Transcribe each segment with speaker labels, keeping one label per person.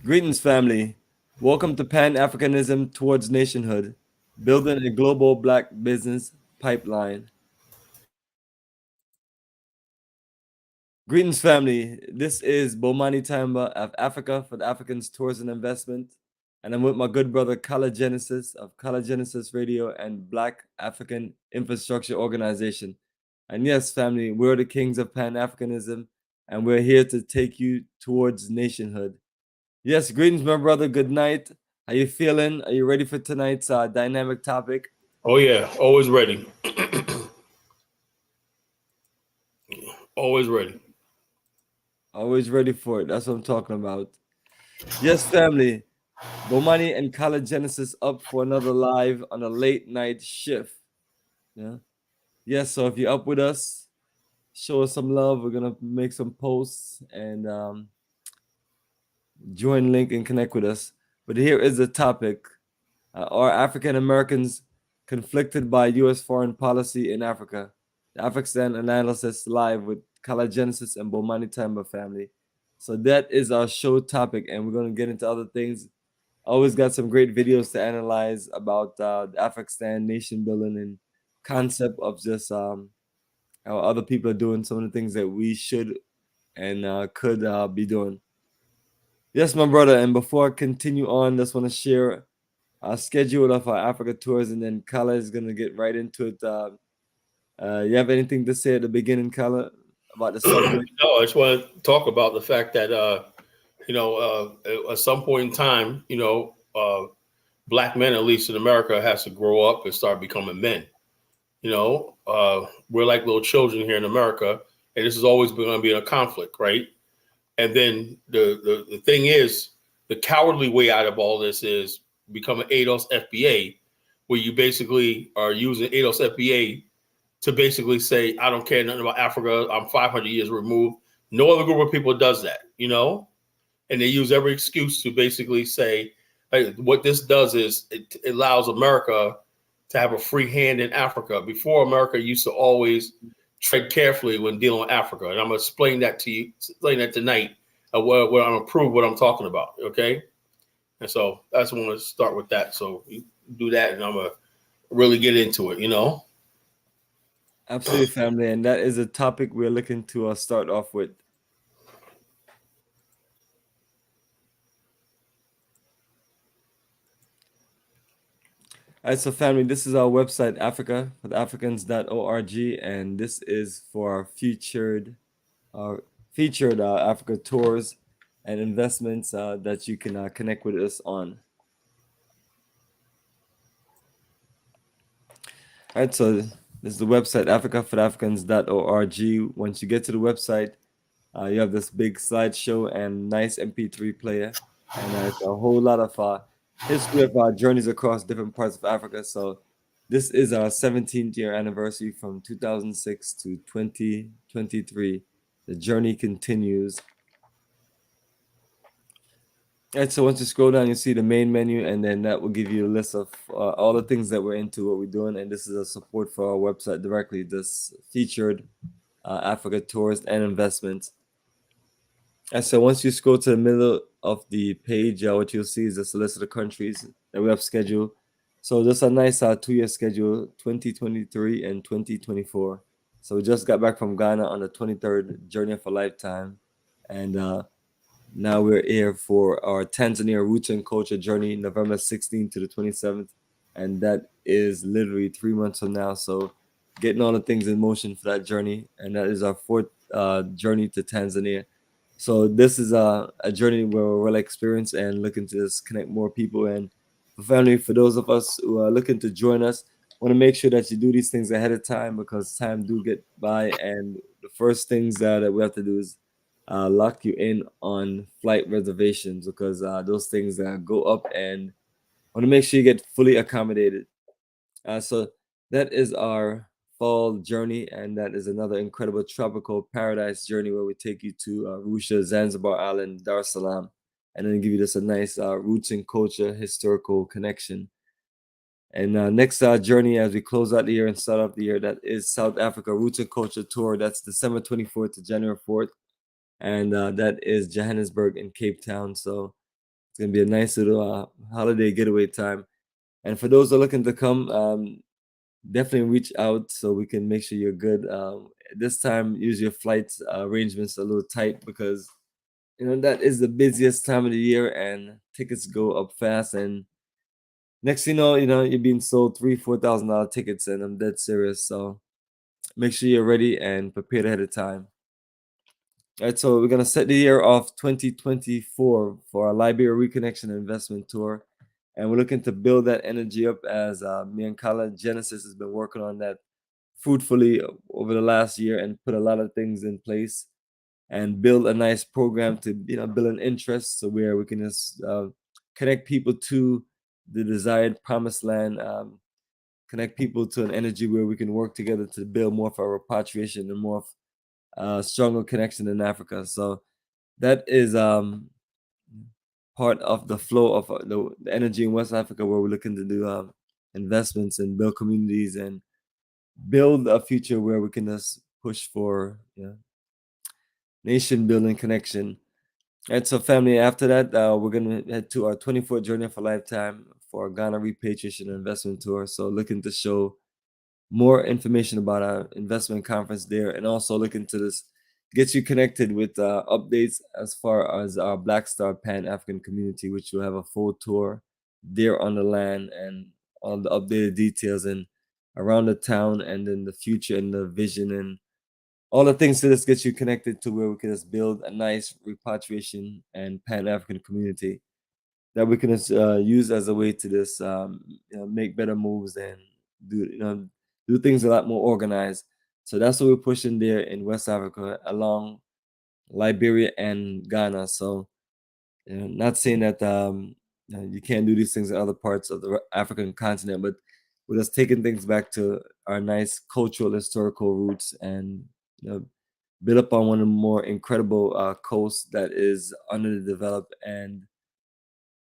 Speaker 1: Greetings, family. Welcome to Pan-Africanism towards Nationhood, building a global Black business pipeline. Greetings, family. This is Bomani Tyehimba of Africa for the Africans Tours and Investment, and I'm with my good brother Kala Genesis of Kala Genesis Radio and Black African Infrastructure Organization. And yes, family, we're the kings of Pan-Africanism, and we're here to take you towards nationhood. Yes, greetings, my brother. Good night. How you feeling? Are you ready for tonight's dynamic topic?
Speaker 2: Oh yeah, always ready. Always ready.
Speaker 1: Always ready for it. That's what I'm talking about. Yes, family. Bomani and Kala Genesis up for another live on a late night shift. Yeah. Yes, so if you're up with us, show us some love. We're gonna make some posts and join link and connect with us. But here is the topic. Are African Americans conflicted by U.S. foreign policy in Africa? The Afrikstan analysis live with Kala Genesis and Bomani Tyehimba family. So that is our show topic, and we're going to get into other things. Always got some great videos to analyze about the Afrikstan nation building and concept of just how other people are doing some of the things that we should and could be doing. Yes, my brother. And before I continue on, just want to share our schedule of our Africa tours, and then Kala is gonna get right into it. You have anything to say at the beginning, Kala, about the subject?
Speaker 2: No, I just want to talk about the fact that at some point in time, black men, at least in America, has to grow up and start becoming men. We're like little children here in America, and this is always going to be in a conflict, right? And then the thing is, the cowardly way out of all this is becoming ADOS FBA, where you basically are using ADOS FBA to basically say, I don't care nothing about Africa. I'm 500 years removed. No other group of people does that, and they use every excuse to basically say, hey, what this does is it allows America to have a free hand in Africa. Before, America used to always tread carefully when dealing with Africa. And I'm going to explain that tonight, where I'm going to prove what I'm talking about, okay? And so that's I want to start with that. So you do that, and I'm going to really get into it.
Speaker 1: Absolutely, family, and that is a topic we're looking to start off with. All right, so family, this is our website, Africa for the Africans.org, and this is for our featured Africa tours and investments that you can connect with us on. All right, so this is the website, africafortheafricans.org. Once you get to the website, you have this big slideshow and nice MP3 player, and it's a whole lot of history of our journeys across different parts of Africa. So this is our 17th year anniversary from 2006 to 2023. The journey continues. All right, so once you scroll down, you see the main menu, and then that will give you a list of all the things that we're into, what we're doing, and this is a support for our website directly. This featured Africa tours and investments. And so once you scroll to the middle of the page, what you'll see is a list of the countries that we have scheduled. So just a nice 2-year schedule, 2023 and 2024. So we just got back from Ghana on the 23rd Journey of a Lifetime, and now we're here for our Tanzania Roots and Culture Journey, November 16th to the 27th. And that is literally 3 months from now. So getting all the things in motion for that journey. And that is our fourth journey to Tanzania. So this is a journey where we're well experienced and looking to just connect more people. And for family, for those of us who are looking to join us, want to make sure that you do these things ahead of time because time do get by. And the first things that we have to do is lock you in on flight reservations because those things go up, and want to make sure you get fully accommodated. So that is our fall journey, and that is another incredible tropical paradise journey where we take you to Arusha, Zanzibar Island, Dar es Salaam, and then give you just a nice roots and culture historical connection. And next journey as we close out the year and start off the year, that is South Africa Roots and Culture Tour. That's December 24th to January 4th. And that is Johannesburg and Cape Town. So gonna be a nice little holiday getaway time. And for those that are looking to come, definitely reach out so we can make sure you're good. This time, use your flight arrangements a little tight because that is the busiest time of the year, and tickets go up fast. And next thing you're being sold $3,000-$4,000 tickets, and I'm dead serious. So make sure you're ready and prepared ahead of time. All right, so we're gonna set the year off 2024 for our Liberia Reconnection Investment Tour, and we're looking to build that energy up as me and Kala Genesis has been working on that fruitfully over the last year and put a lot of things in place and build a nice program to build an interest so where we can just connect people to the desired promised land, connect people to an energy where we can work together to build more of our repatriation and more of stronger connection in Africa. So that is part of the flow of the energy in West Africa, where we're looking to do investments and build communities and build a future where we can just push for nation building connection. And so, family, after that, we're going to head to our 24th Journey of a Lifetime for our Ghana Repatriation Investment Tour. So, looking to show more information about our investment conference there, and also looking to this get you connected with updates as far as our Black Star Pan-African community, which will have a full tour there on the land and all the updated details and around the town, and then the future and the vision and all the things to just get you connected to where we can just build a nice repatriation and Pan-African community that we can just use as a way to just make better moves and do things a lot more organized. So that's what we're pushing there in West Africa along Liberia and Ghana. So not saying that you can't do these things in other parts of the African continent, but we're just taking things back to our nice cultural, historical roots and build up on one of the more incredible coasts that is underdeveloped and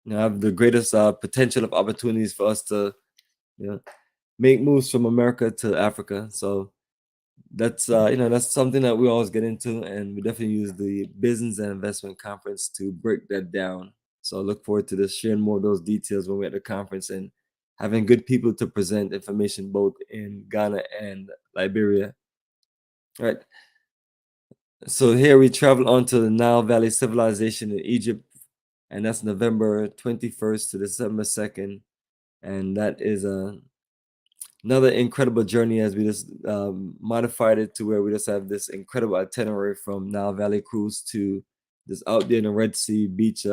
Speaker 1: have the greatest potential of opportunities for us to make moves from America to Africa. So that's that's something that we always get into, and we definitely use the business and investment conference to break that down. So I look forward to this, sharing more of those details when we're at the conference and having good people to present information both in Ghana and Liberia. All right. So here we travel on to the Nile Valley Civilization in Egypt, and that's November 21st to December 2nd. And that is another incredible journey as we just modified it to where we just have this incredible itinerary from Nile Valley Cruise to this out there in the Red Sea beach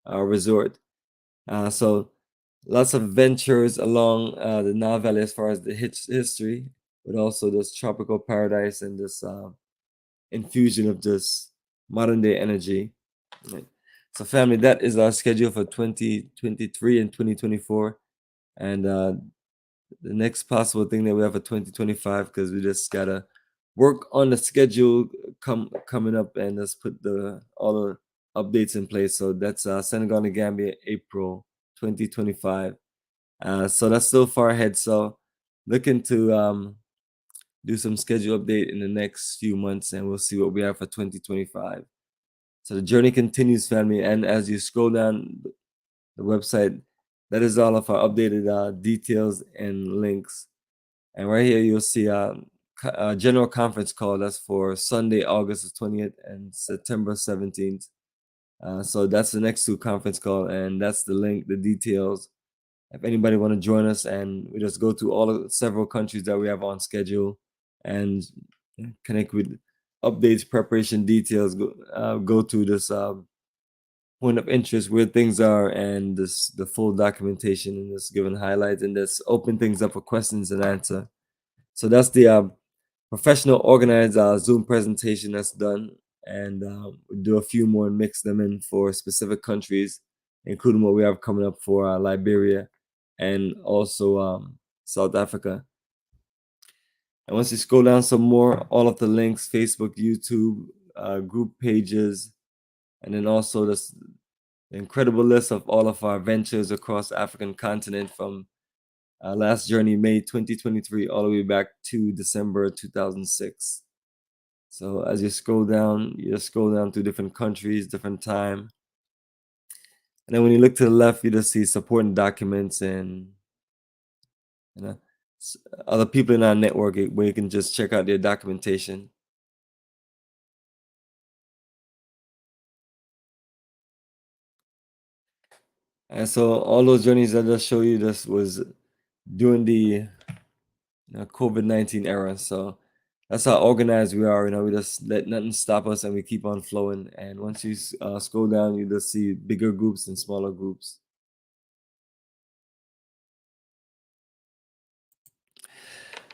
Speaker 1: resort. So lots of ventures along the Nile Valley as far as the history, but also this tropical paradise and this infusion of just modern day energy. Right. So family, that is our schedule for 2023 and 2024. And the next possible thing that we have for 2025, because we just gotta work on the schedule coming up and just put all the updates in place. So that's Senegal and Gambia, April 2025. So that's still far ahead. So looking to do some schedule update in the next few months, and we'll see what we have for 2025. So the journey continues, family. And as you scroll down the website, that is all of our updated details and links. And right here, you'll see a general conference call. That's for Sunday, August 20th and September 17th. So that's the next two conference call, and that's the link, the details. If anybody want to join us, and we just go to all the several countries that we have on schedule and connect with updates, preparation details, go to this point of interest where things are and the full documentation and just giving highlights and just open things up for questions and answer. So that's the professional organized Zoom presentation that's done, and we'll do a few more and mix them in for specific countries, including what we have coming up for Liberia and also South Africa. And once you scroll down some more, all of the links, Facebook, YouTube, group pages, and then also this incredible list of all of our ventures across the African continent from last journey, May 2023, all the way back to December 2006. So as you scroll down, you just scroll down to different countries, different time. And then when you look to the left, you just see supporting documents and other people in our network where you can just check out their documentation. And so all those journeys I just show you, this was during the COVID-19 era. So that's how organized we are. We just let nothing stop us and we keep on flowing. And once you scroll down, you just see bigger groups and smaller groups.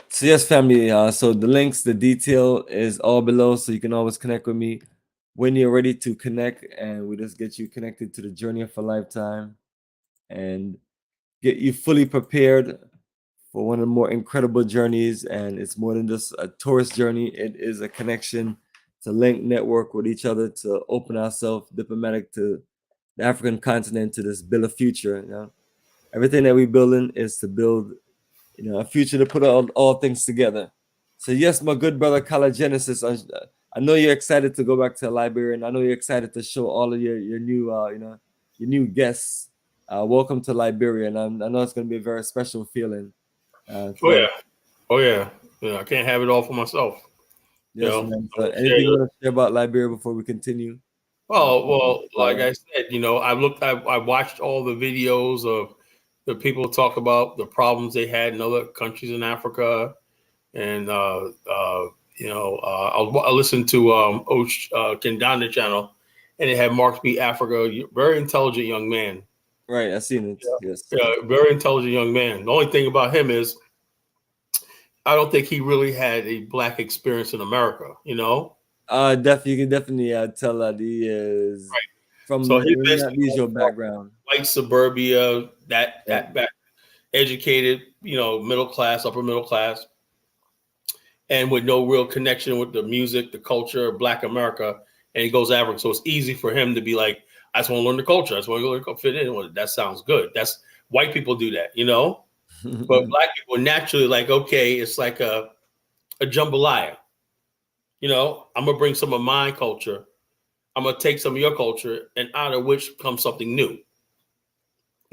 Speaker 1: So yes, family. So the links, the detail is all below. So you can always connect with me when you're ready to connect. And we just get you connected to the journey of a lifetime and get you fully prepared for one of the more incredible journeys. And it's more than just a tourist journey. It is a connection to link, network with each other, to open ourselves diplomatic to the African continent, to this build a future. Everything that we're building is to build, a future, to put all things together. So yes, my good brother Kala Genesis, I know you're excited to go back to Liberia, and I know you're excited to show all of your new your new guests. Welcome to Liberia, and I know it's going to be a very special feeling.
Speaker 2: Oh yeah. I can't have it all for myself.
Speaker 1: Yes, man. So anything you want to share about Liberia before we continue?
Speaker 2: Well, like I said, I watched all the videos of the people talk about the problems they had in other countries in Africa, and I listened to Kendana channel, and it had Mark B. Africa, very intelligent young man.
Speaker 1: Right, I've seen it. Yes.
Speaker 2: Very intelligent young man. The only thing about him is, I don't think he really had a black experience in America.
Speaker 1: You can definitely tell that he is from that visual background,
Speaker 2: white suburbia, that back, educated, middle class, upper middle class, and with no real connection with the music, the culture of Black America, and he goes Africa. So it's easy for him to be like, I just want to learn the culture. I just want to go fit in. Well, that sounds good. That's white people do that, But Black people naturally like, okay, it's like a jambalaya. I'm gonna bring some of my culture. I'm gonna take some of your culture, and out of which comes something new.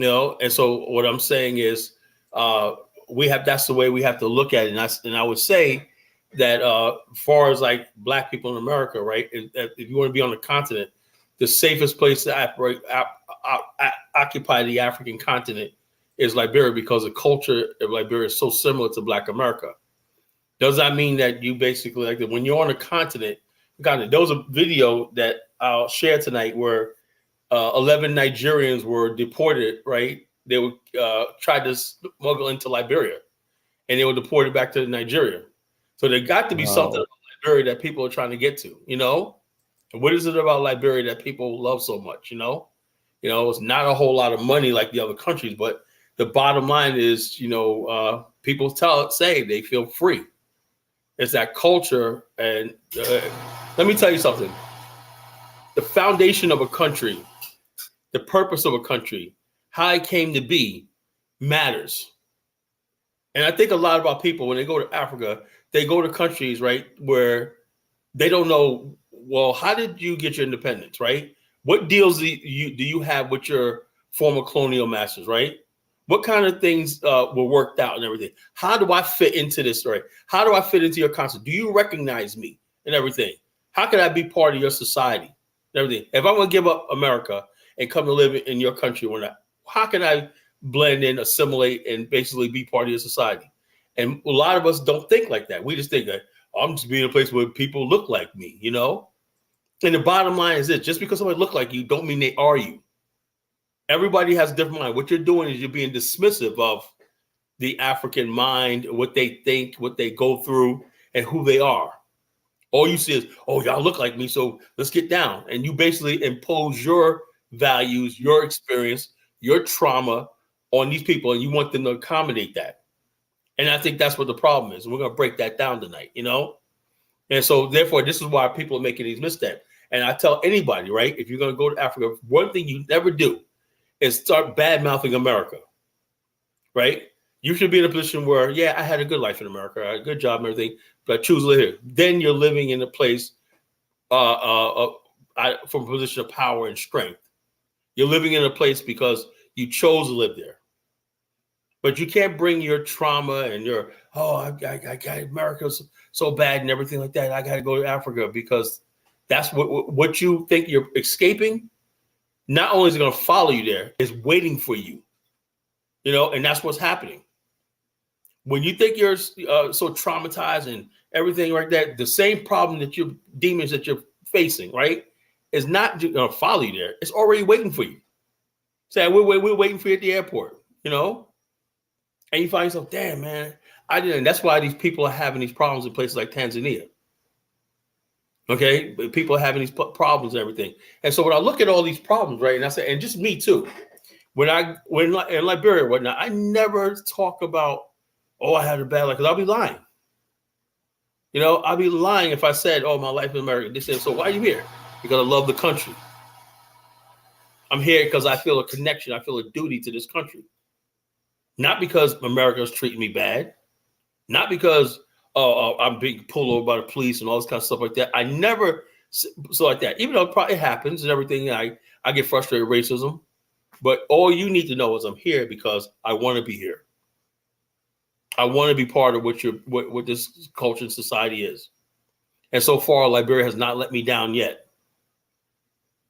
Speaker 2: And so what I'm saying is, that's the way we have to look at it. And I would say that as far as like Black people in America, right? If you want to be on the continent, the safest place to occupy the African continent is Liberia, because the culture of Liberia is so similar to Black America. Does that mean that you basically, like, when you're on a continent, there was a video that I'll share tonight where 11 Nigerians were deported, right? They were tried to smuggle into Liberia, and they were deported back to Nigeria. So there got to be something about Liberia that people are trying to get to, And what is it about Liberia that people love so much, It's not a whole lot of money like the other countries, but the bottom line is, people say they feel free. It's that culture. And let me tell you something. The foundation of a country, the purpose of a country, how it came to be, matters. And I think a lot about people, when they go to Africa, they go to countries, right, where they don't know, well, how did you get your independence, right? What deals do you have with your former colonial masters, right? What kind of things were worked out and everything? How do I fit into this story? How do I fit into your concept? Do you recognize me and everything? How can I be part of your society and everything? If I'm going to give up America and come to live in your country, how can I blend in, assimilate, and basically be part of your society? And a lot of us don't think like that. We just think that I'm just being in a place where people look like me, And the bottom line is this: just because somebody look like you, don't mean they are you. Everybody has a different mind. What you're doing is you're being dismissive of the African mind, what they think, what they go through, and who they are. All you see is, oh, y'all look like me, so let's get down. And you basically impose your values, your experience, your trauma on these people, and you want them to accommodate that. And I think that's what the problem is. We're going to break that down tonight, And so, therefore, this is why people are making these missteps. And I tell anybody, right, if you're going to go to Africa, one thing you never do is start bad-mouthing America, right? You should be in a position where, yeah, I had a good life in America, I had a good job and everything, but I choose to live here. Then you're living in a place from a position of power and strength. You're living in a place because you chose to live there. But you can't bring your trauma and your, I got America's so bad and everything like that. I got to go to Africa because that's what you think you're escaping. Not only is it going to follow you there, it's waiting for you. And that's what's happening. When you think you're so traumatized and everything like that, the same problem demons that you're facing, right, is not going to follow you there. It's already waiting for you. Say, we're waiting for you at the airport, and you find yourself, damn, man, I didn't. That's why these people are having these problems in places like Tanzania. Okay, people are having these problems and everything. And so when I look at all these problems, right, and I say, and just me too, when in Liberia, whatnot, I never talk about, I had a bad life, because I'll be lying. I'll be lying if I said, my life in America. They said, so why are you here? Because I love the country. I'm here because I feel a connection. I feel a duty to this country. Not because America's treating me bad. Not because I'm being pulled over by the police and all this kind of stuff like that. I never so like that. Even though it probably happens and everything, I get frustrated with racism. But all you need to know is I'm here because I want to be here. I want to be part of what this culture and society is. And so far, Liberia has not let me down yet.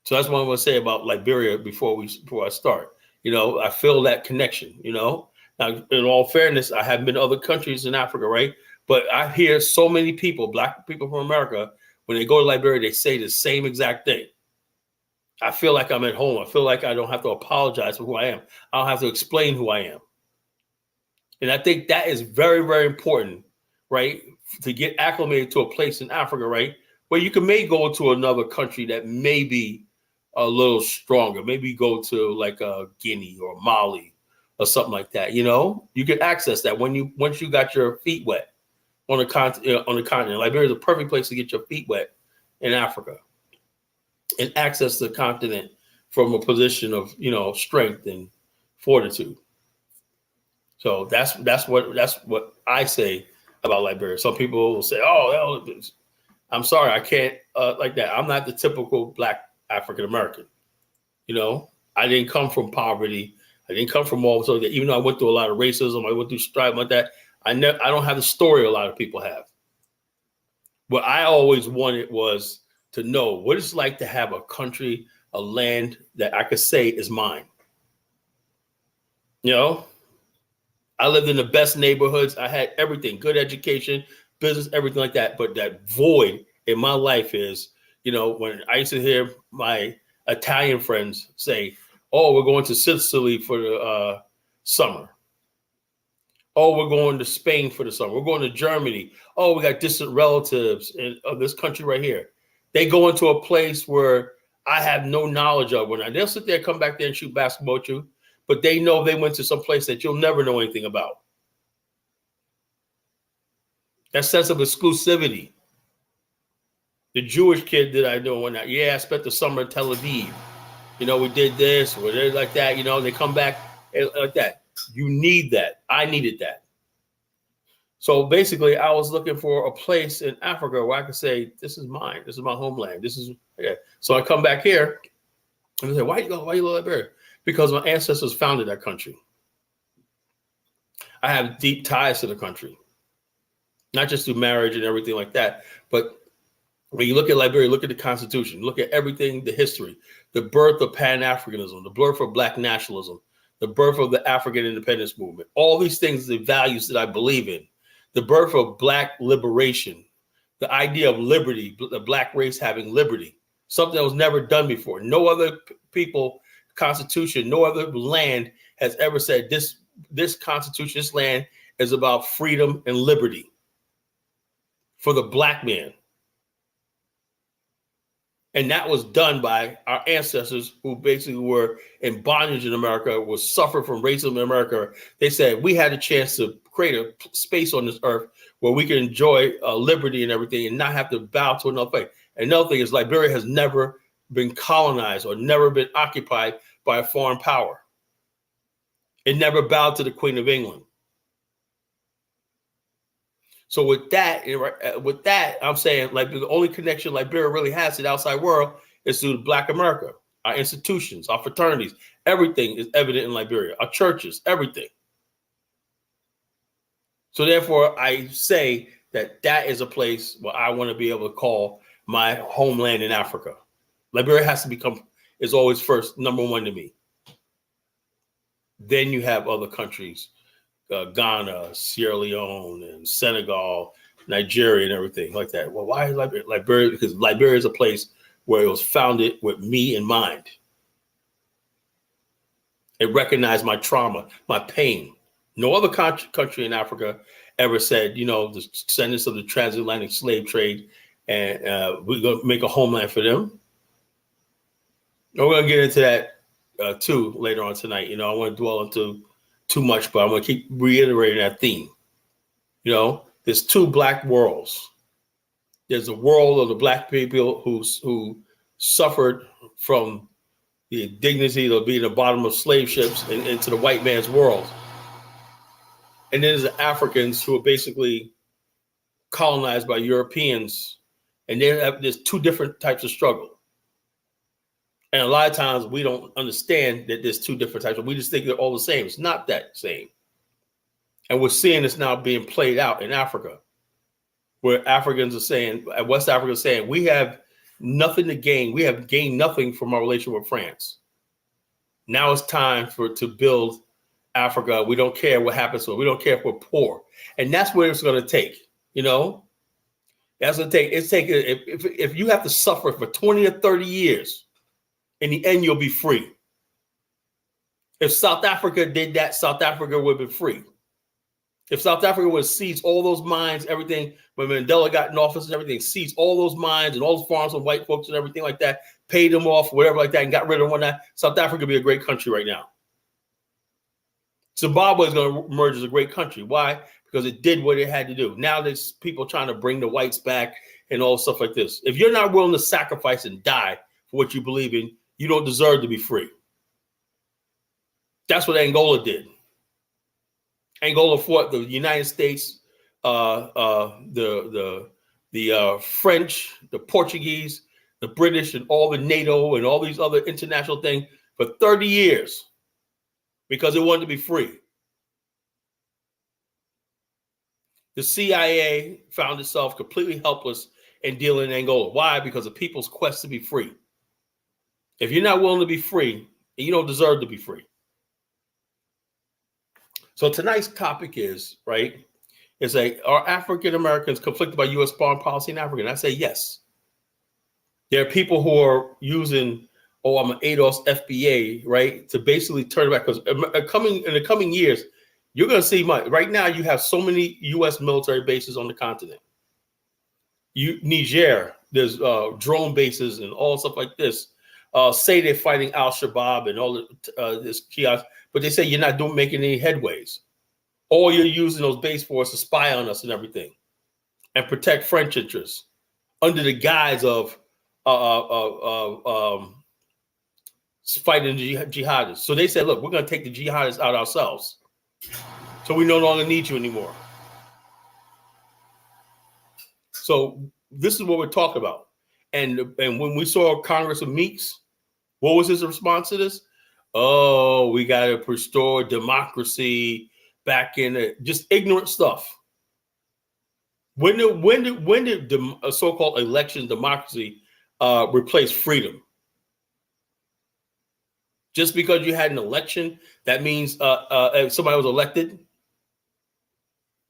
Speaker 2: So that's what I'm going to say about Liberia before I start. I feel that connection, Now, in all fairness, I haven't been to other countries in Africa, right? But I hear so many people, Black people from America, when they go to Liberia, they say the same exact thing. I feel like I'm at home. I feel like I don't have to apologize for who I am. I don't have to explain who I am. And I think that is very, very important, right? To get acclimated to a place in Africa, right? Where you may go to another country that may be a little stronger. Maybe go to like Guinea or Mali or something like that. You can access that once you got your feet wet on the continent. Liberia is a perfect place to get your feet wet in Africa and access the continent from a position of strength and fortitude. So that's what I say about Liberia. Some people will say, "Oh, I'm sorry, I can't like that." I'm not the typical Black African American. I didn't come from poverty. I didn't come from all so that. Even though I went through a lot of racism, I went through strife like that. I don't have the story a lot of people have. What I always wanted was to know what it's like to have a country, a land that I could say is mine. I lived in the best neighborhoods. I had everything, good education, business, everything like that. But that void in my life is, when I used to hear my Italian friends say, we're going to Sicily for the summer. We're going to Spain for the summer. We're going to Germany. We got distant relatives in this country right here. They go into a place where I have no knowledge of. They'll sit there, come back there and shoot basketball with you, but they know they went to some place that you'll never know anything about. That sense of exclusivity. The Jewish kid that I know, I spent the summer in Tel Aviv. We did this, we did like that. They come back like that. You need that. I needed that. So basically, I was looking for a place in Africa where I could say, "This is mine. This is my homeland. This is." Okay. So I come back here, and I say, "Why you go? Why you live Liberia?" Because my ancestors founded that country. I have deep ties to the country, not just through marriage and everything like that, but when you look at Liberia, look at the Constitution, look at everything, the history, the birth of Pan-Africanism, the birth of Black nationalism, the birth of the African independence movement, all these things, the values that I believe in, the birth of Black liberation, the idea of liberty, the Black race having liberty, something that was never done before. No other people, Constitution, no other land has ever said this Constitution, this land is about freedom and liberty for the Black man. And that was done by our ancestors who basically were in bondage in America, was suffered from racism in America. They said we had a chance to create a space on this earth where we can enjoy liberty and everything and not have to bow to another faith. Another thing is Liberia has never been colonized or never been occupied by a foreign power. It never bowed to the Queen of England. So with that, I'm saying like the only connection Liberia really has to the outside world is through Black America. our institutions, our fraternities, everything is evident in Liberia, our churches, everything. So therefore, I say that that is a place where I want to be able to call my homeland in Africa. Liberia has to become, is always first, number one to me. Then you have other countries, Ghana, Sierra Leone, and Senegal, Nigeria, and everything like that. Well, why is Liberia? Liberia, because Liberia is a place where it was founded with me in mind. It recognized my trauma, my pain. No other country in Africa ever said, you know, the descendants of the transatlantic slave trade, and we're going to make a homeland for them. And we're going to get into that too later on tonight. You know, I want to dwell into too much, but I'm going to keep reiterating that theme. You know, there's two black worlds. There's a world of the black people who suffered from the indignity of being the bottom of slave ships and into the white man's world. And then there's the Africans who are basically colonized by Europeans. And there's two different types of struggle. And a lot of times we don't understand that there's two different types. We just think they're all the same. It's not that same. And we're seeing this now being played out in Africa, where Africans are saying, West Africa is saying, we have nothing to gain. We have gained nothing from our relationship with France. Now it's time to build Africa. We don't care what happens to it. We don't care if we're poor. And that's what it's going to take, you know? That's going to take. If you have to suffer for 20 or 30 years, in the end, you'll be free. If South Africa did that, South Africa would have been free. If South Africa would have seized all those mines, everything, when Mandela got in office and everything, seized all those mines and all those farms of white folks and everything like that, paid them off, whatever like that, and got rid of them, that, South Africa would be a great country right now. Zimbabwe is going to emerge as a great country. Why? Because it did what it had to do. Now there's people trying to bring the whites back and all stuff like this. If you're not willing to sacrifice and die for what you believe in, you don't deserve to be free. That's what Angola did. Angola fought the United States, the French, the Portuguese, the British, and all the NATO and all these other international things for 30 years because it wanted to be free. The CIA found itself completely helpless in dealing in Angola. Why? Because of people's quest to be free. If you're not willing to be free, you don't deserve to be free. So tonight's topic is, right, are African Americans conflicted by U.S. foreign policy in Africa? And I say yes. There are people who are using, I'm an ADOS FBA, right, to basically turn it back. Because in the coming years, you're going to see right now you have so many U.S. military bases on the continent. Niger, there's drone bases and all stuff like this. Say they're fighting Al-Shabaab and all this chaos, but they say you're not making any headways. Or you're using those base forces to spy on us and everything and protect French interests under the guise of fighting the jihadists. So they said, look, we're going to take the jihadists out ourselves. So we no longer need you anymore. So this is what we're talking about. And when we saw Congressman Meeks, what was his response to this? Oh, we got to restore democracy back in just ignorant stuff. When did the so-called election democracy replace freedom? Just because you had an election, that means somebody was elected,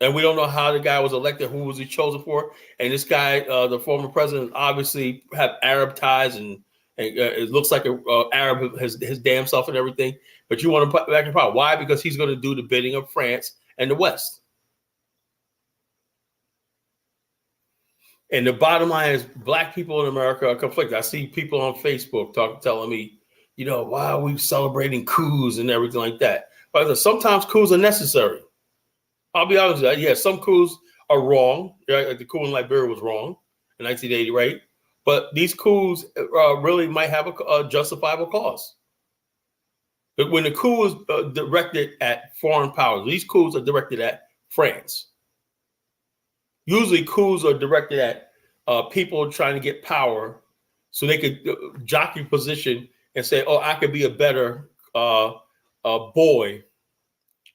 Speaker 2: and we don't know how the guy was elected, who was he chosen for, and this guy, the former president, obviously have Arab ties and it looks like an Arab has his damn self and everything, but you want to put back in power. Why? Because he's going to do the bidding of France and the West. And the bottom line is black people in America are conflicted. I see people on Facebook telling me, you know, why are we celebrating coups and everything like that? But sometimes coups are necessary. I'll be honest with you. Yeah, some coups are wrong. Right? Like the coup in Liberia was wrong in 1980, right? But these coups really might have a justifiable cause. But when the coup is directed at foreign powers, these coups are directed at France. Usually coups are directed at people trying to get power so they could jockey position and say, "Oh, I could be a better boy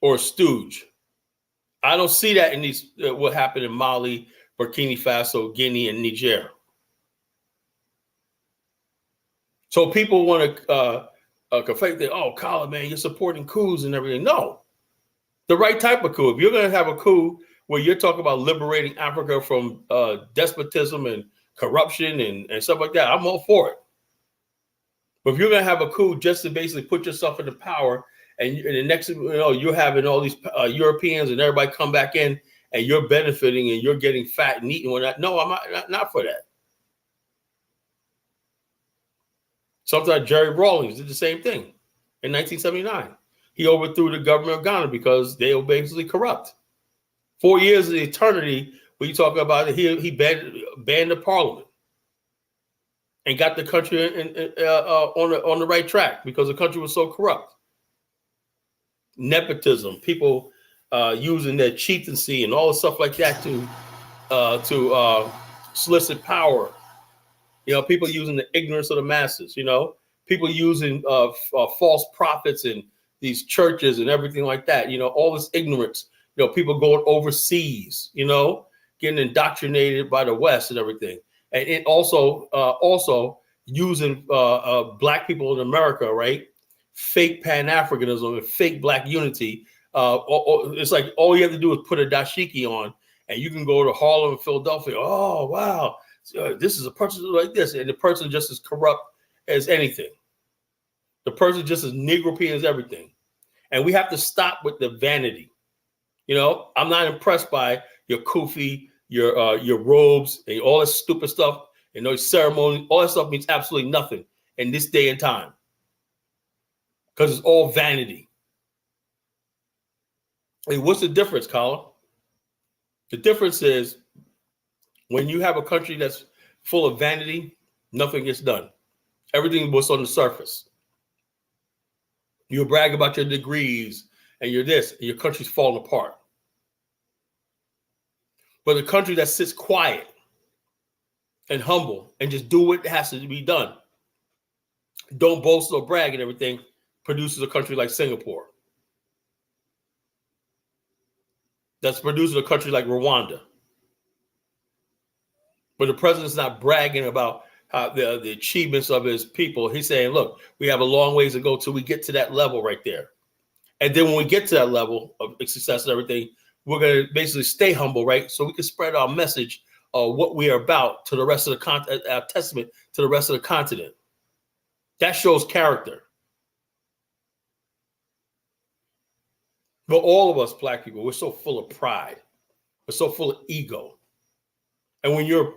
Speaker 2: or a stooge." I don't see that in these what happened in Mali, Burkina Faso, Guinea, and Niger. So people want to conflate that. Oh, Colin, man, you're supporting coups and everything. No, the right type of coup. If you're going to have a coup where you're talking about liberating Africa from despotism and corruption and stuff like that, I'm all for it. But if you're going to have a coup just to basically put yourself into power, and the next, you're having all these Europeans and everybody come back in, and you're benefiting and you're getting fat and eating whatnot. No, I'm not for that. Sometimes Jerry Rawlings did the same thing in 1979. He overthrew the government of Ghana because they were basically corrupt. 4 years of eternity, when you talk about it, he banned the parliament and got the country on the right track because the country was so corrupt. Nepotism, people using their chieftaincy and all the stuff like that to solicit power. People using the ignorance of the masses. People using false prophets and these churches and everything like that. All this ignorance. People going overseas. Getting indoctrinated by the West and everything, and it also using black people in America, right? Fake Pan-Africanism and fake black unity. It's like all you have to do is put a dashiki on, and you can go to Harlem and Philadelphia. Oh, wow, this is a person like this, and the person just as corrupt as anything. The person just as Negro as everything, and we have to stop with the vanity. I'm not impressed by your kufi, your robes, and all this stupid stuff, and those ceremonies. All that stuff means absolutely nothing in this day and time. Because it's all vanity. And what's the difference, Colin? The difference is when you have a country that's full of vanity, nothing gets done. Everything was on the surface. You brag about your degrees and your this, and your country's falling apart. But a country that sits quiet and humble and just do what has to be done, don't boast or brag and everything, produces a country like Singapore. That's producing a country like Rwanda. But the president's not bragging about how the achievements of his people. He's saying, look, we have a long ways to go till we get to that level right there. And then when we get to that level of success and everything, we're going to basically stay humble, right? So we can spread our message of what we are about to the rest of the continent, our testament to the rest of the continent. That shows character. But all of us black people, we're so full of pride. We're so full of ego. And when you're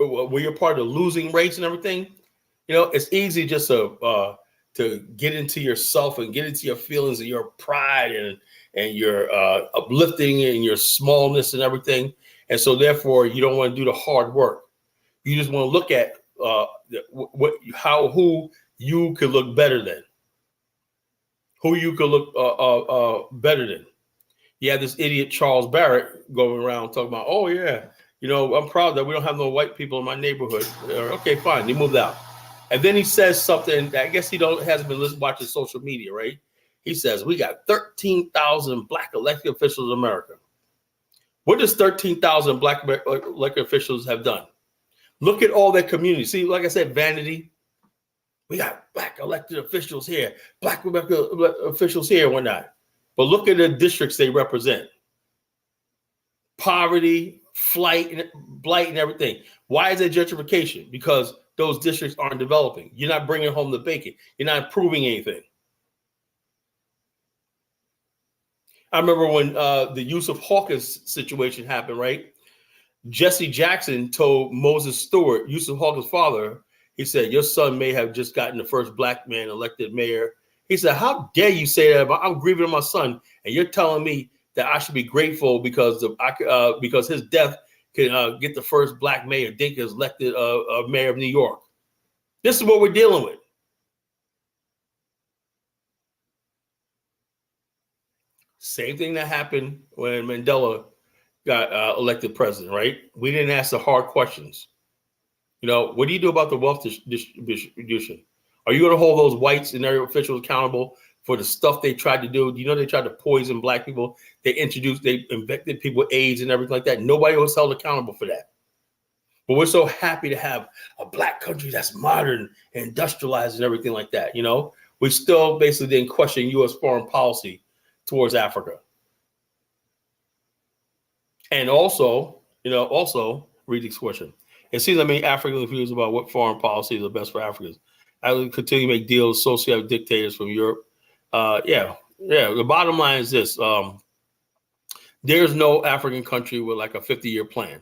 Speaker 2: part of the losing race and everything, it's easy just to get into yourself and get into your feelings and your pride and your uplifting and your smallness and everything. And so therefore, you don't want to do the hard work. You just want to look at who you could look better than. Who you could look better than. You have this idiot Charles Barrett going around talking about, oh yeah, I'm proud that we don't have no white people in my neighborhood. Okay, fine, he moved out, and then he says something that I guess he hasn't been watching social media, right? He says we got 13,000 black elected officials in America. What does 13,000 black elected officials have done? Look at all their community. See, like I said, vanity. We got black elected officials here, black officials here, and whatnot. But look at the districts they represent. Poverty, blight, and everything. Why is there gentrification? Because those districts aren't developing. You're not bringing home the bacon. You're not improving anything. I remember when the Yusuf Hawkins situation happened, right? Jesse Jackson told Moses Stewart, Yusuf Hawkins' father, he said, your son may have just gotten the first black man elected mayor. He said, how dare you say that? I'm grieving on my son, and you're telling me that I should be grateful because his death can get the first black mayor. Dink is elected mayor of New York. This is what we're dealing with. Same thing that happened when Mandela got elected president, right? We didn't ask the hard questions. What do you do about the wealth distribution? Are you going to hold those whites and their officials accountable for the stuff they tried to do? You know, they tried to poison black people. They infected people with AIDS and everything like that. Nobody was held accountable for that. But we're so happy to have a black country that's modern and industrialized and everything like that. You know, we still basically didn't question U.S. foreign policy towards Africa. And also, read this question. It seems that many Africans are confused about what foreign policy is the best for Africans. I will continue to make deals associated with dictators from Europe. Yeah. The bottom line is this. There's no African country with like a 50-year plan.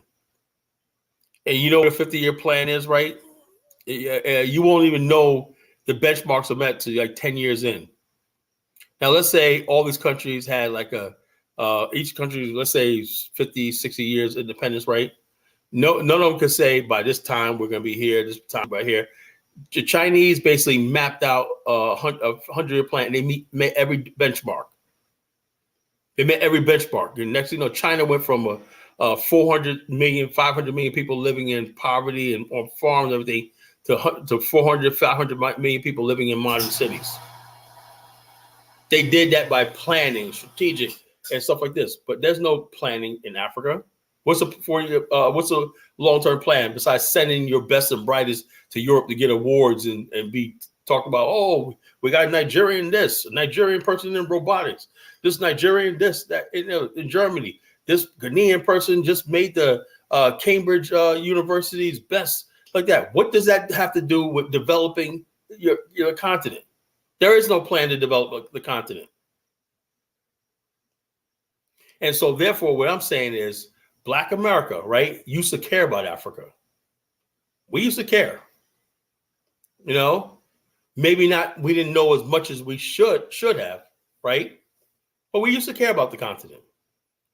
Speaker 2: And you know what a 50-year plan is, right? You won't even know the benchmarks are met to like 10 years in. Now, let's say all these countries had like each country, let's say 50, 60 years independence, right? No, none of them could say by this time we're going to be here, this time right here. The Chinese basically mapped out a 100-year plan. They met every benchmark. They met every benchmark. The next thing you know, China went from 400 million, 500 million people living in poverty and on farms and everything to 400, 500 million people living in modern cities. They did that by planning, strategic, and stuff like this. But there's no planning in Africa. What's a long-term plan besides sending your best and brightest to Europe to get awards and be talked about? Oh, we got a Nigerian person in robotics. This Nigerian this, that, in Germany. This Ghanaian person just made the Cambridge University's best, like that. What does that have to do with developing your continent? There is no plan to develop the continent. And so therefore, what I'm saying is Black America, right, used to care about Africa. We used to care. You know, maybe not, we didn't know as much as we should have, right? But we used to care about the continent.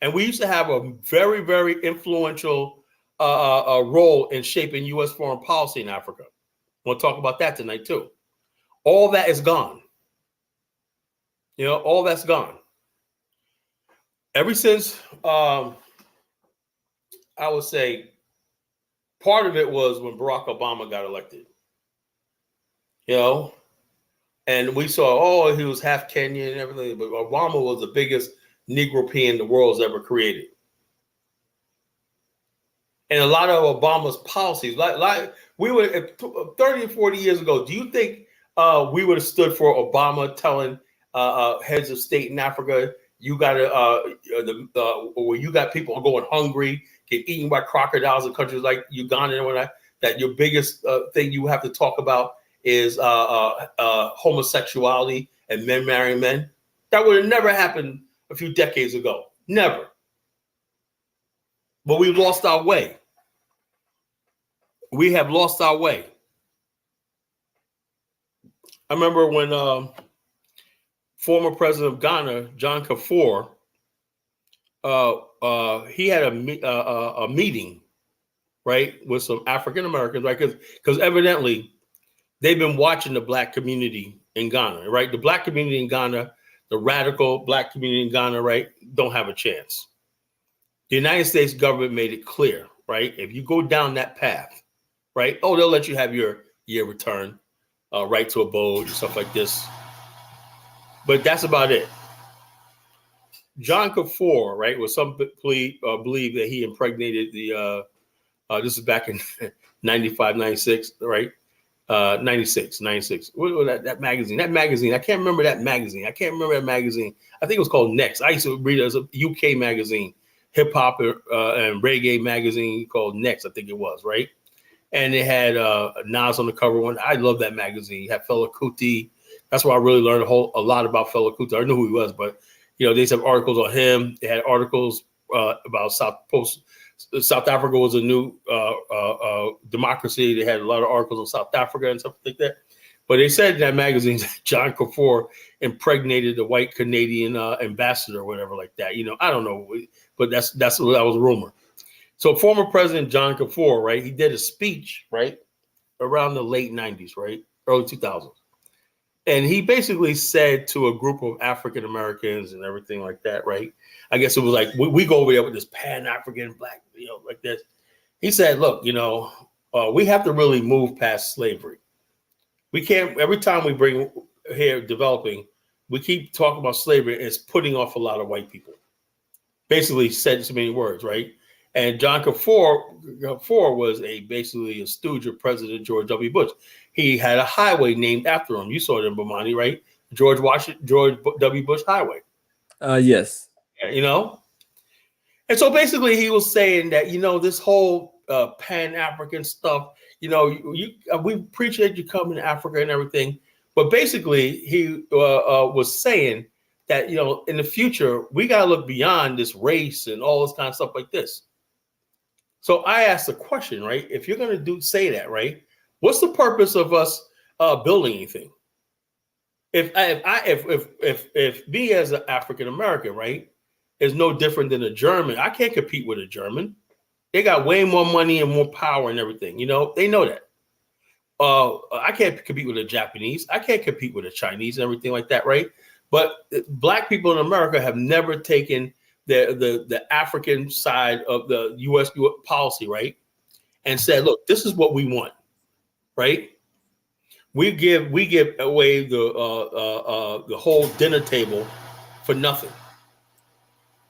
Speaker 2: And we used to have a very, very influential role in shaping U.S. foreign policy in Africa. We'll talk about that tonight, too. All that is gone. You know, all that's gone. Ever since, I would say, part of it was when Barack Obama got elected. You know, and we saw, he was half Kenyan and everything, but Obama was the biggest Negropean the world's ever created. And a lot of Obama's policies, like we would 30 or 40 years ago, do you think we would have stood for Obama telling heads of state in Africa, you got where you got people going hungry, get eaten by crocodiles in countries like Uganda and whatnot, that your biggest thing you have to talk about is homosexuality and men marrying men? That would have never happened a few decades ago. Never. But we've lost our way. We have lost our way. I remember when former president of Ghana, John Kufuor, he had a meeting, right, with some African Americans, right? Because evidently they've been watching the Black community in Ghana, right? The Black community in Ghana, the radical Black community in Ghana, right, don't have a chance. The United States government made it clear, right? If you go down that path, right, they'll let you have your year return, right to abode, stuff like this. But that's about it. John Kufuor, right, was some believe that he impregnated this is back in 95, 96, right? 96. What was that magazine? That magazine, I can't remember that magazine. I think it was called Next. I used to read it as a UK magazine, hip hop and reggae magazine called Next, I think it was, right? And it had Nas on the cover one. I love that magazine. It had Fela Kuti. That's where I really learned a lot about Fela Kuti. I knew who he was, but they used to have articles on him. They had articles about South Africa was a new democracy. They had a lot of articles on South Africa and stuff like that. But they said in that magazine that John Kufuor impregnated the white Canadian ambassador or whatever like that. I don't know, but that was a rumor. So former President John Kufuor, right, he did a speech, right, around the late 90s, right, early 2000s. And he basically said to a group of African Americans and everything like that, right? I guess it was like, we go over there with this Pan-African Black, like this. He said, look, we have to really move past slavery. We can't, every time we bring here developing, we keep talking about slavery and it's putting off a lot of white people. Basically said in so many words, right? And John Kafour was basically a stooge of President George W. Bush. He had a highway named after him. You saw it in Bomani, right? George W. Bush Highway.
Speaker 1: Yes.
Speaker 2: You know? And so basically he was saying that, you know, this whole Pan-African stuff, you know, we appreciate you coming to Africa and everything. But basically he was saying that, you know, in the future, we got to look beyond this race and all this kind of stuff like this. So I asked the question, right? If you're going to say that, right? What's the purpose of us building anything? If me as an African American, right, is no different than a German, I can't compete with a German. They got way more money and more power and everything. You know, they know that. I can't compete with a Japanese. I can't compete with a Chinese and everything like that, right? But Black people in America have never taken the African side of the U.S. policy, right, and said, look, this is what we want, right? We give away the whole dinner table for nothing.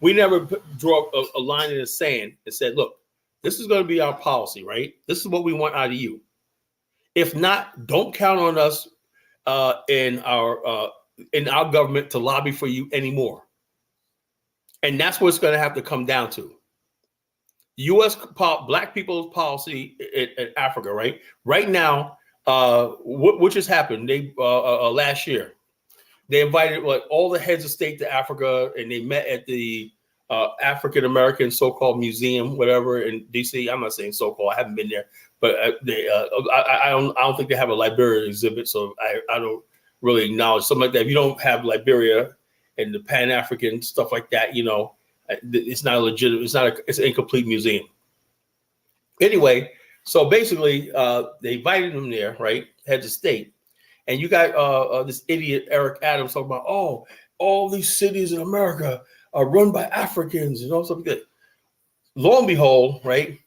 Speaker 2: We never draw a line in the sand and said, look, this is going to be our policy, right? This is what we want out of you. If not, don't count on us in our government to lobby for you anymore. And that's what it's going to have to come down to. U.S. Black people's policy in Africa, right? Right now, what just happened? They last year, they invited all the heads of state to Africa, and they met at the African American so-called museum, whatever, in D.C. I'm not saying so-called. I haven't been there, but I don't think they have a Liberia exhibit, so I don't really acknowledge something like that. If you don't have Liberia and the Pan-African stuff like that, you know, it's not a legitimate. It's an incomplete museum. Anyway, so basically, they invited them there, right? Heads of state, and you got this idiot Eric Adams talking about, oh, all these cities in America are run by Africans and all something good. Lo and behold, right?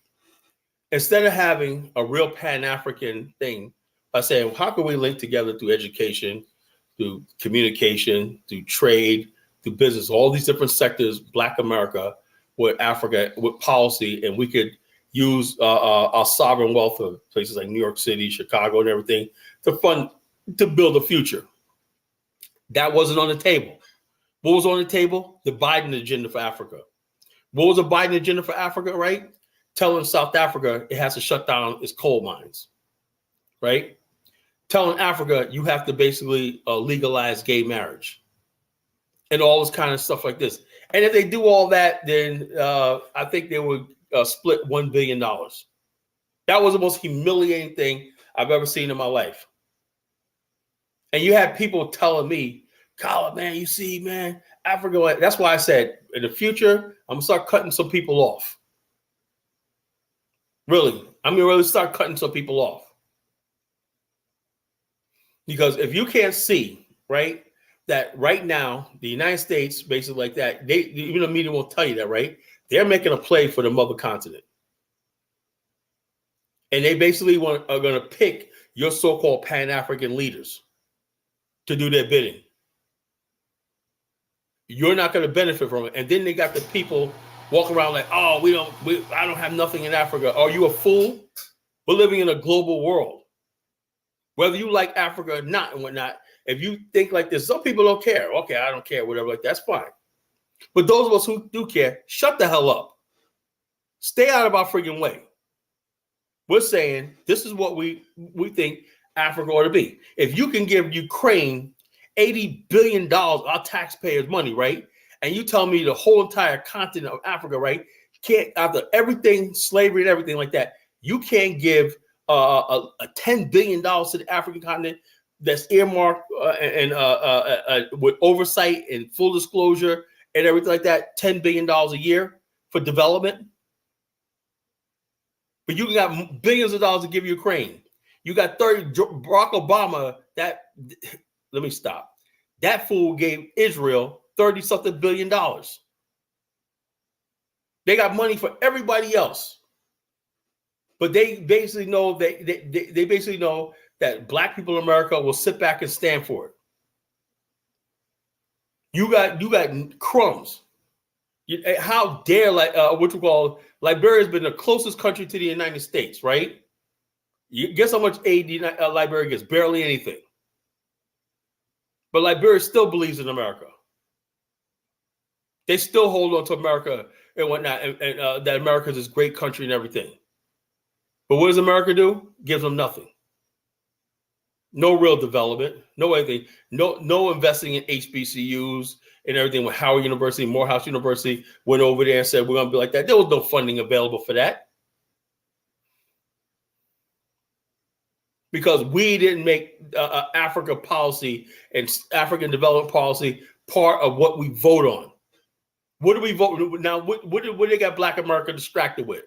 Speaker 2: Instead of having a real Pan-African thing, by saying, how can we link together through education, through communication, through trade, through business, all these different sectors, Black America with Africa, with policy, and we could use our sovereign wealth of places like New York City, Chicago, and everything to build a future. That wasn't on the table. What was on the table? The Biden agenda for Africa. What was the Biden agenda for Africa, right? Telling South Africa it has to shut down its coal mines, right? Telling Africa you have to basically legalize gay marriage and all this kind of stuff like this. And if they do all that, then I think they would split $1 billion. That was the most humiliating thing I've ever seen in my life. And you had people telling me, Colin, man, you see, man, Africa. That's why I said in the future, I'm going to start cutting some people off. Really, I'm going to really start cutting some people off. Because if you can't see, right, that right now, the United States, basically like that, even the media won't tell you that, right? They're making a play for the mother continent. And they basically are going to pick your so-called Pan-African leaders to do their bidding. You're not going to benefit from it. And then they got the people walking around like, oh, I don't have nothing in Africa. Are you a fool? We're living in a global world. Whether you like Africa or not and whatnot, if you think like this, some people don't care. Okay, I don't care, whatever, like that's fine. But those of us who do care, shut the hell up. Stay out of our freaking way. We're saying this is what we think Africa ought to be. If you can give Ukraine $80 billion, our taxpayers' money, right? And you tell me the whole entire continent of Africa, right? Can't, after everything, slavery and everything like that, you can't give a $10 billion to the African continent that's earmarked and with oversight and full disclosure and everything like that, $10 billion a year for development. But you got billions of dollars to give Ukraine. You got Barack Obama, let me stop. That fool gave Israel $30-something billion. They got money for everybody else. But they basically know they basically know that black people in America will sit back and stand for it. You got crumbs. How dare what you call Liberia has been the closest country to the United States, right? You guess how much aid Liberia gets? Barely anything. But Liberia still believes in America. They still hold on to America and whatnot, and that America is this great country and everything. But what does America do? Gives them nothing. No real development, no anything, no investing in HBCUs and everything. With Howard University, Morehouse University went over there and said, we're going to be like that. There was no funding available for that. Because we didn't make Africa policy and African development policy part of what we vote on. What do we vote now? What do they got Black America distracted with?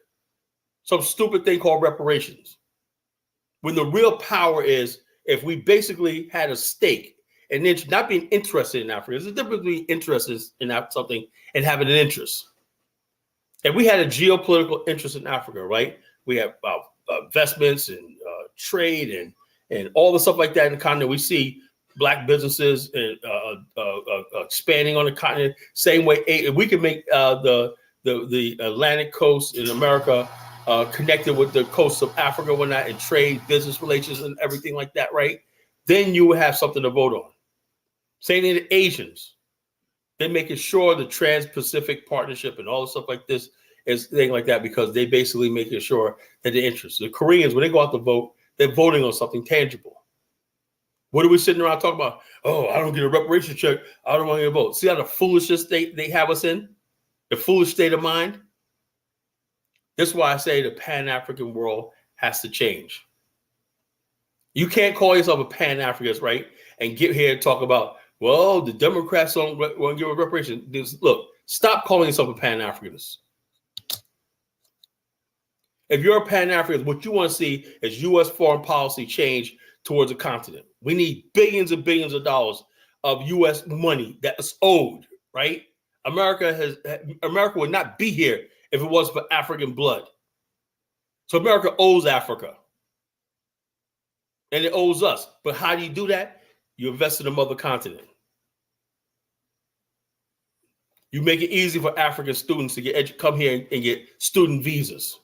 Speaker 2: Some stupid thing called reparations. When the real power is, if we basically had a stake and not being interested in Africa, there's a difference between interested in something and having an interest. If we had a geopolitical interest in Africa, right? We have investments and trade and all the stuff like that in the continent. We see Black businesses and expanding on the continent. Same way, if we can make the Atlantic coast in America connected with the coast of Africa, whatnot, and trade, business relations, and everything like that, right? Then you will have something to vote on. Same thing to Asians. They're making sure the Trans-Pacific Partnership and all the stuff like this is thing like that, because they basically making sure that the interests. The Koreans, when they go out to vote, they're voting on something tangible. What are we sitting around talking about? Oh, I don't get a reparation check. I don't want to vote. See how the foolishness they have us in? The foolish state of mind? That's why I say the Pan-African world has to change. You can't call yourself a Pan-Africanist, right? And get here and talk about, well, the Democrats don't want to give a reparation. Look, stop calling yourself a Pan-Africanist. If you're a Pan-Africanist, what you want to see is U.S. foreign policy change towards the continent. We need billions and billions of dollars of U.S. money that is owed, right? America would not be here if it wasn't for African blood. So America owes Africa. And it owes us. But how do you do that? You invest in the mother continent. You make it easy for African students to come here and get student visas.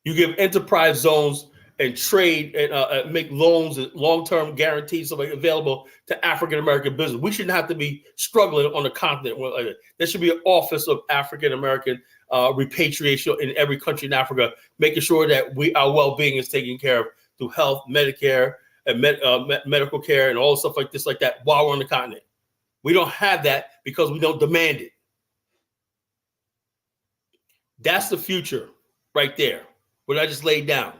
Speaker 2: You give enterprise zones and trade and make loans and long-term guarantees available to African-American business. We shouldn't have to be struggling on the continent. There should be an office of African-American repatriation in every country in Africa, making sure that our well-being is taken care of through health, Medicare, and medical care, and all stuff like this, like that, while we're on the continent. We don't have that because we don't demand it. That's the future right there, what I just laid down.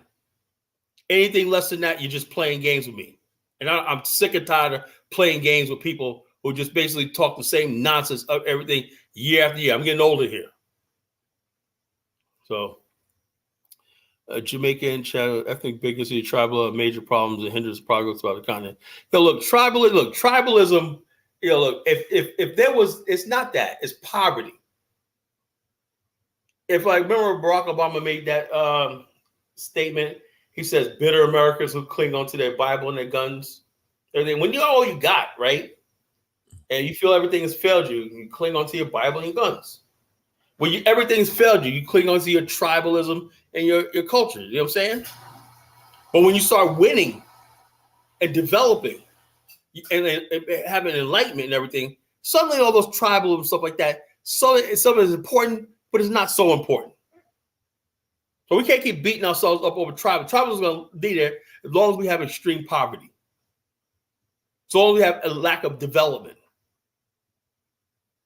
Speaker 2: Anything less than that, you're just playing games with me. And I'm sick and tired of playing games with people who just basically talk the same nonsense of everything year after year. I'm getting older here. So, Jamaican ethnic bigotry, tribal major problems that hinders progress about the continent. Look, tribalism, look, if there was, it's not that, it's poverty. If I remember Barack Obama made that statement, he says bitter Americans who cling onto their Bible and their guns, everything. When you all you got, right, and you feel everything has failed you, you cling onto your Bible and your guns. When everything's failed you, you cling onto your tribalism and your culture. You know what I'm saying? But when you start winning and developing and having enlightenment and everything, suddenly all those tribal and stuff like that, something is important, but it's not so important. So we can't keep beating ourselves up over tribal. Tribal is going to be there as long as we have extreme poverty. So long as we have a lack of development.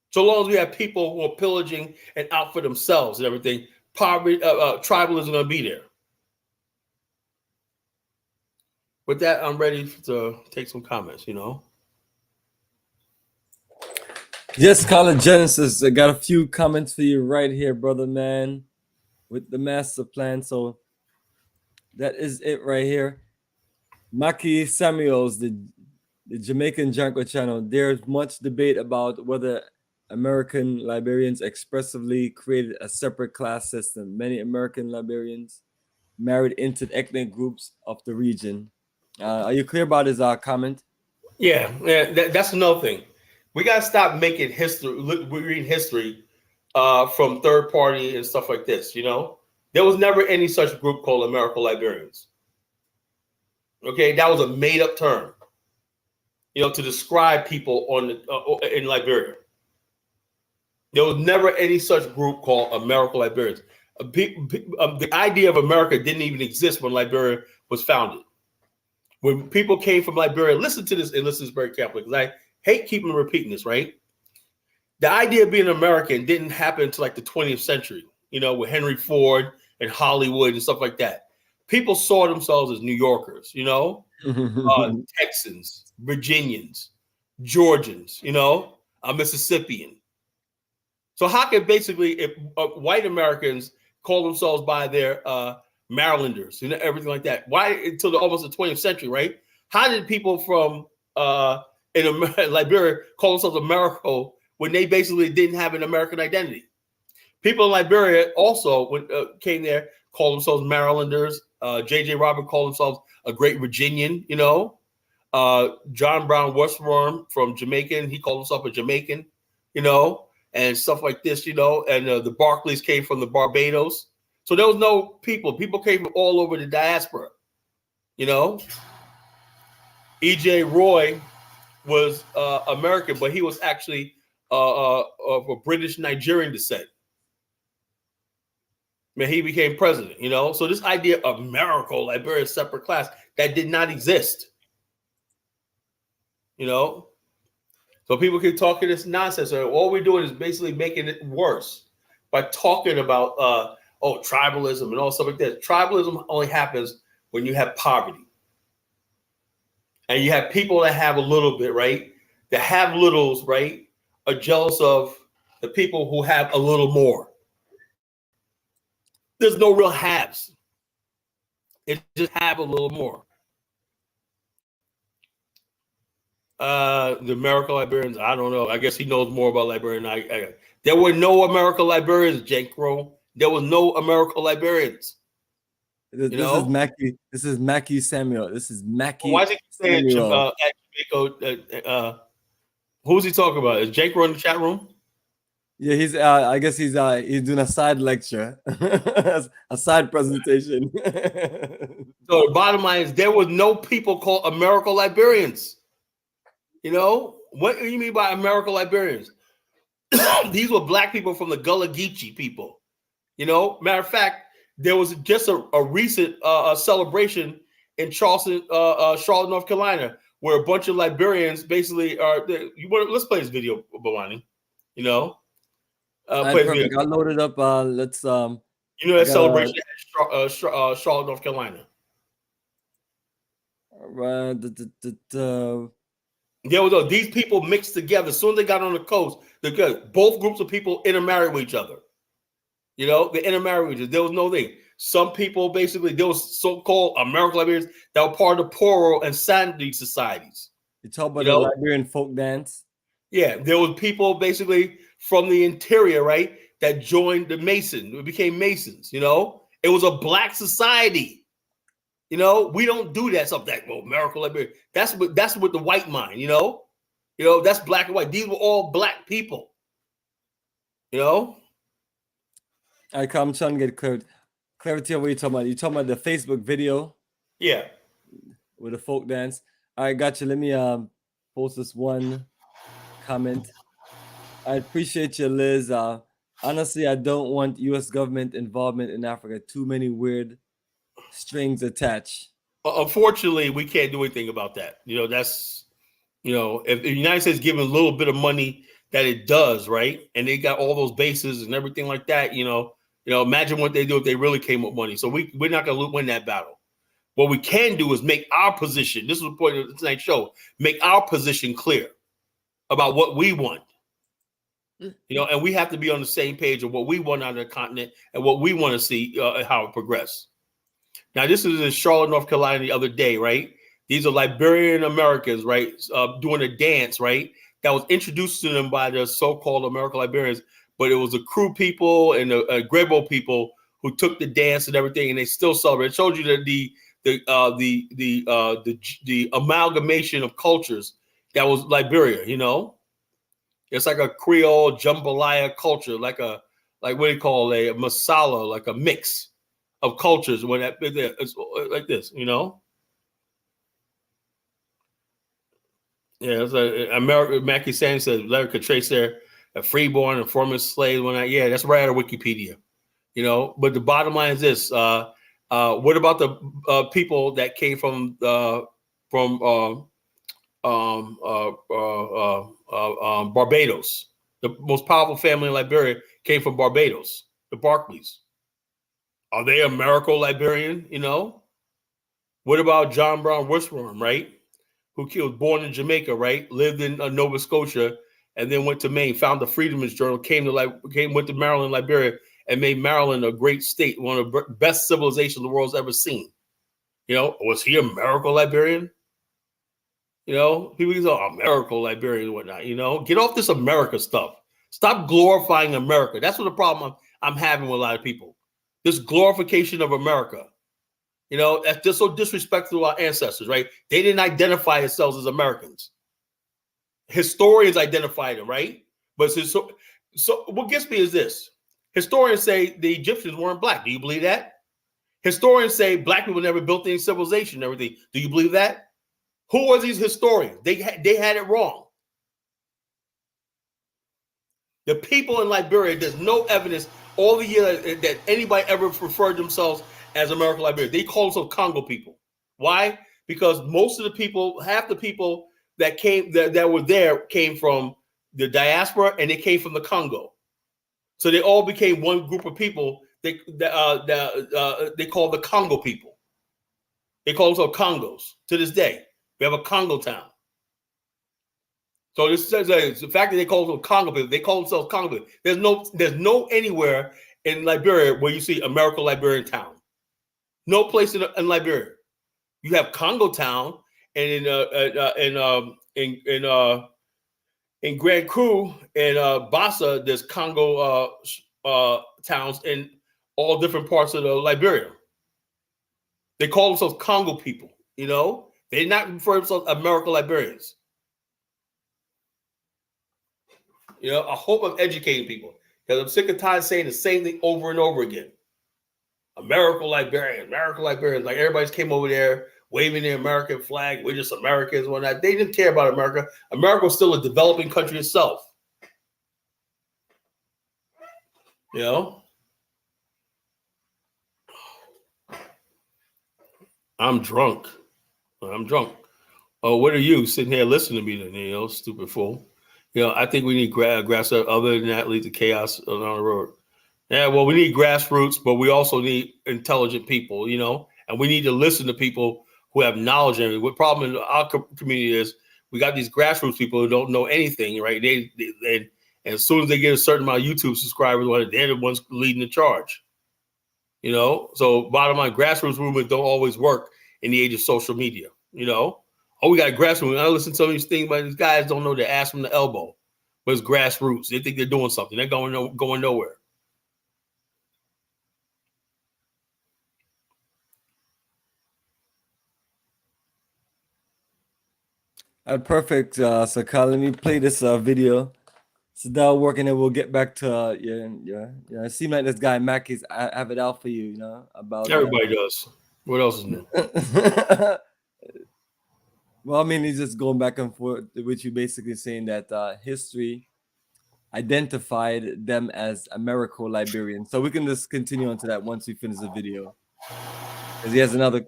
Speaker 2: So long as we have people who are pillaging and out for themselves and everything, poverty, tribalism is going to be there. With that, I'm ready to take some comments,
Speaker 1: Yes, College Genesis, I got a few comments for you right here, brother man, with the master plan. So that is it right here. Maki Samuels, the Jamaican Janko channel. There's much debate about whether American Liberians expressively created a separate class system. Many American Liberians married into the ethnic groups of the region. Are you clear about his comment?
Speaker 2: Yeah, that's another thing. We got to stop making history, reading history from third party and stuff like this. You know, there was never any such group called American Liberians. Okay, that was a made up term, you know, to describe people in Liberia. There was never any such group called American Liberians. The idea of America didn't even exist when Liberia was founded. When people came from Liberia, listen to this and listen to this very carefully, because I hate keeping repeating this, right? The idea of being American didn't happen until like the 20th century, you know, with Henry Ford and Hollywood and stuff like that. People saw themselves as New Yorkers, you know, Texans, Virginians, Georgians, you know, a Mississippian. So how can basically if white Americans call themselves by their Marylanders and everything like that? Why until almost the 20th century, right? How did people from in Liberia call themselves America when they basically didn't have an American identity? People in Liberia also when came there called themselves Marylanders. J.J. Robert called himself a great Virginian, you know. John Brown Westworm from Jamaican, he called himself a Jamaican, you know, and stuff like this, you know. And the Barclays came from the Barbados. So there was no people. People came from all over the diaspora, you know. E.J. Roy was American, but he was actually of a British Nigerian descent. Man, he became president, you know. So this idea of America, Liberia, separate class, that did not exist, you know. So people keep talking this nonsense. So all we're doing is basically making it worse by talking about tribalism and all stuff like that. Tribalism only happens when you have poverty. And you have people that have a little bit, right? That have littles, right? Are jealous of the people who have a little more. There's no real haves. It just have a little more. The American Liberians, I don't know. I guess he knows more about Liberia than I. There were no American Liberians, Jake Crow. There was no American Liberians.
Speaker 1: This is Mackie. This is Mackie Samuel. This is Mackie.
Speaker 2: Why is he saying
Speaker 1: Samuel.
Speaker 2: Who's he talking about? Is Jake Crow in the chat room?
Speaker 1: Yeah, he's. I guess he's doing a side lecture, a side presentation.
Speaker 2: So the bottom line is there was no people called American Liberians. You know, what do you mean by American Liberians? These were black people from the Gullah Geechee people. You know, matter of fact, there was just a recent celebration in Charlotte, North Carolina, where a bunch of Liberians basically are. Let's play this video, Bomani. You know,
Speaker 1: perfect. I loaded up. Let's.
Speaker 2: You know that celebration at Charlotte, North Carolina. There was these people mixed together. As soon as they got on the coast, both groups of people intermarried with each other. You know, they intermarried with each other. There was no thing. Some people basically, there was so-called American Liberians that were part of the Poro and Sandy societies.
Speaker 1: You talk about the Liberian folk dance?
Speaker 2: Yeah, there was people basically from the interior, right, that joined the Masons. It became Masons, you know. It was a black society. You know, we don't do that stuff. That American Liberia. That's with the white mind. You know, that's black and white. These were all black people. You know.
Speaker 1: I'm trying to get clarity on what you're talking about. You're talking about the Facebook video.
Speaker 2: Yeah.
Speaker 1: With the folk dance. All right, gotcha. Let me post this one comment. I appreciate you, Liz. Honestly, I don't want U.S. government involvement in Africa. Too many weird strings attached.
Speaker 2: Unfortunately, we can't do anything about that. You know, that's, you know, if the United States giving a little bit of money that it does, right? And they got all those bases and everything like that, you know, imagine what they do if they really came with money. So we're not going to win that battle. What we can do is make our position. This was the point of tonight's show. Make our position clear about what we want. You know, and we have to be on the same page of what we want out of the continent and what we want to see how it progress. Now, this is in Charlotte, North Carolina the other day, right? These are Liberian Americans, right, doing a dance, right, that was introduced to them by the so-called American Liberians, but it was the Crew people and the Grebo people who took the dance and everything, and they still celebrate. It showed you that the amalgamation of cultures that was Liberia. You know, it's like a Creole jambalaya culture, like what do you call a masala, like a mix of cultures. When it's like this, you know. Yeah, it's like America. Mackie Sands says America trace their freeborn and former slaves. Yeah, that's right out of Wikipedia. You know, but the bottom line is this: what about the people that came from Barbados? The most powerful family in Liberia came from Barbados, the Barclays. Are they Americo-Liberian? You know, what about John Brown Wishburne, right? Who was born in Jamaica, right? Lived in Nova Scotia, and then went to Maine, found the Freedomist Journal, went to Maryland, Liberia, and made Maryland a great state, one of the best civilizations the world's ever seen. You know, was he Americo-Liberian? You know, people use Americo-Liberian and whatnot. You know, get off this America stuff. Stop glorifying America. That's what the problem I'm having with a lot of people. This glorification of America. You know, that's just so disrespectful to our ancestors, right? They didn't identify themselves as Americans. Historians identified them, right? But so what gets me is this. Historians say the Egyptians weren't black. Do you believe that? Historians say black people never built any civilization and everything. Do you believe that? Who are these historians? They had it wrong. The people in Liberia, there's no evidence all the years that anybody ever referred themselves as American Liberia. They call themselves Congo people. Why? Because most of the people, half the people that came that were there came from the diaspora and they came from the Congo. So they all became one group of people. They call the Congo people. They call themselves Congos to this day. We have a Congo town. So this says the fact that they call themselves Congo people. They call themselves Congo people. There's no anywhere in Liberia where you see American Liberian town. No place in Liberia. You have Congo Town, and in Grand Cru and Bassa, there's Congo towns in all different parts of Liberia. They call themselves Congo people. You know, they're not refer themselves American Liberians. You know, I hope I'm educating people because I'm sick and tired of saying the same thing over and over again. American Liberians, like everybody's came over there waving the American flag. We're just Americans and whatnot. They didn't care about America. America was still a developing country itself. You know? I'm drunk. Oh, what are you sitting here listening to me then, you know, stupid fool? You know, I think we need grassroots. Other than that, lead to chaos on the road. Yeah, well, we need grassroots, but we also need intelligent people, you know, and we need to listen to people who have knowledge. And what problem in our community is we got these grassroots people who don't know anything, right? And as soon as they get a certain amount of YouTube subscribers, they're the ones leading the charge, you know? So bottom line, grassroots movement don't always work in the age of social media, you know? Oh, we got grassroots. I listen to some of these things, but these guys don't know their ass from the elbow. But it's grassroots. They think they're doing something. They're going nowhere.
Speaker 1: Perfect. So Kyle, let me play this video. So now working, and we'll get back to yeah. It seems like this guy Mac is have it out for you, you know, about
Speaker 2: everybody does. What else is new?
Speaker 1: Well, I mean, he's just going back and forth with you, basically saying that history identified them as Americo-Liberian. So we can just continue on to that once we finish the video, because he has another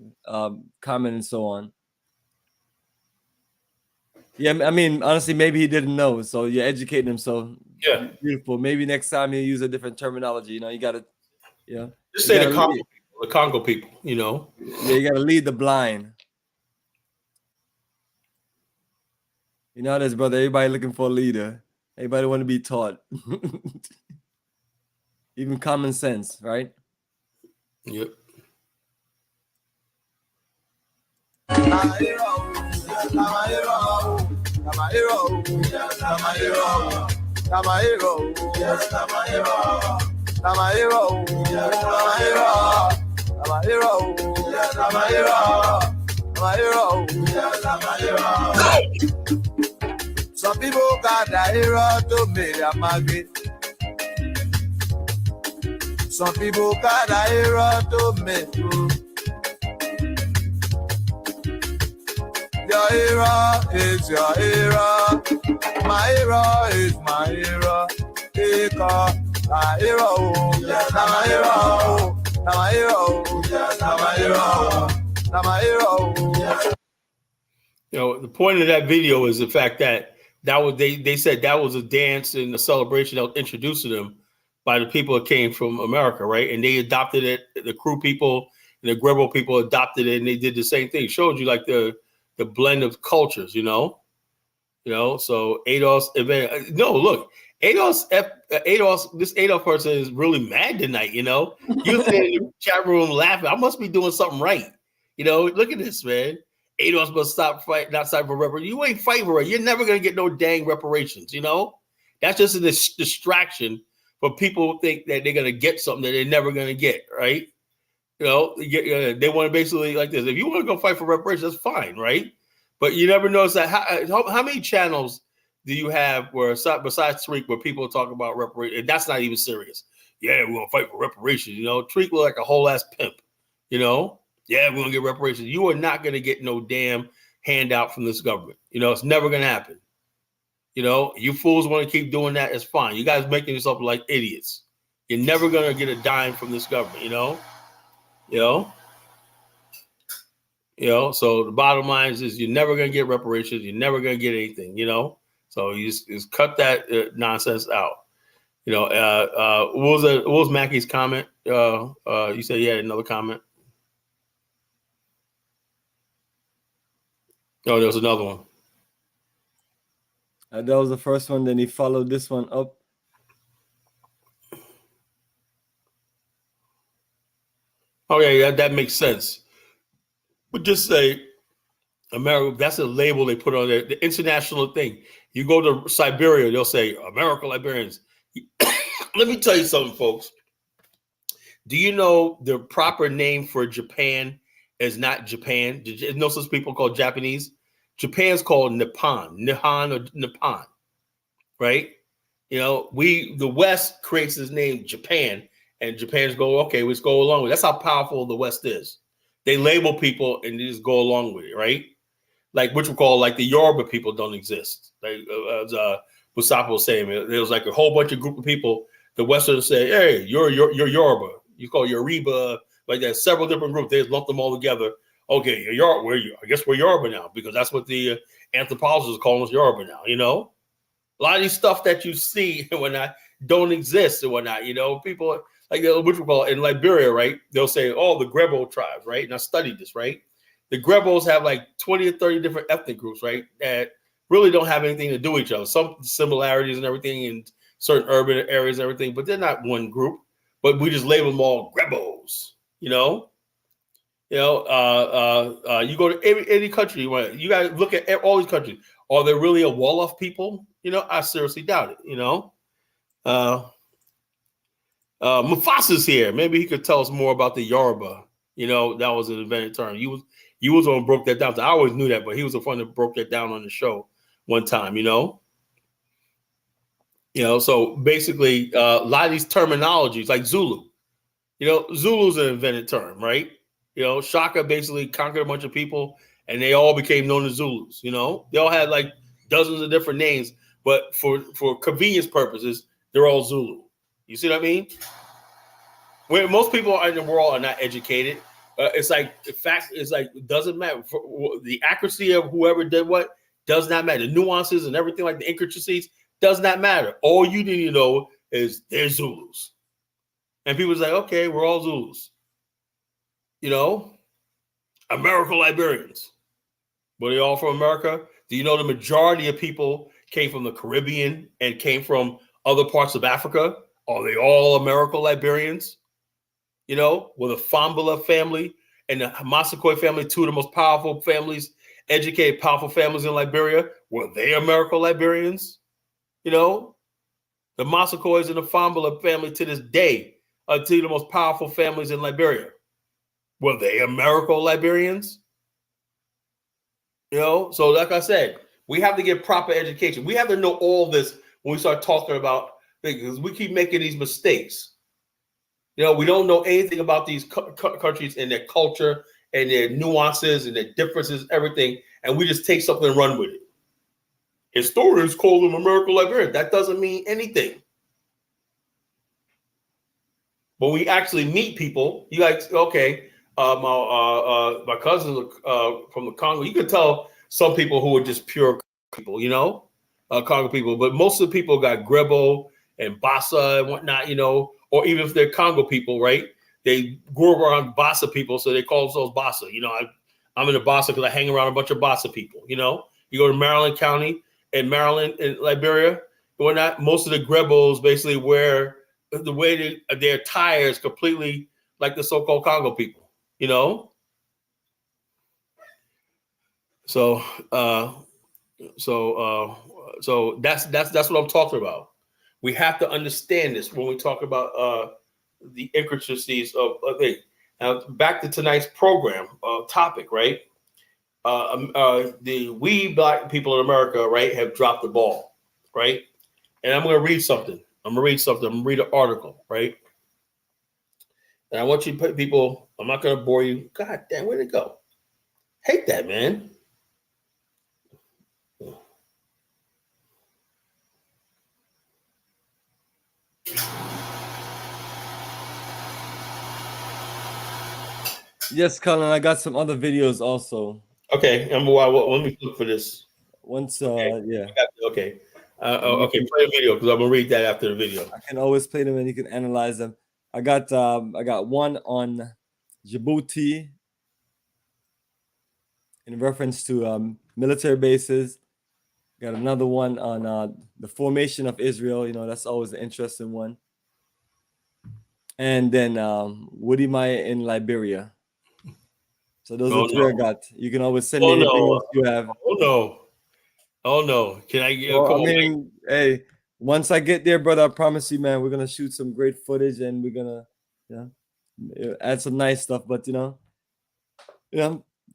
Speaker 1: comment and so on. Yeah, I mean, honestly, maybe he didn't know. So you're educating him. So
Speaker 2: yeah,
Speaker 1: beautiful. Maybe next time he'll use a different terminology. You know, you got to,
Speaker 2: just say the Congo people, you know.
Speaker 1: Yeah, you got to lead the blind. You know this, brother. Everybody looking for a leader. Everybody want to be taught. Even common sense, right?
Speaker 2: Yep.
Speaker 3: I'm a hero. I'm a hero. I'm a hero. I'm a hero. I'm a hero. I'm a hero. Some people got a hero to me, I'm a bit. Some people got a hero to me too. Your hero is your hero. My hero is my hero. Take a hero. I'm a hero. I'm a hero. I'm a hero. I'm a hero.
Speaker 2: You know, the point of that video is the fact that was they said that was a dance and a celebration that was introduced to them by the people that came from America, right? And they adopted it. The crew people and the Grebo people adopted it, and they did the same thing. It showed you like the blend of cultures, you know. So Adolf's event. No, look, Adolf, this Adolf person is really mad tonight. You know, you in the chat room laughing. I must be doing something right. You know, look at this, man. Adolf must stop fighting, not fighting for reparations. You ain't fighting for it. You're never gonna get no dang reparations. You know, that's just a distraction for people who think that they're gonna get something that they're never gonna get. Right? You know, they want to basically like this. If you want to go fight for reparations, that's fine, right? But you never notice that how many channels do you have where besides Tariq where people talk about reparations? And that's not even serious. Yeah, we're gonna fight for reparations. You know, Tariq look like a whole ass pimp. You know, yeah, we're gonna get reparations. You are not gonna get no damn handout from this government. You know, it's never gonna happen. You know, you fools want to keep doing that. It's fine. You guys making yourself like idiots. You're never gonna get a dime from this government. You know. So the bottom line is you're never going to get reparations. You're never going to get anything, you know? So you just cut that nonsense out. You know, what was Mackey's comment? You said you had another comment. Oh, there was another one.
Speaker 1: That was the first one. Then he followed this one up.
Speaker 2: Okay, that makes sense. But just say America, that's a label they put on there. The international thing. You go to Siberia, they'll say America Liberians. Let me tell you something, folks. Do you know the proper name for Japan is not Japan? There's no such people called Japanese. Japan's called Nippon, Nihon or Nippon, right? You know, the West creates this name Japan, and Japan's go, okay, let's go along with it. That's how powerful the West is. They label people and they just go along with it, right? Like which we call like the Yoruba people don't exist. Like as Musapo was saying, there was like a whole bunch of group of people. The Westerners say, "Hey, you're Yoruba." You call Yoruba, like there's several different groups. They lump them all together. Okay, you're Yoruba. I guess we're Yoruba now because that's what the anthropologists call us Yoruba now. You know, a lot of these stuff that you see and whatnot don't exist and whatnot. You know, people. Like which we call in Liberia, right? They'll say, oh, the Grebo tribes, right? And I studied this, right? The Grebos have like 20 or 30 different ethnic groups, right? That really don't have anything to do with each other. Some similarities and everything in certain urban areas and everything, but they're not one group. But we just label them all Grebos, you know? You go to any country you want. You got to look at all these countries. Are there really a Wolof people? You know, I seriously doubt it, you know? Mufasa's here. Maybe he could tell us more about the Yoruba. You know, that was an invented term. You was the one who broke that down. So I always knew that, but he was the one that broke that down on the show one time, you know? So basically a lot of these terminologies like Zulu, Zulu's an invented term, right? Shaka basically conquered a bunch of people and they all became known as Zulus, They all had like dozens of different names, but for convenience purposes, they're all Zulu. You see what I mean? Where most people in the world are not educated, it's like the fact is like it doesn't matter. The accuracy of whoever did what does not matter. The nuances and everything like the intricacies does not matter. All you need to know is they're Zulus. And people's like, okay, we're all Zulus. America Liberians. Were they all from America? Do you know the majority of people came from the Caribbean and came from other parts of Africa? Are they all America Liberians? Were the Fambula family and the Massaquoi family, two of the most powerful families, educated, powerful families in Liberia, were they America Liberians? The Masakois and the Fambula family to this day are two of the most powerful families in Liberia. Were they Americo-Liberians? You know, so like I said, we have to get proper education. We have to know all this when we start talking about things, because we keep making these mistakes. You know, we don't know anything about these countries and their culture and their nuances and their differences, everything, and we just take something and run with it. Historians call them Americo-Liberian. That doesn't mean anything. When we actually meet people, you like, okay, my cousins from the Congo, you can tell some people who are just pure people, you know, Congo people, but most of the people got Grebo and Bassa and whatnot, you know, or even if they're Congo people, right? They grew up around Bassa people, so they call themselves Bassa. You know, I'm in the Bassa because I hang around a bunch of Bassa people, you know. You go to Maryland County in Maryland and Liberia, whatnot, most of the Grebos basically wear the way their attire is completely like the so-called Congo people, you know. So that's what I'm talking about. We have to understand this when we talk about the intricacies of things. Now, back to tonight's program topic, right? We Black people in America, right, have dropped the ball, right? And I'm going to read something. I'm going to read an article, right? And I want you people, I'm not going to bore you. God damn, where'd it go? Hate that, man.
Speaker 1: Yes, Colin, I got some other videos also.
Speaker 2: Okay, let me look for this.
Speaker 1: Once,
Speaker 2: okay.
Speaker 1: Yeah.
Speaker 2: Okay. Okay, play a video because I'm gonna read that after the video.
Speaker 1: I can always play them and you can analyze them. I got one on Djibouti in reference to military bases. Got another one on the formation of Israel. You know, that's always an interesting one. And then Woody Maya in Liberia. So those are three I got. You can always send me anything else you have.
Speaker 2: Oh no! Can I?
Speaker 1: Hey, once I get there, brother, I promise you, man, we're gonna shoot some great footage and we're gonna, add some nice stuff. But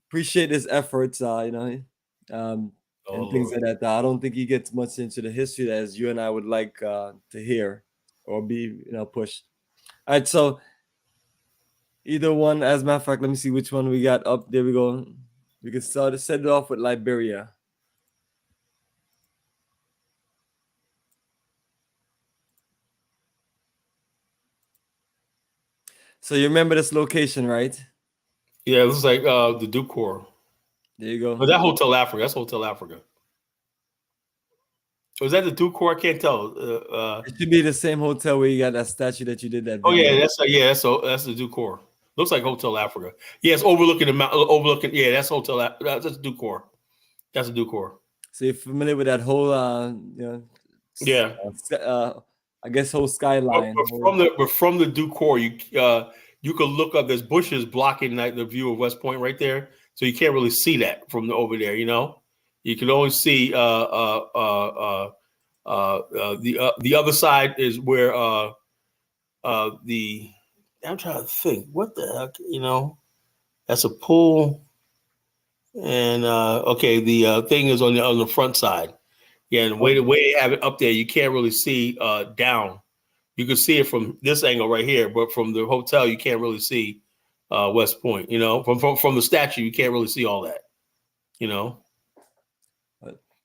Speaker 1: appreciate this effort. And things like that. I don't think he gets much into the history as you and I would like to hear or be, pushed. All right, so either one. As a matter of fact, let me see which one we got up. There we go. We can set it off with Liberia. So you remember this location, right?
Speaker 2: Yeah, it looks like the Ducor.
Speaker 1: There you go.
Speaker 2: Oh, that Hotel Africa. That's Hotel Africa. Was that the Ducor? I can't tell.
Speaker 1: It should be the same hotel where you got that statue that you did that video.
Speaker 2: Oh yeah, that's the Ducor. Looks like Hotel Africa. Yes, overlooking the mountain. Yeah, that's Hotel. That's Ducor. That's a Ducor.
Speaker 1: So you're familiar with that whole,
Speaker 2: yeah.
Speaker 1: I guess whole skyline.
Speaker 2: But from the Ducor, you could look up. There's bushes blocking the view of West Point right there, so you can't really see that from over there. You know, you can only see the other side is where I'm trying to think what the heck, that's a pool, and the thing is on the front side. Yeah, and the way they have it up there, you can't really see down. You can see it from this angle right here, but from the hotel, you can't really see West Point. From the statue, you can't really see all that.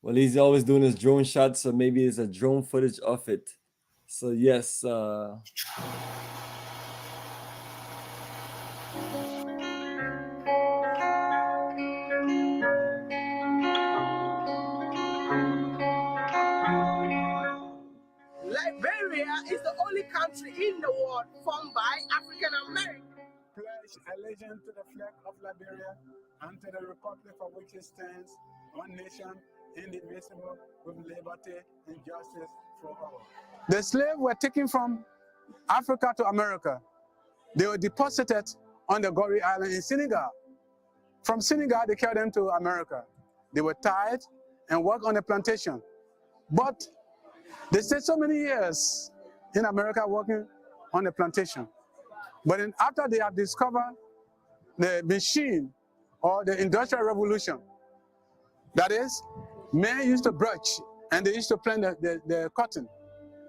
Speaker 1: Well, he's always doing his drone shots, so maybe it's a drone footage of it. So yes.
Speaker 4: Liberia is the only country in the world formed by African Americans.
Speaker 5: Pledge allegiance to the flag of Liberia and to the republic for which it stands, one nation, indivisible, with liberty and justice for all. The slaves were taken from Africa to America. They were deposited on the Gorée Island in Senegal. From Senegal, they carried them to America. They were tied and worked on the plantation. But They stayed so many years in America working on the plantation. But then after they have discovered the machine or the Industrial Revolution, that is, men used to brush and they used to plant the cotton.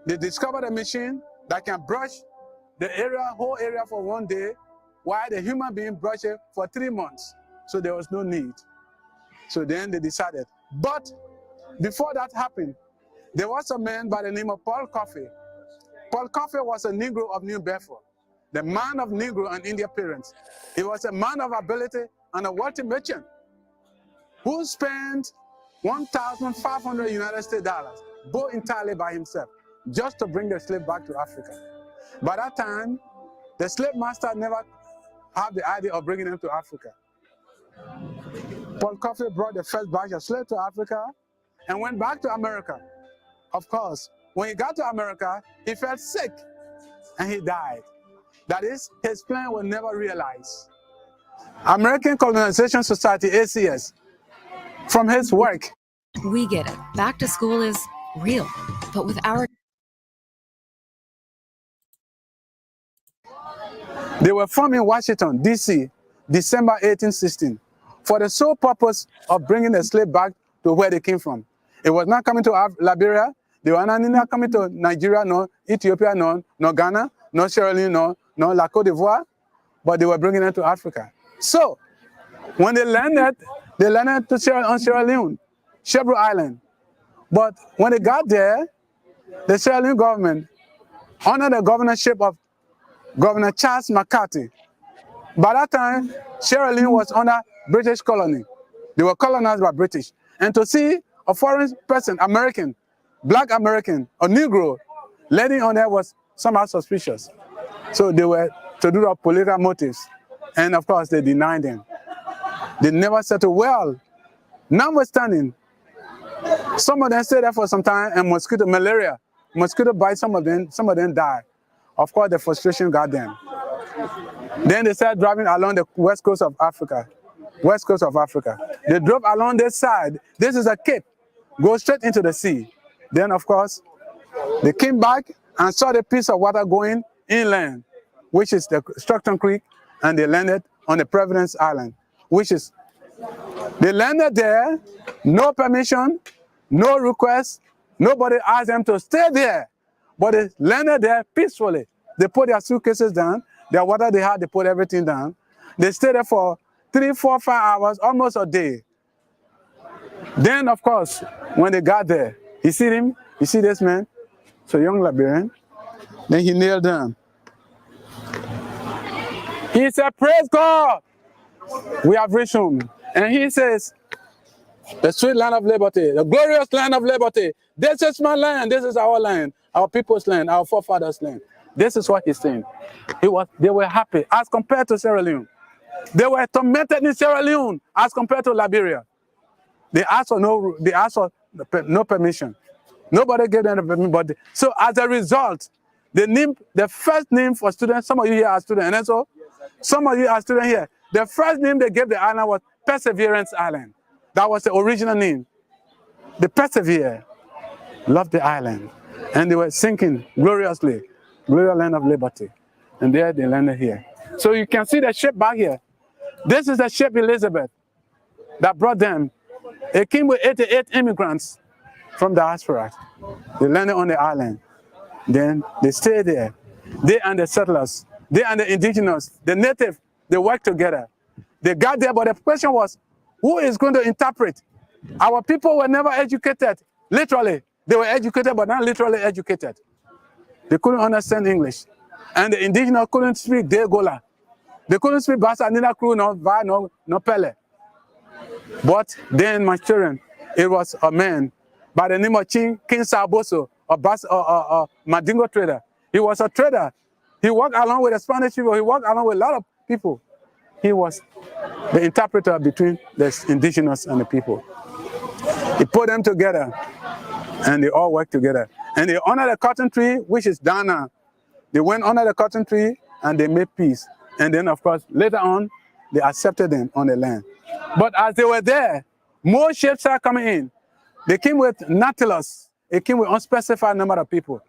Speaker 5: They discovered a machine that can brush the whole area for one day, while the human being brushed it for 3 months. So there was no need. So then they decided. But before that happened, there was a man by the name of Paul Coffey. Paul Coffey was a Negro of New Bedford, the man of Negro and Indian parents. He was a man of ability and a wealthy merchant who spent 1,500 United States dollars, both entirely by himself, just to bring the slave back to Africa. By that time, the slave master never had the idea of bringing them to Africa. Paul Coffey brought the first batch of slaves to Africa and went back to America. Of course, when he got to America, he felt sick and he died. That is, his plan was never realized. American Colonization Society, ACS, from his work.
Speaker 6: We get it. Back to school is real, but with our...
Speaker 5: They were formed in Washington, D.C., December 1816, for the sole purpose of bringing the slave back to where they came from. It was not coming to Liberia. They were not coming to Nigeria, nor Ethiopia, nor Ghana, nor Sierra Leone, nor La Côte d'Ivoire, but they were bringing them to Africa. So, when they landed on Sierra Leone, Shebrou Island. But when they got there, the Sierra Leone government, under the governorship of Governor Charles McCarthy, by that time, Sierra Leone was under British colony. They were colonized by British. And to see a foreign person, American, black American, or Negro, landing on there was somehow suspicious. So they were to do the political motives. And of course, they denied them. They never settled well. Notwithstanding, some of them stayed there for some time and malaria, mosquito bite some of them died. Of course, the frustration got them. Then they started driving along the west coast of Africa. They drove along this side. This is a cape, go straight into the sea. Then, of course, they came back and saw the piece of water going inland, which is the Stockton Creek, and they landed on the Providence Island, they landed there, no permission, no request, nobody asked them to stay there, but they landed there peacefully. They put their suitcases down, their water they had, they put everything down. They stayed there for 3, 4, 5 hours, almost a day. Then, of course, when they got there, you see him, you see this man, so young Liberian, then he kneeled down. He said, praise God, we have reached home. And he says, the sweet land of liberty, the glorious land of liberty, this is my land, this is our land, our people's land, our forefathers' land. This is what he's saying. They were happy as compared to Sierra Leone. They were tormented in Sierra Leone as compared to Liberia. They asked for no permission. Nobody gave them the permission. But so as a result, the first name for students, some of you here are students, and also some of you are students here. The first name they gave the island was Perseverance Island. That was the original name. They persevere, loved the island, and they were sinking gloriously, glorious land of liberty. And there they landed here. So you can see the ship back here. This is the ship Elizabeth that brought them. It came with 88 immigrants from the diaspora. They landed on the island. Then they stayed there. They and the settlers, they and the indigenous, the native, they worked together. They got there, but the question was, who is going to interpret? Our people were never educated. Literally, they were educated, but not literally educated. They couldn't understand English. And the indigenous couldn't speak Degola. They couldn't speak Bassa, neither Kru, nor Va, nor Pele. But then, my children, it was a man by the name of King Saboso, a Mandingo trader. He was a trader. He worked along with the Spanish people. He worked along with a lot of people. He was the interpreter between the indigenous and the people. He put them together, and they all worked together. And they honored the cotton tree, which is Dana. They went under the cotton tree, and they made peace. And then, of course, later on, they accepted them on the land. But as they were there, more ships started coming in. They came with Nautilus. it came with unspecified number of people.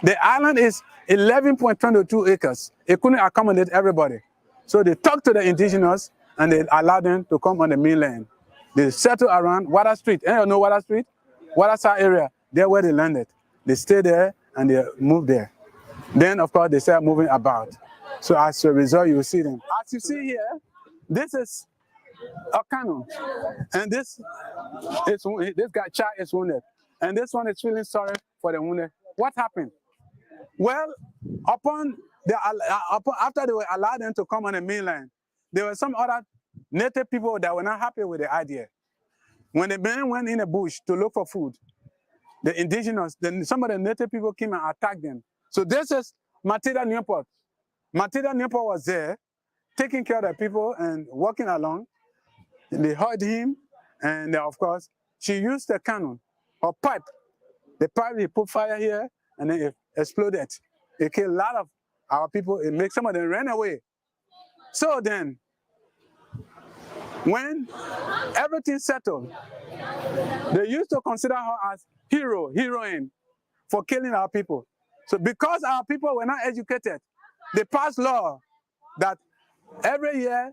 Speaker 5: The island is 11.22 acres. It couldn't accommodate everybody. So they talked to the indigenous and they allowed them to come on the mainland. They settled around Water Street. You know Water Street? Waterside area, there where they landed. They stayed there and they moved there. Then, of course, they started moving about. So as a result, you will see them. As you see here, this is a cannon. And this guy, Chai, is wounded. And this one is feeling sorry for the wounded. What happened? Well, after they were allowed them to come on the mainland, there were some other native people that were not happy with the idea. When the men went in the bush to look for food, the indigenous, then some of the native people came and attacked them. So this is Matilda Newport. Matilda Newport was there, taking care of the people and walking along. They heard him, and of course, she used the cannon, or pipe. The pipe, he put fire here, and then it exploded. It killed a lot of our people. It made some of them run away. So then, when everything settled, they used to consider her as heroine for killing our people. So because our people were not educated, they passed law that every year,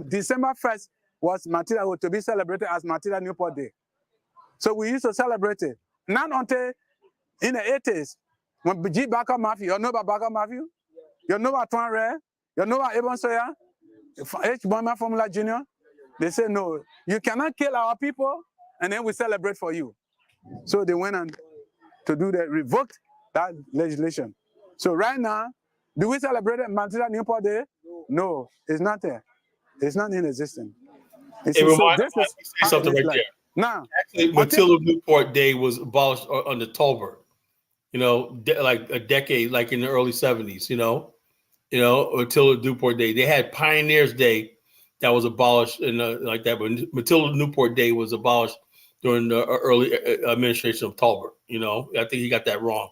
Speaker 5: December 1st, was Matilda to be celebrated as Matilda Newport Day. So we used to celebrate it. Not until in the 80s, when G. Barker Matthew, you know about Barker Matthew? You know about Twan Rare? You know about Ebon Sawyer? H. Bomani Formula Jr.? They said, no, you cannot kill our people, and then we celebrate for you. So they went on to do that, revoked that legislation. So right now, do we celebrate Matilda Newport Day? No, it's not there. It's not in existence.
Speaker 2: It reminds me of something right there.
Speaker 5: Now,
Speaker 2: actually, Matilda Newport Day was abolished under Tolbert. You know, like a decade, like in the early 70s. You know, Matilda Newport Day. They had Pioneers Day that was abolished in like that, but Matilda Newport Day was abolished during the early administration of Tolbert. You know, I think he got that wrong.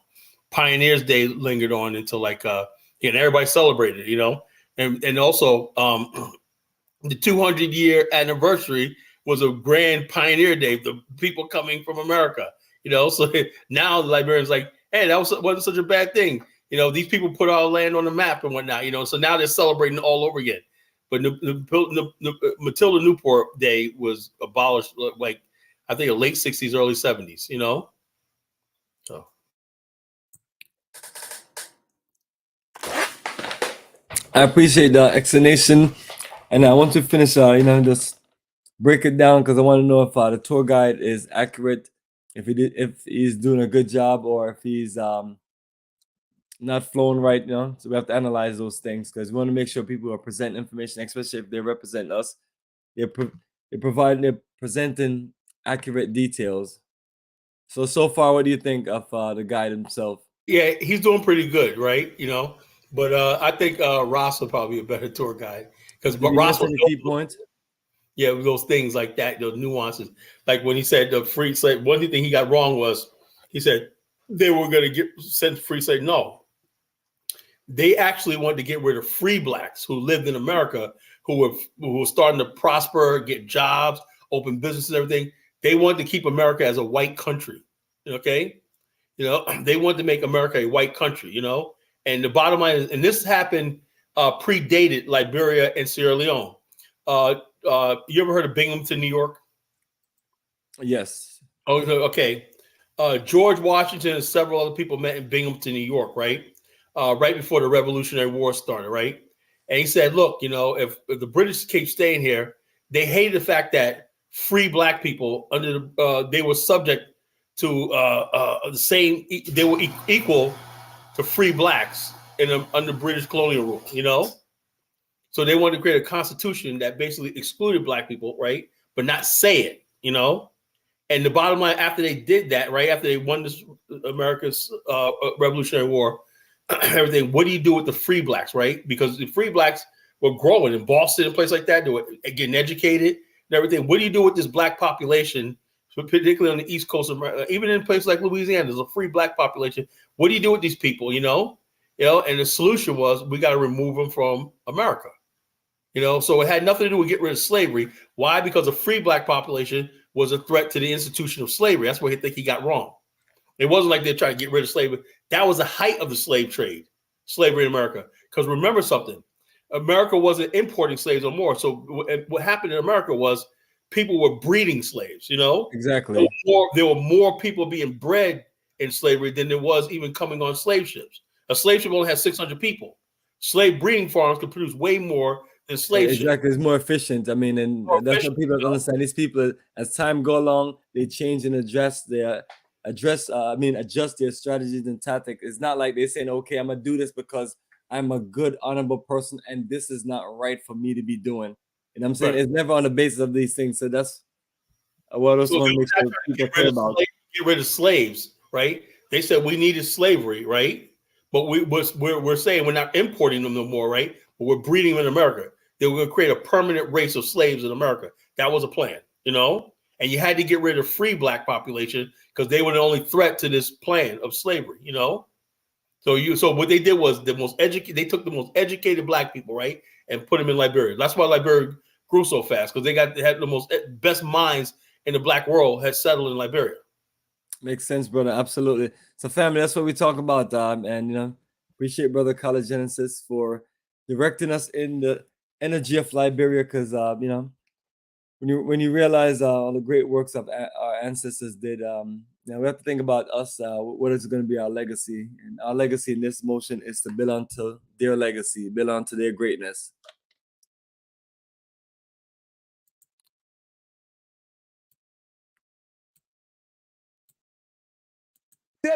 Speaker 2: Pioneers Day lingered on until like and everybody celebrated. You know, and also the 200-year anniversary was a grand Pioneer Day. The people coming from America. You know, so now the Liberians like, hey, that wasn't such a bad thing. You know, these people put our land on the map and whatnot. You know, so now they're celebrating all over again. But Matilda Newport Day was abolished, like I think, the late 60s, early 70s. You know, so.
Speaker 1: I appreciate the explanation, and I want to finish. Just break it down because I want to know if the tour guide is accurate, if he's doing a good job, or if he's not flowing right. So we have to analyze those things because we want to make sure people are presenting information, especially if they represent us. They're presenting accurate details. So far, what do you think of the guide himself?
Speaker 2: Yeah, he's doing pretty good, right? You know, but I think Ross will probably be a better tour guide because Ross will
Speaker 1: key points.
Speaker 2: Yeah, those things like that, those nuances. Like when he said the free slave, one thing he got wrong was he said they were going to send free slave. No, they actually wanted to get rid of free blacks who lived in America, who were starting to prosper, get jobs, open businesses, everything. They wanted to keep America as a white country. Okay, they wanted to make America a white country. And the bottom line is, and this happened predated Liberia and Sierra Leone. You ever heard of Binghamton, New York?
Speaker 1: Yes.
Speaker 2: Oh, okay. George Washington and several other people met in Binghamton, New York, right? Right before the Revolutionary War started, right? And he said, look, if the British keep staying here, they hated the fact that free black people they were subject to the same, they were equal to free blacks under British colonial rule, So they wanted to create a constitution that basically excluded black people, right? But not say it, And the bottom line, after they did that, right, after they won this America's Revolutionary War, everything, what do you do with the free blacks, right? Because the free blacks were growing in Boston and places like that. They were getting educated and everything. What do you do with this black population, particularly on the East Coast of America? Even in places like Louisiana, there's a free black population. What do you do with these people, And the solution was we got to remove them from America. So it had nothing to do with getting rid of slavery. Why? Because a free black population was a threat to the institution of slavery. That's what I think he got wrong. It wasn't like they're trying to get rid of slavery. That was the height of the slave trade, slavery in America. Because remember something, America wasn't importing slaves no more. So what happened in America was people were breeding slaves, you know?
Speaker 1: Exactly.
Speaker 2: There were more people being bred in slavery than there was even coming on slave ships. A slave ship only had 600 people. Slave breeding farms could produce way more than slave ships.
Speaker 1: Exactly. It's more efficient. I mean, and that's what people don't understand. These people, as time go along, they change and adjust their adjust their strategies and tactics. It's not like they're saying, okay, I'm gonna do this because I'm a good, honorable person, and this is not right for me to be doing. And I'm saying it's never on the basis of these things. So that's what I also want to make sure people care about.
Speaker 2: Get rid of slaves, right? They said we needed slavery, right? But we're saying we're not importing them no more, right? But we're breeding them in America. They were going to create a permanent race of slaves in America. That was a plan, you know? And you had to get rid of free black population because they were the only threat to this plan of slavery, you know? So what they did was they took the most educated black people, right? And put them in Liberia. That's why Liberia grew so fast, because they had the best minds in the black world had settled in Liberia.
Speaker 1: Makes sense, brother. Absolutely. So family, that's what we talk about. And appreciate Brother College Genesis for directing us in the energy of Liberia, because when you realize all the great works of our ancestors did, we have to think about us. What is going to be our legacy? And our legacy in this motion is to build onto their legacy, build onto their greatness.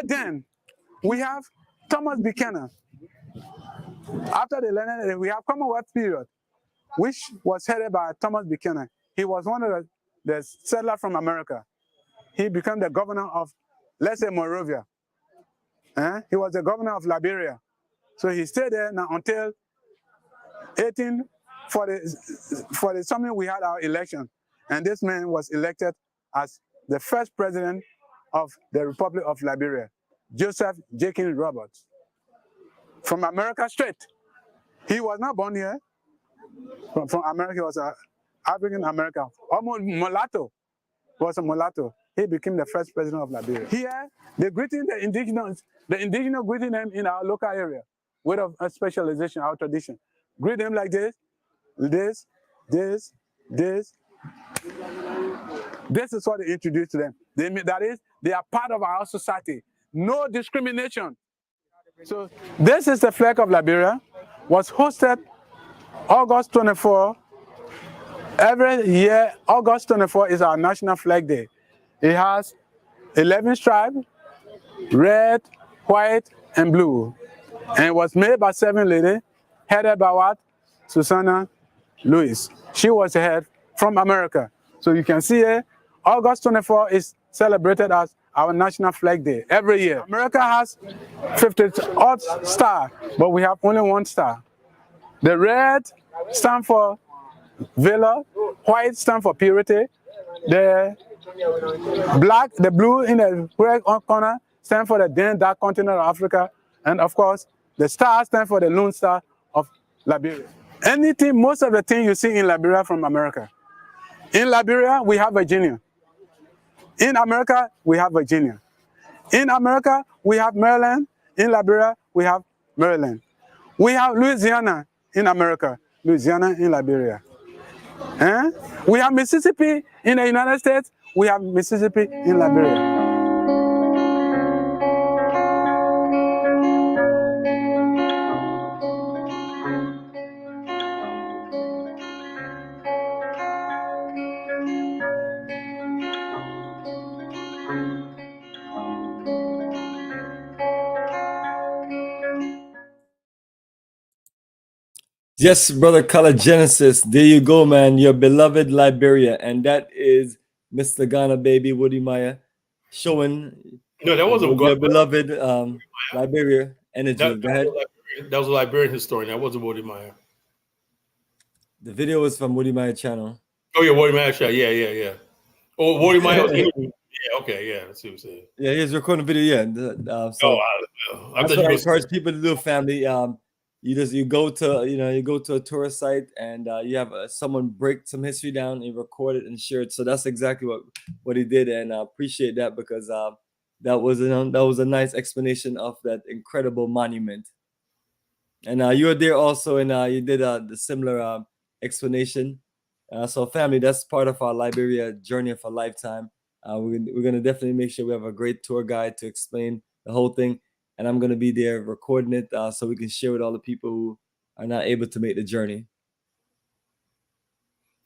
Speaker 5: Then we have Thomas Buchanan. After the Lenin, we have Commonwealth period, which was headed by Thomas Buchanan. He was one of the settlers from America. He became the governor of, let's say, Monrovia. He was the governor of Liberia. So he stayed there now until 1840 something. We had our election, and this man was elected as the first president of the Republic of Liberia, Joseph Jenkins Roberts, from America straight. He was not born here. From America, he was an African American, almost mulatto. Was a mulatto. He became the first president of Liberia. Here, they greeting the indigenous greeting them in our local area with a specialization, our tradition. Greet them like this. This is what they introduced to them. That is, they are part of our society. No discrimination. So this is the flag of Liberia. Was hosted August 24. Every year, August 24 is our National Flag Day. It has 11 stripes, red, white, and blue. And it was made by 7 ladies, headed by what? Susanna Lewis. She was the head from America. So you can see here, August 24 is celebrated as our National Flag Day every year. America has 50-odd stars, but we have only 1 star. The red stands for valor, white stands for purity, the blue in the red corner stands for the then dark continent of Africa, and of course, the star stands for the Lone Star of Liberia. Most of the things you see in Liberia from America. In Liberia, we have Virginia. In America, we have Virginia. In America, we have Maryland. In Liberia, we have Maryland. We have Louisiana in America, Louisiana in Liberia. We have Mississippi in the United States. We have Mississippi in Liberia.
Speaker 1: Yes, Brother Color Genesis. There you go, man. Your beloved Liberia. And that is Mr. Ghana Baby Woody Meyer showing
Speaker 2: that wasn't
Speaker 1: your beloved Liberia energy. Go ahead.
Speaker 2: That was a Liberian historian. That wasn't Woody Meyer.
Speaker 1: The video was from Woody Meyer channel.
Speaker 2: Oh, yeah, Woody Meyer channel. Yeah. Oh, Woody Meyer. Yeah, okay, yeah. Let's see what you're saying.
Speaker 1: Yeah, he's recording the video. Yeah. I encourage people to do, family. You go to a tourist site and you have someone break some history down and record it and share it. So that's exactly what he did, and I appreciate that, because that was a nice explanation of that incredible monument. And you were there also, and you did the similar explanation. So, family, that's part of our Liberia journey of a lifetime. We're gonna definitely make sure we have a great tour guide to explain the whole thing, and I'm gonna be there recording it so we can share with all the people who are not able to make the journey.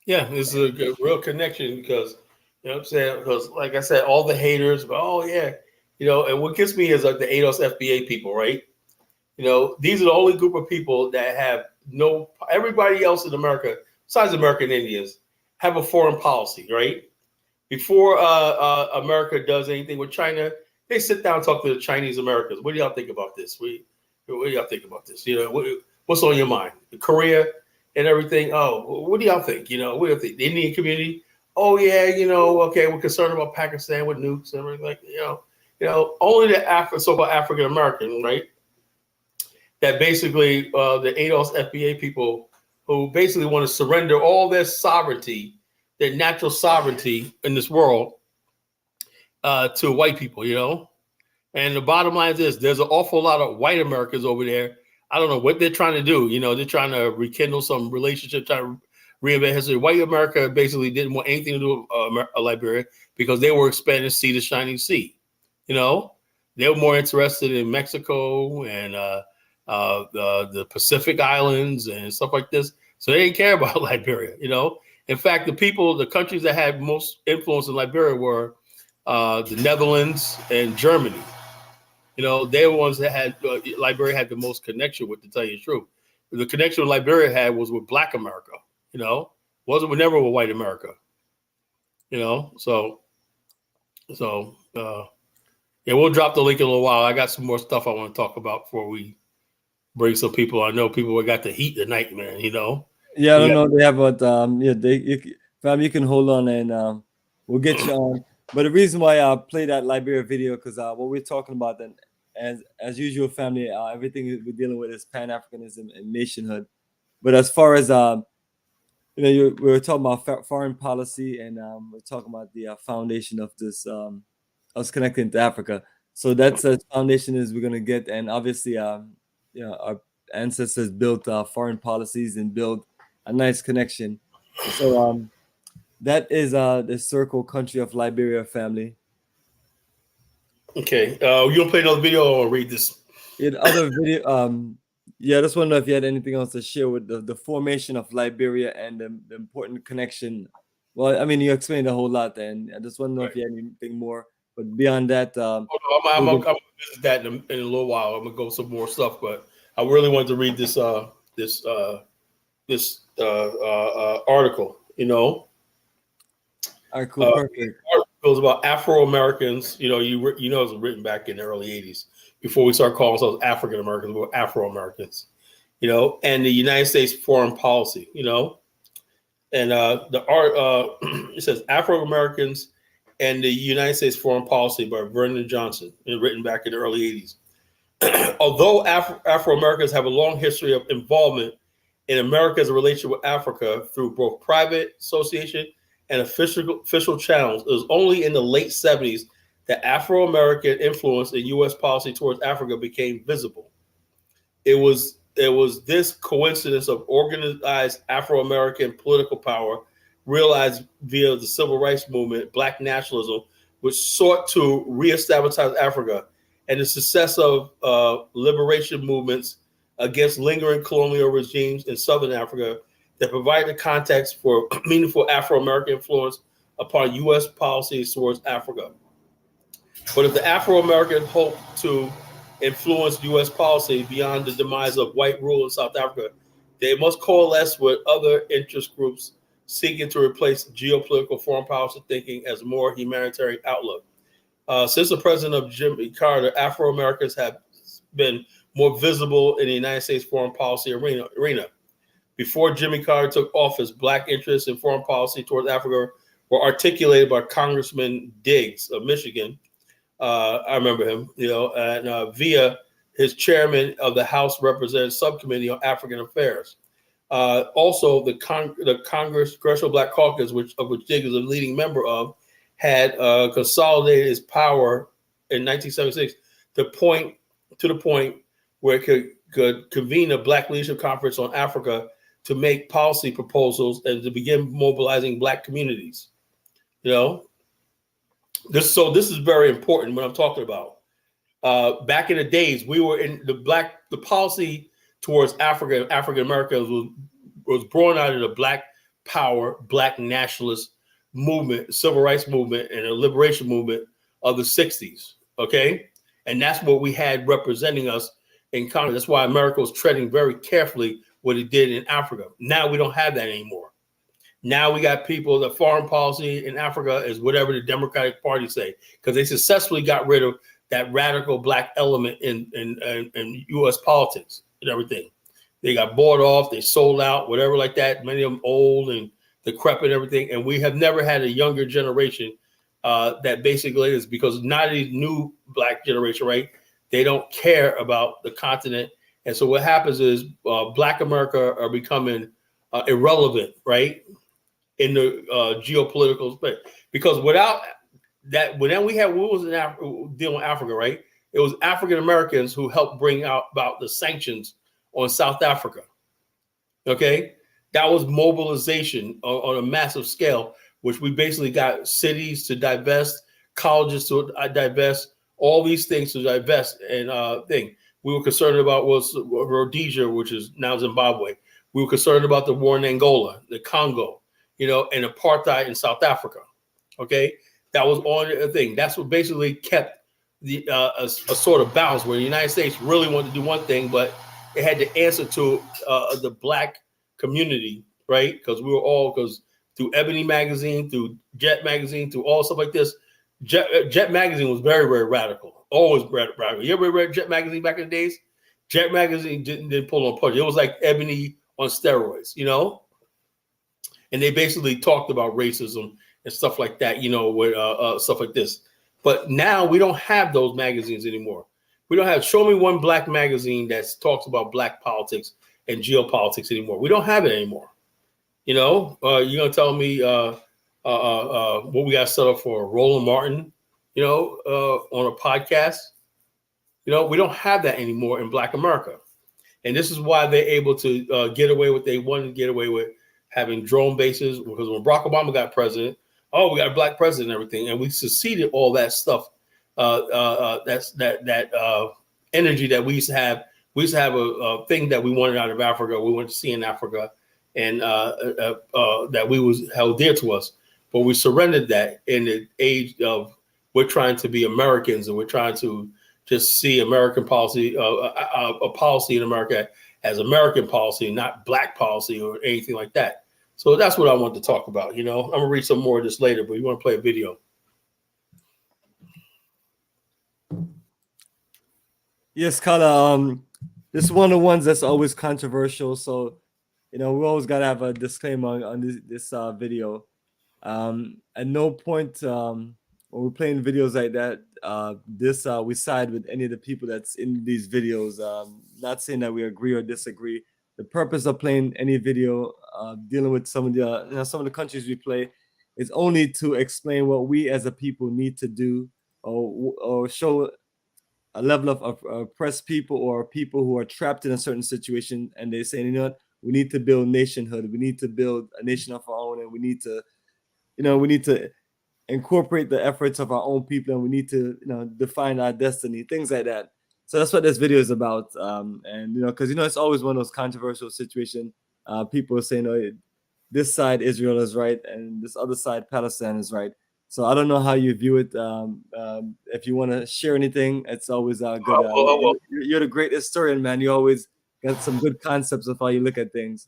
Speaker 2: Yeah, this is a good, real connection because, you know what I'm saying? Because, like I said, all the haters, but oh, yeah, you know, and what gets me is like the ADOS FBA people, right? You know, these are the only group of people that have everybody else in America, besides American Indians, have a foreign policy, right? Before America does anything with China, they sit down and talk to the Chinese Americans. What do y'all think about this? What do y'all think about this? You know, what's on your mind? Korea and everything. Oh, what do y'all think? You know, what do you think? The Indian community. Oh yeah, you know, okay, we're concerned about Pakistan with nukes and everything. Like, you know, only the so-called African American, right? That basically the ADOS FBA people who basically want to surrender all their sovereignty, their natural sovereignty in this world to white people, you know? And the bottom line is this: there's an awful lot of white Americans over there. I don't know what they're trying to do. You know, they're trying to rekindle some relationship, trying to reinvent history. White America basically didn't want anything to do with Liberia because they were expanding to see the shining sea. You know, they were more interested in Mexico and the Pacific Islands and stuff like this. So they didn't care about Liberia, you know. In fact, the countries that had most influence in Liberia were the Netherlands and Germany. You know, they were ones that had Liberia had the most connection with, to tell you the truth. The connection Liberia had was with Black America, you know, wasn't never with white America, you know. So yeah, we'll drop the link in a little while. I got some more stuff I want to talk about before we bring some people. I know people got the heat tonight, man, you know.
Speaker 1: Yeah, I don't know. They have, but you can hold on and we'll get you on. But the reason why I play that Liberia video because what we're talking about, then, as usual, family, everything we're dealing with is Pan-Africanism and nationhood. But as far as we were talking about foreign policy, and we're talking about the foundation of this us connecting to Africa. So that's a foundation is we're gonna get, and obviously, our ancestors built foreign policies and built a nice connection. So that is the circle country of Liberia, family.
Speaker 2: Okay, you gonna play another video or read this?
Speaker 1: Yeah, the other video. I just want to know if you had anything else to share with the formation of Liberia and the important connection. Well, I mean, you explained a whole lot, and I just want to know if you had anything more. But beyond that,
Speaker 2: I'm gonna visit that in a little while. I'm gonna go some more stuff, but I really wanted to read this article. You know.
Speaker 1: All right, cool, perfect.
Speaker 2: Goes about Afro Americans. You know, it was written back in the early '80s before we started calling ourselves African Americans. We were Afro Americans. You know, and the United States foreign policy. You know, and the art it says Afro Americans and the United States foreign policy by Vernon Johnson, written back in the early '80s. Although Afro Americans have a long history of involvement in America's relationship with Africa through both private association and official channels, it was only in the late 70s that Afro-American influence in U.S. policy towards Africa became visible. It was this coincidence of organized Afro-American political power realized via the civil rights movement, Black nationalism, which sought to reestablish Africa, and the success of liberation movements against lingering colonial regimes in Southern Africa that provide the context for meaningful Afro-American influence upon U.S. policies towards Africa. But if the Afro-American hope to influence U.S. policy beyond the demise of white rule in South Africa, they must coalesce with other interest groups seeking to replace geopolitical foreign policy thinking as a more humanitarian outlook. Since the president of Jimmy Carter, Afro-Americans have been more visible in the United States foreign policy arena. Before Jimmy Carter took office, Black interests in foreign policy towards Africa were articulated by Congressman Diggs of Michigan. I remember him, you know, and via his chairman of the House Representatives Subcommittee on African Affairs. Also, the Congressional Black Caucus, of which Diggs is a leading member of, had consolidated its power in 1976 to the point where it could convene a Black Leadership Conference on Africa to make policy proposals and to begin mobilizing Black communities. You know, this is very important what I'm talking about. Back in the days, we were in the policy towards African Americans was born out of the Black Power, Black nationalist movement, civil rights movement, and a liberation movement of the 60s. Okay. And that's what we had representing us in Congress. That's why America was treading very carefully what it did in Africa. Now we don't have that anymore. Now we got people, the foreign policy in Africa is whatever the Democratic Party say, because they successfully got rid of that radical Black element in U.S. politics and everything. They got bought off, they sold out, whatever like that. Many of them old and decrepit and everything. And we have never had a younger generation that basically is, because not a new Black generation, right? They don't care about the continent. And so what happens is Black America are becoming irrelevant, right? In the geopolitical space. Because without that, when we was dealing with Africa, right? It was African Americans who helped bring about the sanctions on South Africa. Okay? That was mobilization on a massive scale, which we basically got cities to divest, colleges to divest, all these things to divest. And thing we were concerned about was Rhodesia, which is now Zimbabwe. We were concerned about the war in Angola, the Congo, you know, and apartheid in South Africa. Okay, that was on the thing. That's what basically kept the a sort of balance, where the United States really wanted to do one thing, but it had to answer to the Black community, right? Because through Ebony magazine, through Jet magazine, through all stuff like this. Jet magazine was very, very radical. Always radical. You ever read Jet magazine back in the days? Jet magazine didn't pull on punch. It was like Ebony on steroids, you know? And they basically talked about racism and stuff like that, you know, with stuff like this. But now we don't have those magazines anymore. We don't have, show me one Black magazine that talks about Black politics and geopolitics anymore. We don't have it anymore. You know, you're going to tell me what we got set up for Roland Martin, you know, on a podcast. You know, we don't have that anymore in Black America. And this is why they're able to get away with what they wanted to get away with, having drone bases. Because when Barack Obama got president, we got a Black president and everything. And we succeeded all that stuff. That's that energy that we used to have. We used to have a thing that we wanted out of Africa. We wanted to see in Africa, and that we was held dear to us. But we surrendered that in the age of we're trying to be Americans, and we're trying to just see American policy, a policy in America as American policy, not Black policy or anything like that. So that's what I want to talk about. You know, I'm gonna read some more of this later, but you want to play a video.
Speaker 1: Yes, Kala. This is one of the ones that's always controversial. So, you know, we always gotta have a disclaimer on this video. At no point when we're playing videos like that, we side with any of the people that's in these videos. Not saying that we agree or disagree. The purpose of playing any video dealing with some of the countries we play is only to explain what we as a people need to do, or show a level of oppressed people or people who are trapped in a certain situation, and they're saying, you know what, we need to build nationhood. We need to build a nation of our own, and we need to incorporate the efforts of our own people, and we need to, you know, define our destiny, things like that. So that's what this video is about. And, you know, because, you know, it's always one of those controversial situations. People saying, oh, this side Israel is right, and this other side Palestine is right. So I don't know how you view it. If you want to share anything, it's always good. You're the great historian, man. You always got some good concepts of how you look at things.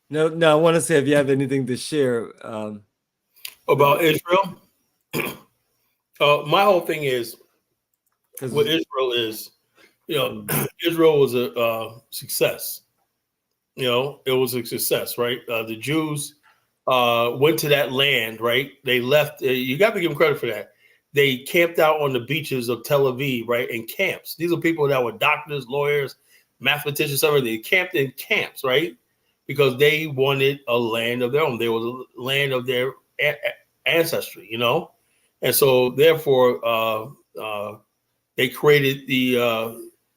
Speaker 1: No, I want to say if you have anything to share
Speaker 2: about Israel. My whole thing is what Israel is. You know, Israel was a success. You know, it was a success, right? The Jews went to that land, right? They left. You got to give them credit for that. They camped out on the beaches of Tel Aviv, right? In camps. These are people that were doctors, lawyers, mathematicians, everything. They camped in camps, right? because they wanted a land of their own. There was a land of their ancestry, you know, and so therefore they created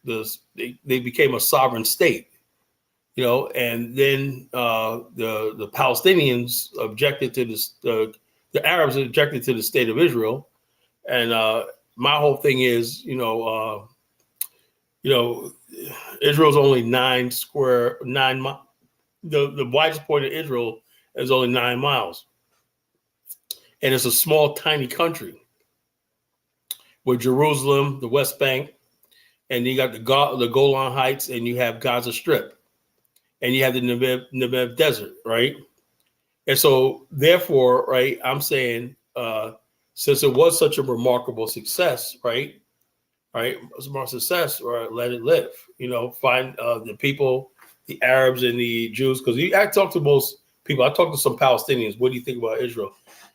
Speaker 2: they became a sovereign state, you know, and then the Palestinians objected to this. The Arabs objected to the state of Israel, and my whole thing is, Israel's only 9 miles. The widest point of Israel is only 9 miles, and it's a small, tiny country with Jerusalem, the West Bank, and you got the Golan Heights, and you have Gaza Strip, and you have the Negev Desert, right? And so, therefore, right, I'm saying, since it was such a remarkable success, right, it was a success, right, let it live. You know, find the people, the Arabs and the Jews, because I talk to most people. I talk to some Palestinians. What do you think about Israel?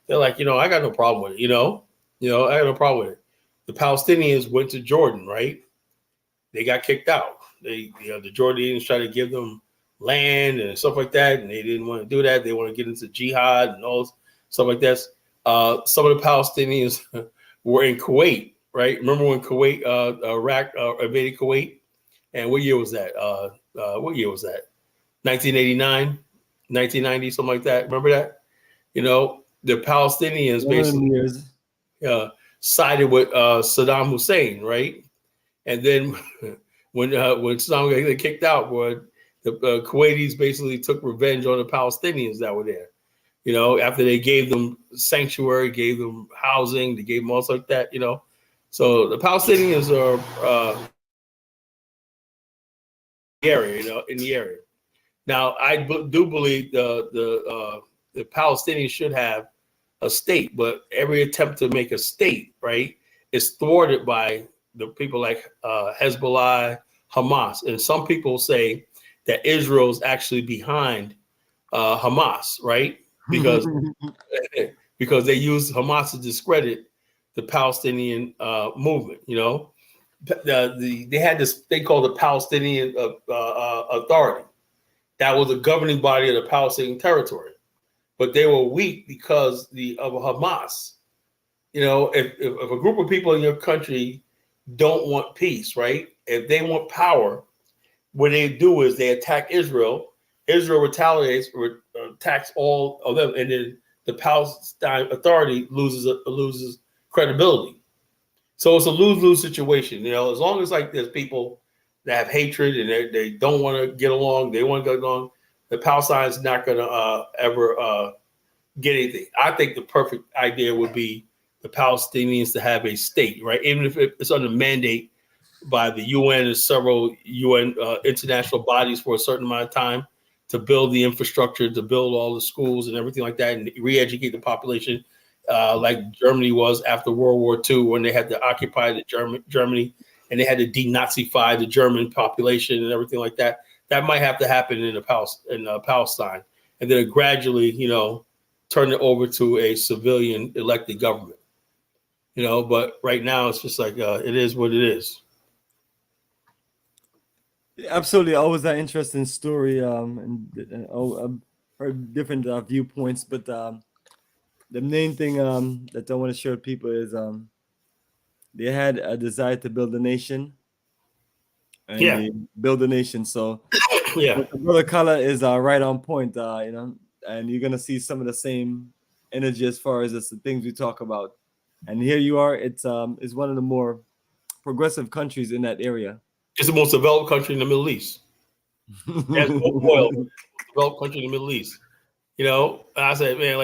Speaker 2: They're like, I got no problem with it. I got no problem with it. The Palestinians went to Jordan, right? They got kicked out. The Jordanians tried to give them land and stuff like that, and they didn't want to do that. They want to get into jihad and all stuff like that. Some of the Palestinians were in Kuwait, right? Remember when Iraq invaded Kuwait? And what year was that? 1989, 1990, something like that. Remember that? The Palestinians basically sided with Saddam Hussein, right? And then when Saddam got kicked out, the Kuwaitis basically took revenge on the Palestinians that were there. After they gave them sanctuary, gave them housing, they gave them all stuff like that. So the Palestinians are in the area. Now, I do believe the Palestinians should have a state, but every attempt to make a state, right, is thwarted by the people like Hezbollah, Hamas. And some people say that Israel is actually behind Hamas, right? Because they use Hamas to discredit the Palestinian movement. They had this thing called the Palestinian Authority. That was the governing body of the Palestinian territory, but they were weak because of Hamas. If a group of people in your country don't want peace, right? If they want power, what they do is they attack Israel. Israel retaliates, attacks all of them, and then the Palestine Authority loses credibility. So it's a lose-lose situation. As long as there's people that have hatred and they don't want to get along, they want to get along, the Palestine's not going to ever get anything. I think the perfect idea would be the Palestinians to have a state, right? Even if it's under mandate by the UN and several UN international bodies for a certain amount of time to build the infrastructure, to build all the schools and everything like that, and re-educate the population, like Germany was after World War II, when they had to occupy Germany and they had to denazify the German population and everything like that. That might have to happen in Palestine, and then gradually, turn it over to a civilian elected government. But right now it's just like it is what it is.
Speaker 1: Absolutely, always that interesting story, and I've heard different viewpoints, but the main thing that I want to share with people is they had a desire to build a nation, and they build a nation. So Brother Kala is right on point, and you're gonna see some of the same energy as far as the things we talk about. And here you are. It's one of the more progressive countries in that area.
Speaker 2: It's the most developed country in the Middle East. It has more oil. Developed country in the Middle East. I said, man,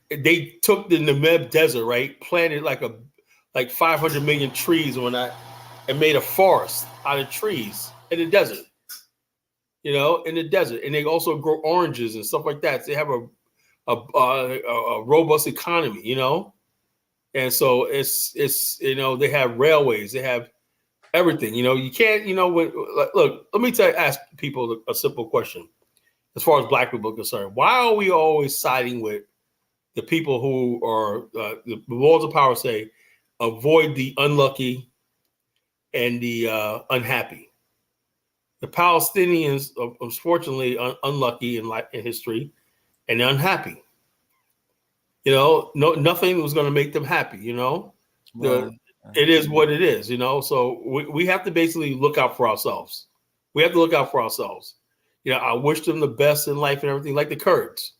Speaker 2: they took the Negev Desert, right? Planted like 500 million trees and made a forest out of trees in the desert. In the desert, and they also grow oranges and stuff like that. So they have a robust economy, and so it's they have railways, they have everything. You can't, look, let me ask people a simple question as far as Black people are concerned. Why are we always siding with the people who are the laws of power say avoid the unlucky and the unhappy? The Palestinians, unfortunately, unlucky in history, and they're unhappy. You know, nothing was going to make them happy. You know, it is what it is. You know, so we have to basically look out for ourselves. We have to look out for ourselves. You know, I wish them the best in life and everything, like the Kurds.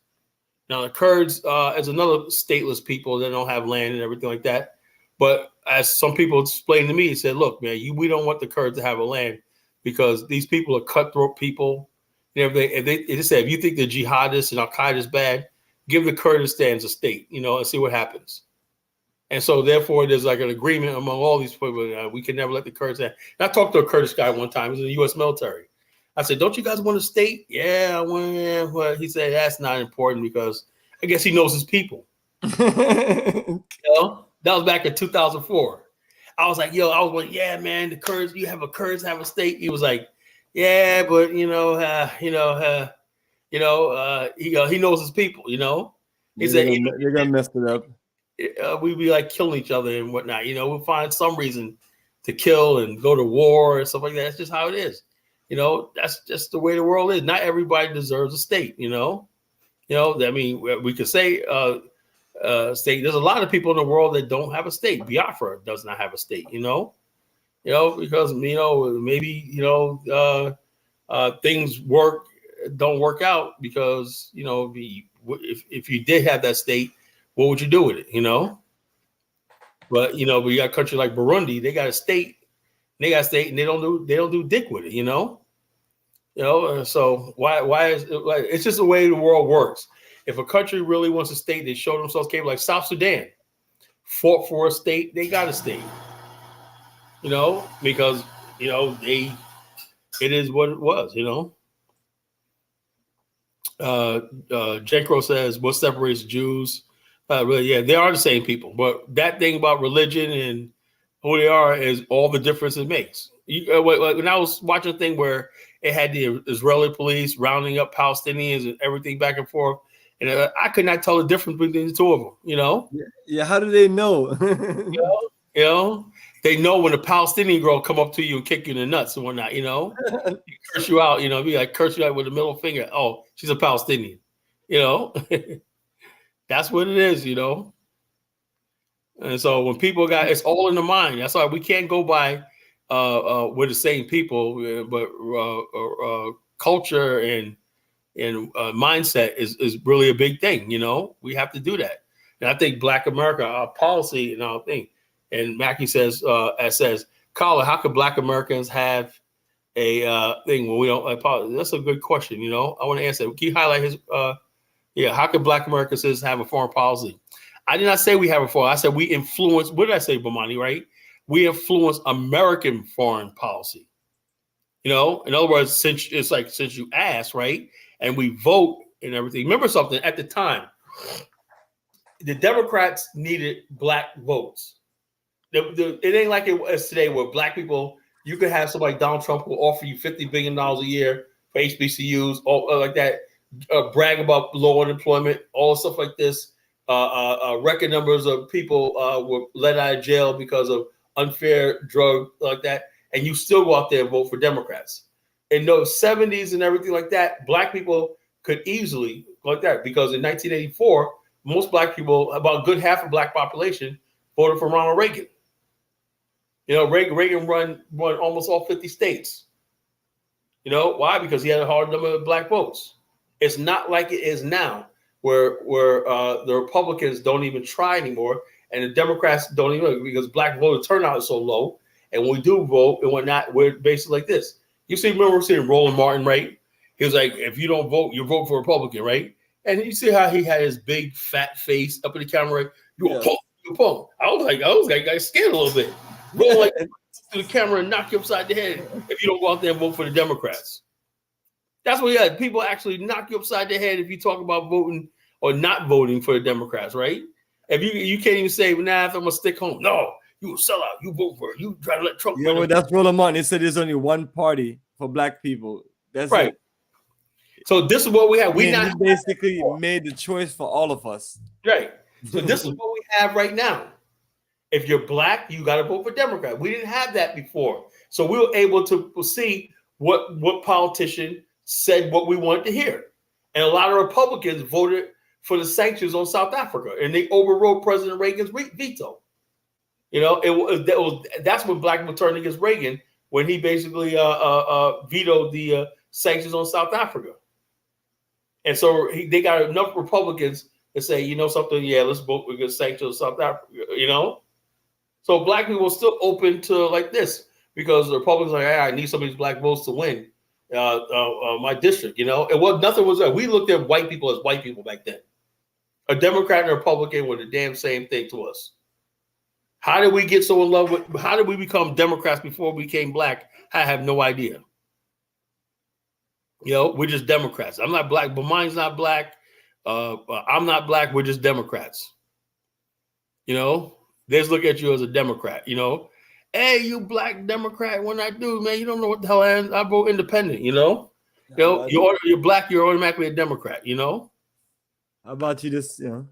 Speaker 2: Now, the Kurds is another stateless people that don't have land and everything like that. But as some people explained to me, he said, look, man, we don't want the Kurds to have a land because these people are cutthroat people and everything. And they said, if you think the jihadists and Al-Qaeda is bad, give the Kurdistans a state, you know, and see what happens. And so, therefore, there's like an agreement among all these people. We can never let the Kurds have. And I talked to a Kurdish guy one time. He was in the U.S. military. I said, don't you guys want a state? Yeah, I want. Yeah. Well, he said, that's not important because I guess he knows his people. You know? That was back in 2004. I was like, yeah, man, the Kurds, Kurds have a state. He was like, yeah, but he knows his people, you know. He said
Speaker 1: they're gonna mess it up.
Speaker 2: We'd be like killing each other and whatnot, you know. We'll find some reason to kill and go to war and stuff like that. That's just how it is. You know, that's just the way the world is. Not everybody deserves a state, you know. You know, I mean, we could say state. There's a lot of people in the world that don't have a state. Biafra does not have a state, you know, because maybe things don't work out because if you did have that state, what would you do with it, you know? But we got a country like Burundi, they got a state, and they don't do dick with it, you know. So why is it's just the way the world works. If a country really wants a state, they show themselves capable. Like South Sudan fought for a state, they got a state. Because it is what it was. J. Crow says, "What separates Jews?" Really, yeah, they are the same people. But that thing about religion and who they are is all the difference it makes. When I was watching a thing where it had the Israeli police rounding up Palestinians and everything back and forth, and I could not tell the difference between the two of them.
Speaker 1: Yeah. How do they know?
Speaker 2: They know when a Palestinian girl come up to you and kick you in the nuts and whatnot. Curse you out. Be like curse you out with a middle finger. Oh, she's a Palestinian. That's what it is. And so when people it's all in the mind. That's why we can't go by we're the same people, but culture and mindset is really a big thing. We have to do that. And I think Black America, our policy and our thing. And Mackie says, Carla, how could Black Americans have a thing when we don't? That's a good question. I want to answer. Can you highlight his? How could Black Americans have a foreign policy? I did not say we have a foreign. I said we influence. What did I say, Bomani? Right? We influence American foreign policy. In other words, since you asked, right, and we vote and everything. Remember something at the time, the Democrats needed Black votes. It ain't like it was today where Black people, you could have somebody like Donald Trump who will offer you $50 billion a year for HBCUs, or like that, brag about low unemployment, all stuff like this. Record numbers of people were let out of jail because of unfair drug like that, and you still go out there and vote for Democrats. In those 70s and everything like that, Black people could easily like that, because in 1984, most Black people, about a good half of Black population, voted for Ronald Reagan. Reagan run almost all 50 states. Why? Because he had a hard number of Black votes. It's not like it is now, where the Republicans don't even try anymore, and the Democrats don't even, because Black voter turnout is so low. And when we do vote and whatnot, we're basically like this. Remember seeing Roland Martin, right? He was like, if you don't vote, you vote for Republican, right? And you see how he had his big fat face up in the camera, right? You a punk, you a punk. I was like, I scared a little bit. Go like to the camera and knock you upside the head if you don't go out there and vote for the Democrats. That's what people actually knock you upside the head if you talk about voting or not voting for the Democrats, right? If you can't even say, nah, if I'm gonna stick home. No, you sell out, you vote for it. You try to let Trump win.
Speaker 1: Well, that's Roland Martin. He said there's only one party for Black people. That's
Speaker 2: right.
Speaker 1: It.
Speaker 2: So this is what we have. We
Speaker 1: basically made the choice for all of us.
Speaker 2: Right. So this is what we have right now. If you're Black, you got to vote for Democrat. We didn't have that before. So we were able to see what politician said what we wanted to hear. And a lot of Republicans voted for the sanctions on South Africa, and they overrode President Reagan's veto. You know, that's when black people turned against Reagan, when he basically vetoed the sanctions on South Africa. And so they got enough Republicans to say, you know something, yeah, let's vote against sanctions on South Africa, you know? So black people are still open to like this, because the Republicans are like, hey, I need some of these black votes to win my district, you know? And nothing was there. We looked at white people as white people back then. A Democrat and a Republican were the damn same thing to us. How did we get so in love with, how did we become Democrats before we became black? I have no idea. You know, we're just Democrats. I'm not black, Bomani's not black. I'm not black. We're just Democrats. You know, they just look at you as a Democrat, you know. Hey, you black Democrat. When I do, man, you don't know what the hell I am. I vote independent, you know. You know, you're black, you're automatically a Democrat, you know.
Speaker 1: How about you just, you know,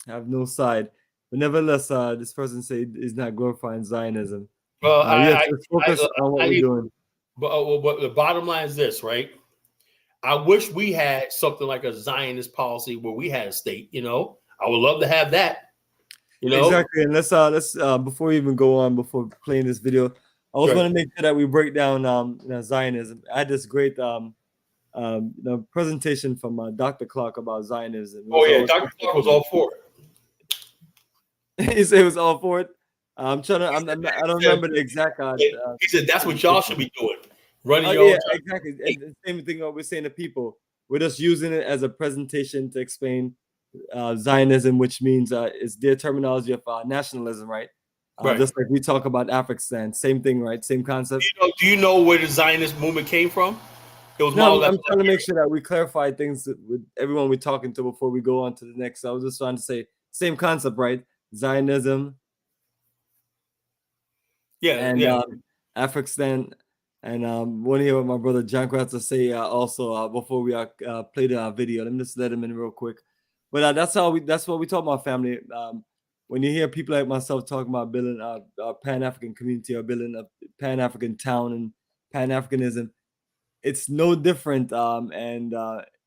Speaker 1: have no side? But nevertheless, this person said is not glorifying Zionism. Yes, let's focus on what we're doing.
Speaker 2: But the bottom line is this, right? I wish we had something like a Zionist policy where we had a state, you know. I would love to have that, you know.
Speaker 1: Exactly. And let's before we even go on, before playing this video, I also want to make sure that we break down Zionism. I had this great presentation from Dr. Clark about Zionism.
Speaker 2: Oh yeah, Dr. Clark was all for it.
Speaker 1: He said it was all for it. I'm trying to. I don't remember the exact.
Speaker 2: He said that's what y'all should be doing. Running
Speaker 1: your own exactly. And the same thing we're saying to people. We're just using it as a presentation to explain Zionism, which means it's their terminology of nationalism, right?
Speaker 2: Right.
Speaker 1: Just like we talk about Afrikstan, same thing, right? Same concept.
Speaker 2: Do you know where the Zionist movement came from? It was
Speaker 1: I'm trying to make sure that we clarify things with everyone we're talking to before we go on to the next. I was just trying to say same concept, right? Zionism.
Speaker 2: Yeah,
Speaker 1: and Afrikstan. And want to hear what my brother John has to say also before we play the video. Let me just let him in real quick. But that's what we talk about, family. When you hear people like myself talking about building a Pan-African community or building a Pan-African town and Pan-Africanism, it's no different. And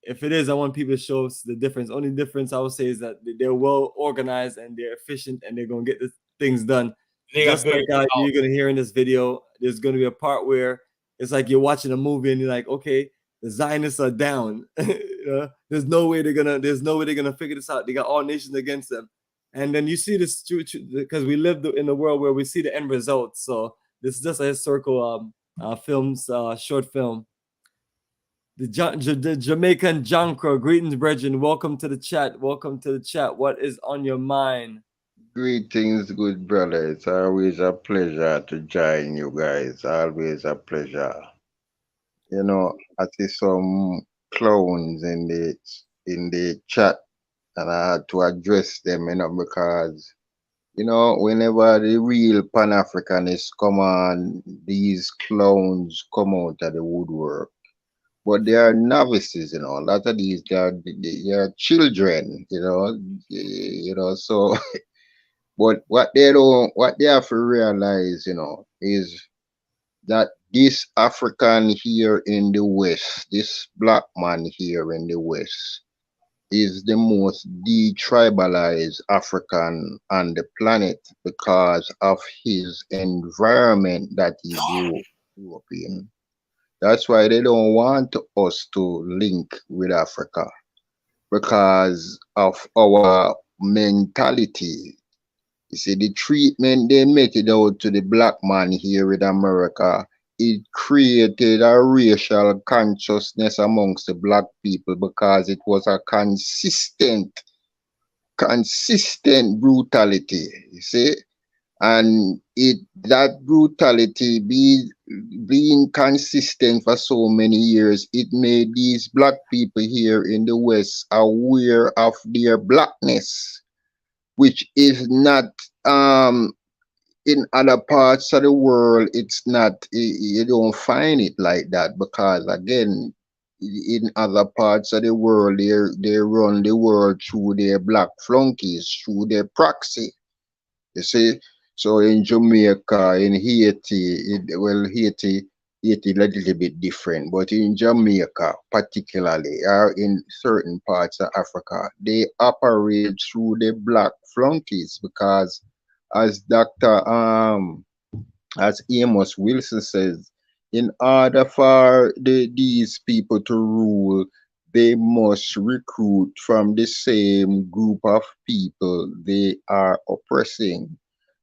Speaker 1: if it is, I want people to show us the difference. Only difference I would say is that they're well organized and they're efficient and they're going to get the things done. Just like you're going to hear in this video, there's going to be a part where it's like you're watching a movie and you're like, okay, the Zionists are down. There's no way they're gonna figure this out. They got all nations against them. And then you see this because we live in the world where we see the end result. So this is just a historical short film. The Jamaican Jankro, greetings, brethren. Welcome to the chat. Welcome to the chat. What is on your mind?
Speaker 7: Greetings, good brother. It's always a pleasure to join you guys. Always a pleasure. You know, I see some clowns in the chat, and I had to address them, you know, because, you know, whenever the real Pan-Africanists come on, these clowns come out of the woodwork. But they are novices, you know. A lot of these, they are children, you know, so. But what they have to realize, you know, is that this African here in the West, this black man here in the West, is the most detribalized African on the planet because of his environment that he grew up in. That's why they don't want us to link with Africa, because of our mentality. You see, the treatment they make it out to the black man here in America, it created a racial consciousness amongst the black people because it was a consistent brutality, you see. And that brutality being consistent for so many years, it made these black people here in the West aware of their blackness, which is not in other parts of the world. It's not, you don't find it like that, because again, in other parts of the world, they run the world through their black flunkies, through their proxy, you see. So in Jamaica, in Haiti, Haiti, it is a little bit different. But in Jamaica, particularly, or in certain parts of Africa, they operate through the black flunkies because, as Dr. As Amos Wilson says, in order for these people to rule, they must recruit from the same group of people they are oppressing.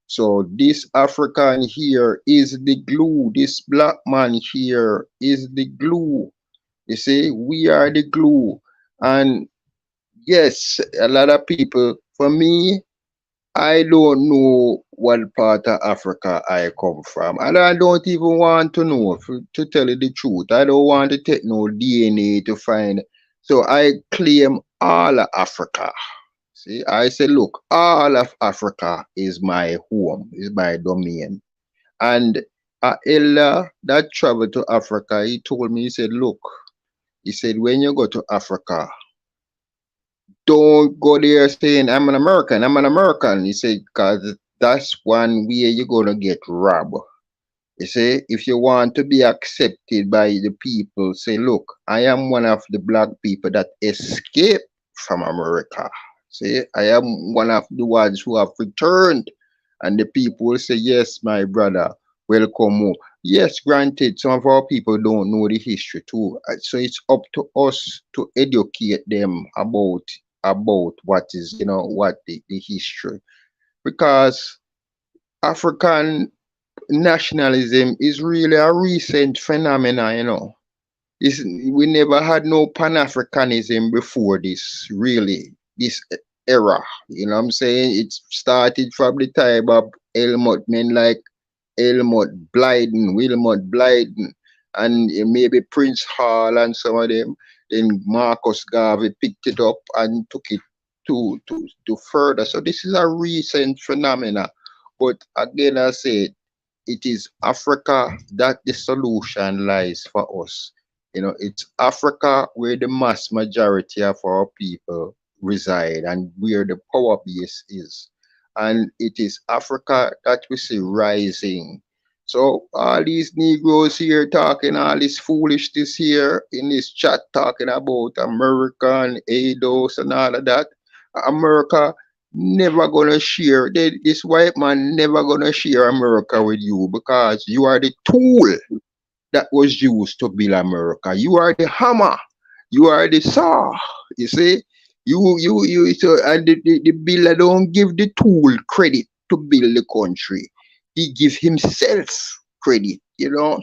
Speaker 7: So this African here is the glue. This black man here is the glue. You see, we are the glue. And yes, a lot of people, for me, I don't know what part of Africa I come from. And I don't even want to know, to tell you the truth. I don't want to take no DNA to find. So I claim all of Africa. See, I say, look, all of Africa is my home, is my domain. And a elder that traveled to Africa, he told me, he said, look, he said, when you go to Africa, don't go there saying, I'm an American, I'm an American. He said, because that's one way you're going to get robbed. You see, if you want to be accepted by the people, say, look, I am one of the black people that escaped from America. See, I am one of the ones who have returned. And the people will say, yes, my brother, welcome home. Yes, granted, some of our people don't know the history too. So it's up to us to educate them about what is, what the history. Because African nationalism is really a recent phenomenon. We never had no Pan-Africanism before this, really, this era. You know what I'm saying? It started from the time of Elmot, men like Elmot Blyden, Wilmot Blyden, and maybe Prince Hall and some of them. Then Marcus Garvey picked it up and took it to further. So this is a recent phenomena. But again, I said, it is Africa that the solution lies for us. It's Africa where the mass majority of our people reside and where the power base is. And it is Africa that we see rising. So all these Negroes here talking all this foolishness here in this chat talking about American ADOS and all of that. America never gonna share. This white man never gonna share America with you because you are the tool that was used to build America. You are the hammer. You are the saw. You see, you. So and the builder don't give the tool credit to build the country. He give himself credit.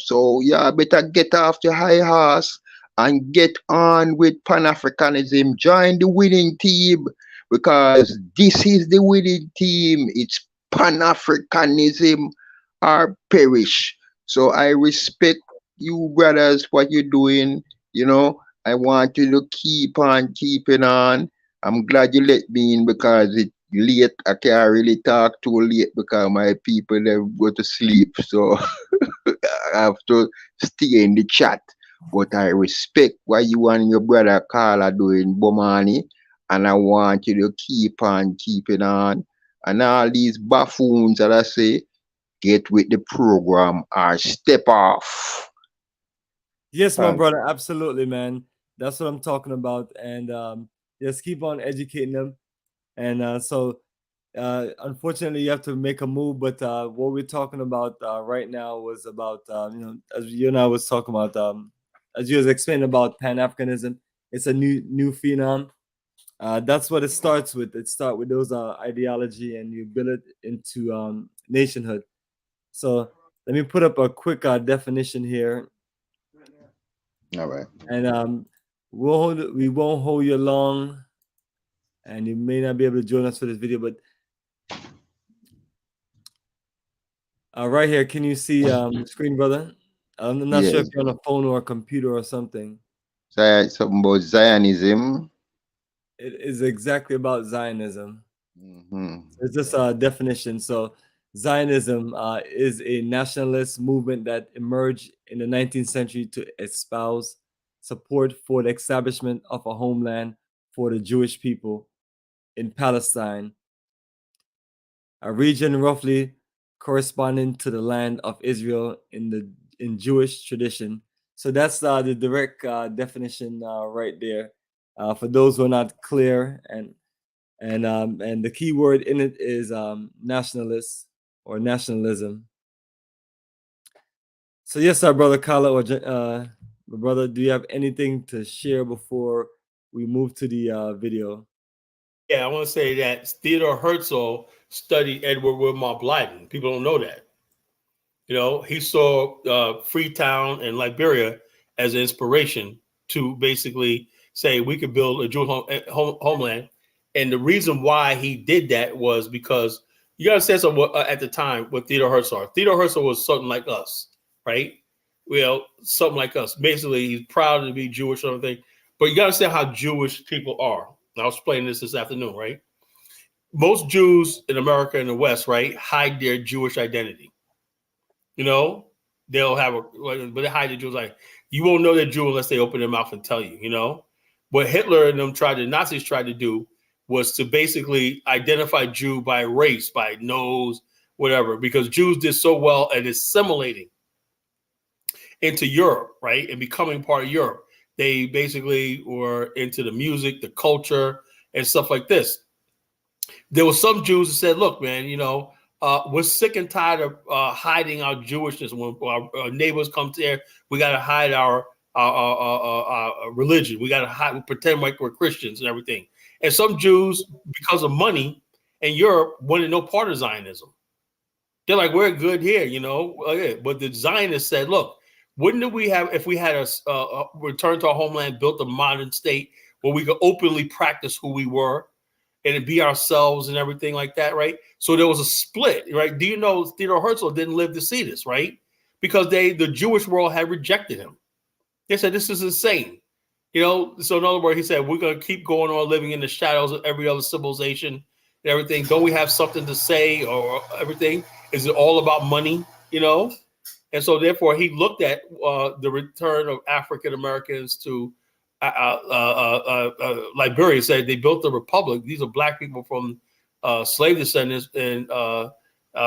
Speaker 7: So yeah, better get off your high horse and get on with Pan-Africanism. Join the winning team because this is the winning team. It's Pan-Africanism or perish. So I respect you brothers, what you're doing. I want you to keep on keeping on. I'm glad you let me in because it's late. I can't really talk too late because my people they go to sleep. So I have to stay in the chat. But I respect what you and your brother Carl are doing, Bomani, and I want you to keep on keeping on. And all these buffoons that I say, get with the program or step off.
Speaker 1: Yes, my brother, absolutely, man. That's what I'm talking about, and just keep on educating them. And unfortunately, you have to make a move. But what we're talking about right now was about, as you and I was talking about, as you was explaining about Pan-Africanism. It's a new phenom. That's what it starts with. It starts with those ideology, and you build it into nationhood. So let me put up a quick definition here.
Speaker 7: All right.
Speaker 1: And we won't hold you long, and you may not be able to join us for this video, but right here, can you see the screen, brother? I'm not sure if you're on a phone or a computer or something.
Speaker 7: Something about Zionism.
Speaker 1: It is exactly about Zionism.
Speaker 7: Mm-hmm.
Speaker 1: It's just a definition. So Zionism is a nationalist movement that emerged in the 19th century to espouse support for the establishment of a homeland for the Jewish people in Palestine, a region roughly corresponding to the land of Israel in the in Jewish tradition. So that's the direct definition right there. For those who are not clear, and the key word in it is nationalist or nationalism. So yes, our brother Kala or brother, do you have anything to share before we move to the video?
Speaker 2: Yeah, I want to say that Theodore Herzl studied Edward Wilmot Blyden. People don't know that. You know, he saw Freetown and Liberia as an inspiration to basically say we could build a Jewish homeland. And the reason why he did that was because you got to say something at the time with Theodore Herzl. Theodore Herzl was something like us, right? Well, something like us. Basically, he's proud to be Jewish or something. But you got to say how Jewish people are. And I was explaining this afternoon, right? Most Jews in America and the West, right, hide their Jewish identity. You know, they'll have but they hide the Jews. Like, you won't know they're Jew unless they open their mouth and tell you, you know. What Hitler and them Nazis tried to do was to basically identify Jew by race, by nose, whatever, because Jews did so well at assimilating into Europe, right, and becoming part of Europe. They basically were into the music, the culture, and stuff like this. There were some Jews that said, look, man, you know, we're sick and tired of hiding our Jewishness. When our neighbors come to here, we got to hide our religion. We got to hide, pretend like we're Christians and everything. And some Jews, because of money in Europe, wanted no part of Zionism. They're like, we're good here, you know. But the Zionists said, look, wouldn't we have, if we had a return to our homeland, built a modern state where we could openly practice who we were and be ourselves and everything like that, right? So there was a split, right? Do you know Theodore Herzl didn't live to see this, right? Because the Jewish world had rejected him. They said, this is insane. You know, so in other words, he said, we're going to keep going on living in the shadows of every other civilization and everything. Don't we have something to say or everything? Is it all about money, you know? And so therefore he looked at the return of African Americans to Liberia. Said they built the republic. These are black people from slave descendants and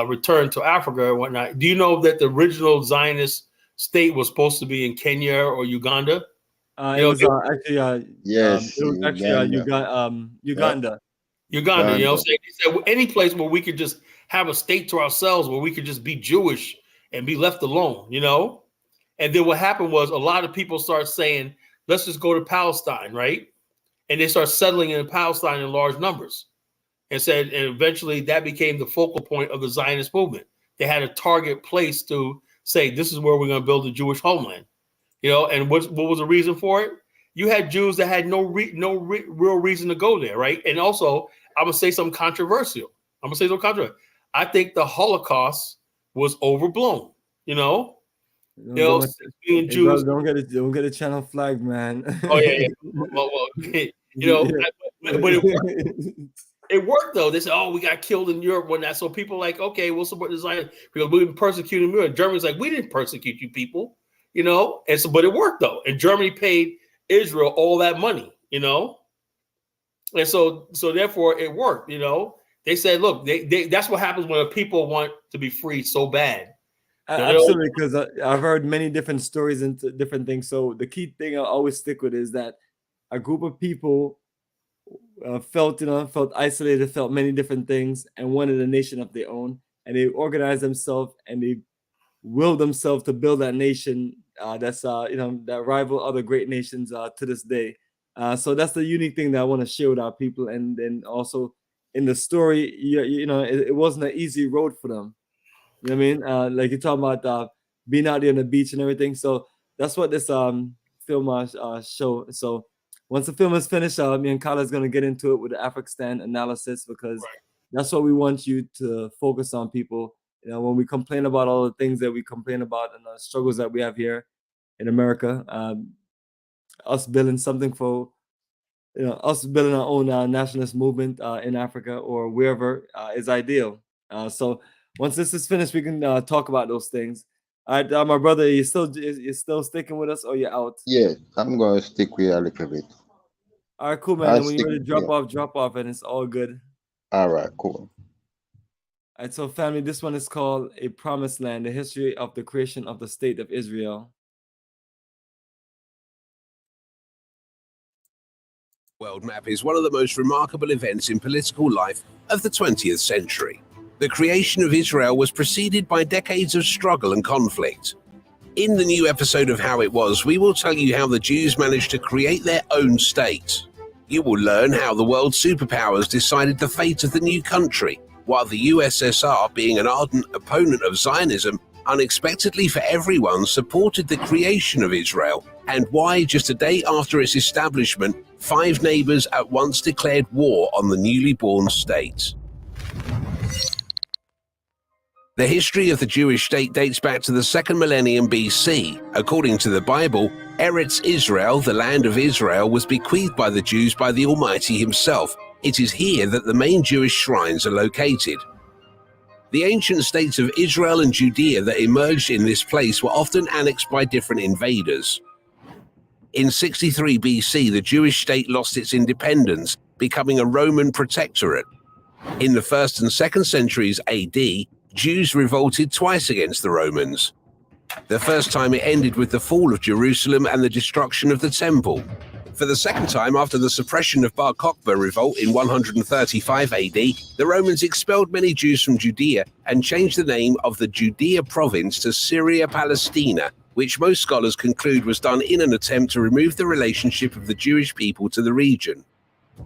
Speaker 2: returned to Africa and whatnot. Do you know that the original Zionist state was supposed to be in Kenya or Uganda?
Speaker 1: It was actually
Speaker 7: yes,
Speaker 1: it was actually
Speaker 7: Uganda.
Speaker 1: Uganda.
Speaker 2: Uganda, you know, so they said any place where we could just have a state to ourselves, where we could just be Jewish and be left alone, you know? And then what happened was a lot of people start saying, let's just go to Palestine, right? And they start settling in Palestine in large numbers. And eventually that became the focal point of the Zionist movement. They had a target place to say, this is where we're going to build a Jewish homeland, you know? And what was the reason for it? You had Jews that had no real reason to go there, right? And also, I'm going to say something controversial. I think the Holocaust was overblown, you know? Being Jews.
Speaker 1: Don't get a channel flag, man.
Speaker 2: Oh, yeah. Well, you know, but it worked. It worked, though. They said, oh, we got killed in Europe when that. So people are like, okay, we'll support the Zionists because we've been persecuting Europe. Germany's like, we didn't persecute you people, you know? And so, but it worked, though. And Germany paid Israel all that money, you know? And so therefore it worked, you know? They said, look, that's what happens when people want to be free so bad.
Speaker 1: Absolutely, because I've heard many different stories and different things. So the key thing I always stick with is that a group of people felt isolated, felt many different things, and wanted a nation of their own. And they organized themselves and they willed themselves to build that nation that rival other great nations to this day. So that's the unique thing that I want to share with our people. And then also in the story, it wasn't an easy road for them. You know what I mean? Like you're talking about being out there on the beach and everything. So that's what this film show. So once the film is finished, me and Kala is going to get into it with the Afrikstan analysis, because that's what we want you to focus on, people. You know, when we complain about all the things that we complain about and the struggles that we have here in America, us building something for, us building our own nationalist movement in Africa or wherever is ideal. So once this is finished, we can talk about those things. All right, my brother, you're still sticking with us, or you're out?
Speaker 7: Yeah, I'm going to stick with you a little bit.
Speaker 1: All right, cool, man. And when you're ready to drop off, and it's all good.
Speaker 7: All right, cool.
Speaker 1: All right, so family, this one is called A Promised Land, the history of the creation of the state of Israel.
Speaker 8: World map is one of the most remarkable events in political life of the 20th century. The creation of Israel was preceded by decades of struggle and conflict. In the new episode of How It Was, we will tell you how the Jews managed to create their own state. You will learn how the world superpowers decided the fate of the new country, while the USSR, being an ardent opponent of Zionism, unexpectedly for everyone supported the creation of Israel, and why just a day after its establishment, 5 neighbors at once declared war on the newly born state. The history of the Jewish state dates back to the 2nd millennium BC. According to the Bible, Eretz Israel, the land of Israel, was bequeathed by the Jews by the Almighty himself. It is here that the main Jewish shrines are located. The ancient states of Israel and Judea that emerged in this place were often annexed by different invaders. In 63 BC, the Jewish state lost its independence, becoming a Roman protectorate. In the 1st and 2nd centuries AD, Jews revolted twice against the Romans. The first time it ended with the fall of Jerusalem and the destruction of the temple. For the second time, after the suppression of Bar Kokhba revolt in 135 AD, the Romans expelled many Jews from Judea and changed the name of the Judea province to Syria Palestina, which most scholars conclude was done in an attempt to remove the relationship of the Jewish people to the region.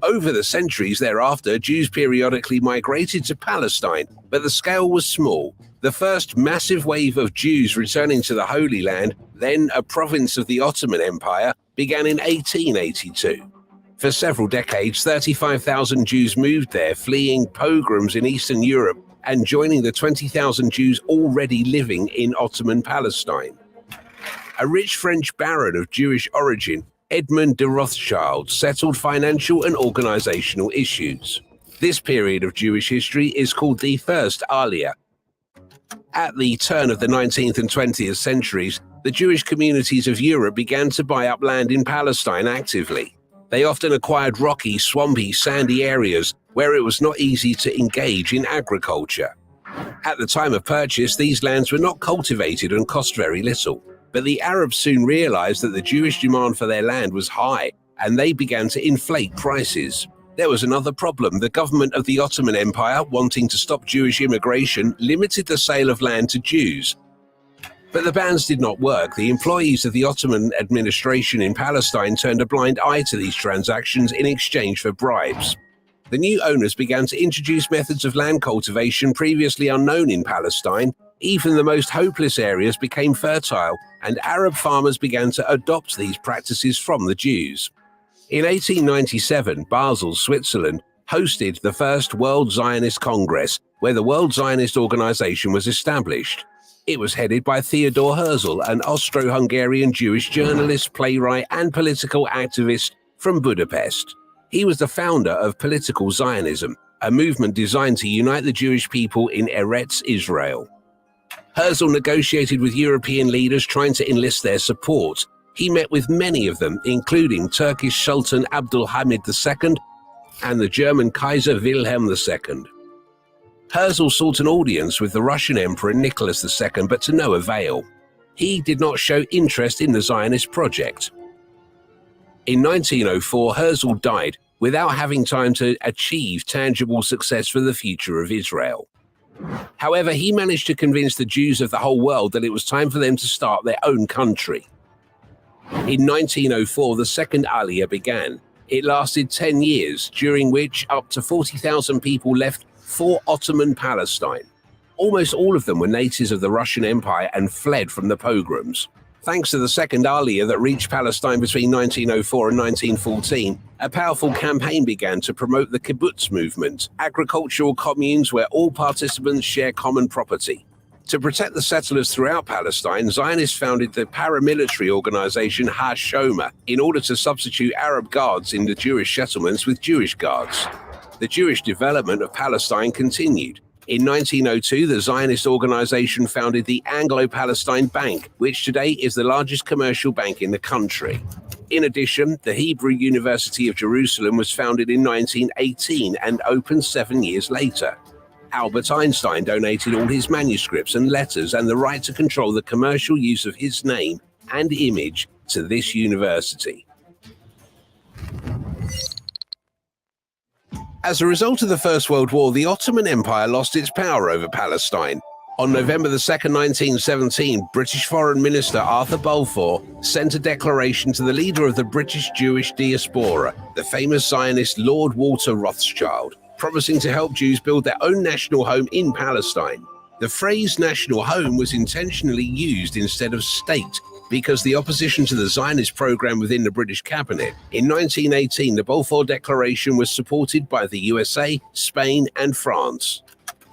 Speaker 8: Over the centuries thereafter, Jews periodically migrated to Palestine, but the scale was small. The first massive wave of Jews returning to the Holy Land, then a province of the Ottoman Empire, began in 1882. For several decades, 35,000 Jews moved there, fleeing pogroms in Eastern Europe and joining the 20,000 Jews already living in Ottoman Palestine. A rich French baron of Jewish origin, Edmond de Rothschild, settled financial and organizational issues. This period of Jewish history is called the First Aliyah. At the turn of the 19th and 20th centuries, the Jewish communities of Europe began to buy up land in Palestine actively. They often acquired rocky, swampy, sandy areas where it was not easy to engage in agriculture. At the time of purchase, these lands were not cultivated and cost very little. But the Arabs soon realized that the Jewish demand for their land was high, and they began to inflate prices. There was another problem. The government of the Ottoman Empire, wanting to stop Jewish immigration, limited the sale of land to Jews. But the bans did not work. The employees of the Ottoman administration in Palestine turned a blind eye to these transactions in exchange for bribes. The new owners began to introduce methods of land cultivation previously unknown in Palestine. Even the most hopeless areas became fertile, and Arab farmers began to adopt these practices from the Jews. In 1897, Basel, Switzerland, hosted the first World Zionist Congress, where the World Zionist Organization was established. It was headed by Theodor Herzl, an Austro-Hungarian Jewish journalist, playwright, and political activist from Budapest. He was the founder of Political Zionism, a movement designed to unite the Jewish people in Eretz Israel. Herzl negotiated with European leaders trying to enlist their support. He met with many of them, including Turkish Sultan Abdul Hamid II and the German Kaiser Wilhelm II. Herzl sought an audience with the Russian Emperor Nicholas II, but to no avail. He did not show interest in the Zionist project. In 1904, Herzl died without having time to achieve tangible success for the future of Israel. However, he managed to convince the Jews of the whole world that it was time for them to start their own country. In 1904, the Second Aliyah began. It lasted 10 years, during which up to 40,000 people left for Ottoman Palestine. Almost all of them were natives of the Russian Empire and fled from the pogroms. Thanks to the Second Aliyah that reached Palestine between 1904 and 1914, a powerful campaign began to promote the kibbutz movement, agricultural communes where all participants share common property. To protect the settlers throughout Palestine, Zionists founded the paramilitary organization HaShomer in order to substitute Arab guards in the Jewish settlements with Jewish guards. The Jewish development of Palestine continued. In 1902, the Zionist organization founded the Anglo-Palestine Bank, which today is the largest commercial bank in the country. In addition, the Hebrew University of Jerusalem was founded in 1918 and opened 7 years later. Albert Einstein donated all his manuscripts and letters and the right to control the commercial use of his name and image to this university. As a result of the First World War, the Ottoman Empire lost its power over Palestine. On November 2, 1917, British Foreign Minister Arthur Balfour sent a declaration to the leader of the British Jewish diaspora, the famous Zionist Lord Walter Rothschild, promising to help Jews build their own national home in Palestine. The phrase national home was intentionally used instead of state because the opposition to the Zionist program within the British cabinet. In 1918, the Balfour Declaration was supported by the USA, Spain, and France.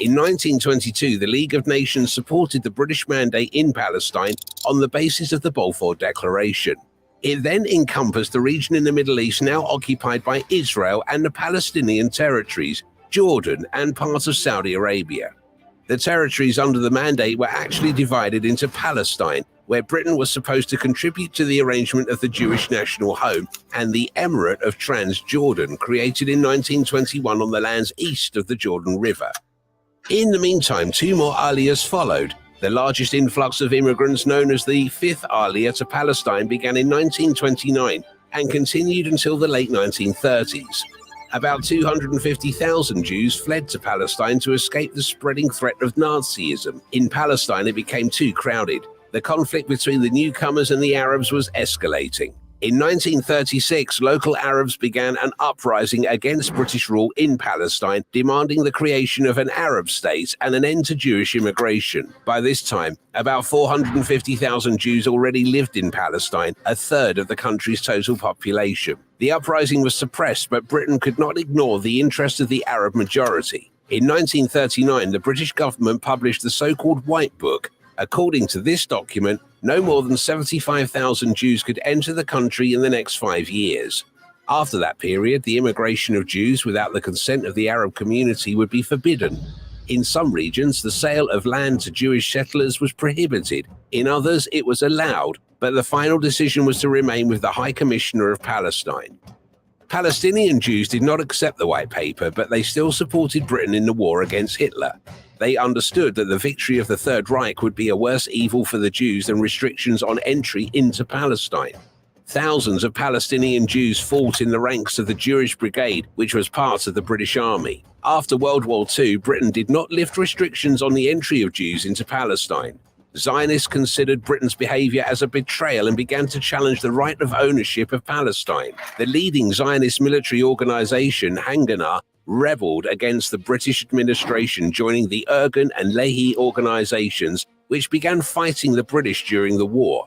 Speaker 8: In 1922, the League of Nations supported the British mandate in Palestine on the basis of the Balfour Declaration. It then encompassed the region in the Middle East now occupied by Israel and the Palestinian territories, Jordan, and parts of Saudi Arabia. The territories under the mandate were actually divided into Palestine, where Britain was supposed to contribute to the arrangement of the Jewish national home, and the Emirate of Transjordan, created in 1921 on the lands east of the Jordan River. In the meantime, two more aliyahs followed. The largest influx of immigrants, known as the Fifth Aliyah to Palestine, began in 1929 and continued until the late 1930s. About 250,000 Jews fled to Palestine to escape the spreading threat of Nazism. In Palestine, it became too crowded. The conflict between the newcomers and the Arabs was escalating. In 1936, local Arabs began an uprising against British rule in Palestine, demanding the creation of an Arab state and an end to Jewish immigration. By this time, about 450,000 Jews already lived in Palestine, a third of the country's total population. The uprising was suppressed, but Britain could not ignore the interest of the Arab majority. In 1939, the British government published the so-called White Book. According to this document, no more than 75,000 Jews could enter the country in the next 5 years. After that period, the immigration of Jews without the consent of the Arab community would be forbidden. In some regions, the sale of land to Jewish settlers was prohibited. In others, it was allowed, but the final decision was to remain with the High Commissioner of Palestine. Palestinian Jews did not accept the White Paper, but they still supported Britain in the war against Hitler. They understood that the victory of the Third Reich would be a worse evil for the Jews than restrictions on entry into Palestine. Thousands of Palestinian Jews fought in the ranks of the Jewish Brigade, which was part of the British Army. After World War II, Britain did not lift restrictions on the entry of Jews into Palestine. Zionists considered Britain's behavior as a betrayal and began to challenge the right of ownership of Palestine. The leading Zionist military organization, Haganah, rebelled against the British administration, joining the Irgun and Lehi organizations, which began fighting the British during the war.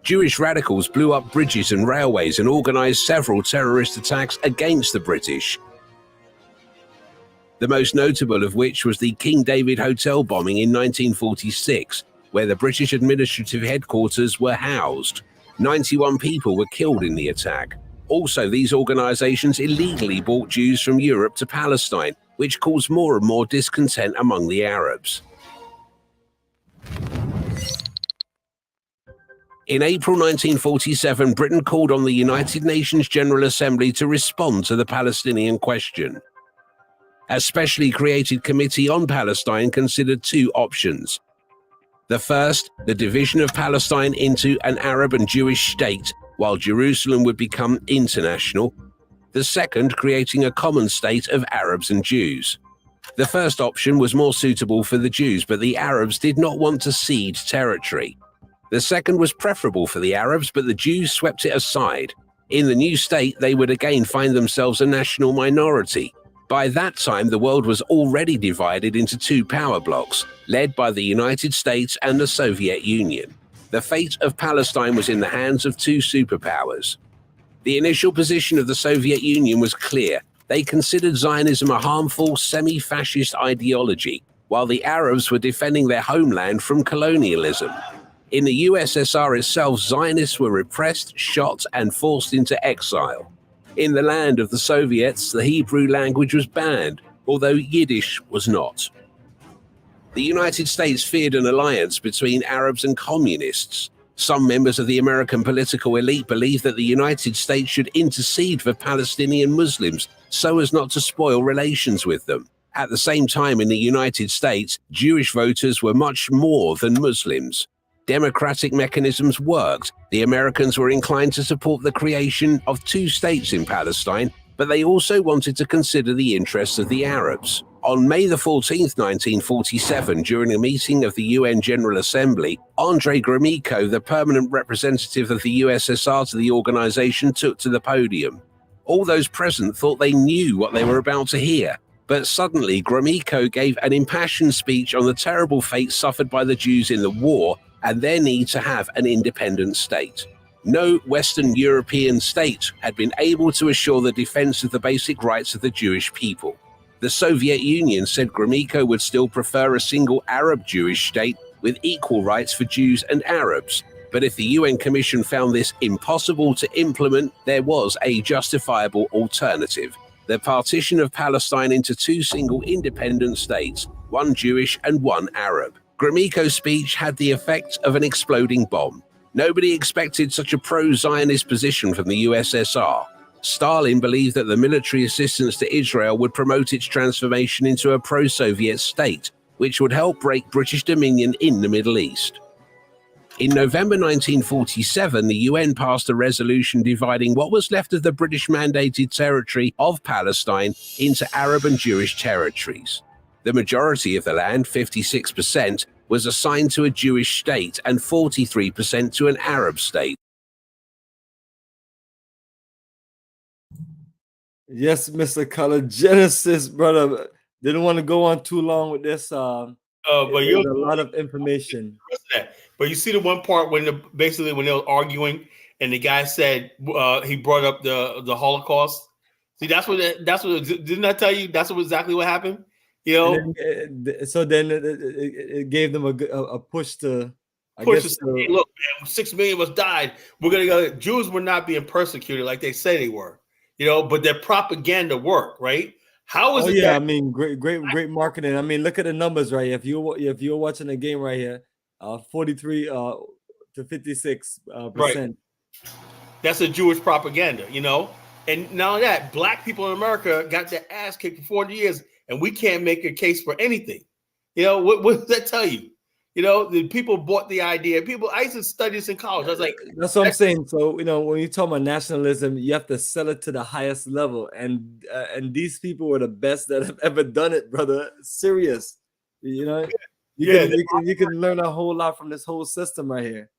Speaker 8: Jewish radicals blew up bridges and railways and organized several terrorist attacks against the British. The most notable of which was the King David Hotel bombing in 1946, where the British administrative headquarters were housed. 91 people were killed in the attack. Also, these organizations illegally brought Jews from Europe to Palestine, which caused more and more discontent among the Arabs. In April 1947, Britain called on the United Nations General Assembly to respond to the Palestinian question. A specially created Committee on Palestine considered two options. The first, the division of Palestine into an Arab and Jewish state, while Jerusalem would become international. The second, creating a common state of Arabs and Jews. The first option was more suitable for the Jews, but the Arabs did not want to cede territory. The second was preferable for the Arabs, but the Jews swept it aside. In the new state, they would again find themselves a national minority. By that time, the world was already divided into two power blocs, led by the United States and the Soviet Union. The fate of Palestine was in the hands of two superpowers. The initial position of the Soviet Union was clear. They considered Zionism a harmful, semi-fascist ideology, while the Arabs were defending their homeland from colonialism. In the USSR itself, Zionists were repressed, shot, and forced into exile. In the land of the Soviets, the Hebrew language was banned, although Yiddish was not. The United States feared an alliance between Arabs and communists. Some members of the American political elite believed that the United States should intercede for Palestinian Muslims so as not to spoil relations with them. At the same time, in the United States, Jewish voters were much more than Muslims. Democratic mechanisms worked. The Americans were inclined to support the creation of 2 states in Palestine, but they also wanted to consider the interests of the Arabs. On May the 14th, 1947, during a meeting of the UN General Assembly, Andrei Gromyko, the permanent representative of the USSR to the organization, took to the podium. All those present thought they knew what they were about to hear. But suddenly, Gromyko gave an impassioned speech on the terrible fate suffered by the Jews in the war and their need to have an independent state. No Western European state had been able to assure the defense of the basic rights of the Jewish people. The Soviet Union said Gromyko would still prefer a single Arab-Jewish state with equal rights for Jews and Arabs. But if the UN Commission found this impossible to implement, there was a justifiable alternative: the partition of Palestine into 2 single independent states, 1 Jewish and 1 Arab. Gromyko's speech had the effect of an exploding bomb. Nobody expected such a pro-Zionist position from the USSR. Stalin believed that the military assistance to Israel would promote its transformation into a pro-Soviet state, which would help break British dominion in the Middle East. In November 1947, the UN passed a resolution dividing what was left of the British-mandated territory of Palestine into Arab and Jewish territories. The majority of the land, 56%, was assigned to a Jewish state and 43% to an Arab state.
Speaker 1: Yes, Mr. Color Genesis, brother. Didn't want to go on too long with this.
Speaker 2: But
Speaker 1: there's a lot of information.
Speaker 2: But you see the one part when basically when they were arguing, and the guy said he brought up the Holocaust. See, that's what didn't I tell you? That's exactly what happened. You know.
Speaker 1: So then it gave them a push to.
Speaker 2: Push to say, hey, look, man, 6 million of us died. We're gonna go. Jews were not being persecuted like they say they were. You know, but their propaganda worked, right? How is it?
Speaker 1: Yeah, I mean, great marketing. I mean, look at the numbers right here. If you're watching the game right here, 43 to 56%.
Speaker 2: Right. That's a Jewish propaganda, you know. And now that black people in America got their ass kicked for 40 years, and we can't make a case for anything. You know, what does that tell you? You know, the people bought the idea. I used to study this in college. I was like,
Speaker 1: that's what I'm saying. So, you know, when you talk about nationalism, you have to sell it to the highest level. And these people were the best that have ever done it, brother. Serious. You know, you can learn a whole lot from this whole system right here.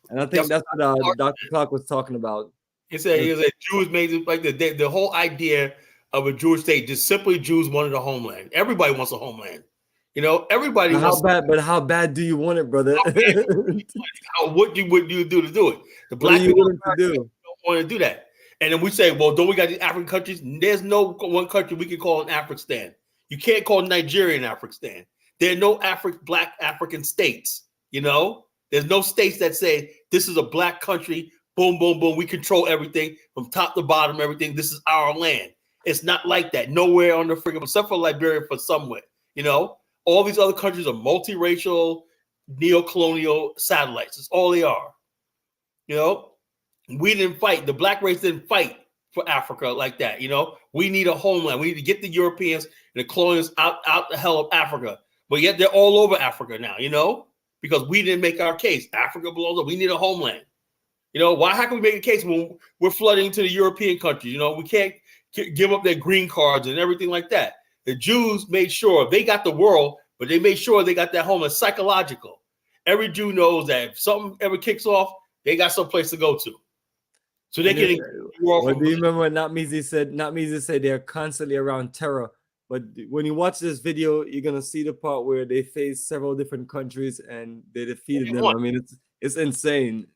Speaker 1: And I think that's what Dr. Clark was talking about.
Speaker 2: He said Jews made it like the whole idea of a Jewish state, just simply Jews wanted a homeland. Everybody wants a homeland. You know, everybody wants.
Speaker 1: How bad do you want it, brother?
Speaker 2: What do you do to do it? The black people don't want to do that. And then we say, well, don't we got these African countries? There's no one country we can call an Afrikstan. You can't call Nigeria an Afrikstan. There are no black African states. You know, there's no states that say this is a black country. Boom, boom, boom. We control everything from top to bottom. Everything. This is our land. It's not like that. Nowhere on the freaking, except for Liberia, for somewhere. You know. All these other countries are multiracial, neo-colonial satellites. That's all they are. You know, we didn't fight. The black race didn't fight for Africa like that. You know, we need a homeland. We need to get the Europeans and the colonials out the hell of Africa. But yet they're all over Africa now, you know, because we didn't make our case. Africa belongs to us. We need a homeland. You know, how can we make a case when we're flooding into the European countries? You know, we can't give up their green cards and everything like that. The Jews made sure they got the world, but they made sure they got that home. It's psychological. Every Jew knows that if something ever kicks off, they got some place to go to. So they can.
Speaker 1: Well, do you remember what Natmizi said? Natmizi said they're constantly around terror. But when you watch this video, you're gonna see the part where they face several different countries and they defeated them. I mean, it's insane.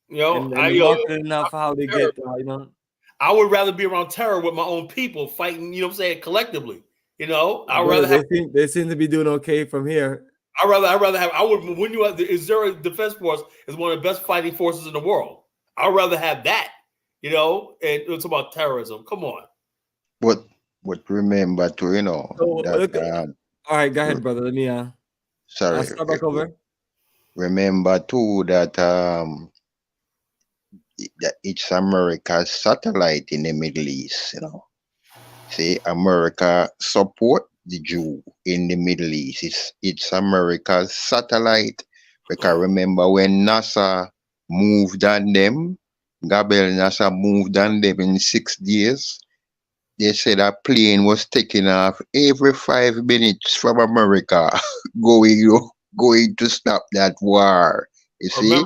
Speaker 2: You know,
Speaker 1: and marketing enough how they get. You know,
Speaker 2: I would rather be around terror with my own people fighting. You know what I'm saying? Collectively. You know,
Speaker 1: they seem to be doing okay from here.
Speaker 2: The Israeli Defense Force is one of the best fighting forces in the world. I'd rather have that, you know, and it's about terrorism. Come on.
Speaker 7: But remember to, you know,
Speaker 1: all right, go ahead, brother. Let me
Speaker 7: sorry.
Speaker 1: Start back over.
Speaker 7: Remember too that it's America's satellite in the Middle East, you know. See, America support the Jew in the Middle East. It's America's satellite. Because remember when NASA moved on them, Gabriel NASA moved on them in 6 days. They said a plane was taking off every 5 minutes from America, going to stop that war. You see?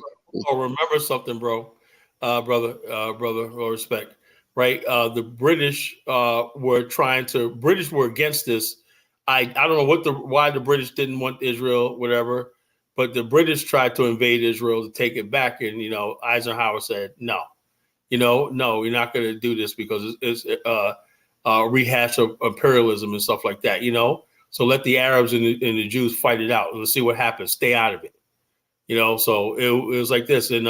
Speaker 2: Remember something, bro, brother, all respect, right? The British British were against this. I don't know why the British didn't want Israel, whatever, but the British tried to invade Israel to take it back, and Eisenhower said no, no, you're not going to do this because it's rehash of imperialism and stuff like that, So let the Arabs and the Jews fight it out. Let's see what happens. Stay out of it. So it was like this, and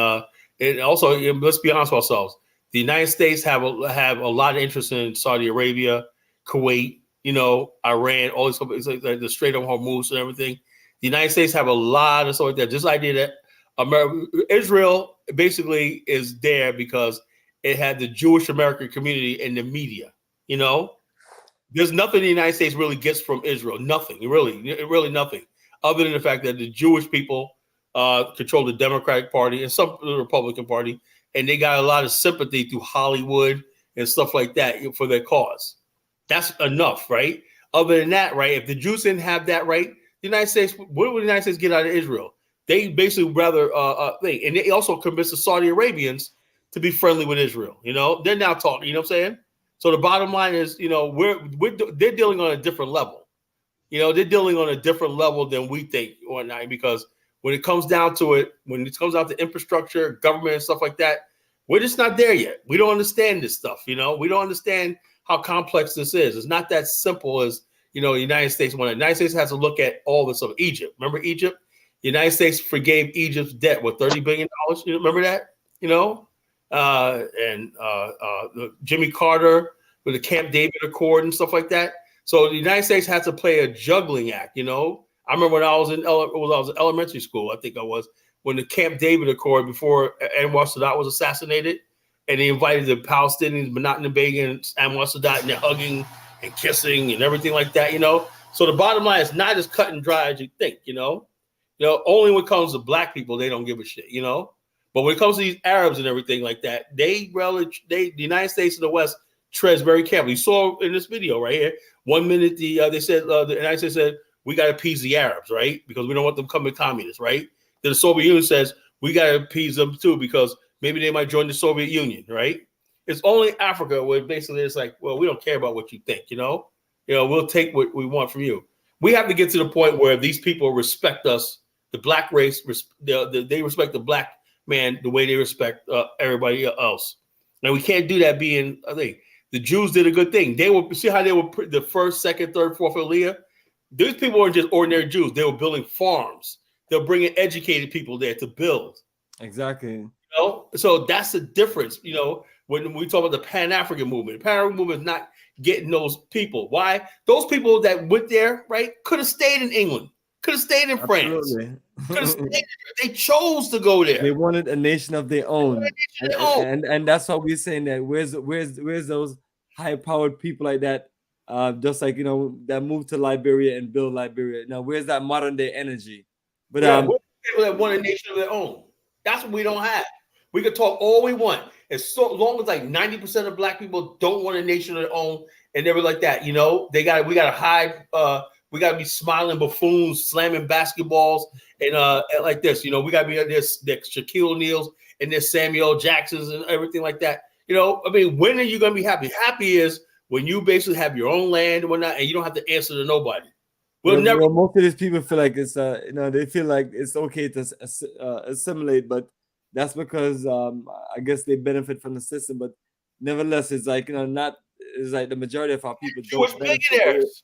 Speaker 2: also let's be honest with ourselves. The United States have a lot of interest in Saudi Arabia, Kuwait, Iran, all these companies like the Strait of Hormuz and everything. The United States have a lot of stuff like that. This idea that Israel basically is there because it had the Jewish American community and the media. There's nothing the United States really gets from Israel. Nothing, really nothing, other than the fact that the Jewish people control the Democratic Party and some of the Republican Party, and they got a lot of sympathy through Hollywood and stuff like that for their cause. That's enough, right? Other than that, right? If the Jews didn't have that right, the United States, what would the United States get out of Israel? They basically rather think, and they also convinced the Saudi Arabians to be friendly with Israel. They're now talking. You know what I'm saying? So the bottom line is, they're dealing on a different level. They're dealing on a different level than we think or not, because when it comes down to it, when it comes down to infrastructure, government and stuff like that, we're just not there yet. We don't understand this stuff. We don't understand how complex this is. It's not that simple as, the United States wanted. The United States has to look at all this stuff. Egypt. Remember Egypt? The United States forgave Egypt's debt with $30 billion. Remember that? Jimmy Carter with the Camp David Accord and stuff like that. So the United States has to play a juggling act. I remember when I was in elementary school, I think I was, when the Camp David Accord, before Anwar Sadat was assassinated, and they invited the Palestinians, but not in the Begin and Anwar Sadat, and they're hugging and kissing and everything like that, So the bottom line is not as cut and dry as you think, Only when it comes to black people, they don't give a shit, But when it comes to these Arabs and everything like that, the United States and the West treads very carefully. You saw in this video right here, 1 minute they said the United States said, we got to appease the Arabs, right? Because we don't want them becoming communists, right? Then the Soviet Union says, we got to appease them too because maybe they might join the Soviet Union, right? It's only Africa where basically it's like, well, we don't care about what you think, we'll take what we want from you. We have to get to the point where these people respect us, the black race, they respect the black man the way they respect everybody else. Now, we can't do that being, I think, the Jews did a good thing. See how they were the first, second, third, fourth Aliyah? These people weren't just ordinary Jews. They were building farms. They're bringing educated people there to build.
Speaker 1: Exactly.
Speaker 2: So that's the difference. When we talk about the Pan-African movement, the Pan-African movement is not getting those people. Why? Those people that went there, right, could have stayed in England, could have stayed in France. Could have stayed there. They chose to go there.
Speaker 1: They wanted a nation of their own. And that's why we're saying that where's those high-powered people like that? Just like that moved to Liberia and built Liberia. Now, where's that modern day energy? But
Speaker 2: people that want a nation of their own. That's what we don't have. We can talk all we want, as long as like 90% of black people don't want a nation of their own, and they were like that. We got to hide. We got to be smiling buffoons, slamming basketballs, and like this. We got to be this Shaquille O'Neal's and there's Samuel Jacksons and everything like that. When are you gonna be happy? Happy is when you basically have your own land and whatnot, and you don't have to answer to nobody.
Speaker 1: Most of these people feel like it's they feel like it's okay to assimilate, but that's because I guess they benefit from the system. But nevertheless, it's like not. It's like the majority of our people
Speaker 2: Jewish millionaires.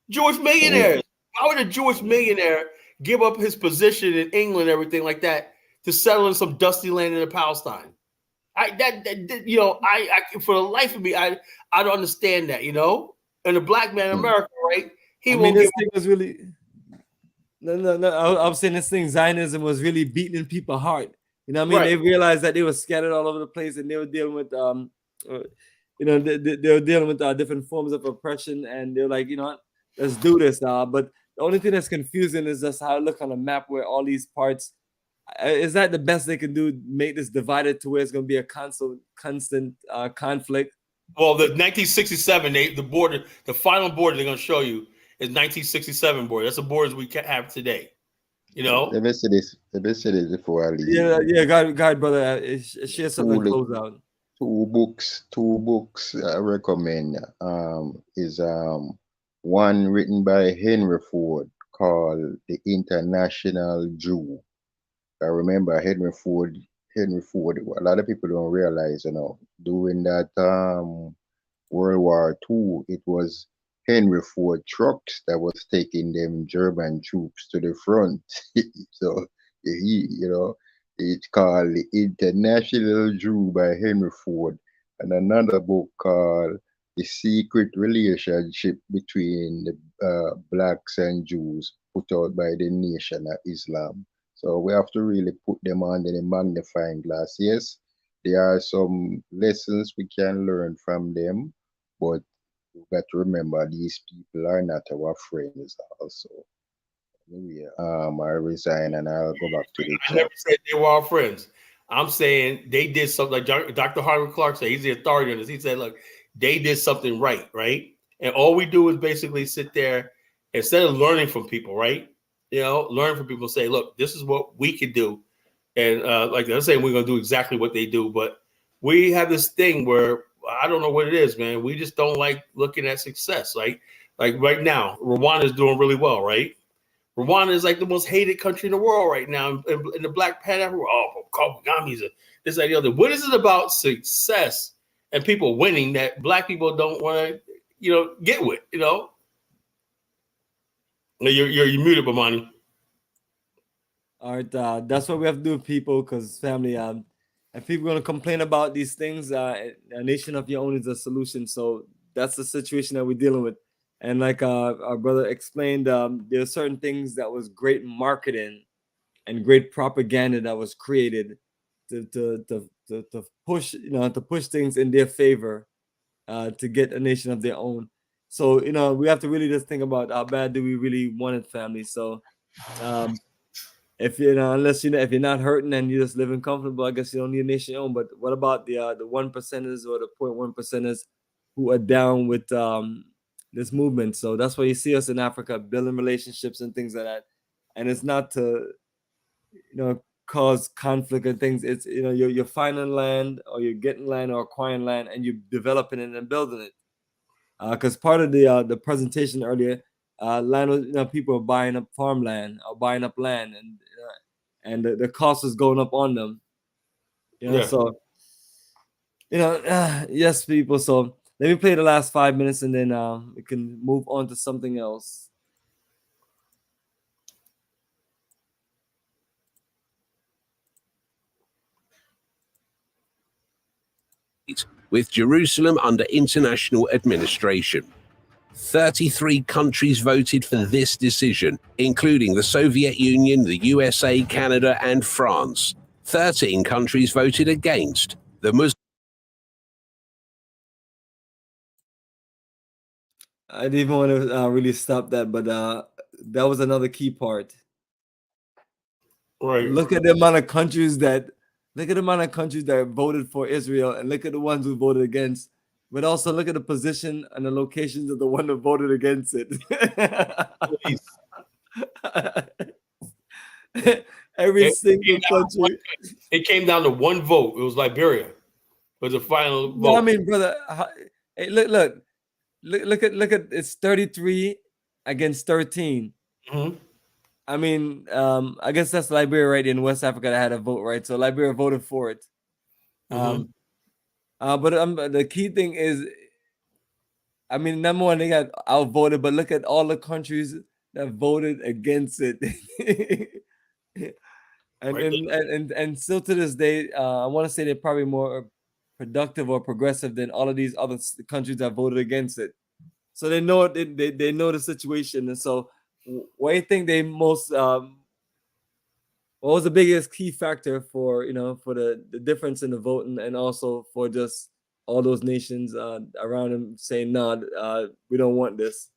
Speaker 2: Jewish millionaires. Why would a Jewish millionaire give up his position in England and everything like that to settle in some dusty land in Palestine? I for the life of me, I don't understand that, And the black man in America, right?
Speaker 1: This thing was really no. I'm saying this thing, Zionism, was really beating in people's heart. Right. They realized that they were scattered all over the place, and they were dealing with they were dealing with different forms of oppression, and they're like, let's do this. But the only thing that's confusing is just how I look on a map where all these parts. Is that the best they can do? Make this divided to where it's going to be a constant conflict.
Speaker 2: Well, the 1967, the final border they're going to show you is 1967 border. That's the borders we have today. You know.
Speaker 7: Let me say this before I leave.
Speaker 1: Yeah. Go ahead, brother. Share something to close out.
Speaker 7: Two books I recommend. Is one written by Henry Ford called The International Jew. I remember Henry Ford, a lot of people don't realize, during that World War II, it was Henry Ford trucks that was taking them German troops to the front. So it's called The International Jew by Henry Ford, and another book called The Secret Relationship Between the Blacks and Jews, put out by the Nation of Islam. So we have to really put them under the magnifying glass. Yes, there are some lessons we can learn from them, but we've got to remember these people are not our friends also. Anyway, I resign and I'll go back to the
Speaker 2: I never said they were our friends. I'm saying they did something, like Dr. Harvey Clark said, he's the authority on this. He said, look, they did something right? And all we do is basically sit there instead of learning from people, right? Learn from people, say, look, this is what we can do. And like they're saying, we're going to do exactly what they do. But we have this thing where I don't know what it is, man. We just don't like looking at success. Like right now, Rwanda is doing really well, right? Rwanda is like the most hated country in the world right now. In the Black Pan-African world, Kagame, this, that, the other. What is it about success and people winning that Black people don't want to, get with, You're muted, Bomani.
Speaker 1: All right, that's what we have to do, people, because family, if people are going to complain about these things, a nation of your own is a solution. So that's the situation that we're dealing with. And like our brother explained, there are certain things that was great marketing and great propaganda that was created to push, to push things in their favor, to get a nation of their own. So, we have to really just think about how bad do we really want it, family. So, if unless if you're not hurting and you're just living comfortable, I guess you don't need a nation own. But what about the 1%ers or the 0.1%ers who are down with this movement? So that's why you see us in Africa building relationships and things like that. And it's not to cause conflict and things. It's you're finding land, or you're getting land or acquiring land, and you're developing it and building it. Because part of the presentation earlier, land, people are buying up farmland or buying up land, and the cost is going up on them. So yes, people. So let me play the last 5 minutes, and then we can move on to something else.
Speaker 8: With Jerusalem under international administration. 33 countries voted for this decision, including the Soviet Union, the USA, Canada, and France. 13 countries voted against. The Muslim.
Speaker 1: I didn't even want to really stop that, but that was another key part.
Speaker 2: Right.
Speaker 1: Look at the amount of countries that voted for Israel, and look at the ones who voted against. But also look at the position and the locations of the one that voted against it. Every single country.
Speaker 2: It came down to one vote. It was Liberia. Was the final vote.
Speaker 1: No, I mean, brother, hey, look at it's 33 against 13.
Speaker 2: Mm-hmm.
Speaker 1: I mean, I guess that's Liberia, right, in West Africa that had a vote, right? So Liberia voted for it.
Speaker 2: Mm-hmm.
Speaker 1: But the key thing is, I mean, number one, they got outvoted, but look at all the countries that voted against it. and still to this day, I want to say they're probably more productive or progressive than all of these other countries that voted against it. So they know it, they know the situation. And so what do you think they most what was the biggest key factor for for the difference in the vote, and also for just all those nations around them saying, no, we don't want this?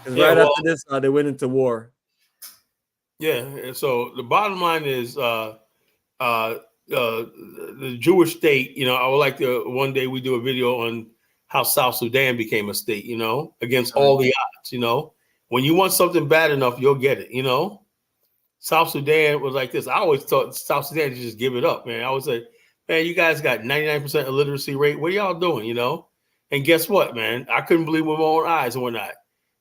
Speaker 1: Because
Speaker 2: Yeah,
Speaker 1: right
Speaker 2: well,
Speaker 1: after this, they went into war.
Speaker 2: yeah. And so the bottom line is the Jewish state. You know, I would like to one day we do a video on how South Sudan became a state. You know, against all the odds. You know, when you want something bad enough, you'll get it. You know, South Sudan was like this. I always thought South Sudan just give it up, man. I always say, man, you guys got 99% illiteracy rate. What are y'all doing? You know, and guess what, man? I couldn't believe with my own eyes and whatnot.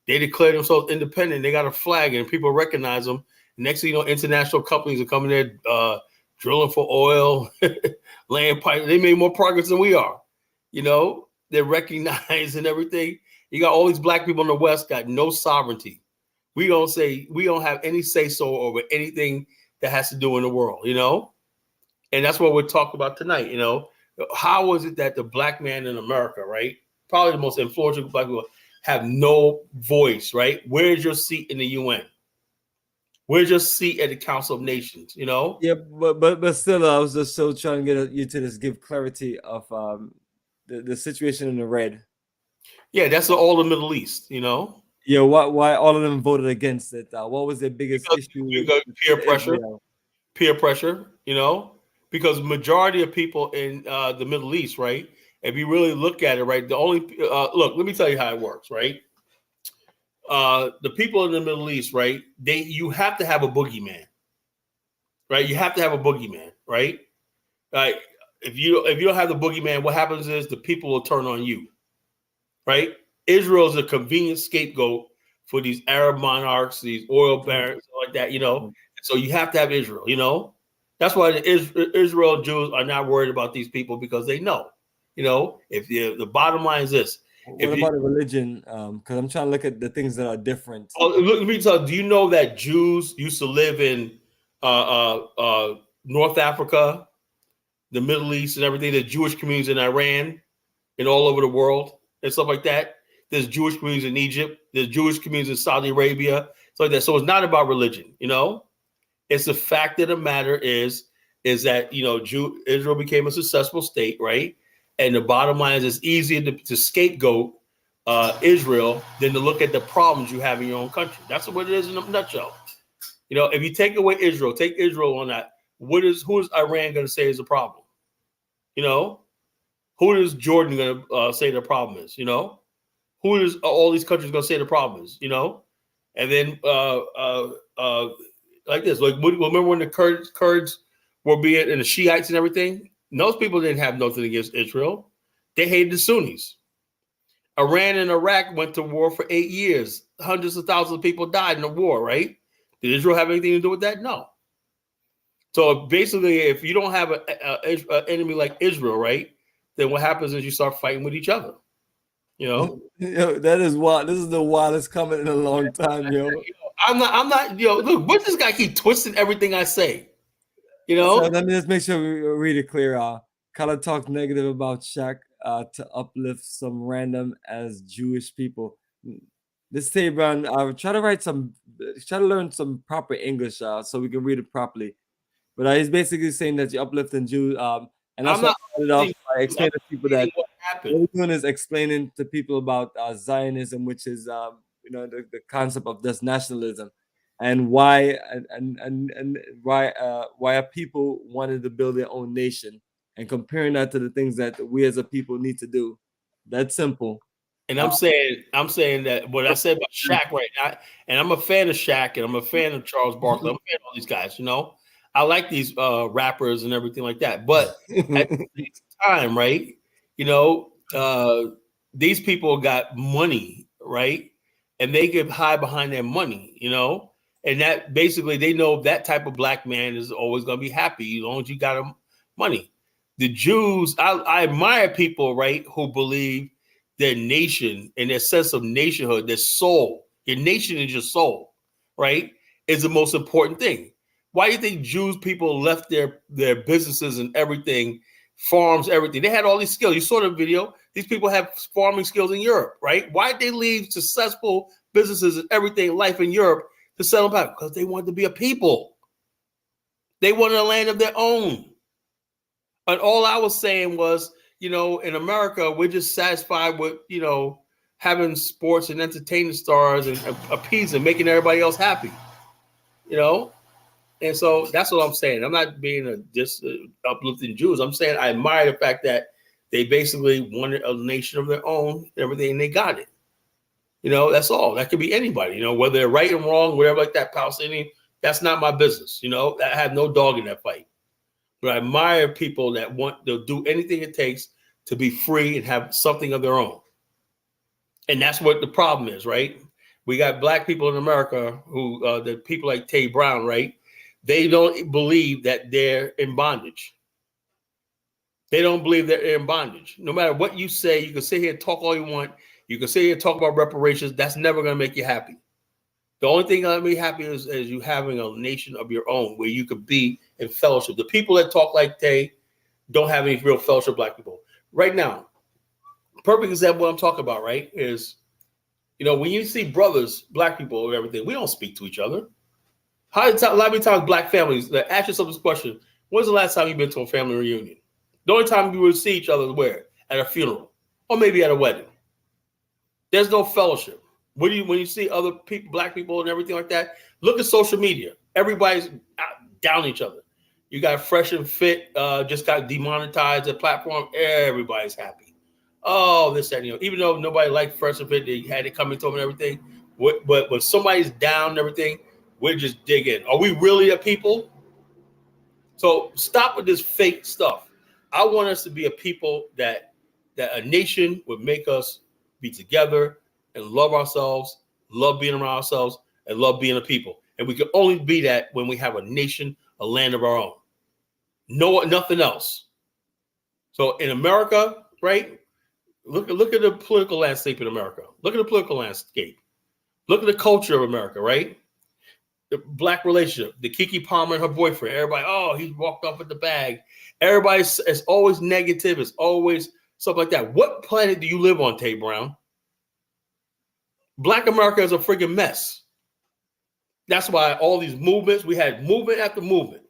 Speaker 2: They declared themselves independent. They got a flag, and people recognize them. Next thing you know, international companies are coming there, drilling for oil, laying pipe. They made more progress than we are. You know, they're recognized and everything. You got all these black people in the West got no sovereignty. We don't have any say so over anything that has to do in the world. You know, and that's what we're talking about tonight. You know, how was it that the black man in America, right, probably the most influential black people, have no voice, right? Where's your seat in the UN? Where's your seat at the Council of Nations? You know?
Speaker 1: Yeah, but still, I was just still trying to get you to just give clarity of the situation in the red.
Speaker 2: Yeah, that's all the Middle East. You know?
Speaker 1: Yeah, why all of them voted against it? What was their biggest issue?
Speaker 2: Because peer pressure.
Speaker 1: Israel?
Speaker 2: Peer pressure. You know? Because majority of people in the Middle East, right? If you really look at it, right, the only look, let me tell you how it works, right? The people in the Middle East, right? You have to have a boogeyman, right? You have to have a boogeyman, right? Like if you don't have the boogeyman, what happens is the people will turn on you, right? Israel is a convenient scapegoat for these Arab monarchs, these oil barons, like that, you know. So you have to have Israel, you know. That's why the Israel Jews are not worried about these people because they know, you know. If the bottom line is this.
Speaker 1: What about the religion? Because I'm trying to look at the things that are different.
Speaker 2: Oh, let me tell you, do you know that Jews used to live in North Africa, the Middle East, and everything? There's Jewish communities in Iran and all over the world and stuff like that. There's Jewish communities in Egypt. There's Jewish communities in Saudi Arabia, stuff like that. So it's not about religion, you know. It's the fact of the matter is that, you know, Israel became a successful state, right? And the bottom line is it's easier to scapegoat Israel than to look at the problems you have in your own country. That's what it is in a nutshell. You know, if you take away Israel, take Israel on that, who is Iran going to say is a problem? You know, who is Jordan going to say the problem is? You know, who is all these countries going to say the problem is? You know, and then like this, like remember when the Kurds were being and the Shiites and everything? Those people didn't have nothing against Israel. They hated the Sunnis. Iran and Iraq went to war for 8 years. Hundreds of thousands of people died in the war, right? Did Israel have anything to do with that? No. So basically, if you don't have an enemy like Israel, right, then what happens is you start fighting with each other. You know?
Speaker 1: Yo, that is wild. This is the wildest comment in a long time, yo.
Speaker 2: I'm not, yo, look, what this guy keep twisting everything I say? You know?
Speaker 1: So let me just make sure we read it clear. Kala talked negative about Shaq to uplift some random as Jewish people. This Tabron, try to learn some proper English so we can read it properly. But he's basically saying that you're uplifting Jews. And that's what I started off by explaining to people that what we're doing is explaining to people about Zionism, which is you know, the concept of just nationalism. And why why people wanted to build their own nation, and comparing that to the things that we as a people need to do. That's simple.
Speaker 2: And I'm saying that what I said about Shaq right now, and I'm a fan of Shaq, and I'm a fan of Charles Barkley. I'm a fan of all these guys. You know, I like these rappers and everything like that. But at the same time, right? You know, these people got money, right? And they get high behind their money. You know. And that basically they know that type of black man is always going to be happy as long as you got him money. The Jews, I admire people, right, who believe their nation and their sense of nationhood, their soul. Your nation is your soul, right, is the most important thing. Why do you think Jews people left their businesses and everything, farms, everything? They had all these skills. You saw the video. These people have farming skills in Europe, right? Why did they leave successful businesses and everything, life in Europe, to settle back? Because they wanted to be a people. They wanted a land of their own. And all I was saying was, you know, in America, we're just satisfied with, you know, having sports and entertainment stars and appeasing, making everybody else happy, you know? And so that's what I'm saying. I'm not being just uplifting Jews. I'm saying I admire the fact that they basically wanted a nation of their own, everything, and they got it. You know, that's all. That could be anybody, you know, whether they're right and wrong, whatever like that, Palestinian, that's not my business. You know, I have no dog in that fight. But I admire people that want to do anything it takes to be free and have something of their own. And that's what the problem is, right? We got black people in America who, the people like Tay Brown, right? They don't believe that they're in bondage. They don't believe they're in bondage. No matter what you say, you can sit here and talk all you want. You can sit here and talk about reparations. That's never going to make you happy. The only thing that'll make you happy is you having a nation of your own where you could be in fellowship. The people that talk like Tay don't have any real fellowship, black people. Right now, perfect example what I'm talking about, right, is, you know, when you see brothers, black people and everything, we don't speak to each other. A lot of times black families, ask yourself this question: when's the last time you've been to a family reunion? The only time you will see each other is where? At a funeral or maybe at a wedding. There's no fellowship. When you see other people, black people and everything like that, look at social media. Everybody's down each other. You got Fresh and Fit, just got demonetized the platform. Everybody's happy. Oh, this, that, you know, even though nobody liked Fresh and Fit, they had it coming to them and everything. But when somebody's down and everything, we're just digging. Are we really a people? So stop with this fake stuff. I want us to be a people that a nation would make us be together and love ourselves, love being around ourselves, and love being a people. And we can only be that when we have a nation, a land of our own. No, nothing else. So in America, right? Look at the political landscape in America. Look at the political landscape. Look at the culture of America, right? The black relationship, the Keke Palmer and her boyfriend. Everybody, oh, he walked off with the bag. Everybody is always negative. It's always something like that. What planet do you live on, Tay Brown? Black America is a friggin' mess. That's why all these movements, we had movement after movement.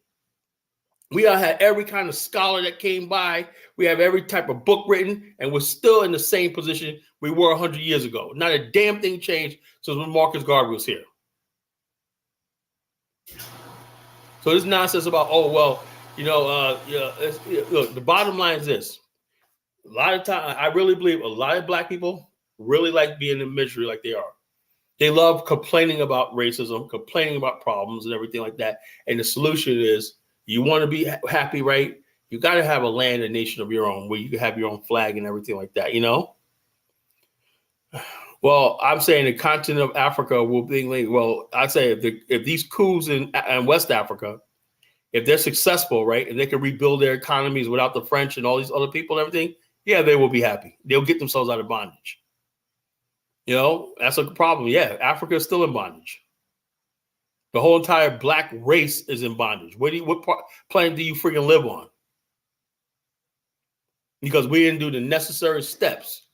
Speaker 2: We all had every kind of scholar that came by. We have every type of book written, and we're still in the same position we were 100 years ago. Not a damn thing changed since when Marcus Garvey was here. So this nonsense about, oh, well, look, the bottom line is this. A lot of time, I really believe a lot of black people really like being in misery like they are. They love complaining about racism, complaining about problems and everything like that. And the solution is, you want to be happy, right? You got to have a land and nation of your own where you can have your own flag and everything like that, you know? Well, I'm saying the continent of Africa will be, well, I'd say if these coups in West Africa, if they're successful, right, and they can rebuild their economies without the French and all these other people and everything, yeah, they will be happy. They'll get themselves out of bondage. You know, that's a problem. Yeah, Africa is still in bondage. The whole entire black race is in bondage. What planet do you freaking live on? Because we didn't do the necessary steps.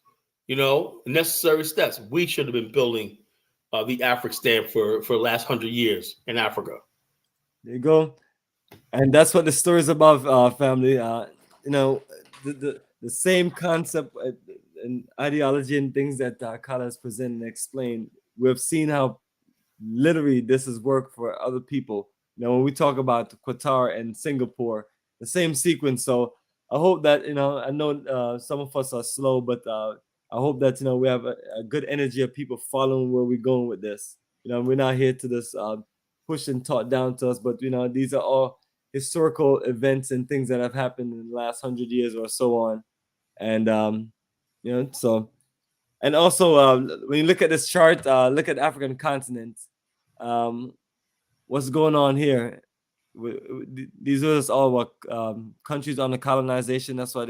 Speaker 2: You know, the necessary steps. We should have been building the Afrikstan for the last 100 years in Africa.
Speaker 1: There you go. And that's what the story is about, family. You know, the same concept and ideology and things that Kala has presented and explained. We've seen how literally this has worked for other people. You know, when we talk about Qatar and Singapore, the same sequence. So I hope that, you know, I know some of us are slow, but I hope that, you know, we have a good energy of people following where we're going with this. You know, we're not here to just push and talk down to us, but, you know, these are all historical events and things that have happened in the last 100 years or so on. And, you know, so, and also when you look at this chart, look at the African continent. What's going on here? These are just all countries under colonization. That's why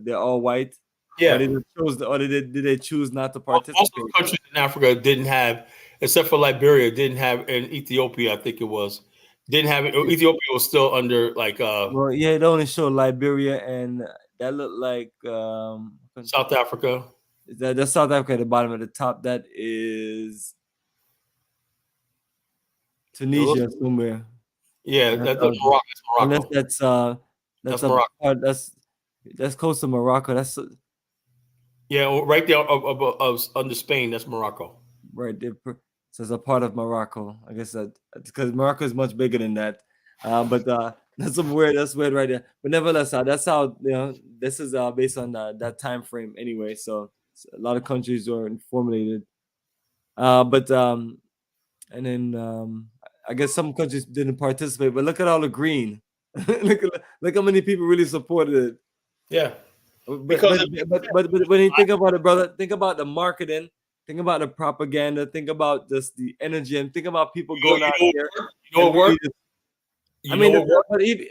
Speaker 1: they're all white.
Speaker 2: Yeah.
Speaker 1: Or did they choose not to participate?
Speaker 2: Most of the countries in Africa didn't have, except for Liberia, didn't have, and Ethiopia, I think it was, didn't have it. Ethiopia was still under like.
Speaker 1: Well, yeah, it only showed Liberia, and that looked like
Speaker 2: South Africa.
Speaker 1: That's South Africa at the bottom. At the top, that is Tunisia somewhere.
Speaker 2: Yeah, that's Morocco.
Speaker 1: Unless that's
Speaker 2: Morocco.
Speaker 1: That's close to Morocco.
Speaker 2: Yeah, right there under Spain. That's Morocco.
Speaker 1: Right. So it's a part of Morocco. I guess that because Morocco is much bigger than that. But that's weird right there. But nevertheless, that's how this is based on that time frame anyway. So a lot of countries were formulated. And then I guess some countries didn't participate. But look at all the green. look how many people really supported it.
Speaker 2: Yeah.
Speaker 1: But when you think about it, brother, think about the marketing, think about the propaganda, think about just the energy, and think about people going out there.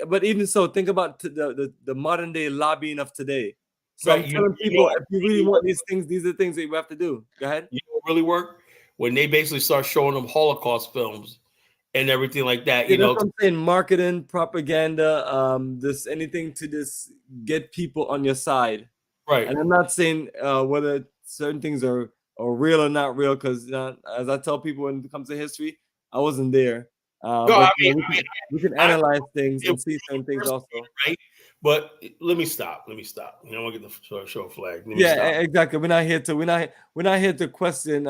Speaker 1: But even so, think about the modern day lobbying of today. So I'm telling people, if you really want these things, these are the things that you have to do. Go ahead.
Speaker 2: You know what really worked? When they basically start showing them Holocaust films and everything like that.
Speaker 1: You know what I'm saying? Marketing, propaganda, this anything to just get people on your side.
Speaker 2: Right.
Speaker 1: And I'm not saying whether certain things are real or not real, because as I tell people when it comes to history, I wasn't there. We can analyze things and see certain things also.
Speaker 2: Right. But let me stop. I want to get the show flag.
Speaker 1: Exactly. We're not here to question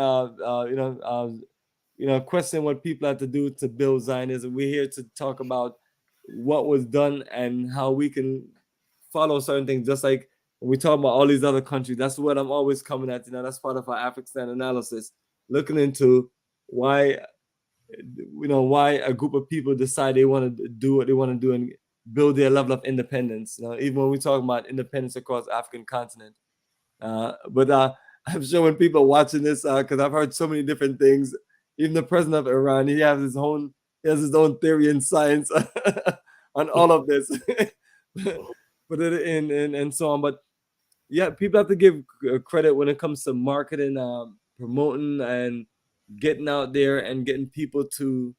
Speaker 1: question what people have to do to build Zionism. We're here to talk about what was done and how we can follow certain things. Just like when we talk about all these other countries, that's what I'm always coming at. That's part of our Afrikstan analysis, looking into why a group of people decide they want to do what they want to do and build their level of independence. Even when we talk about independence across the African continent. But I'm sure when people are watching this, because I've heard so many different things. Even the president of Iran, he has his own theory and science on all of this, and so on. But yeah, people have to give credit when it comes to marketing, promoting, and getting out there and getting people to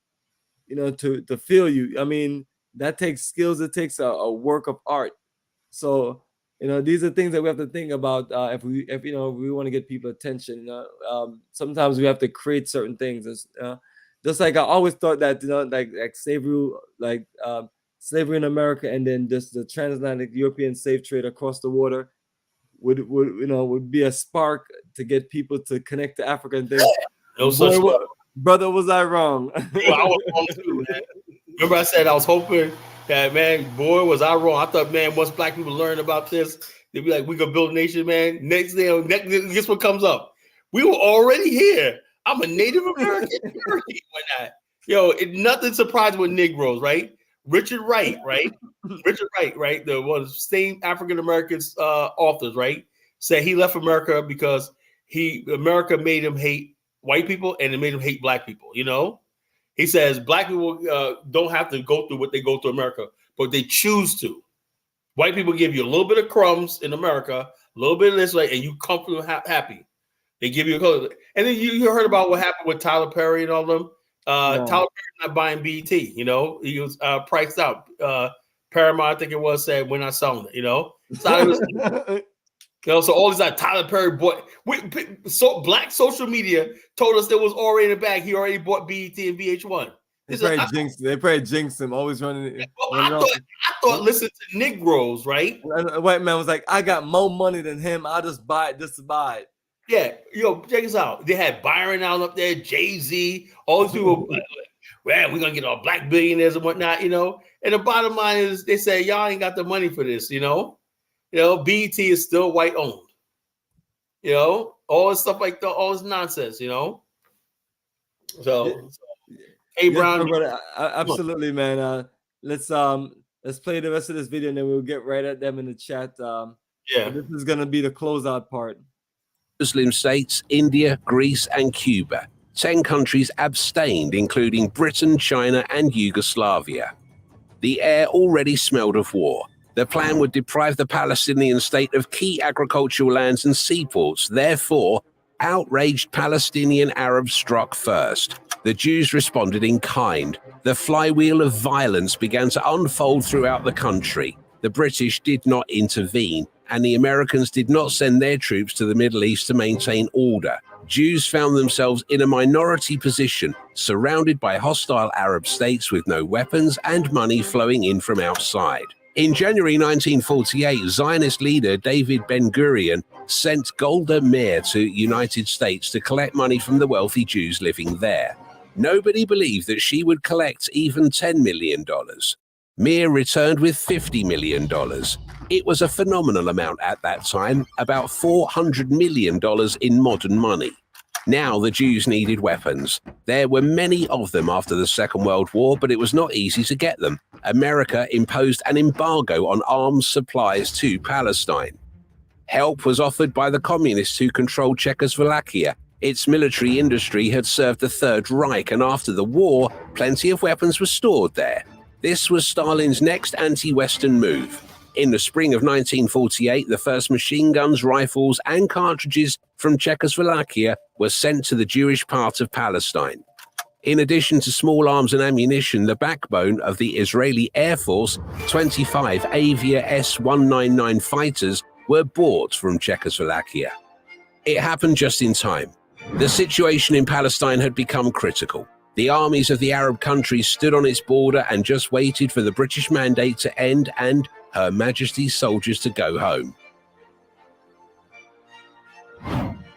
Speaker 1: feel you. I mean, that takes skills. It takes a work of art. So these are things that we have to think about if we want to get people attention. Sometimes we have to create certain things. Just like I always thought that like slavery in America, and then just the transatlantic European slave trade across the water would be a spark to get people to connect to Africa and think, brother, was I wrong?
Speaker 2: I was wrong too, man. Remember I said I was hoping that, man, boy, was I wrong. I thought, man, once black people learn about this, they'd be like, we gonna build a nation, man. Next day, guess what comes up? We were already here. I'm a Native American. Nothing surprising with Negroes, right? Richard Wright, right? The one of the same African Americans authors, right? Said he left America because America made him hate white people and it made him hate black people, He says black people don't have to go through what they go through in America, but they choose to. White people give you a little bit of crumbs in America, a little bit of this, and you comfortable and happy. They give you a color. And then you heard about what happened with Tyler Perry and all of them. Tyler Perry's not buying BET, he was priced out. Paramount, I think it was, said we're not selling it, So so all these Tyler Perry bought. So black social media told us there was already in the bag. He already bought BET and VH1.
Speaker 1: They probably jinxed him. Always running.
Speaker 2: I thought listen to Negroes, right?
Speaker 1: And a white man was like, I got more money than him. I'll just buy it just to buy it.
Speaker 2: Yeah, check this out. They had Byron out up there, Jay-Z, all these people. Well, we're gonna get all black billionaires and whatnot, And the bottom line is, they say y'all ain't got the money for this, BET is still white owned. All this stuff like that, all this nonsense, So hey, Brown,
Speaker 1: absolutely, man. Let's play the rest of this video and then we'll get right at them in the chat. This is gonna be the closeout part.
Speaker 8: Muslim states, India, Greece, and Cuba. 10 countries abstained, including Britain, China, and Yugoslavia. The air already smelled of war. The plan would deprive the Palestinian state of key agricultural lands and seaports. Therefore, outraged Palestinian Arabs struck first. The Jews responded in kind. The flywheel of violence began to unfold throughout the country. The British did not intervene, and the Americans did not send their troops to the Middle East to maintain order. Jews found themselves in a minority position, surrounded by hostile Arab states with no weapons and money flowing in from outside. In January 1948, Zionist leader David Ben-Gurion sent Golda Meir to United States to collect money from the wealthy Jews living there. Nobody believed that she would collect even $10 million. Meir returned with $50 million. It was a phenomenal amount at that time, about $400 million in modern money. Now the Jews needed weapons. There were many of them after the Second World War, but it was not easy to get them. America imposed an embargo on arms supplies to Palestine. Help was offered by the communists who controlled Czechoslovakia. Its military industry had served the Third Reich, and after the war, plenty of weapons were stored there. This was Stalin's next anti-Western move. In the spring of 1948, the first machine guns, rifles, and cartridges from Czechoslovakia were sent to the Jewish part of Palestine. In addition to small arms and ammunition, the backbone of the Israeli Air Force, 25 Avia S-199 fighters, were bought from Czechoslovakia. It happened just in time. The situation in Palestine had become critical. The armies of the Arab countries stood on its border and just waited for the British mandate to end and Her Majesty's soldiers to go home.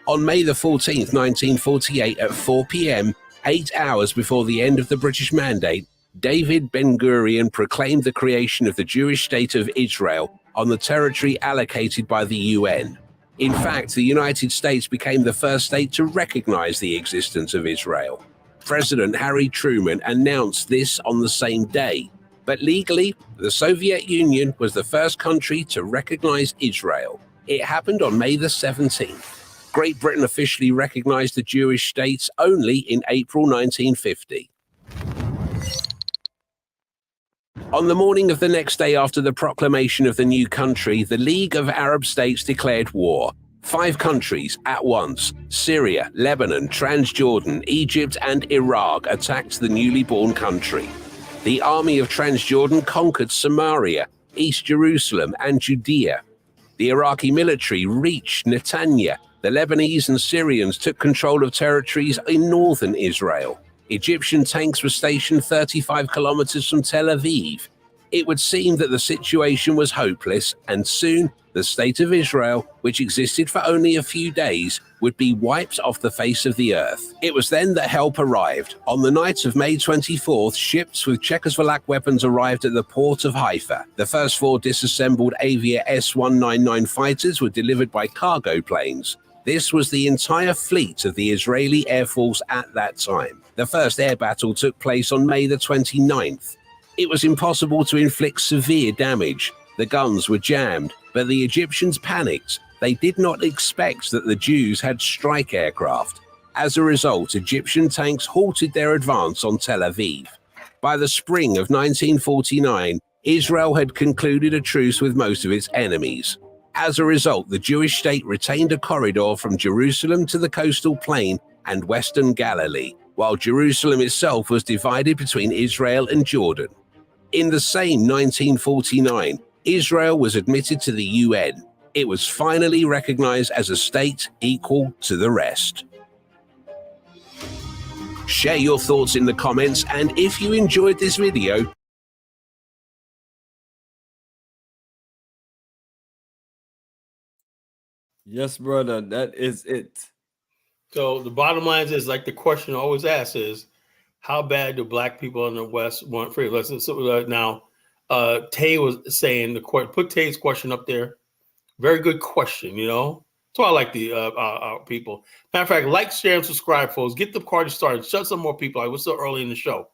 Speaker 8: On May the 14th, 1948, at 4 p.m., 8 hours before the end of the British mandate, David Ben-Gurion proclaimed the creation of the Jewish state of Israel on the territory allocated by the UN. In fact, the United States became the first state to recognize the existence of Israel. President Harry Truman announced this on the same day. But legally, the Soviet Union was the first country to recognize Israel. It happened on May the 17th. Great Britain officially recognized the Jewish states only in April 1950. On the morning of the next day after the proclamation of the new country, the League of Arab States declared war. 5 countries at once, Syria, Lebanon, Transjordan, Egypt, and Iraq, attacked the newly born country. The army of Transjordan conquered Samaria, East Jerusalem, and Judea. The Iraqi military reached Netanya. The Lebanese and Syrians took control of territories in northern Israel. Egyptian tanks were stationed 35 kilometers from Tel Aviv. It would seem that the situation was hopeless, and soon the state of Israel, which existed for only a few days, would be wiped off the face of the earth. It was then that help arrived. On the night of May 24th, ships with Czechoslovak weapons arrived at the port of Haifa. The first 4 disassembled Avia S-199 fighters were delivered by cargo planes. This was the entire fleet of the Israeli Air Force at that time. The first air battle took place on May the 29th. It was impossible to inflict severe damage. The guns were jammed, but the Egyptians panicked. They did not expect that the Jews had strike aircraft. As a result, Egyptian tanks halted their advance on Tel Aviv. By the spring of 1949, Israel had concluded a truce with most of its enemies. As a result, the Jewish state retained a corridor from Jerusalem to the coastal plain and western Galilee, while Jerusalem itself was divided between Israel and Jordan. In the same 1949, Israel was admitted to the UN. It was finally recognized as a state equal to the rest. Share your thoughts in the comments, and if you enjoyed this video,
Speaker 1: Yes, brother, that is it.
Speaker 2: So the bottom line is, like the question always asked is, how bad do black people in the West want free? Listen, so now, Tay was saying put Tay's question up there. Very good question, you know. That's why I like the our people. Matter of fact, like, share, and subscribe, folks. Get the party started. Shut some more people out. We're still early in the show.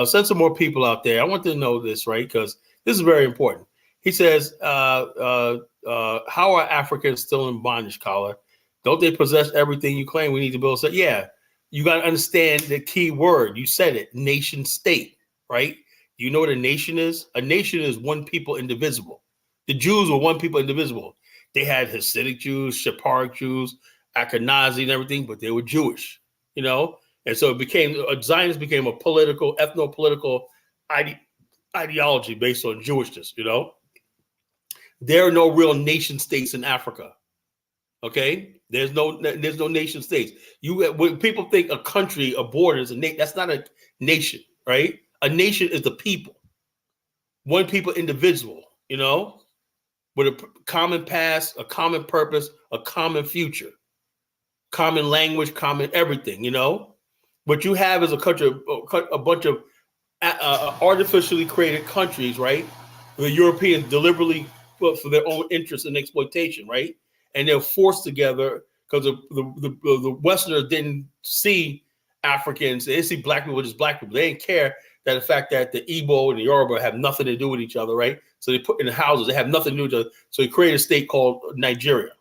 Speaker 2: Send some more people out there. I want them to know this, right? Because this is very important. He says, how are Africans still in bondage, Collar? Don't they possess everything you claim we need to build? So, yeah, you got to understand the key word. You said it, nation state, right? You know what a nation is? A nation is one people indivisible. The Jews were one people indivisible. They had Hasidic Jews, Sephardic Jews, Ashkenazi and everything, but they were Jewish, you know? And so it became, Zionism became a political, ethno-political ideology based on Jewishness, you know? There are no real nation states in Africa, okay? There's no nation states. When people think a country, a border is a nation, that's not a nation, right? A nation is the people, one people individual, you know, with a common past, a common purpose, a common future, common language, common everything, you know. What you have is a country, a bunch of artificially created countries, right? The Europeans deliberately put for their own interest and exploitation, right? And they're forced together because the Westerners didn't see Africans, they see black people as black people. They didn't care that the fact that the Igbo and the Yoruba have nothing to do with each other, right? So they put in the houses, they have nothing to do with each other. So they created a state called Nigeria,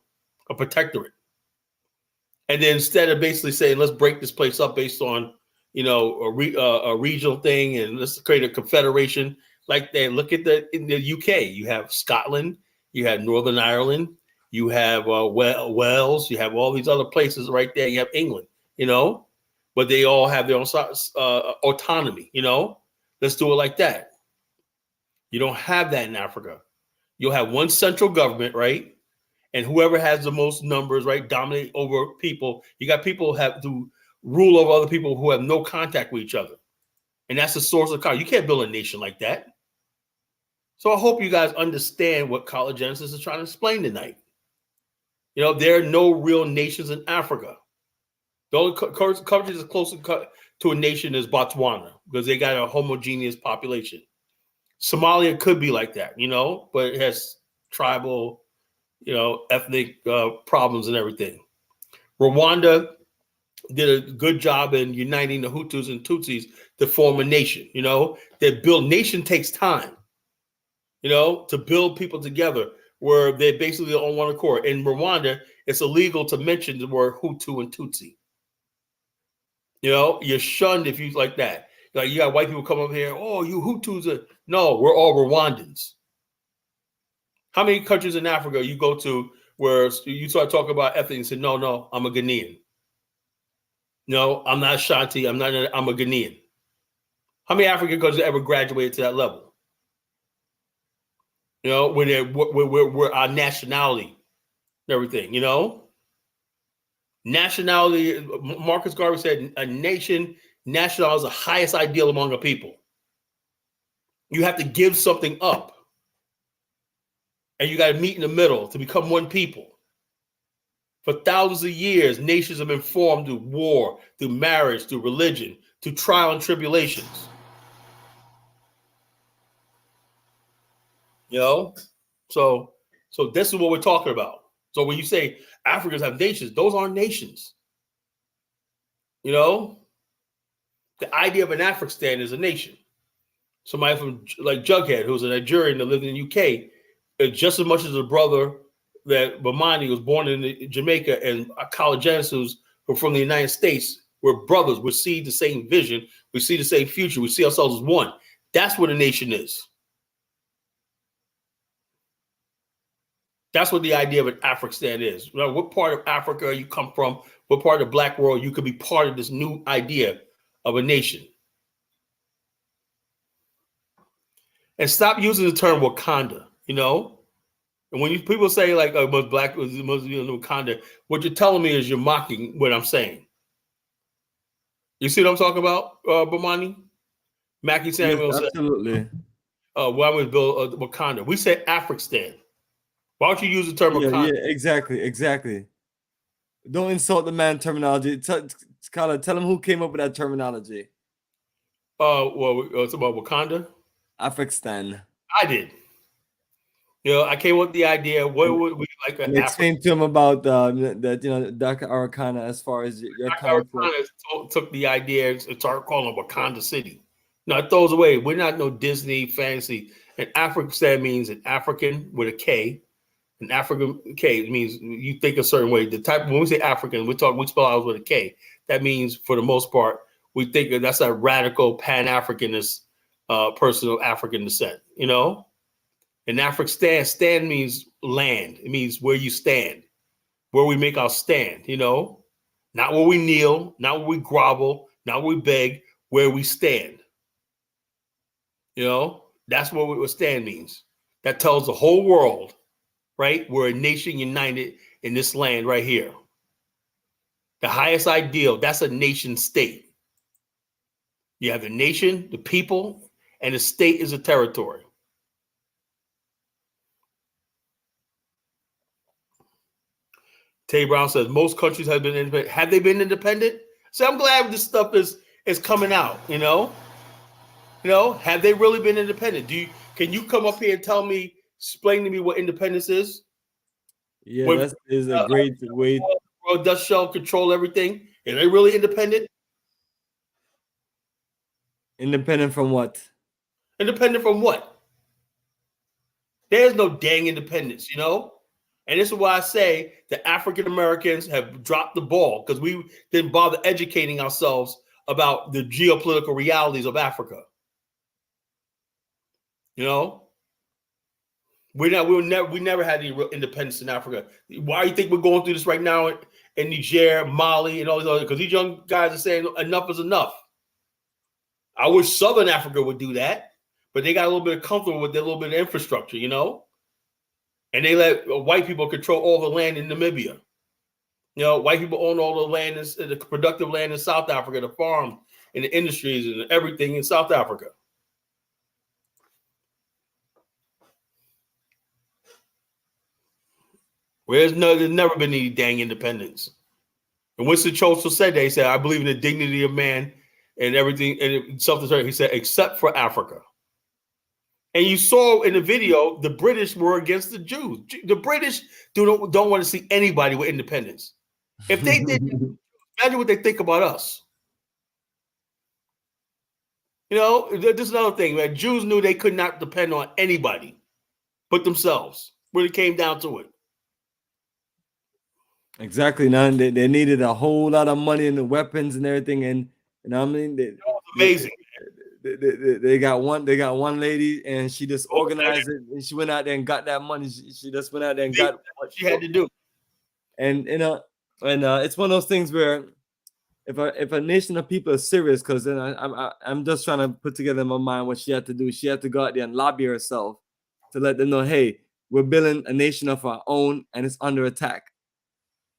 Speaker 2: a protectorate. And then instead of basically saying, let's break this place up based on, you know, a regional thing and let's create a confederation like that. Look at in the UK, you have Scotland, you have Northern Ireland, you have Wales, you have all these other places right there. You have England, you know, but they all have their own autonomy, you know. Let's do it like that. You don't have that in Africa. You'll have one central government, right? And whoever has the most numbers, right, dominate over people. You got people who have to rule over other people who have no contact with each other. And that's the source of power. You can't build a nation like that. So I hope you guys understand what College Genesis is trying to explain tonight. You know, there are no real nations in Africa. The only country that's closer to a nation is Botswana because they got a homogeneous population. Somalia could be like that, you know, but it has tribal, you know, ethnic problems and everything. Rwanda did a good job in uniting the Hutus and Tutsis to form a nation. You know, nation takes time, you know, to build people together where they basically on one accord. In Rwanda, it's illegal to mention the word Hutu and Tutsi. You know, you're shunned if you like that. Like you got white people come up here, oh, you Hutus. No, we're all Rwandans. How many countries in Africa you go to where you start talking about ethnic and say, no, I'm a Ghanaian. No, I'm not Shanti. I'm a Ghanaian. How many African countries ever graduated to that level? You know, we're our nationality and everything, you know? Nationality, Marcus Garvey said, national is the highest ideal among a people. You have to give something up. And you got to meet in the middle to become one people. For thousands of years, nations have been formed through war, through marriage, through religion, through trial and tribulations. You know? So this is what we're talking about. So when you say Africans have nations, those aren't nations. You know? The idea of an Afrikstan is a nation. Somebody from like Jughead, who's a Nigerian that lived in the UK, just as much as a brother that Bomani was born in Jamaica and College Genesis were from the United States. We're brothers. We see the same vision. We see the same future. We see ourselves as one. That's what a nation is. That's what the idea of an Afrikstan is. You know, what part of Africa you come from, what part of the black world you could be part of this new idea of a nation. And stop using the term Wakanda, you know? And when people say like most black was Wakanda, what you're telling me is you're mocking what I'm saying. You see what I'm talking about, Bomani? Mackie Samuel
Speaker 1: Yes,
Speaker 2: said,
Speaker 1: absolutely.
Speaker 2: why would build Wakanda? We said Afrikstan. Why don't you use the term Wakanda?
Speaker 1: Yeah, exactly. Don't insult the man terminology. Tell him who came up with that terminology.
Speaker 2: It's about Wakanda.
Speaker 1: Afrikstan.
Speaker 2: I did. You know, I came up with the idea. What would we like?
Speaker 1: And explain to him about that. You know, Dr. Arcana as far as your
Speaker 2: Dr. Arcana took the idea and started calling it Wakanda City. No, it throws away. We're not no Disney fantasy. And Afrikstan means an African with a K. An African K means you think a certain way. The type when we say African, we spell out with a K. That means for the most part, we think that's a radical Pan-Africanist person of African descent, you know? And Afrikstan, stand means land. It means where you stand, where we make our stand, you know? Not where we kneel, not where we grovel, not where we beg, where we stand. You know? That's what stand means. That tells the whole world, right? We're a nation united in this land right here. The highest ideal, that's a nation state. You have the nation, the people, and the state is a territory. Tay Brown says most countries have been independent. Have they been independent? So I'm glad this stuff is coming out. You know, have they really been independent? Can you come up here and explain to me what independence is?
Speaker 1: Yeah, that is a great way.
Speaker 2: World Dutch shell control everything. Are they really independent?
Speaker 1: Independent from what?
Speaker 2: Independent from what? There's no dang independence, you know? And this is why I say the African Americans have dropped the ball because we didn't bother educating ourselves about the geopolitical realities of Africa. You know? We never had any real independence in Africa. Why do you think we're going through this right now in Niger, Mali, and all these other? Because these young guys are saying enough is enough. I wish Southern Africa would do that, but they got a little bit of comfort with their little bit of infrastructure, you know? And they let white people control all the land in Namibia. You know, white people own all the land, the productive land in South Africa, the farms and the industries and everything in South Africa. There's never been any dang independence. And Winston Churchill said, I believe in the dignity of man and everything, and he said, except for Africa. And you saw in the video, the British were against the Jews. The British don't want to see anybody with independence. If they did, imagine what they think about us. You know, this is another thing, man. Jews knew they could not depend on anybody but themselves when it came down to it.
Speaker 1: Exactly. Now they needed a whole lot of money and the weapons and everything, and I mean,
Speaker 2: that was amazing.
Speaker 1: They got one lady, and she just organized it, and she went out there and got that money. She just went out there and got
Speaker 2: what she had to do.
Speaker 1: And it's one of those things where if a nation of people are serious, because then I'm just trying to put together in my mind what she had to do. She had to go out there and lobby herself to let them know, hey, we're building a nation of our own, and it's under attack.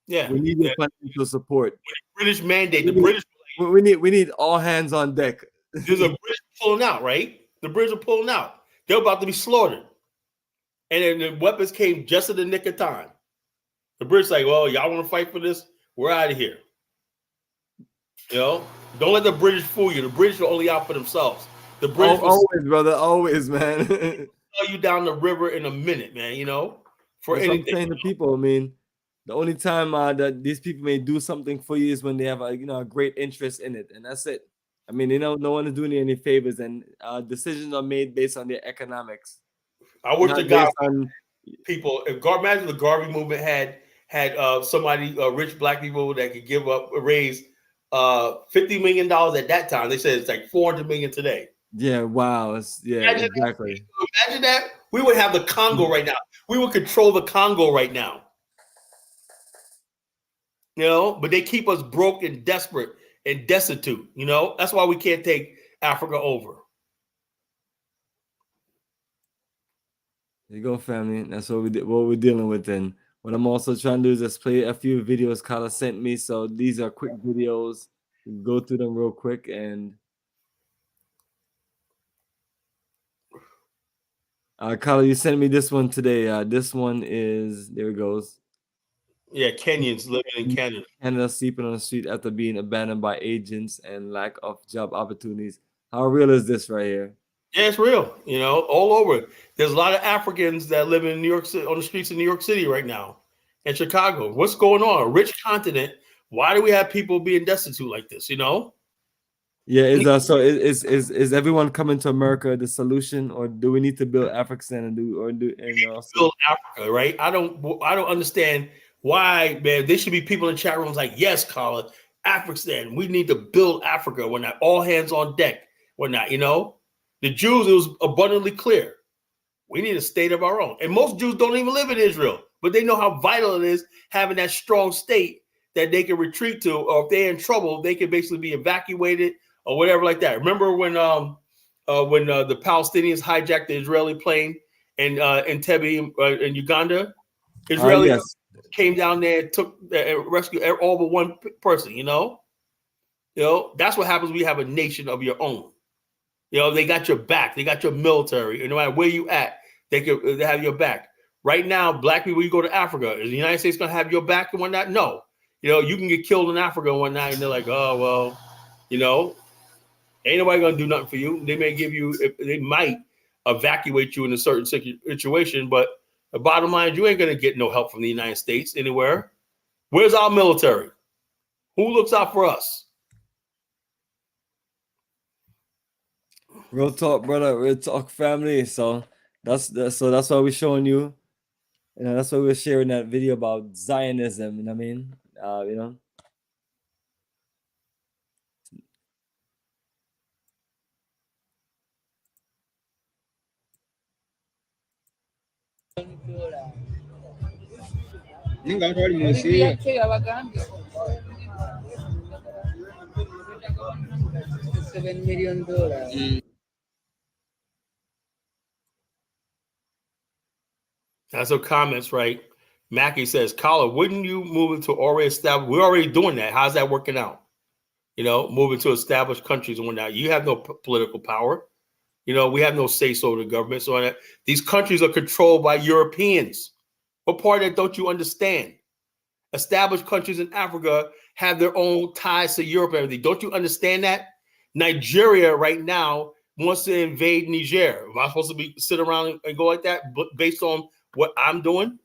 Speaker 2: Yeah,
Speaker 1: we need your financial support.
Speaker 2: When the British mandate,
Speaker 1: we need all hands on deck.
Speaker 2: There's a British pulling out, right? The British are pulling out. They're about to be slaughtered, and then the weapons came just at the nick of time. The British like, well, y'all want to fight for this? We're out of here. You know, don't let the British fool you. The British are only out for themselves. The British
Speaker 1: always, brother, always, man.
Speaker 2: Sell you down the river in a minute, man. You know, for
Speaker 1: That's
Speaker 2: anything.
Speaker 1: what I'm saying to people. I mean, the only time that these people may do something for you is when they have a great interest in it, and that's it. I mean, no one is doing you any favors, and decisions are made based on their economics.
Speaker 2: I wish to God people. If imagine the Garvey movement had somebody, rich black people that could raise $50 million at that time. They said it's like $400 million today.
Speaker 1: Yeah, wow. Exactly.
Speaker 2: Imagine that. We would have the Congo right now. We would control the Congo right now. You know, but they keep us broke and desperate and destitute. You know, that's why we can't take Africa over.
Speaker 1: There you go, family. That's what we're dealing with. And what I'm also trying to do is just play a few videos Kala sent me. So these are quick videos. Go through them real quick. And Kala, you sent me this one today. This one is, there it goes.
Speaker 2: Yeah, Kenyans living in Canada.
Speaker 1: Canada sleeping on the street after being abandoned by agents and lack of job opportunities. How real is this right here?
Speaker 2: Yeah, it's real. You know, all over. There's a lot of Africans that live in New York City, on the streets of New York City right now, and Chicago. What's going on? A rich continent. Why do we have people being destitute like this? You know?
Speaker 1: Yeah. Is everyone coming to America the solution, or do we need to build Afrikstan
Speaker 2: build Africa? Right? I don't understand. Why, man? There should be people in chat rooms like, yes, Colin, Afrikstan, we need to build Africa. We're not all hands on deck. We're not, you know. The Jews, it was abundantly clear. We need a state of our own. And most Jews don't even live in Israel, but they know how vital it is having that strong state that they can retreat to, or if they're in trouble, they can basically be evacuated or whatever like that. Remember when the Palestinians hijacked the Israeli plane in Entebbe in Uganda? Israeli came down there and took rescued all but one person. You know, that's what happens when you have a nation of your own. You know, they got your back. They got your military. And no matter where you at, they have your back. Right now, black people, you go to Africa, is the United States going to have your back and whatnot? No. You can get killed in Africa and whatnot, and they're like, oh, well, ain't nobody going to do nothing for you. They may they might evacuate you in a certain situation, but the bottom line is you ain't going to get no help from the United States anywhere. Where's our military? Who looks out for us?
Speaker 1: Real talk, brother. Real talk, family. So that's why we're showing you. That's why we're sharing that video about Zionism. You know what I mean?
Speaker 9: $7 million.
Speaker 2: That's some comments, right? Mackie says, Carla, wouldn't you move into already established? We're already doing that. How's that working out? Moving to established countries and whatnot. You have no political power. We have no say-so to the government. So these countries are controlled by Europeans. What part of that don't you understand? Established countries in Africa have their own ties to Europe and everything. Don't you understand that? Nigeria right now wants to invade Niger. Am I supposed to sit around and go like that based on what I'm doing?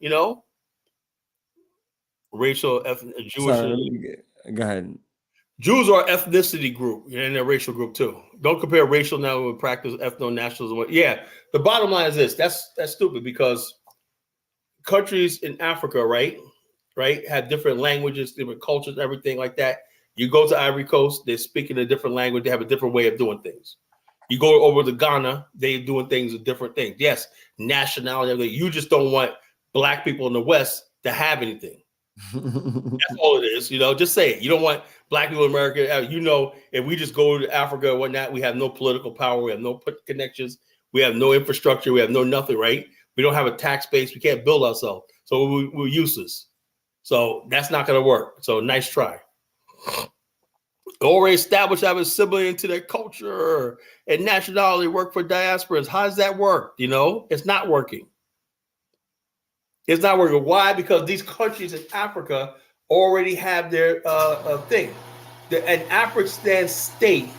Speaker 2: Racial, ethnic, Jewish.
Speaker 1: Sorry, go ahead.
Speaker 2: Jews are an ethnicity group and a racial group too. Don't compare racial now with practice ethno-nationalism. Yeah, the bottom line is this. That's stupid because countries in Africa, right, have different languages, different cultures, everything like that. You go to Ivory Coast, they're speaking a different language. They have a different way of doing things. You go over to Ghana, they're doing things with different things. Yes, nationality, everything. You just don't want black people in the West to have anything. That's all it is. Just say it. You don't want black people in America. If we just go to Africa and whatnot, we have no political power. We have no connections. We have no infrastructure. We have no nothing, right? We don't have a tax base. We can't build ourselves. So we're useless. So that's not going to work. So nice try. Already established have assimilated into their culture and nationality, work for diasporas. How does that work? It's not working. It's not working. Why? Because these countries in Africa already have their thing. An Afrikstan state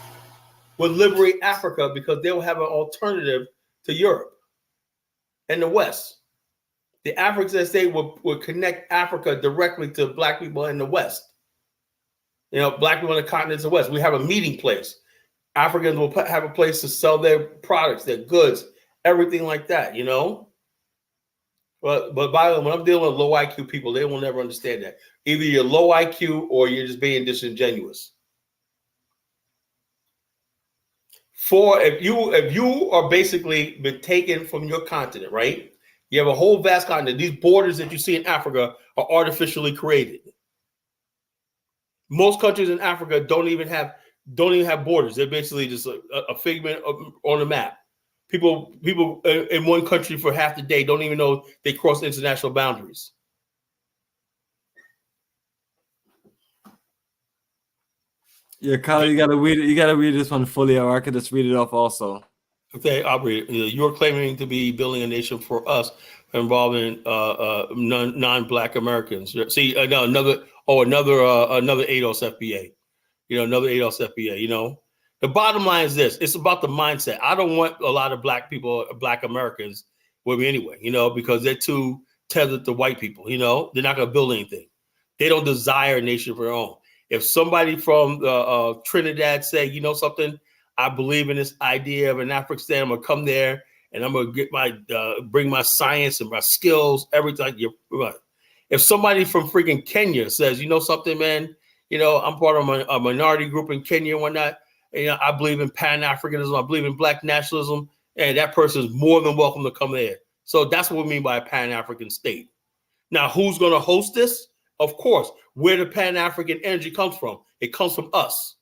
Speaker 2: would liberate Africa because they will have an alternative to Europe and the West. The Afrikstan state would connect Africa directly to black people in the West. Black people in the continents of the West. We have a meeting place. Africans will have a place to sell their products, their goods, everything like that, But by the way, when I'm dealing with low IQ people, they will never understand that. Either you're low IQ or you're just being disingenuous. If you are basically been taken from your continent, right? You have a whole vast continent. These borders that you see in Africa are artificially created. Most countries in Africa don't even have borders. They're basically just a figment on a map. People in one country for half the day don't even know they cross international boundaries.
Speaker 1: Yeah, Kyle, you gotta read it. You gotta read this one fully, or I could just read it off also.
Speaker 2: Okay, I'll read it. You're claiming to be building a nation for us involving non-Black Americans. See, another ADOS FBA. Another ADOS FBA. The bottom line is this. It's about the mindset. I don't want a lot of black people, Black Americans with me anyway, because they're too tethered to white people. They're not going to build anything. They don't desire a nation of their own. If somebody from Trinidad say, something, I believe in this idea of an Afrikstan, I'm going to come there and I'm going to get bring my science and my skills, everything. If somebody from freaking Kenya says, something, man, I'm part of a minority group in Kenya and whatnot, I believe in Pan-Africanism, I believe in Black nationalism, and that person is more than welcome to come there. So that's what we mean by a Pan-African state. Now, who's going to host this? Of course, where the Pan-African energy comes from. It comes from us.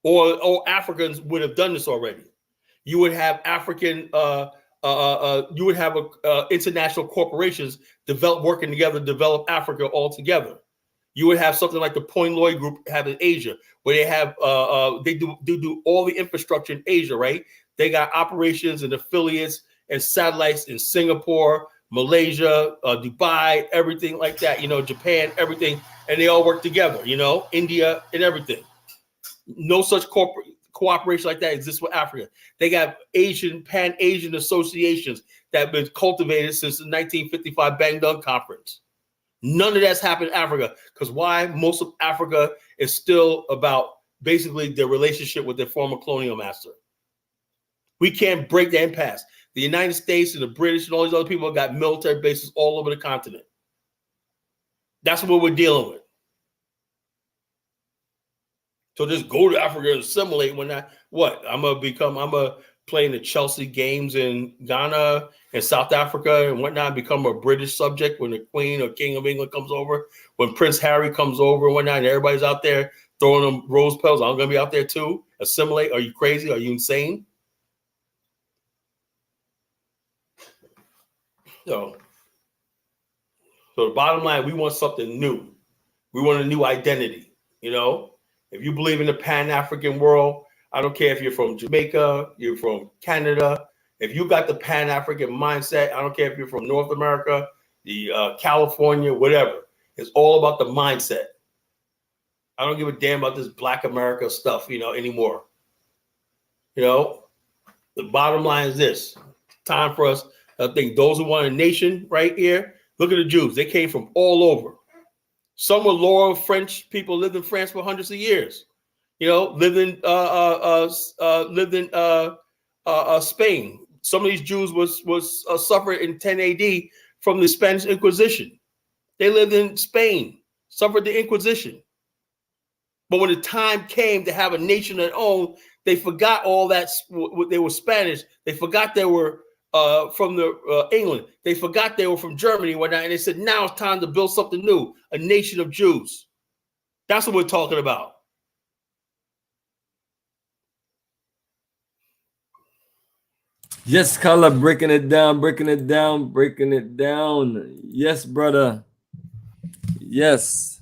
Speaker 2: Or Africans would have done this already. You would have African, you would have international corporations working together to develop Africa all together. You would have something like the Point Lloyd Group have in Asia, where they have they do all the infrastructure in Asia, right? They got operations and affiliates and satellites in Singapore, Malaysia, Dubai, everything like that, you know, Japan, everything. And they all work together, you know, India and everything. No such corporate cooperation like that exists with Africa. They got Pan-Asian associations that have been cultivated since the 1955 Bandung Conference. None of that's happened in Africa. Because why? Most of Africa is still about basically their relationship with their former colonial master. We can't break that impasse. The United States and the British and all these other people have got military bases all over the continent. That's what we're dealing with. So just go to Africa and assimilate when I'm gonna play in the Chelsea games in Ghana and South Africa and whatnot, become a British subject when the Queen or King of England comes over, when Prince Harry comes over and whatnot, and everybody's out there throwing them rose petals. I'm gonna be out there too. Assimilate? Are you crazy? Are you insane? So the bottom line, we want something new. We want a new identity, you know? If you believe in the Pan-African world, I don't care if you're from Jamaica, you're from Canada. If you got the Pan-African mindset, I don't care if you're from North America, California, whatever. It's all about the mindset. I don't give a damn about this Black America stuff, you know, anymore. You know, the bottom line is this. Time for us. I think those who want a nation right here, look at the Jews. They came from all over. Some were loyal French people, lived in France for hundreds of years. You know, lived in Spain. Some of these Jews was suffered in 10 AD from the Spanish Inquisition. They lived in Spain, suffered the Inquisition. But when the time came to have a nation of their own, they forgot all that. They were Spanish. They forgot they were from England. They forgot they were from Germany and whatnot. And they said, now it's time to build something new, a nation of Jews. That's what we're talking about.
Speaker 1: Yes, Kala, breaking it down. Yes, brother. Yes.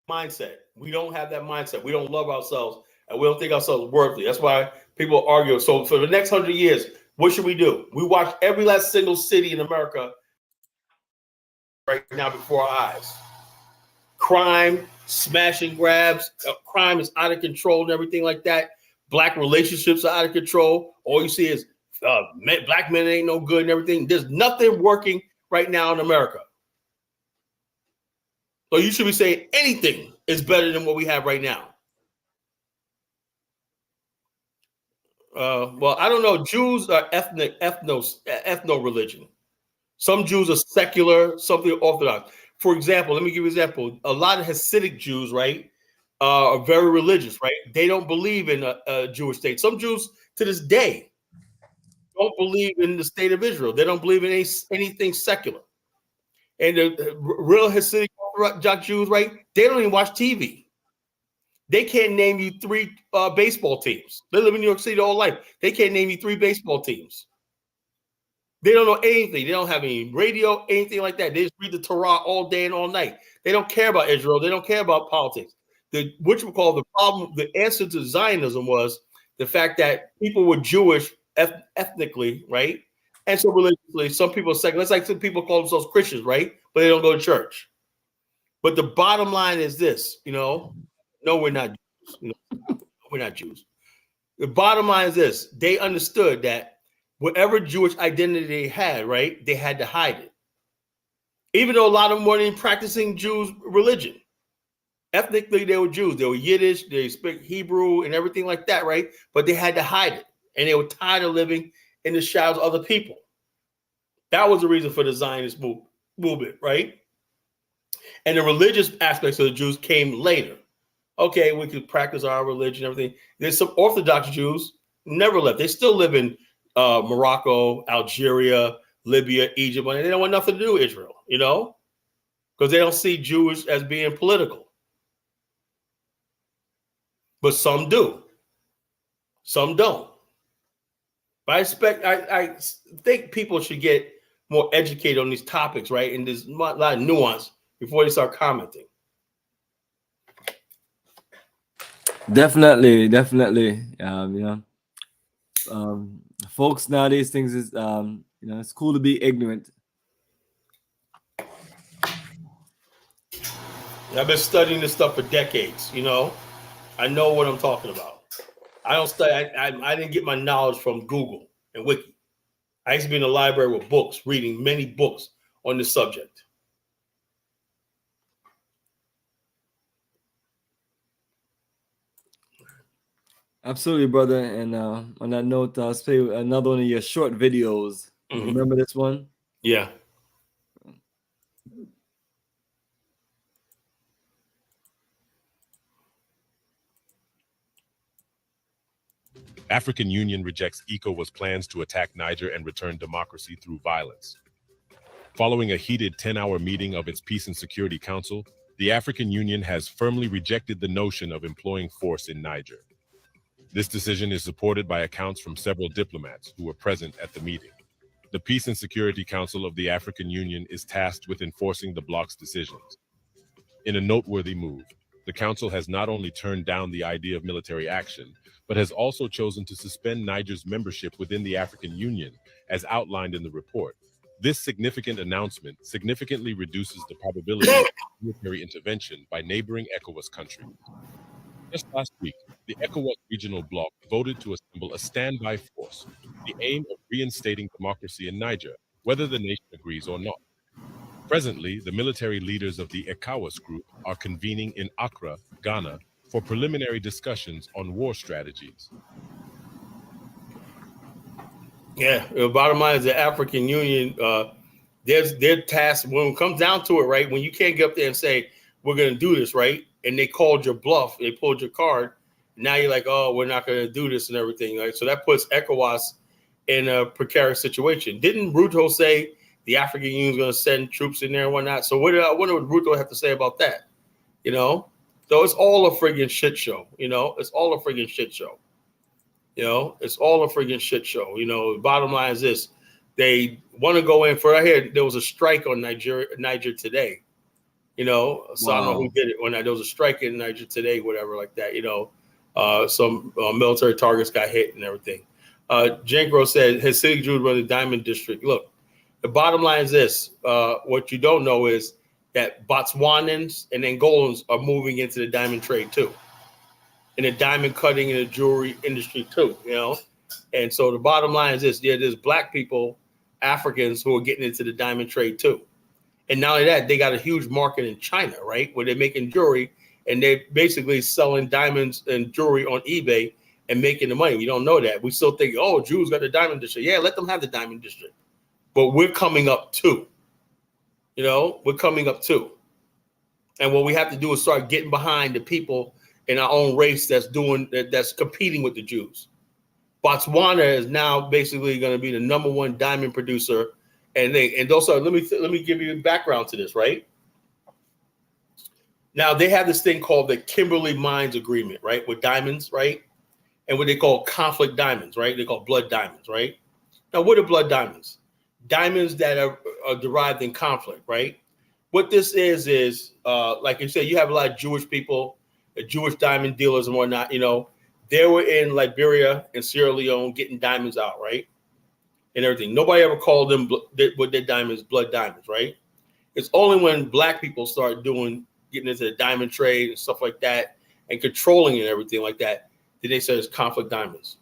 Speaker 2: Mindset. We don't have that mindset. We don't love ourselves and we don't think ourselves worthy. That's why people argue. So for the next 100 years, what should we do? We watch every last single city in America right now before our eyes. Crime, smash and grabs. Crime is out of control and everything like that. Black relationships are out of control. All you see is black men ain't no good and everything. There's nothing working right now in America. So you should be saying anything is better than what we have right now. Well, I don't know. Jews are ethno religion. Some Jews are secular, some are Orthodox. For example, let me give you an example. A lot of Hasidic Jews, right, are very religious, right? They don't believe in a Jewish state. Some Jews to this day don't believe in the state of Israel. They don't believe in anything secular. And the real Hasidic Orthodox Jews, right, they don't even watch TV. They can't name you 3 baseball teams. They live in New York City all life. They can't name you 3 baseball teams. They don't know anything. They don't have any radio, anything like that. They just read the Torah all day and all night. They don't care about Israel. They don't care about politics. The answer to Zionism was the fact that people were Jewish ethnically, right? And so religiously, some people are secular. It's like some people call themselves Christians, right? But they don't go to church. But the bottom line is this, you know, no, we're not Jews. No, we're not Jews. The bottom line is this. They understood that whatever Jewish identity they had, right, they had to hide it. Even though a lot of them weren't even practicing Jews religion. Ethnically, they were Jews. They were Yiddish. They speak Hebrew and everything like that, right? But they had to hide it. And they were tired of living in the shadows of other people. That was the reason for the Zionist movement, right? And the religious aspects of the Jews came later. Okay, we could practice our religion and everything. There's some Orthodox Jews never left. They still live in Morocco, Algeria, Libya, Egypt, and they don't want nothing to do with Israel, you know? Because they don't see Jews as being political. But some do. Some don't. But I think people should get more educated on these topics, right? And there's a lot of nuance before they start commenting.
Speaker 1: Definitely. You know, folks nowadays things is it's cool to be ignorant.
Speaker 2: I've been studying this stuff for decades. I know what I'm talking about. I don't study. I didn't get my knowledge from Google and Wiki. I used to be in the library with books, reading many books on this subject.
Speaker 1: Absolutely, brother. And on that note, I'll play another one of your short videos. Mm-hmm. Remember this one?
Speaker 2: Yeah.
Speaker 10: African Union rejects ECOWAS plans to attack Niger and return democracy through violence. Following a heated 10-hour meeting of its Peace and Security Council, the African Union has firmly rejected the notion of employing force in Niger. This decision is supported by accounts from several diplomats who were present at the meeting. The Peace and Security Council of the African Union is tasked with enforcing the bloc's decisions. In a noteworthy move, the Council has not only turned down the idea of military action, but has also chosen to suspend Niger's membership within the African Union, as outlined in the report. This significant announcement significantly reduces the probability of military intervention by neighboring ECOWAS countries. Just last week, the ECOWAS regional bloc voted to assemble a standby force, the aim of reinstating democracy in Niger, whether the nation agrees or not. Presently, the military leaders of the ECOWAS group are convening in Accra, Ghana, for preliminary discussions on war strategies.
Speaker 2: Yeah, the bottom line is the African Union, their task, when it comes down to it, right, when you can't get up there and say, we're going to do this, right, and they called your bluff, they pulled your card, now you're like, oh, we're not going to do this and everything, right? So that puts ECOWAS in a precarious situation. Didn't Ruto say the African Union is going to send troops in there and whatnot? So I wonder what Ruto have to say about that, So it's all a friggin' shit show, It's all a friggin' shit show. It's all a friggin' shit show. The bottom line is this. They want to go in for, I hear there was a strike on Niger today. So I don't know who did it. When there was a strike in Niger today, whatever like that, some military targets got hit and everything. Jankro said, his city Jews run the Diamond District. Look, the bottom line is this. What you don't know is that Botswanans and Angolans are moving into the diamond trade too. In the diamond cutting and the jewelry industry too, And so the bottom line is this, there's black people, Africans, who are getting into the diamond trade too. And not only that, they got a huge market in China, right? Where they're making jewelry and they're basically selling diamonds and jewelry on eBay and making the money. You don't know that. We still think, oh, Jews got the diamond district. Yeah, let them have the diamond district. But we're coming up too. We're coming up too. And what we have to do is start getting behind the people in our own race that's competing with the Jews. Botswana is now basically going to be the #1 diamond producer. And also, let me give you a background to this, right? Now they have this thing called the Kimberley Mines Agreement, right? With diamonds, right? And what they call conflict diamonds, right? They call blood diamonds, right? Now, what are blood diamonds? Diamonds that are derived in conflict, right? What this is like you said, you have a lot of Jewish people, Jewish diamond dealers and whatnot, they were in Liberia and Sierra Leone getting diamonds out, right? And everything. Nobody ever called them with their diamonds blood diamonds, right? It's only when black people start getting into the diamond trade and stuff like that and controlling it and everything like that they say it's conflict diamonds.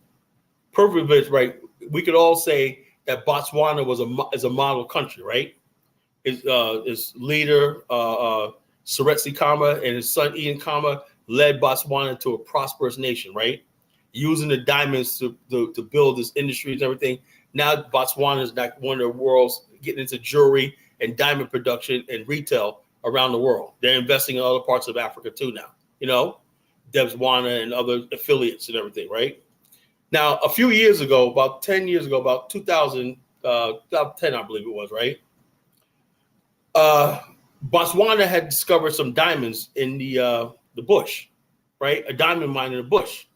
Speaker 2: Perfect bit, right? We could all say that Botswana is a model country, right? His leader, Seretse Khama, and his son, Ian Khama, led Botswana to a prosperous nation, right? Using the diamonds to build this industry and everything. Now Botswana is like one of the world's getting into jewelry and diamond production and retail around the world. They're investing in other parts of Africa too now, Botswana and other affiliates and everything, right? Now, a few years ago, about 10 years ago, about 2010, I believe it was, right? Botswana had discovered some diamonds in the bush, right? A diamond mine in the bush.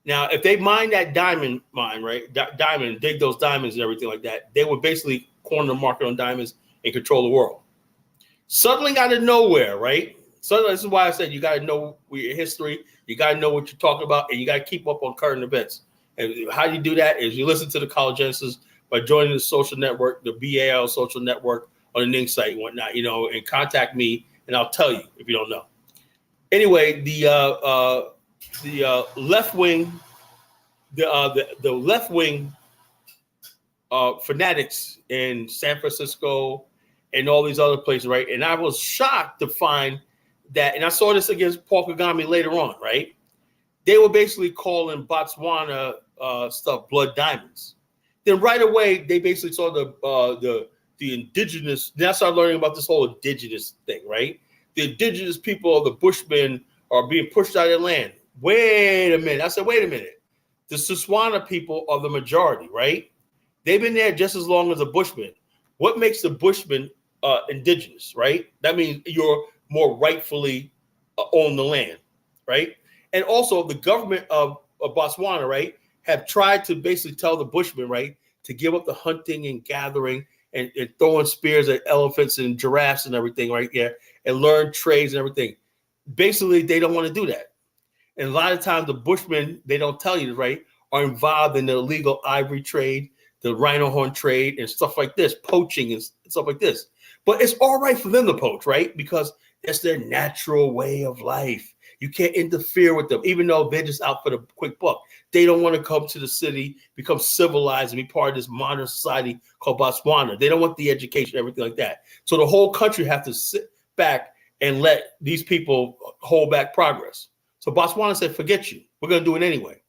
Speaker 2: Now, if they mine that diamond mine, right, dig those diamonds and everything like that, they would basically corner the market on diamonds and control the world. Suddenly out of nowhere, right? So this is why I said you got to know your history, you got to know what you're talking about, and you got to keep up on current events. And how you do that is you listen to the College Genesis by joining the social network, the BAIO social network on the Ning site and whatnot, and contact me and I'll tell you if you don't know. Anyway, the left wing, the left wing fanatics in San Francisco and all these other places, right? And I was shocked to find that, and I saw this against Paul Kagame later on, right? They were basically calling Botswana stuff blood diamonds. Then right away they basically saw the indigenous. Then I started learning about this whole indigenous thing, right? The indigenous people of the Bushmen are being pushed out of their land. Wait a minute. I said, wait a minute. The Setswana people are the majority, right? They've been there just as long as the Bushmen. What makes the Bushmen indigenous, right? That means you're more rightfully own the land, right? And also the government of Botswana, right, have tried to basically tell the Bushmen, right, to give up the hunting and gathering and throwing spears at elephants and giraffes and everything, right here, and learn trades and everything. Basically, they don't want to do that. And a lot of times the Bushmen, they don't tell you, right, are involved in the illegal ivory trade, the rhino horn trade and stuff like this, poaching and stuff like this. But it's all right for them to poach, right? Because that's their natural way of life. You can't interfere with them, even though they're just out for the quick buck. They don't want to come to the city, become civilized, and be part of this modern society called Botswana. They don't want the education, everything like that. So the whole country has to sit back and let these people hold back progress. So Botswana said, forget you. We're going to do it anyway.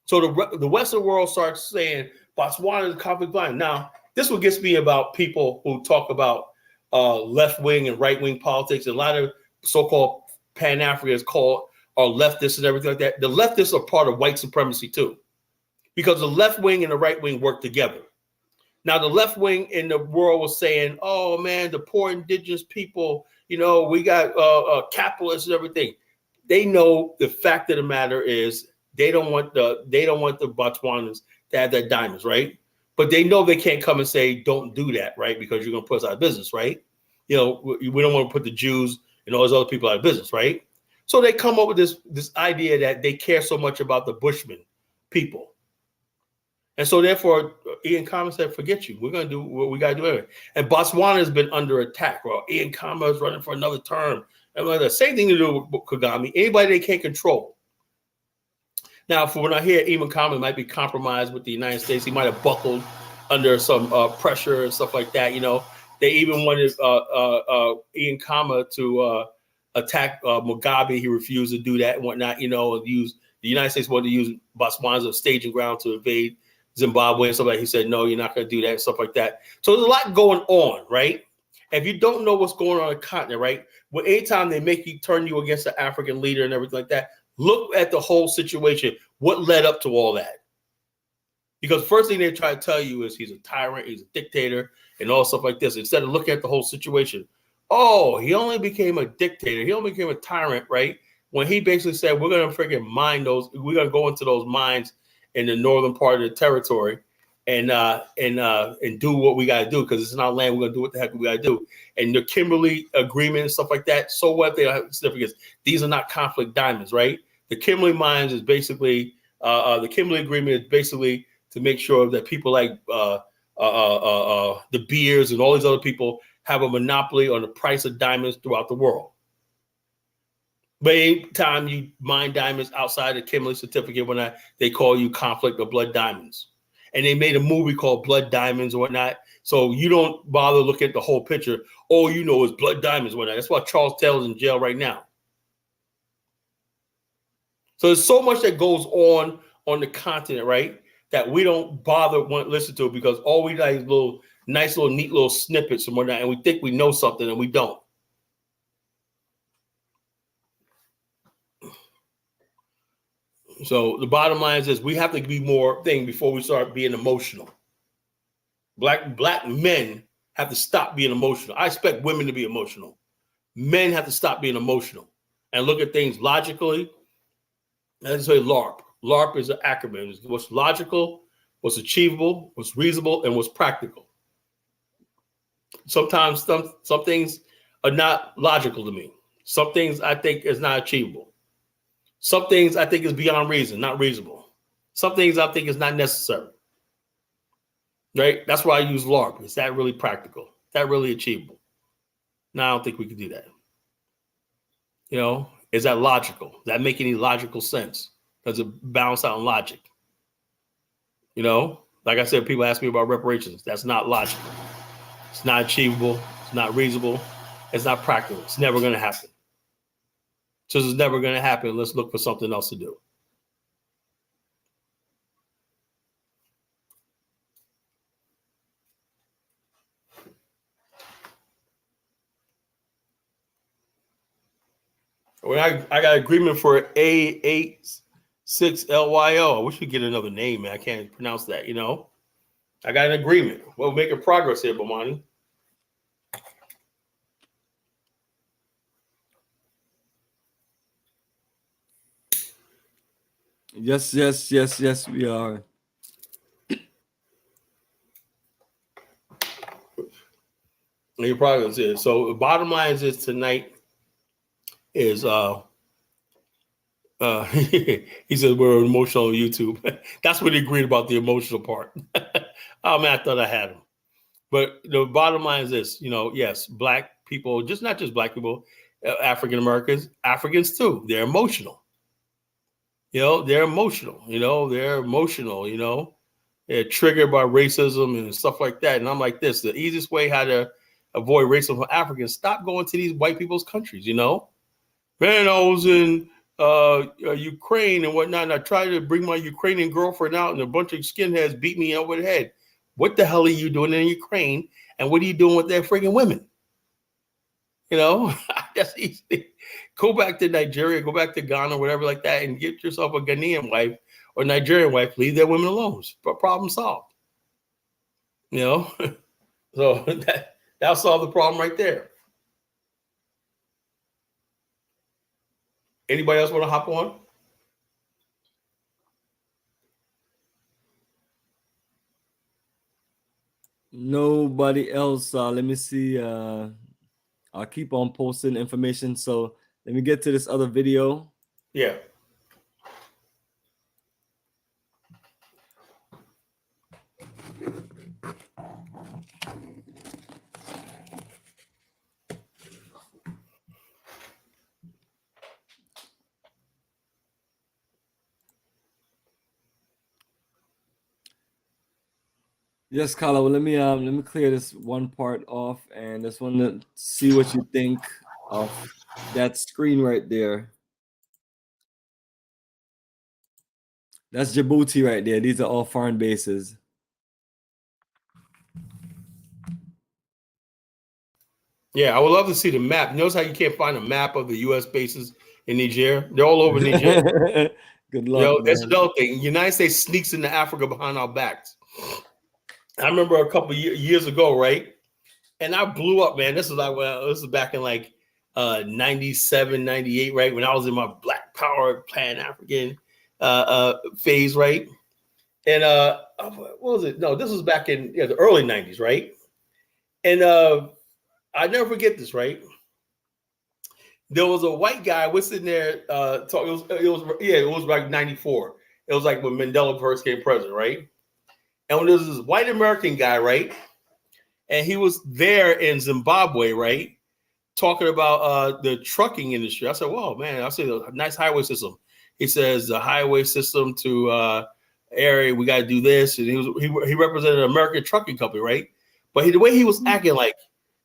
Speaker 2: So the Western world starts saying Botswana is conflict blind. Now, this what gets me about people who talk about left-wing and right-wing politics. And a lot of so-called Pan-Africanists are leftists and everything like that. The leftists are part of white supremacy too, because the left wing and the right wing work together. Now, the left wing in the world was saying, oh man, the poor indigenous people, we got capitalists and everything. They know the fact of the matter is they don't want the Botswanans to have their diamonds, right? But they know they can't come and say, don't do that, right? Because you're going to put us out of business, right? We don't want to put the Jews and all those other people out of business, right? So they come up with this idea that they care so much about the Bushmen people. And so therefore, Ian Khama said, forget you. We're going to do what we got to do anyway. And Botswana has been under attack. Well, Ian Khama is running for another term. And the same thing to do with Kagame. Anybody they can't control. Now, for when I hear Ian Khama might be compromised with the United States, he might have buckled under some pressure and stuff like that. They even wanted Ian Khama to attack Mugabe. He refused to do that and whatnot. And the United States wanted to use Botswana as a staging ground to invade Zimbabwe and stuff like that. He said, no, you're not going to do that and stuff like that. So there's a lot going on, right? And if you don't know what's going on the continent, right? Well, anytime they make you turn you against the African leader and everything like that, look at the whole situation. What led up to all that? Because first thing they try to tell you is he's a tyrant, he's a dictator, and all stuff like this. Instead of looking at the whole situation, oh, he only became a dictator. He only became a tyrant, right? When he basically said, we're going to freaking mine those, we're going to go into those mines in the northern part of the territory and do what we got to do because it's in our land. We're going to do what the heck we got to do. And the Kimberley agreement and stuff like that. So what? They have significance. These are not conflict diamonds, right? The Kimberley mines is basically the Kimberley agreement is basically to make sure that people like the Beers and all these other people have a monopoly on the price of diamonds throughout the world. But anytime you mine diamonds outside the Kimberley certificate, they call you conflict or blood diamonds. And they made a movie called Blood Diamonds or whatnot. So you don't bother looking at the whole picture. All you know is blood diamonds or whatnot. That's why Charles Taylor's in jail right now. So there's so much that goes on the continent, right? That we don't bother want to listen to because all we got is nice little neat little snippets and whatnot, and we think we know something and we don't. So the bottom line is this: we have to be more thing before we start being emotional. Black men have to stop being emotional. I expect women to be emotional. Men have to stop being emotional and look at things logically. Let's say LARP. LARP is an acronym. It's what's logical, what's achievable, what's reasonable, and what's practical. Sometimes some things are not logical to me. Some things I think is not achievable. Some things I think is beyond reason, not reasonable. Some things I think is not necessary. Right? That's why I use LARP. Is that really practical? Is that really achievable? No, I don't think we can do that. You know, is that logical? Does that make any logical sense? Does it balance out in logic? You know, like I said, people ask me about reparations. That's not logical. It's not achievable. It's not reasonable. It's not practical. It's never going to happen. Since it's never going to happen, let's look for something else to do. Well, I got agreement for A86LYO. I wish we get another name, man. I can't pronounce that, you know. I got an agreement. We're making progress here, Bomani.
Speaker 1: Yes, we are.
Speaker 2: Making progress here. So the bottom line is tonight is he says we're emotional on YouTube. That's what he agreed about, the emotional part. Oh man, I thought I had him. But the bottom line is this, you know, yes, black people, just not just black people, African Americans, Africans too, they're emotional. You know, they're emotional, they're triggered by racism and stuff like that. And I'm like this, the easiest way how to avoid racism for Africans, stop going to these white people's countries, you know? Man, I was in Ukraine and whatnot, and I tried to bring my Ukrainian girlfriend out, and a bunch of skinheads beat me over the head. What the hell are you doing in Ukraine? And what are you doing with their freaking women? You know, that's easy. Go back to Nigeria, go back to Ghana, whatever like that, and get yourself a Ghanaian wife or Nigerian wife. Leave their women alone. Problem solved. You know, so that'll solve the problem right there. Anybody else want to hop on?
Speaker 1: Nobody else. Let me see. I'll keep on posting information. So let me get to this other video.
Speaker 2: Yeah.
Speaker 1: Yes, Carla. Well, let me clear this one part off, and just want to see what you think of that screen right there. That's Djibouti right there. These are all foreign bases.
Speaker 2: Yeah, I would love to see the map. Notice how you can't find a map of the U.S. bases in Niger. They're all over Niger.
Speaker 1: Good luck.
Speaker 2: You know, that's
Speaker 1: man.
Speaker 2: another thing. The United States sneaks into Africa behind our backs. I remember a couple years ago, right? And I blew up, man. This is like, well, this is back in like 97, 98, right? When I was in my Black Power Pan-African phase, right? And what was it? No, this was back in the early 90s, right? And I never forget this, right? There was a white guy was sitting there talking. It was like 94. It was like when Mandela first came president, right? And when there was this white American guy, right? And he was there in Zimbabwe, right? Talking about the trucking industry. I said, "Whoa, man!" I said, "A nice highway system." He says, "The highway system to area, we got to do this." And he represented an American trucking company, right? But the way he was acting, like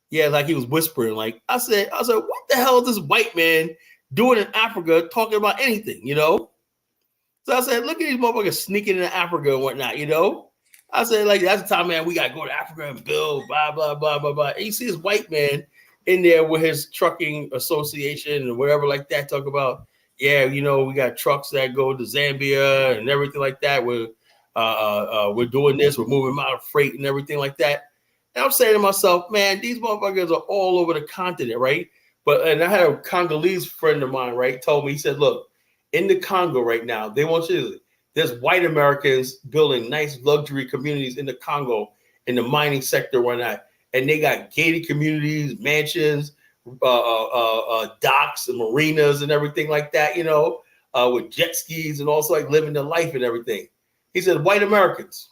Speaker 2: he was whispering. Like I said, "What the hell is this white man doing in Africa, talking about anything?" You know? So I said, "Look at these motherfuckers sneaking into Africa and whatnot," you know? I said, like, that's the time, man, we got to go to Africa and build, blah, blah, blah, blah, blah. And you see this white man in there with his trucking association and whatever like that, talk about, yeah, you know, we got trucks that go to Zambia and everything like that. We're doing this, we're moving out of freight and everything like that. And I'm saying to myself, man, these motherfuckers are all over the continent, right? And I had a Congolese friend of mine, right, told me, he said, look, in the Congo right now, they want you to, there's white Americans building nice luxury communities in the Congo, in the mining sector, and whatnot. And they got gated communities, mansions, docks and marinas and everything like that, you know, with jet skis and also like living their life and everything. He said, white Americans.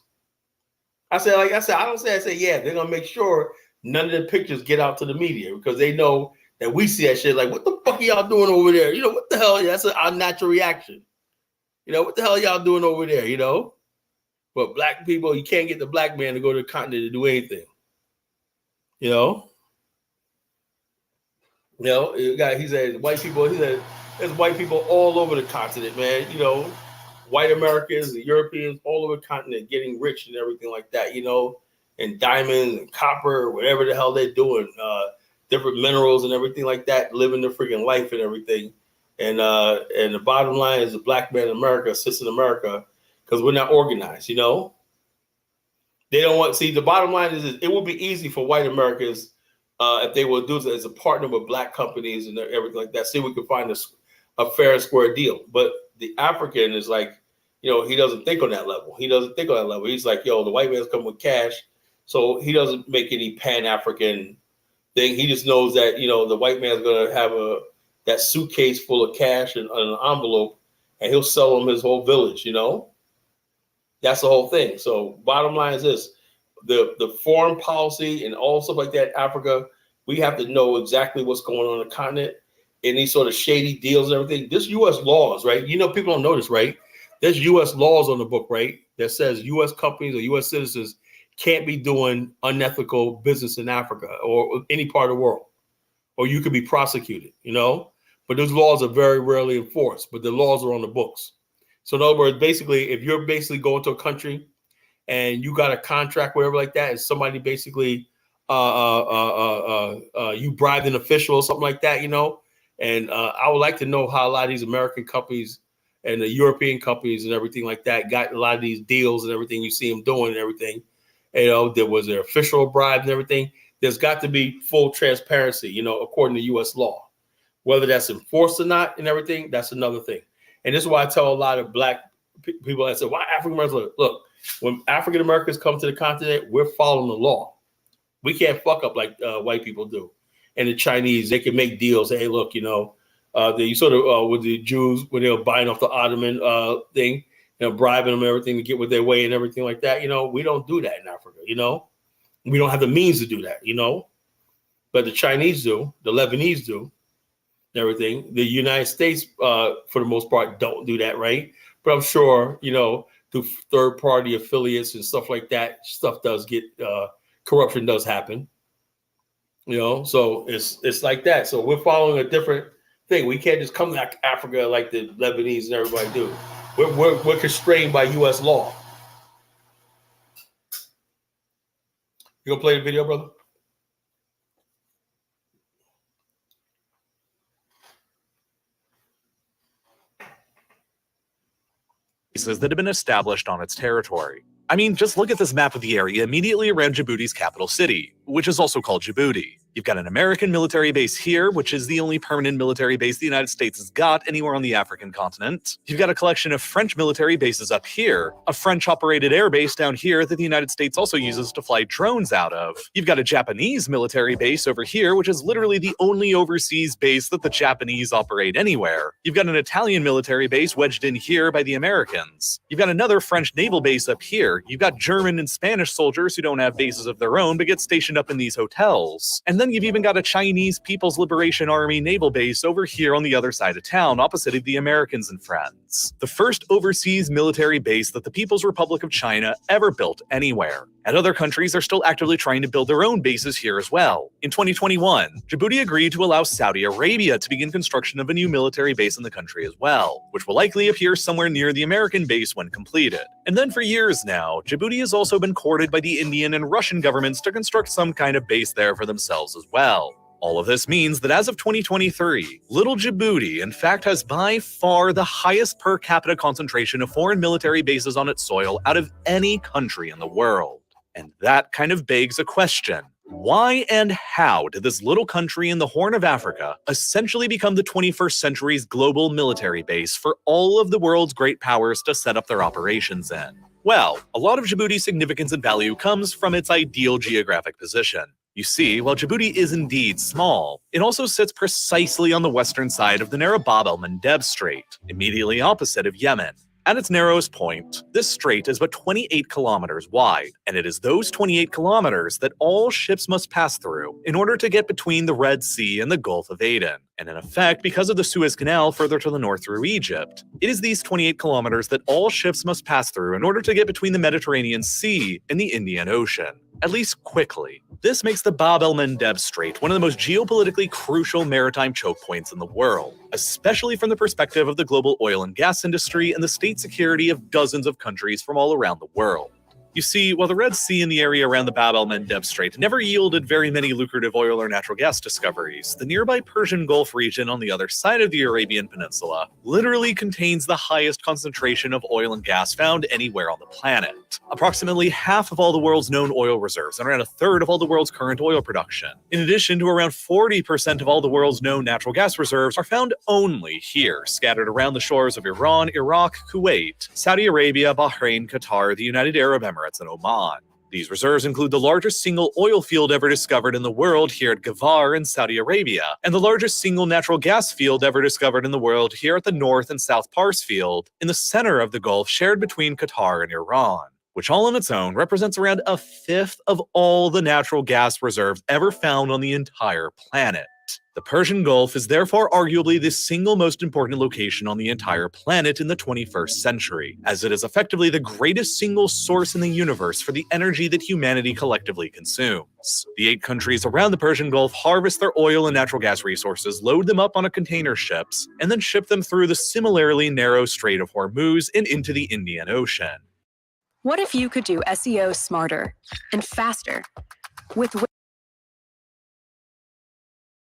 Speaker 2: I said, yeah, they're gonna make sure none of the pictures get out to the media because they know that we see that shit. Like, what the fuck are y'all doing over there? You know, what the hell? That's our natural reaction. You know, what the hell y'all doing over there? You know, but black people, you can't get the black man to go to the continent to do anything. You know, he said white people. He said there's white people all over the continent, man. You know, white Americans, the Europeans, all over the continent, getting rich and everything like that. You know, and diamonds and copper, or whatever the hell they're doing, different minerals and everything like that, living their freaking life and everything. And the bottom line is the black man in America sits in America because we're not organized. You know. They don't want, see, the bottom line is it would be easy for white Americans if they will do this as a partner with black companies and everything like that. See, we can find a fair and square deal. But the African is like, you know, he doesn't think on that level. He's like, yo, the white man's coming with cash. So he doesn't make any Pan-African thing. He just knows that, you know, the white man's going to have that suitcase full of cash and an envelope, and he'll sell them his whole village, you know. That's the whole thing. So bottom line is this, the foreign policy and all stuff like that, Africa, we have to know exactly what's going on in the continent, any sort of shady deals and everything. This U.S. laws, right? You know, people don't know this, right? There's U.S. laws on the book, right? That says U.S. companies or U.S. citizens can't be doing unethical business in Africa or any part of the world, or you could be prosecuted, you know? But those laws are very rarely enforced, but the laws are on the books. So in other words, basically, if you're basically going to a country and you got a contract, whatever like that, and somebody basically you bribed an official or something like that, you know, and I would like to know how a lot of these American companies and the European companies and everything like that got a lot of these deals and everything you see them doing and everything. You know, there was their official bribes and everything. There's got to be full transparency, you know, according to U.S. law. Whether that's enforced or not and everything, that's another thing. And this is why I tell a lot of black people that say, why African Americans? Look, when African Americans come to the continent, we're following the law. We can't fuck up like white people do. And the Chinese, they can make deals. Hey, look, you know, they sort of with the Jews when they were buying off the Ottoman thing, you know, bribing them and everything to get with their way and everything like that. You know, we don't do that in Africa, you know. We don't have the means to do that, you know. But the Chinese do, the Lebanese do. Everything. The United States, for the most part, don't do that, right? But I'm sure, you know, through third-party affiliates and stuff like that, stuff does get corruption does happen. You know, so it's like that. So we're following a different thing. We can't just come to Africa like the Lebanese and everybody do. We're constrained by U.S. law. You gonna play the video, brother?
Speaker 11: That have been established on its territory. I mean, just look at this map of the area immediately around Djibouti's capital city, which is also called Djibouti. You've got an American military base here, which is the only permanent military base the United States has got anywhere on the African continent. You've got a collection of French military bases up here, a French-operated air base down here that the United States also uses to fly drones out of. You've got a Japanese military base over here, which is literally the only overseas base that the Japanese operate anywhere. You've got an Italian military base wedged in here by the Americans. You've got another French naval base up here. You've got German and Spanish soldiers who don't have bases of their own but get stationed up in these hotels. And then you've even got a Chinese People's Liberation Army naval base over here on the other side of town, opposite of the Americans and friends. The first overseas military base that the People's Republic of China ever built anywhere. And other countries are still actively trying to build their own bases here as well. In 2021, Djibouti agreed to allow Saudi Arabia to begin construction of a new military base in the country as well, which will likely appear somewhere near the American base when completed. And then for years now, Djibouti has also been courted by the Indian and Russian governments to construct some kind of base there for themselves as well. All of this means that as of 2023, little Djibouti, in fact, has by far the highest per capita concentration of foreign military bases on its soil out of any country in the world. And that kind of begs a question. Why and how did this little country in the Horn of Africa essentially become the 21st century's global military base for all of the world's great powers to set up their operations in? Well, a lot of Djibouti's significance and value comes from its ideal geographic position. You see, while Djibouti is indeed small, it also sits precisely on the western side of the narrow Bab el-Mandeb Strait, immediately opposite of Yemen. At its narrowest point, this strait is but 28 kilometers wide, and it is those 28 kilometers that all ships must pass through in order to get between the Red Sea and the Gulf of Aden. And in effect, because of the Suez Canal further to the north through Egypt, it is these 28 kilometers that all ships must pass through in order to get between the Mediterranean Sea and the Indian Ocean, at least quickly. This makes the Bab el-Mandeb Strait one of the most geopolitically crucial maritime choke points in the world, especially from the perspective of the global oil and gas industry and the state security of dozens of countries from all around the world. You see, while the Red Sea and the area around the Bab el-Mandeb Strait never yielded very many lucrative oil or natural gas discoveries, the nearby Persian Gulf region on the other side of the Arabian Peninsula literally contains the highest concentration of oil and gas found anywhere on the planet. Approximately half of all the world's known oil reserves and around a third of all the world's current oil production, in addition to around 40% of all the world's known natural gas reserves, are found only here, scattered around the shores of Iran, Iraq, Kuwait, Saudi Arabia, Bahrain, Qatar, the United Arab Emirates, and Oman. These reserves include the largest single oil field ever discovered in the world here at Gawar in Saudi Arabia, and the largest single natural gas field ever discovered in the world here at the North and South Pars field in the center of the Gulf shared between Qatar and Iran, which all on its own represents around a fifth of all the natural gas reserves ever found on the entire planet. The Persian Gulf is therefore arguably the single most important location on the entire planet in the 21st century, as it is effectively the greatest single source in the universe for the energy that humanity collectively consumes. The 8 countries around the Persian Gulf harvest their oil and natural gas resources, load them up on container ships, and then ship them through the similarly narrow Strait of Hormuz and into the Indian Ocean.
Speaker 6: What if you could do SEO smarter and faster with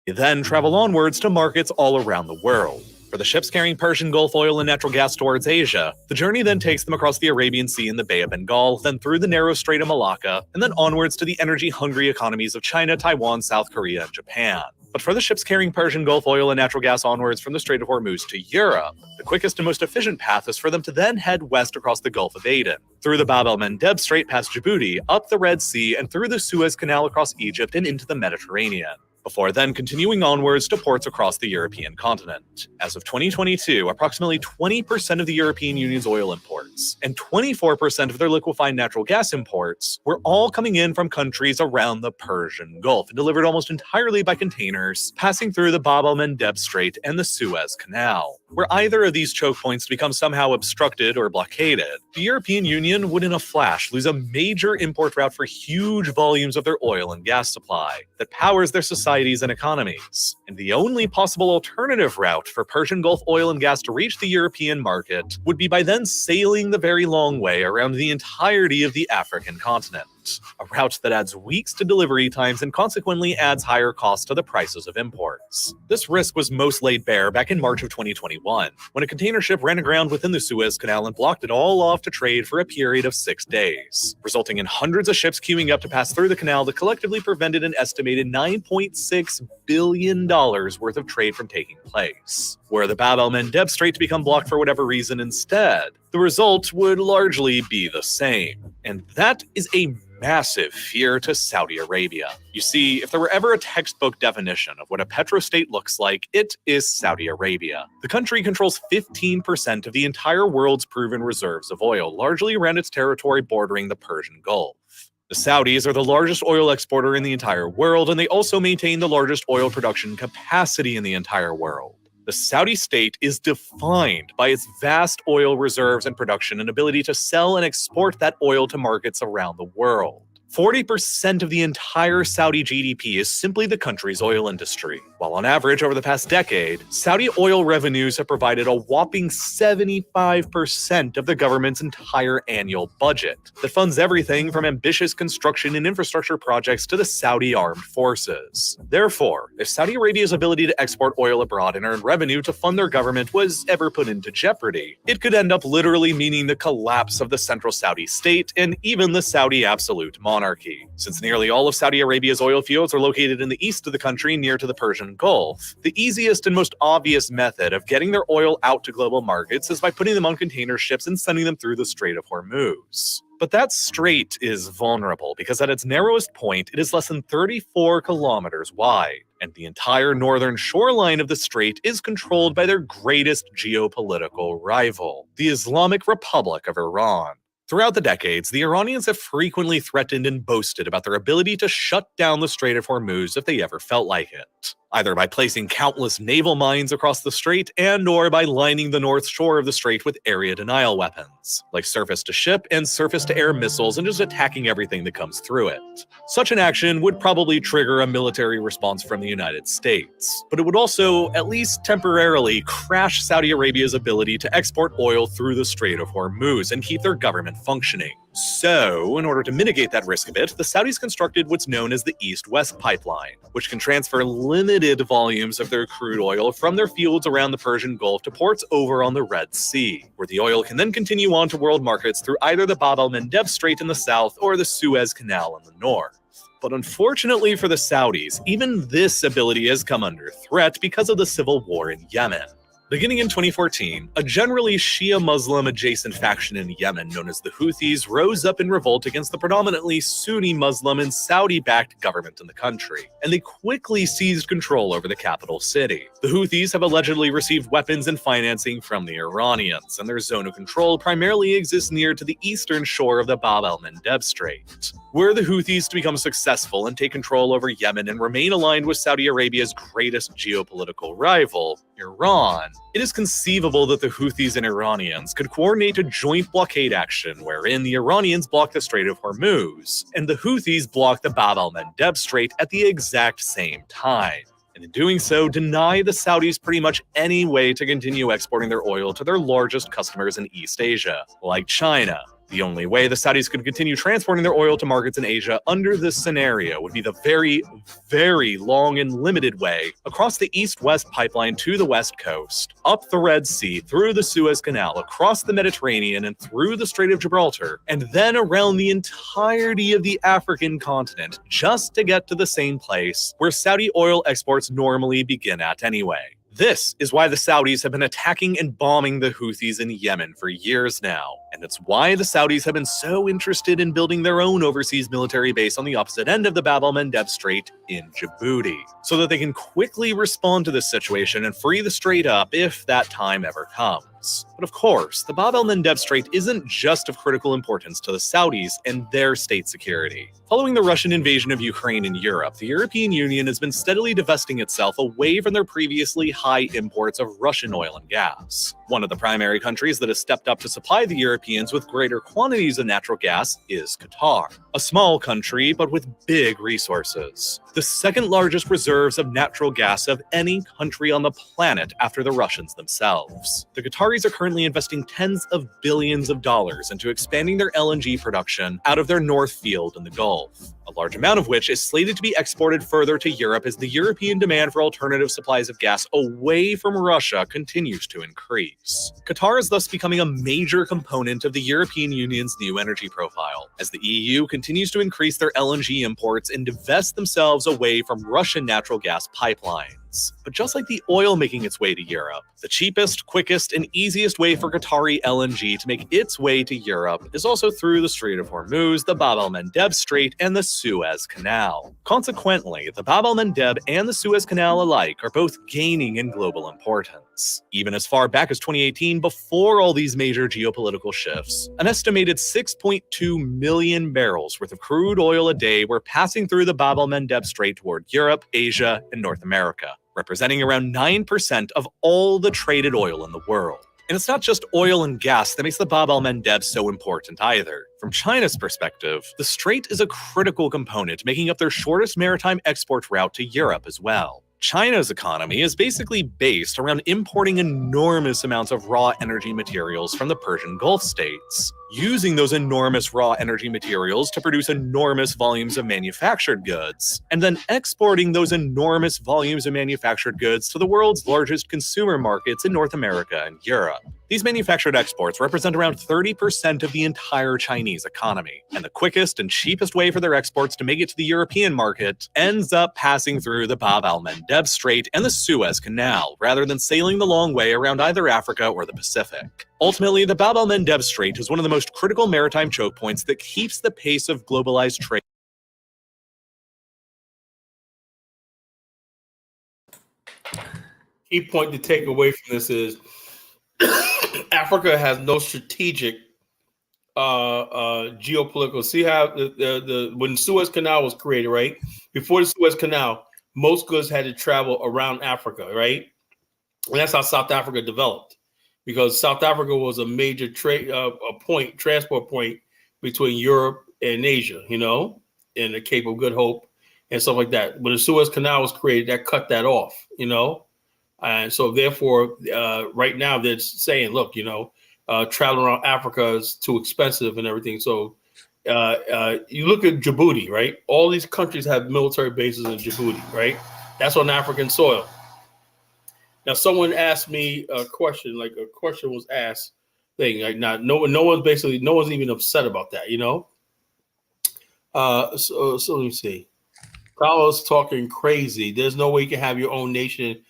Speaker 11: Then travel onwards to markets all around the world. For the ships carrying Persian Gulf oil and natural gas towards Asia, the journey then takes them across the Arabian Sea and the Bay of Bengal, then through the narrow Strait of Malacca, and then onwards to the energy-hungry economies of China, Taiwan, South Korea, and Japan. But for the ships carrying Persian Gulf oil and natural gas onwards from the Strait of Hormuz to Europe, the quickest and most efficient path is for them to then head west across the Gulf of Aden, through the Bab el-Mandeb Strait past Djibouti, up the Red Sea, and through the Suez Canal across Egypt and into the Mediterranean, before then continuing onwards to ports across the European continent. As of 2022, approximately 20% of the European Union's oil imports and 24% of their liquefied natural gas imports were all coming in from countries around the Persian Gulf and delivered almost entirely by containers passing through the Bab el-Mandeb Strait and the Suez Canal. Were either of these choke points to become somehow obstructed or blockaded, the European Union would in a flash lose a major import route for huge volumes of their oil and gas supply that powers their societies and economies. And the only possible alternative route for Persian Gulf oil and gas to reach the European market would be by then sailing the very long way around the entirety of the African continent. A route that adds weeks to delivery times and consequently adds higher costs to the prices of imports. This risk was most laid bare back in March of 2021, when a container ship ran aground within the Suez Canal and blocked it all off to trade for a period of 6 days, resulting in hundreds of ships queuing up to pass through the canal that collectively prevented an estimated $9.6 billion worth of trade from taking place. Were the Bab el-Mandeb Strait to become blocked for whatever reason instead, the result would largely be the same. And that is a massive fear to Saudi Arabia. You see, if there were ever a textbook definition of what a petrostate looks like, it is Saudi Arabia. The country controls 15% of the entire world's proven reserves of oil, largely around its territory bordering the Persian Gulf. The Saudis are the largest oil exporter in the entire world, and they also maintain the largest oil production capacity in the entire world. The Saudi state is defined by its vast oil reserves and production and ability to sell and export that oil to markets around the world. 40% of the entire Saudi GDP is simply the country's oil industry, while on average over the past decade, Saudi oil revenues have provided a whopping 75% of the government's entire annual budget that funds everything from ambitious construction and infrastructure projects to the Saudi armed forces. Therefore, if Saudi Arabia's ability to export oil abroad and earn revenue to fund their government was ever put into jeopardy, it could end up literally meaning the collapse of the central Saudi state and even the Saudi absolute monarchy, since nearly all of Saudi Arabia's oil fields are located in the east of the country near to the Persian Persian Gulf, the easiest and most obvious method of getting their oil out to global markets is by putting them on container ships and sending them through the Strait of Hormuz. But that strait is vulnerable because at its narrowest point, it is less than 34 kilometers wide, and the entire northern shoreline of the strait is controlled by their greatest geopolitical rival, the Islamic Republic of Iran. Throughout the decades, the Iranians have frequently threatened and boasted about their ability to shut down the Strait of Hormuz if they ever felt like it, either by placing countless naval mines across the strait and/or by lining the north shore of the strait with area denial weapons, like surface-to-ship and surface-to-air missiles, and just attacking everything that comes through it. Such an action would probably trigger a military response from the United States, but it would also, at least temporarily, crash Saudi Arabia's ability to export oil through the Strait of Hormuz and keep their government functioning. So, in order to mitigate that risk a bit, the Saudis constructed what's known as the East-West Pipeline, which can transfer limited volumes of their crude oil from their fields around the Persian Gulf to ports over on the Red Sea, where the oil can then continue on to world markets through either the Bab el-Mandeb Strait in the south or the Suez Canal in the north. But unfortunately for the Saudis, even this ability has come under threat because of the civil war in Yemen. Beginning in 2014, a generally Shia Muslim adjacent faction in Yemen known as the Houthis rose up in revolt against the predominantly Sunni Muslim and Saudi-backed government in the country, and they quickly seized control over the capital city. The Houthis have allegedly received weapons and financing from the Iranians, and their zone of control primarily exists near to the eastern shore of the Bab el-Mandeb Strait. Were the Houthis to become successful and take control over Yemen and remain aligned with Saudi Arabia's greatest geopolitical rival, Iran, it is conceivable that the Houthis and Iranians could coordinate a joint blockade action wherein the Iranians block the Strait of Hormuz and the Houthis block the Bab el-Mandeb Strait at the exact same time, and in doing so deny the Saudis pretty much any way to continue exporting their oil to their largest customers in East Asia, like China. The only way the Saudis could continue transporting their oil to markets in Asia under this scenario would be the very, very long and limited way across the East-West pipeline to the West Coast, up the Red Sea, through the Suez Canal, across the Mediterranean, and through the Strait of Gibraltar, and then around the entirety of the African continent, just to get to the same place where Saudi oil exports normally begin at anyway. This is why the Saudis have been attacking and bombing the Houthis in Yemen for years now, and it's why the Saudis have been so interested in building their own overseas military base on the opposite end of the Bab el-Mandeb Strait in Djibouti, so that they can quickly respond to this situation and free the strait up if that time ever comes. But of course, the Bab el-Mandeb Strait isn't just of critical importance to the Saudis and their state security. Following the Russian invasion of Ukraine in Europe, the European Union has been steadily divesting itself away from their previously high imports of Russian oil and gas. One of the primary countries that has stepped up to supply the Europeans with greater quantities of natural gas is Qatar, a small country but with big resources. The second largest reserves of natural gas of any country on the planet after the Russians themselves. The Qataris are currently investing tens of billions of dollars into expanding their LNG production out of their North Field in the Gulf, a large amount of which is slated to be exported further to Europe as the European demand for alternative supplies of gas away from Russia continues to increase. Qatar is thus becoming a major component of the European Union's new energy profile, as the EU continues to increase their LNG imports and divest themselves away from Russian natural gas pipelines. But just like the oil making its way to Europe, the cheapest, quickest, and easiest way for Qatari LNG to make its way to Europe is also through the Strait of Hormuz, the Bab el-Mandeb Strait, and the Suez Canal. Consequently, the Bab el-Mandeb and the Suez Canal alike are both gaining in global importance. Even as far back as 2018, before all these major geopolitical shifts, an estimated 6.2 million barrels worth of crude oil a day were passing through the Bab el-Mandeb Strait toward Europe, Asia, and North America, representing around 9% of all the traded oil in the world. And it's not just oil and gas that makes the Bab el-Mandeb so important either. From China's perspective, the strait is a critical component making up their shortest maritime export route to Europe as well. China's economy is basically based around importing enormous amounts of raw energy materials from the Persian Gulf states, using those enormous raw energy materials to produce enormous volumes of manufactured goods, and then exporting those enormous volumes of manufactured goods to the world's largest consumer markets in North America and Europe. These manufactured exports represent around 30% of the entire Chinese economy, and the quickest and cheapest way for their exports to make it to the European market ends up passing through the Bab el-Mandeb Bab-el-Mandeb Strait and the Suez Canal, rather than sailing the long way around either Africa or the Pacific. Ultimately, the Bab-el-Mandeb Strait is one of the most critical maritime choke points that keeps the pace of globalized trade.
Speaker 2: Key point to take away from this is Africa has no strategic geopolitical. See how the when Suez Canal was created, right? Before the Suez Canal, most goods had to travel around Africa, right? And that's how South Africa developed, because South Africa was a major transport point between Europe and Asia, you know, and the Cape of Good Hope and stuff like that. When the Suez Canal was created, that cut that off, you know. And so therefore, right now they're saying, look, you know, traveling around Africa is too expensive and everything. So you look at Djibouti, right? All these countries have military bases in Djibouti, right? That's on African soil. Now, someone asked me a question, like a question was asked, thing like not no one's even upset about that, you know. So let me see. Carlos talking crazy. There's no way you can have your own nation.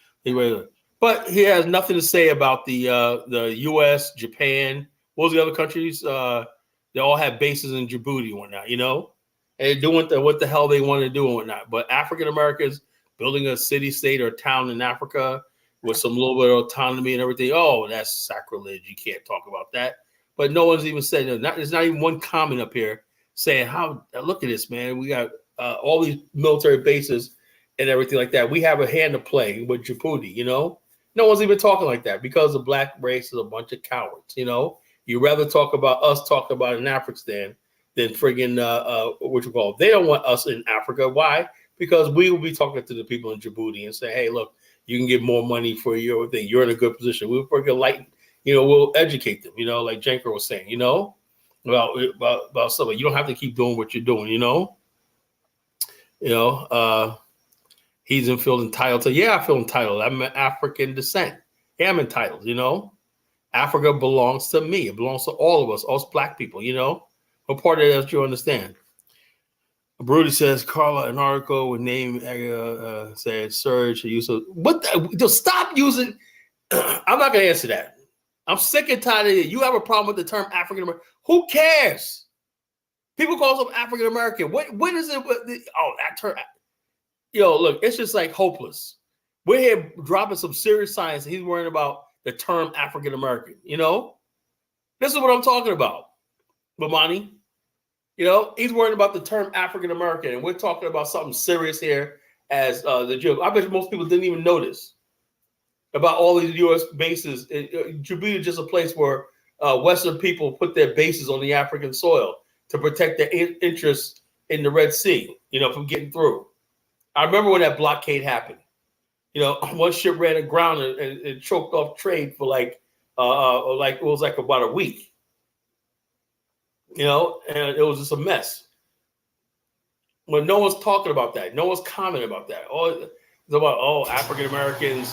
Speaker 2: But he has nothing to say about the U.S., Japan. What was the other countries? They all have bases in Djibouti and whatnot, you know? And they're doing what the hell they want to do and whatnot. But African Americans building a city, state, or town in Africa with some little bit of autonomy and everything, oh, that's sacrilege. You can't talk about that. But no one's even said, there's not even one comment up here saying, look at this, man. We got all these military bases and everything like that. We have a hand to play with Djibouti, you know? No one's even talking like that because the black race is a bunch of cowards, you know? You rather talk about us talking about in Afrikstan than friggin' what you call it. They don't want us in Africa. Why? Because we will be talking to the people in Djibouti and say, hey, look, you can get more money for your thing. You're in a good position. We'll friggin' lighten, you know, we'll educate them, you know, like Jenker was saying, you know, about something. You don't have to keep doing what you're doing, you know? He's in feel entitled to. Yeah, I feel entitled. I'm an African descent. Yeah, I'm entitled, you know. Africa belongs to me. It belongs to all of us black people, you know. What part of that you understand? Brody says, Carla, an article with name said Surge. Just stop using. I'm not going to answer that. I'm sick and tired of it. You have a problem with the term African American. Who cares? People call themselves African American. What is it? That term. Yo, look, it's just like hopeless. We're here dropping some serious science, and he's worrying about the term African American. You know, this is what I'm talking about, Bomani. You know, he's worrying about the term African American, and we're talking about something serious here as the Jew. I bet most people didn't even notice about all these U.S. bases. Djibouti is just a place where Western people put their bases on the African soil to protect their interests in the Red Sea, you know, from getting through. I remember when that blockade happened. You know, one ship ran aground and choked off trade for it was like about a week. You know, and it was just a mess. But no one's talking about that. No one's commenting about that. It's about African Americans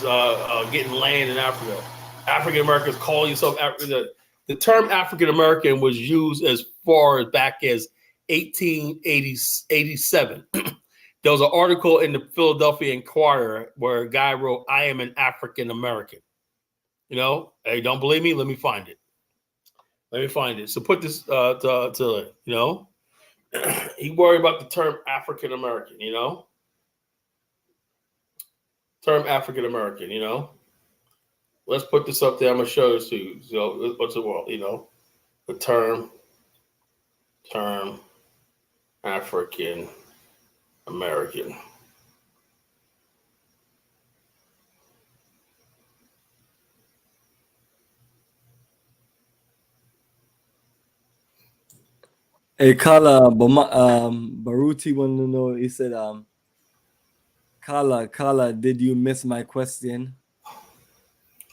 Speaker 2: getting land in Africa. African Americans calling yourself African. The term African American was used as far back as 1887. There was an article in the Philadelphia Inquirer where a guy wrote, I am an African American. You know, hey, don't believe me? Let me find it. So put this to you know, he worried about the term African American, you know? Term African American, you know? Let's put this up there. I'm going to show this to you. So what's the world, you know? The term African American.
Speaker 1: Hey, Kala, Baruti wanted to know, he said, Kala, did you miss my question?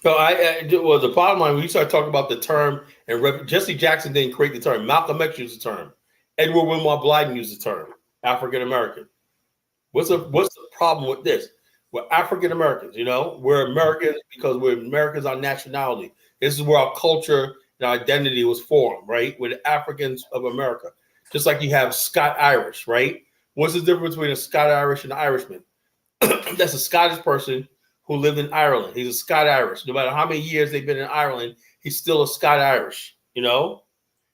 Speaker 2: So the bottom line, when you start talking about the term, and Jesse Jackson didn't create the term. Malcolm X used the term. Edward Wilmot Blyden used the term, African American. What's the problem with this? We're African Americans, you know? We're Americans because we're Americans on nationality. This is where our culture and our identity was formed, right? We're the Africans of America. Just like you have Scott Irish, right? What's the difference between a Scott Irish and an Irishman? that's a Scottish person who lived in Ireland. He's a Scot-Irish. No matter how many years they've been in Ireland, he's still a Scot-Irish. You know,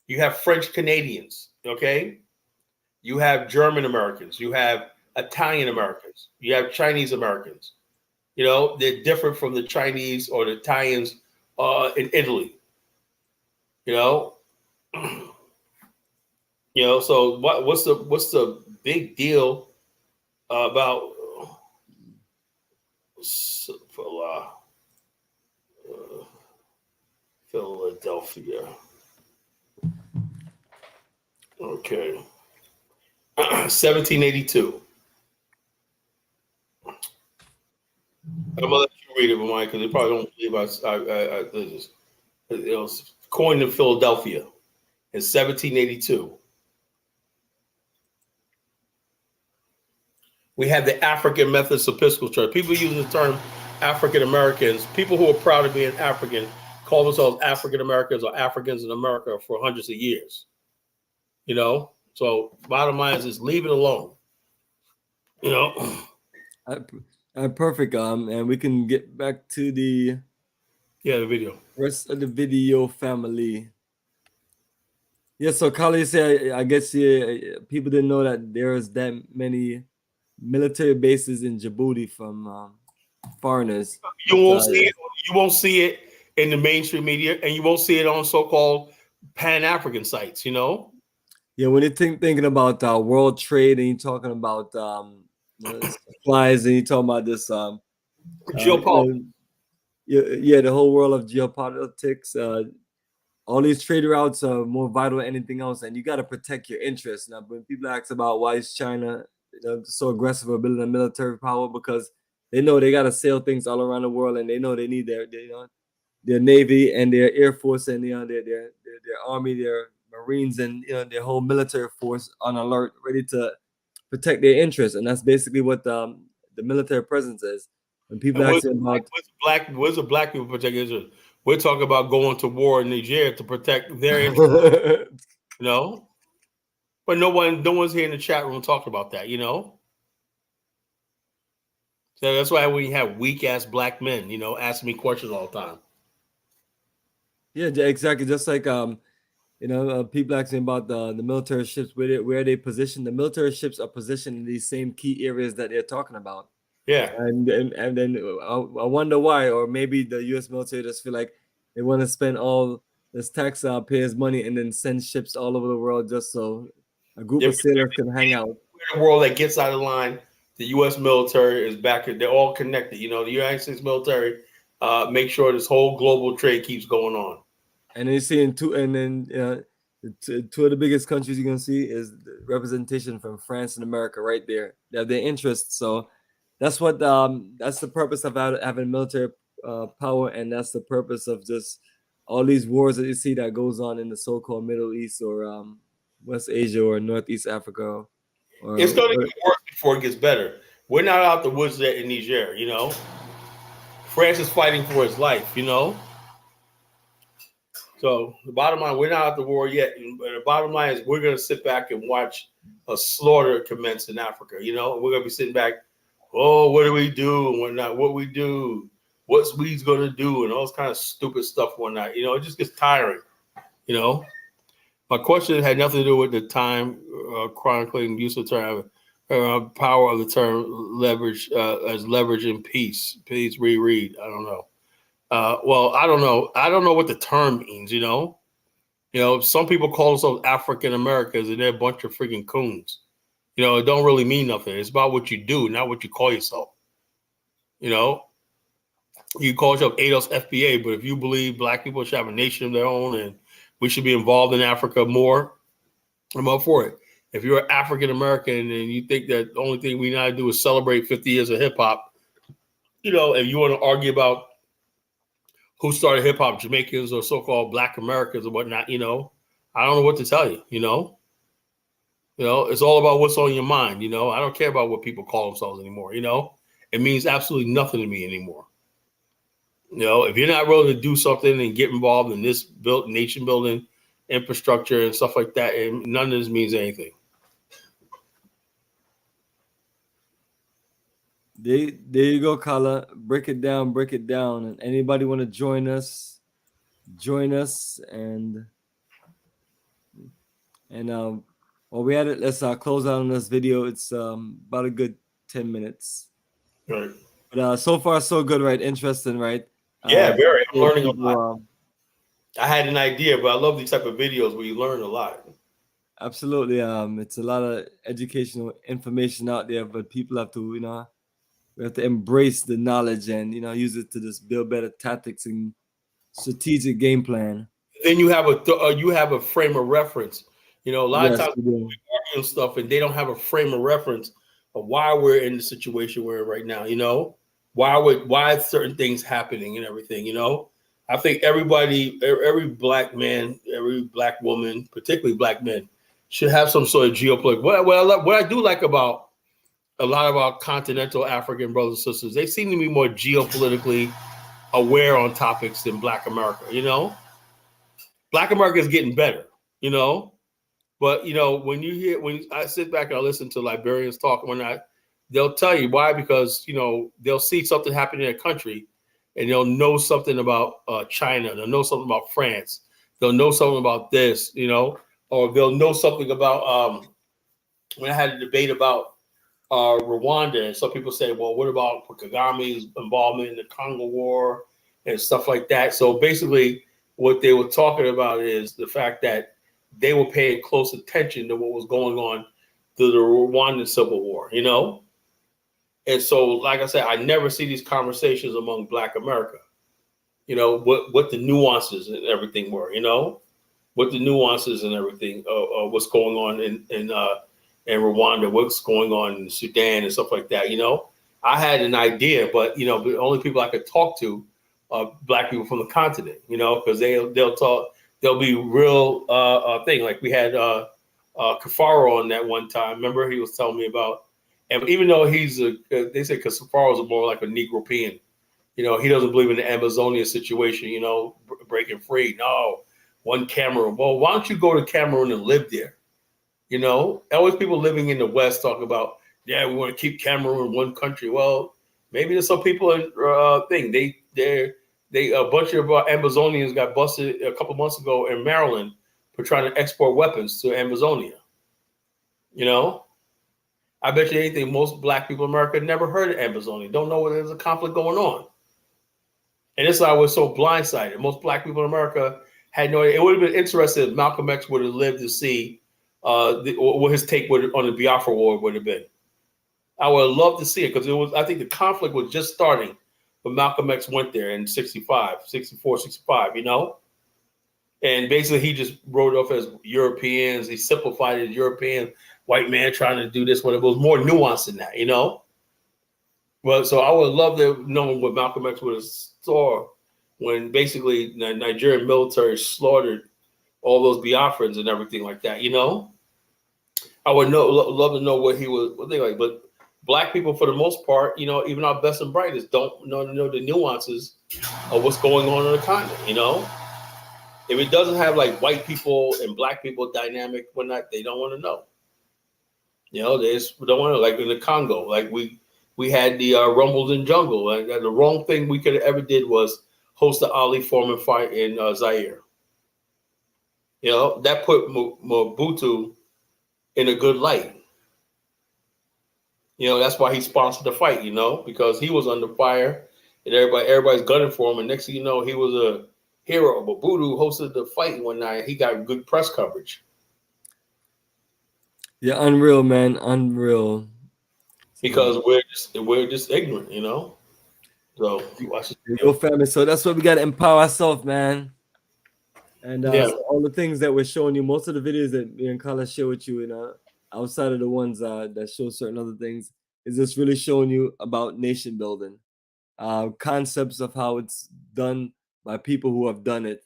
Speaker 2: you have French Canadians. Okay, you have German Americans. You have Italian Americans. You have Chinese Americans. You know, they're different from the Chinese or the Italians in Italy. You know, So what's the big deal about Philadelphia? Okay, 1782. I'm gonna let you read it, Bomani, because they probably don't believe this. It was coined in Philadelphia in 1782. We had the African Methodist Episcopal Church. People use the term African Americans. People who are proud of being African call themselves African Americans or Africans in America for hundreds of years. You know, so bottom line is just leave it alone. You know.
Speaker 1: Perfect. And we can get back to the
Speaker 2: video.
Speaker 1: Rest of the video, family. Yeah. So Kali said, I guess people didn't know that there's that many military bases in Djibouti from foreigners.
Speaker 2: You won't see it. You won't see it in the mainstream media, and you won't see it on so-called Pan-African sites. You know.
Speaker 1: Yeah, when you're thinking about world trade, and you're talking about supplies, and you're talking about this
Speaker 2: geopolitics.
Speaker 1: The whole world of geopolitics. All these trade routes are more vital than anything else, and you got to protect your interests. Now, when people ask about why is China so aggressive about building a military power, because they know they got to sail things all around the world, and they know they need their navy and their air force and their army, their marines, and their whole military force on alert, ready to protect their interests. And that's basically what the military presence is. When people ask about
Speaker 2: what's the black people protect Israel, we're talking about going to war in Niger to protect their interests. But no one's here in the chat room talking about that. So that's why when you have weak ass black men, asking me questions all the time.
Speaker 1: Yeah, exactly. Just like people asking about the military ships, where they position. The military ships are positioned in these same key areas that they're talking about.
Speaker 2: Yeah,
Speaker 1: and then I wonder why, or maybe the U.S. military just feel like they want to spend all this taxpayers' money and then send ships all over the world just so a group of sailors can hang out.
Speaker 2: We're the world that gets out of line. The U.S. military is back. They're all connected. The United States military make sure this whole global trade keeps going on.
Speaker 1: And then you see two of the biggest countries you're gonna see is the representation from France and America right there. They have their interests, so that's what that's the purpose of having military power, and that's the purpose of just all these wars that you see that goes on in the so-called Middle East or West Asia or Northeast Africa.
Speaker 2: It's going to get worse before it gets better. We're not out the woods yet in Niger, France is fighting for its life, So the bottom line, we're not out the war yet. The bottom line is we're going to sit back and watch a slaughter commence in Africa, We're going to be sitting back, what do we do and whatnot, what we do, what's we's going to do, and all this kind of stupid stuff and whatnot. It just gets tiring, My question had nothing to do with the time chronicling use of the term, power of the term leverage as leverage in peace. Please reread. I don't know. Well, I don't know. I don't know what the term means, Some people call themselves African Americans and they're a bunch of freaking coons. It don't really mean nothing. It's about what you do, not what you call yourself. You call yourself ADOS FBA, but if you believe black people should have a nation of their own and we should be involved in Africa more, I'm up for it. If you're African American and you think that the only thing we know how to do is celebrate 50 years of hip hop, and you want to argue about who started hip hop, Jamaicans or so-called Black Americans or whatnot, I don't know what to tell you, it's all about what's on your mind, I don't care about what people call themselves anymore, it means absolutely nothing to me anymore. If you're not willing to do something and get involved in this nation building infrastructure and stuff like that, and none of this means anything.
Speaker 1: There you go, Kala. Break it down, break it down. And anybody want to join us, and while we at it, let's close out on this video. It's about a good 10 minutes.
Speaker 2: Right.
Speaker 1: But so far so good, right? Interesting, right?
Speaker 2: Yeah, very. I'm learning a
Speaker 1: people,
Speaker 2: lot. I had an idea, but I love these type of videos where you learn a lot.
Speaker 1: Absolutely. It's a lot of educational information out there, but people have to, we have to embrace the knowledge and use it to just build better tactics and strategic game plan.
Speaker 2: Then you have a frame of reference. A lot of times
Speaker 1: we
Speaker 2: we argue stuff and they don't have a frame of reference of why we're in the situation we're in right now. Why certain things happening and everything. I think every black man, every black woman, particularly black men, should have some sort of geopolitical. What I do like about a lot of our continental African brothers and sisters, they seem to be more geopolitically aware on topics than Black America. Black America is getting better, but when I sit back and I listen to Liberians talk, they'll tell you why, because they'll see something happen in a country and they'll know something about China, they'll know something about France, they'll know something about this, or they'll know something about when I had a debate about Rwanda, and some people say, well, what about Kagame's involvement in the Congo War and stuff like that? So basically what they were talking about is the fact that they were paying close attention to what was going on through the Rwandan Civil War, And so, like I said, I never see these conversations among Black America, what the nuances and everything were, what the nuances and everything, what's going on in Rwanda, what's going on in Sudan and stuff like that. I had an idea, but the only people I could talk to are Black people from the continent, because they'll talk, they'll be real thing. Like we had Kafaro on that one time. Remember, he was telling me about, and even though they say Kafaro is more like a Negropean, he doesn't believe in the Amazonia situation, breaking free. No, one Cameroon. Well, why don't you go to Cameroon and live there? Always people living in the West talk about, yeah, we want to keep Cameroon one country. Well, maybe there's some people thing. A bunch of Amazonians got busted a couple months ago in Maryland for trying to export weapons to Amazonia. I bet you anything, most Black people in America never heard of Amazonia, don't know whether there's a conflict going on. And this is why I was so blindsided. Most Black people in America had no idea. It would have been interesting if Malcolm X would have lived to see what his take on the Biafra War would have been. I would have loved to see it, because I think the conflict was just starting when Malcolm X went there in 64, 65, And basically he just wrote off as Europeans. He simplified it as European white man trying to do this, when it was more nuanced than that, Well, so I would love to know what Malcolm X would have saw when basically the Nigerian military slaughtered all those Biafrans and everything like that, I would love to know what they like. But Black people, for the most part, even our best and brightest, don't know the nuances of what's going on in the continent, If it doesn't have like white people and Black people dynamic, they don't want to know. They just don't want to, like in the Congo, like we had the Rumbles in Jungle. And the wrong thing we could have ever did was host the Ali Foreman fight in Zaire. That put Mobutu in a good light. That's why he sponsored the fight, because he was under fire and everybody's gunning for him. And next thing you know, he was a hero. Mobutu hosted the fight one night. He got good press coverage.
Speaker 1: Yeah, unreal, man, unreal.
Speaker 2: Because we're just ignorant, So
Speaker 1: Yo, family. So that's what we got to empower ourselves, man. And so all the things that we're showing you, most of the videos that me and Kala share with you, outside of the ones that show certain other things, is just really showing you about nation building, concepts of how it's done by people who have done it.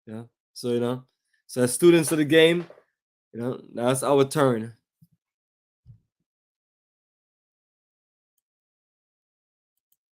Speaker 1: Yeah. So so as students of the game, now it's our turn.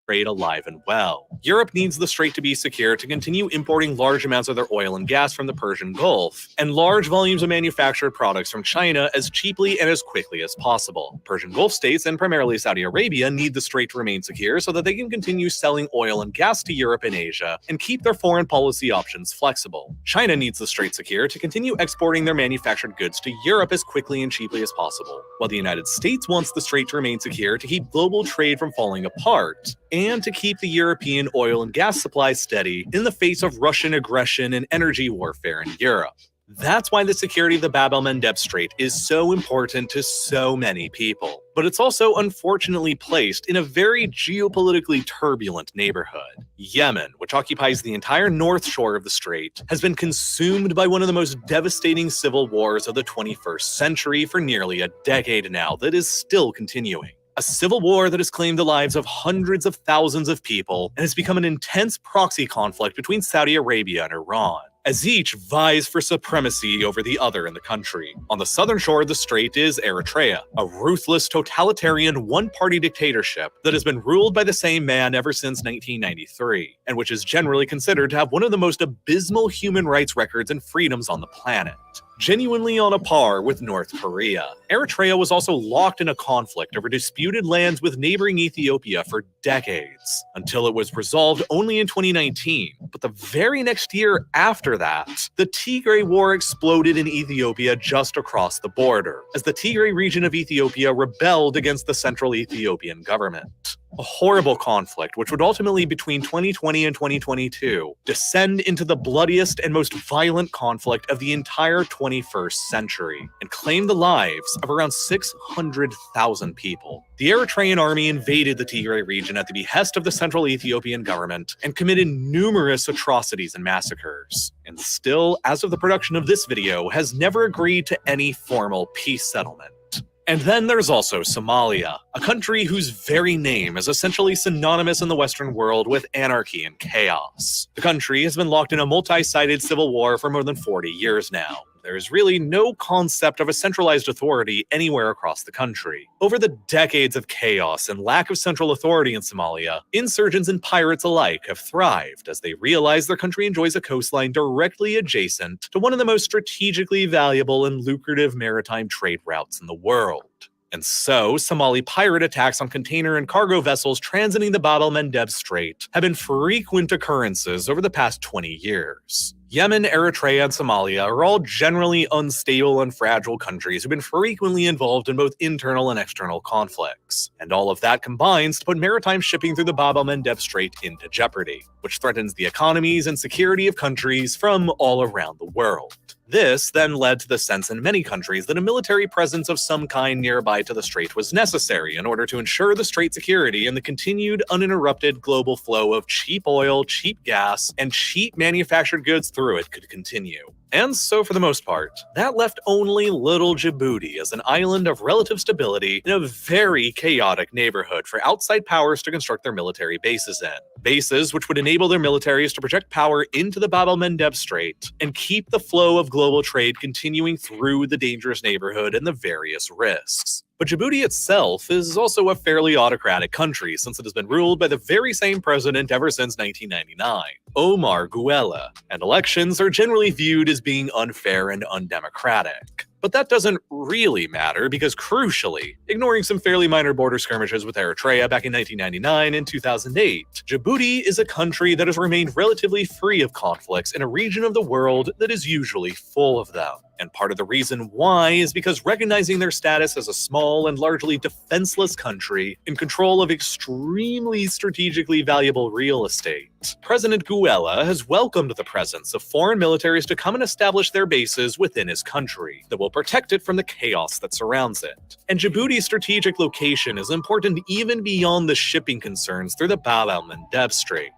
Speaker 11: Strait alive and well. Europe needs the strait to be secure to continue importing large amounts of their oil and gas from the Persian Gulf, and large volumes of manufactured products from China as cheaply and as quickly as possible. Persian Gulf states, and primarily Saudi Arabia, need the strait to remain secure so that they can continue selling oil and gas to Europe and Asia, and keep their foreign policy options flexible. China needs the strait secure to continue exporting their manufactured goods to Europe as quickly and cheaply as possible, while the United States wants the strait to remain secure to keep global trade from falling apart, and to keep the European oil and gas supply steady in the face of Russian aggression and energy warfare in Europe. That's why the security of the Bab el-Mandeb Strait is so important to so many people. But it's also unfortunately placed in a very geopolitically turbulent neighborhood. Yemen, which occupies the entire north shore of the strait, has been consumed by one of the most devastating civil wars of the 21st century for nearly a decade now that is still continuing. A civil war that has claimed the lives of hundreds of thousands of people and has become an intense proxy conflict between Saudi Arabia and Iran, as each vies for supremacy over the other in the country. On the southern shore of the strait is Eritrea, a ruthless, totalitarian, one-party dictatorship that has been ruled by the same man ever since 1993, and which is generally considered to have one of the most abysmal human rights records and freedoms on the planet. Genuinely on a par with North Korea. Eritrea was also locked in a conflict over disputed lands with neighboring Ethiopia for decades, until it was resolved only in 2019. But the very next year after that, the Tigray War exploded in Ethiopia just across the border, as the Tigray region of Ethiopia rebelled against the central Ethiopian government. A horrible conflict, which would ultimately, between 2020 and 2022, descend into the bloodiest and most violent conflict of the entire 21st century, and claim the lives of around 600,000 people. The Eritrean army invaded the Tigray region at the behest of the central Ethiopian government and committed numerous atrocities and massacres, and still, as of the production of this video, has never agreed to any formal peace settlement. And then there's also Somalia, a country whose very name is essentially synonymous in the Western world with anarchy and chaos. The country has been locked in a multi-sided civil war for more than 40 years now. There's really no concept of a centralized authority anywhere across the country. Over the decades of chaos and lack of central authority in Somalia, insurgents and pirates alike have thrived as they realize their country enjoys a coastline directly adjacent to one of the most strategically valuable and lucrative maritime trade routes in the world. And so, Somali pirate attacks on container and cargo vessels transiting the Bab el-Mandeb Strait have been frequent occurrences over the past 20 years. Yemen, Eritrea, and Somalia are all generally unstable and fragile countries who've been frequently involved in both internal and external conflicts. And all of that combines to put maritime shipping through the Bab el-Mandeb Strait into jeopardy, which threatens the economies and security of countries from all around the world. This then led to the sense in many countries that a military presence of some kind nearby to the strait was necessary in order to ensure the strait security and the continued uninterrupted global flow of cheap oil, cheap gas, and cheap manufactured goods through it could continue. And so, for the most part, that left only little Djibouti as an island of relative stability in a very chaotic neighborhood for outside powers to construct their military bases in. Bases which would enable their militaries to project power into the Bab el-Mandeb Strait and keep the flow of global trade continuing through the dangerous neighborhood and the various risks. But Djibouti itself is also a fairly autocratic country, since it has been ruled by the very same president ever since 1999, Omar Guelleh, and elections are generally viewed as being unfair and undemocratic. But that doesn't really matter because, crucially, ignoring some fairly minor border skirmishes with Eritrea back in 1999 and 2008, Djibouti is a country that has remained relatively free of conflicts in a region of the world that is usually full of them. And part of the reason why is because recognizing their status as a small and largely defenseless country in control of extremely strategically valuable real estate, President Guelleh has welcomed the presence of foreign militaries to come and establish their bases within his country that will protect it from the chaos that surrounds it. And Djibouti's strategic location is important even beyond the shipping concerns through the Bab el-Mandeb Strait.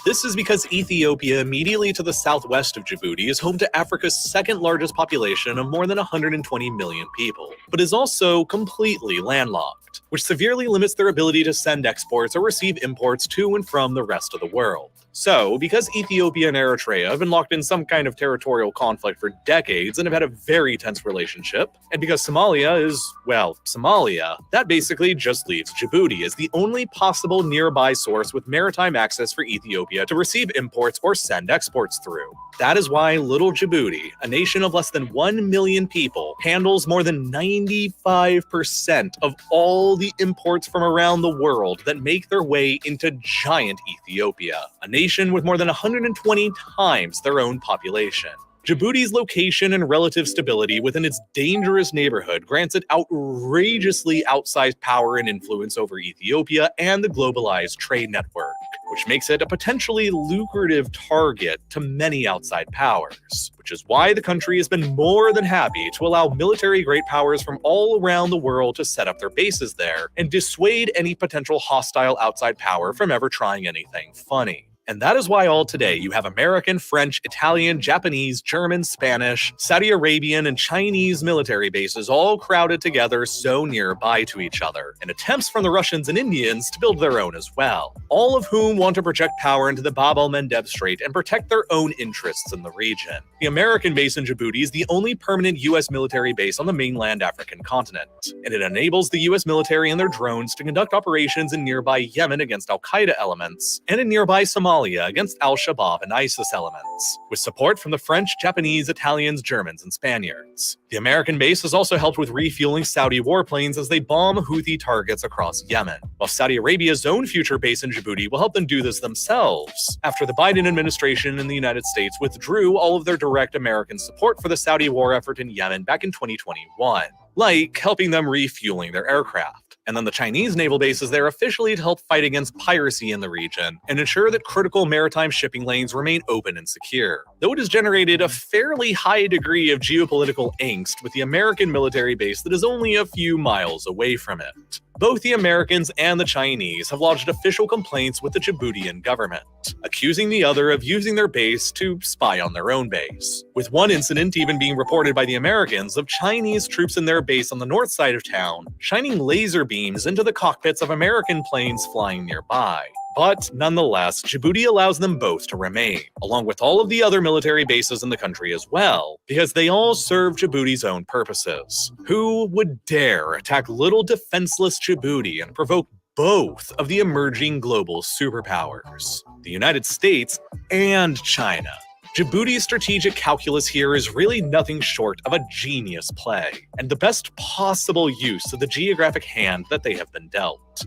Speaker 11: This is because Ethiopia, immediately to the southwest of Djibouti, is home to Africa's second largest population of more than 120 million people, but is also completely landlocked, which severely limits their ability to send exports or receive imports to and from the rest of the world. So, because Ethiopia and Eritrea have been locked in some kind of territorial conflict for decades and have had a very tense relationship, and because Somalia is, well, Somalia, that basically just leaves Djibouti as the only possible nearby source with maritime access for Ethiopia to receive imports or send exports through. That is why little Djibouti, a nation of less than 1 million people, handles more than 95% of all the imports from around the world that make their way into giant Ethiopia, a nation with more than 120 times their own population. Djibouti's location and relative stability within its dangerous neighborhood grants it outrageously outsized power and influence over Ethiopia and the globalized trade network, which makes it a potentially lucrative target to many outside powers, which is why the country has been more than happy to allow military great powers from all around the world to set up their bases there and dissuade any potential hostile outside power from ever trying anything funny. And that is why all today you have American, French, Italian, Japanese, German, Spanish, Saudi Arabian, and Chinese military bases all crowded together so nearby to each other, and attempts from the Russians and Indians to build their own as well, all of whom want to project power into the Bab el-Mandeb Strait and protect their own interests in the region. The American base in Djibouti is the only permanent U.S. military base on the mainland African continent, and it enables the U.S. military and their drones to conduct operations in nearby Yemen against al-Qaeda elements, and in nearby Somalia against al-Shabaab and ISIS elements, with support from the French, Japanese, Italians, Germans, and Spaniards. The American base has also helped with refueling Saudi warplanes as they bomb Houthi targets across Yemen, while Saudi Arabia's own future base in Djibouti will help them do this themselves, after the Biden administration in the United States withdrew all of their direct American support for the Saudi war effort in Yemen back in 2021, like helping them refueling their aircraft. And then the Chinese naval base is there officially to help fight against piracy in the region and ensure that critical maritime shipping lanes remain open and secure. Though it has generated a fairly high degree of geopolitical angst with the American military base that is only a few miles away from it. Both the Americans and the Chinese have lodged official complaints with the Djiboutian government, accusing the other of using their base to spy on their own base, with one incident even being reported by the Americans of Chinese troops in their base on the north side of town, shining laser beams into the cockpits of American planes flying nearby. But nonetheless, Djibouti allows them both to remain, along with all of the other military bases in the country as well, because they all serve Djibouti's own purposes. Who would dare attack little defenseless Djibouti and provoke both of the emerging global superpowers, the United States and China? Djibouti's strategic calculus here is really nothing short of a genius play, and the best possible use of the geographic hand that they have been dealt.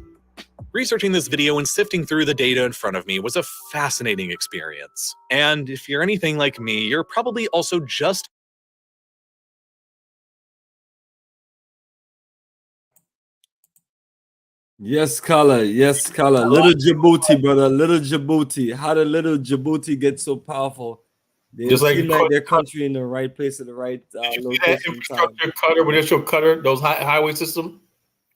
Speaker 11: Researching this video and sifting through the data in front of me was a fascinating experience. And if you're anything like me, you're probably also just
Speaker 1: Yes, Kala. Yes, Kala. Little Djibouti, brother. Little Djibouti. How did little Djibouti get so powerful? They
Speaker 2: Just like
Speaker 1: seem like their country in the right place at the right location.
Speaker 2: That infrastructure Cutter, when they show Cutter, those highway system.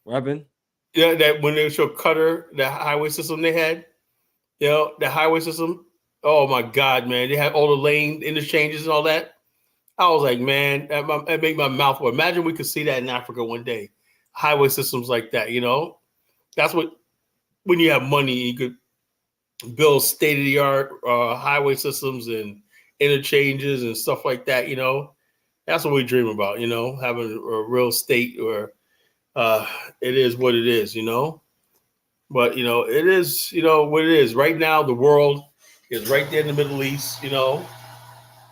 Speaker 1: What happened?
Speaker 2: Yeah, that when they show Cutter, the highway system they had, you know, the highway system. Oh my God, man! They had all the lane interchanges and all that. I was like, man, that made my mouth water. Imagine we could see that in Africa one day. Highway systems like that, you know. That's what, when you have money, you could build state-of-the-art highway systems and interchanges and stuff like that, you know. That's what we dream about, you know, having a real state where it is what it is, you know. But, you know, it is, you know, what it is. Right now, the world is right there in the Middle East, you know.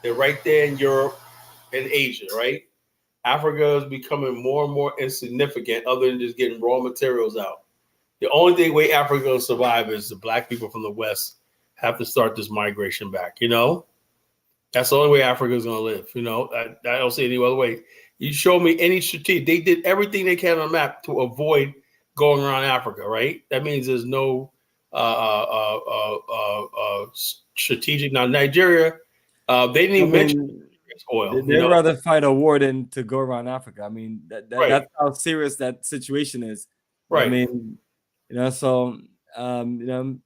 Speaker 2: They're right there in Europe and Asia, right? Africa is becoming more and more insignificant other than just getting raw materials out. The only way Africa will survive is the black people from the West have to start this migration back, you know? That's the only way Africa is going to live, you know? I don't see any other way. You show me any strategic. They did everything they can on the map to avoid going around Africa, right? That means there's no strategic. Now, Nigeria, they didn't even mention oil.
Speaker 1: They'd rather fight a war than to go around Africa. I mean, that's how serious that situation is.
Speaker 2: Right.
Speaker 1: I mean, you know, so, you know,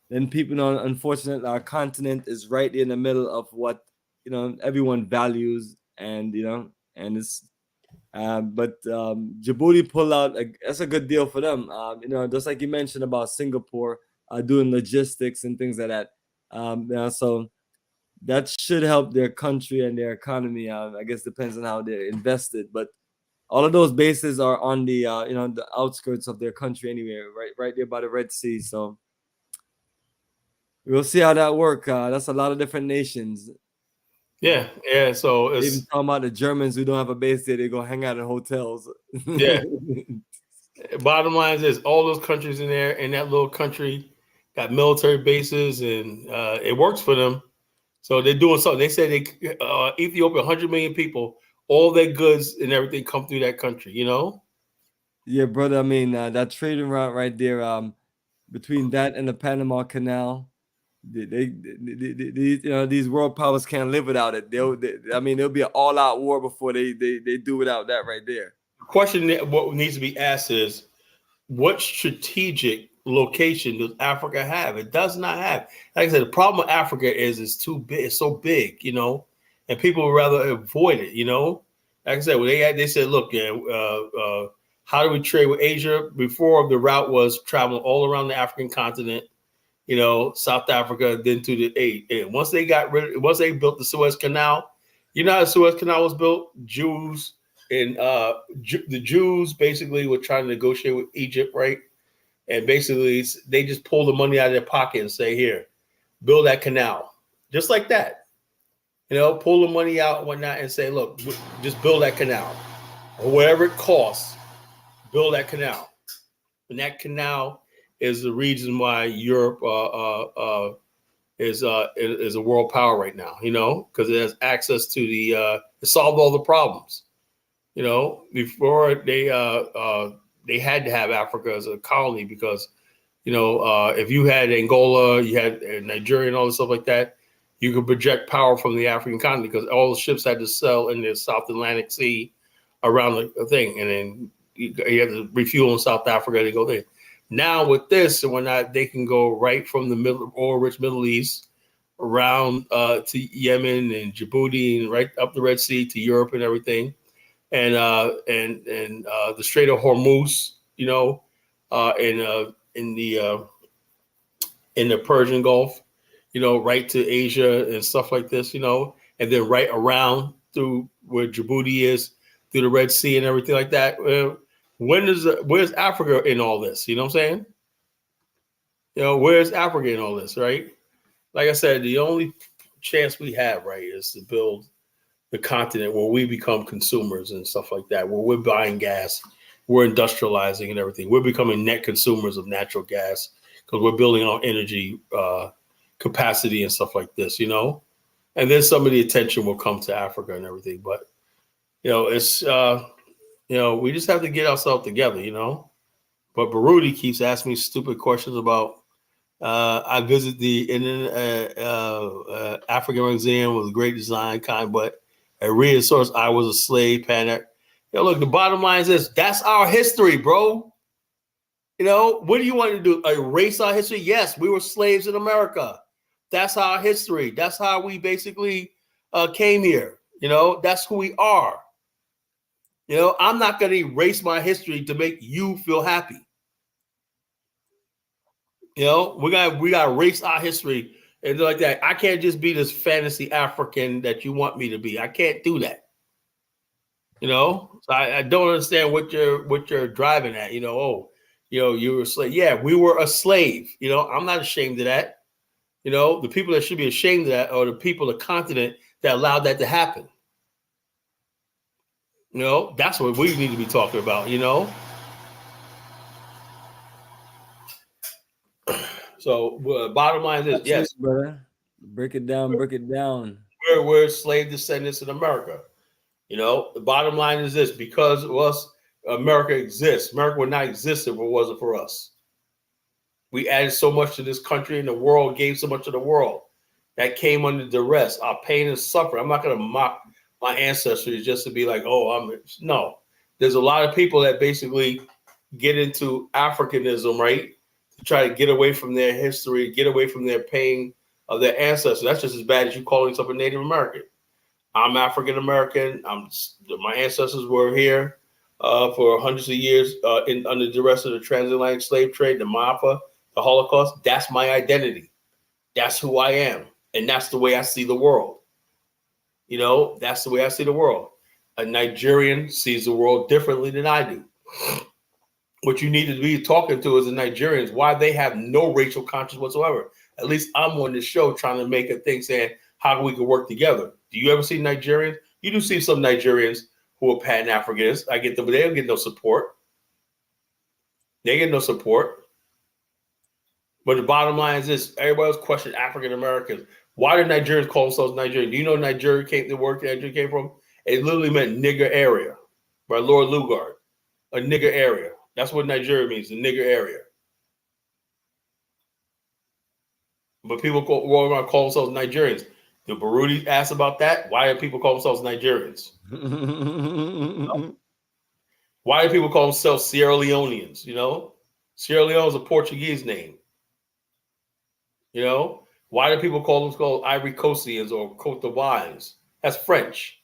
Speaker 1: then people know, unfortunately, our continent is right in the middle of what, you know, everyone values, and, you know, and it's, but Djibouti pull out, that's a good deal for them. You know, just like you mentioned about Singapore doing logistics and things like that. So that should help their country and their economy. I guess depends on how they're invested, but all of those bases are on the the outskirts of their country anyway, right there by the Red Sea. So we'll see how that works. That's a lot of different nations.
Speaker 2: Yeah. So it's
Speaker 1: even talking about the Germans who don't have a base there, they go hang out in hotels.
Speaker 2: Yeah. Bottom line is this: all those countries in there, in that little country, got military bases, and it works for them. So they're doing something. They said Ethiopia, 100 million people, all their goods and everything come through that country.
Speaker 1: Yeah, brother. I mean, that trading route right there, between that and the Panama Canal, these world powers can't live without it. There'll be an all-out war before they do without that right there.
Speaker 2: The question what needs to be asked is, what strategic location does Africa have? It does not have. Like I said, the problem with Africa is it's too big. It's so big, and people would rather avoid it. Like I said, when they said, look, how do we trade with Asia? Before, the route was traveling all around the African continent, South Africa, then to the and once they built the Suez Canal, how the Suez Canal was built? Jews and the Jews basically were trying to negotiate with Egypt, right? And basically they just pull the money out of their pocket and say, here, build that canal. Just like that. Pull the money out and whatnot and say, look, just build that canal. Or whatever it costs, build that canal. And that canal is the reason why Europe is a world power right now, because it has access to it solved all the problems. Before they had to have Africa as a colony because, if you had Angola, you had Nigeria and all this stuff like that, you could project power from the African continent because all the ships had to sail in the South Atlantic Sea around the thing. And then you have to refuel in South Africa to go there. Now with this and whatnot, they can go right from the oil-rich Middle East around to Yemen and Djibouti and right up the Red Sea to Europe and everything. And the Strait of Hormuz, in the Persian Gulf, right to Asia and stuff like this, and then right around through where Djibouti is, through the Red Sea and everything like that. Where's Africa in all this? You know what I'm saying? Where's Africa in all this, right? Like I said, the only chance we have, right, is to build the continent where we become consumers and stuff like that, where we're buying gas, we're industrializing and everything. We're becoming net consumers of natural gas because we're building our energy capacity and stuff like this, and then some of the attention will come to Africa and everything. But, it's, we just have to get ourselves together, But Baruti keeps asking me stupid questions about, I visit the African Museum with a great design kind, but at Resource, I was a slave panic. Look, the bottom line is this: that's our history, bro. What do you want to do? Erase our history? Yes, we were slaves in America. That's our history. That's how we basically came here. That's who we are. I'm not going to erase my history to make you feel happy. We got to erase our history. And like that, I can't just be this fantasy African that you want me to be. I can't do that. So I don't understand what you're driving at. You were a slave. Yeah, we were a slave. I'm not ashamed of that. The people that should be ashamed of that are the people of the continent that allowed that to happen. That's what we need to be talking about. So bottom line is, yes,
Speaker 1: brother. Break it down.
Speaker 2: We're slave descendants in America. The bottom line is this: because of us, America exists. America would not exist if it wasn't for us. We added so much to this country, and the world gave so much to the world that came under duress. Our pain and suffering. I'm not going to mock my ancestors just to be like, no. There's a lot of people that basically get into Africanism, right? To try to get away from their history, get away from their pain of their ancestors. That's just as bad as you calling yourself a Native American. I'm African American. My ancestors were here for hundreds of years under duress of the transatlantic slave trade, the MAPA, the Holocaust. That's my identity. That's who I am. And that's the way I see the world. You know, that's the way I see the world. A Nigerian sees the world differently than I do. What you need to be talking to is the Nigerians, why they have no racial conscience whatsoever. At least I'm on this show trying to make a thing saying how we can work together. Do you ever see Nigerians? You do see some Nigerians who are Pan-Africanists. I get them, but they don't get no support. They get no support. But the bottom line is this: everybody else question African Americans. Why do Nigerians call themselves Nigerian? Do you know Nigeria came the word Nigeria came from? It literally meant nigger area by Lord Lugard. A nigger area. That's what Nigeria means, the nigger area. But people call themselves Nigerians. The Baruti asked about that. Why do people call themselves Nigerians? Why do people call themselves Sierra Leoneans? You know, Sierra Leone is a Portuguese name. You know, why do people call themselves Ivory Coastians or Cote d'Ivoires? That's French.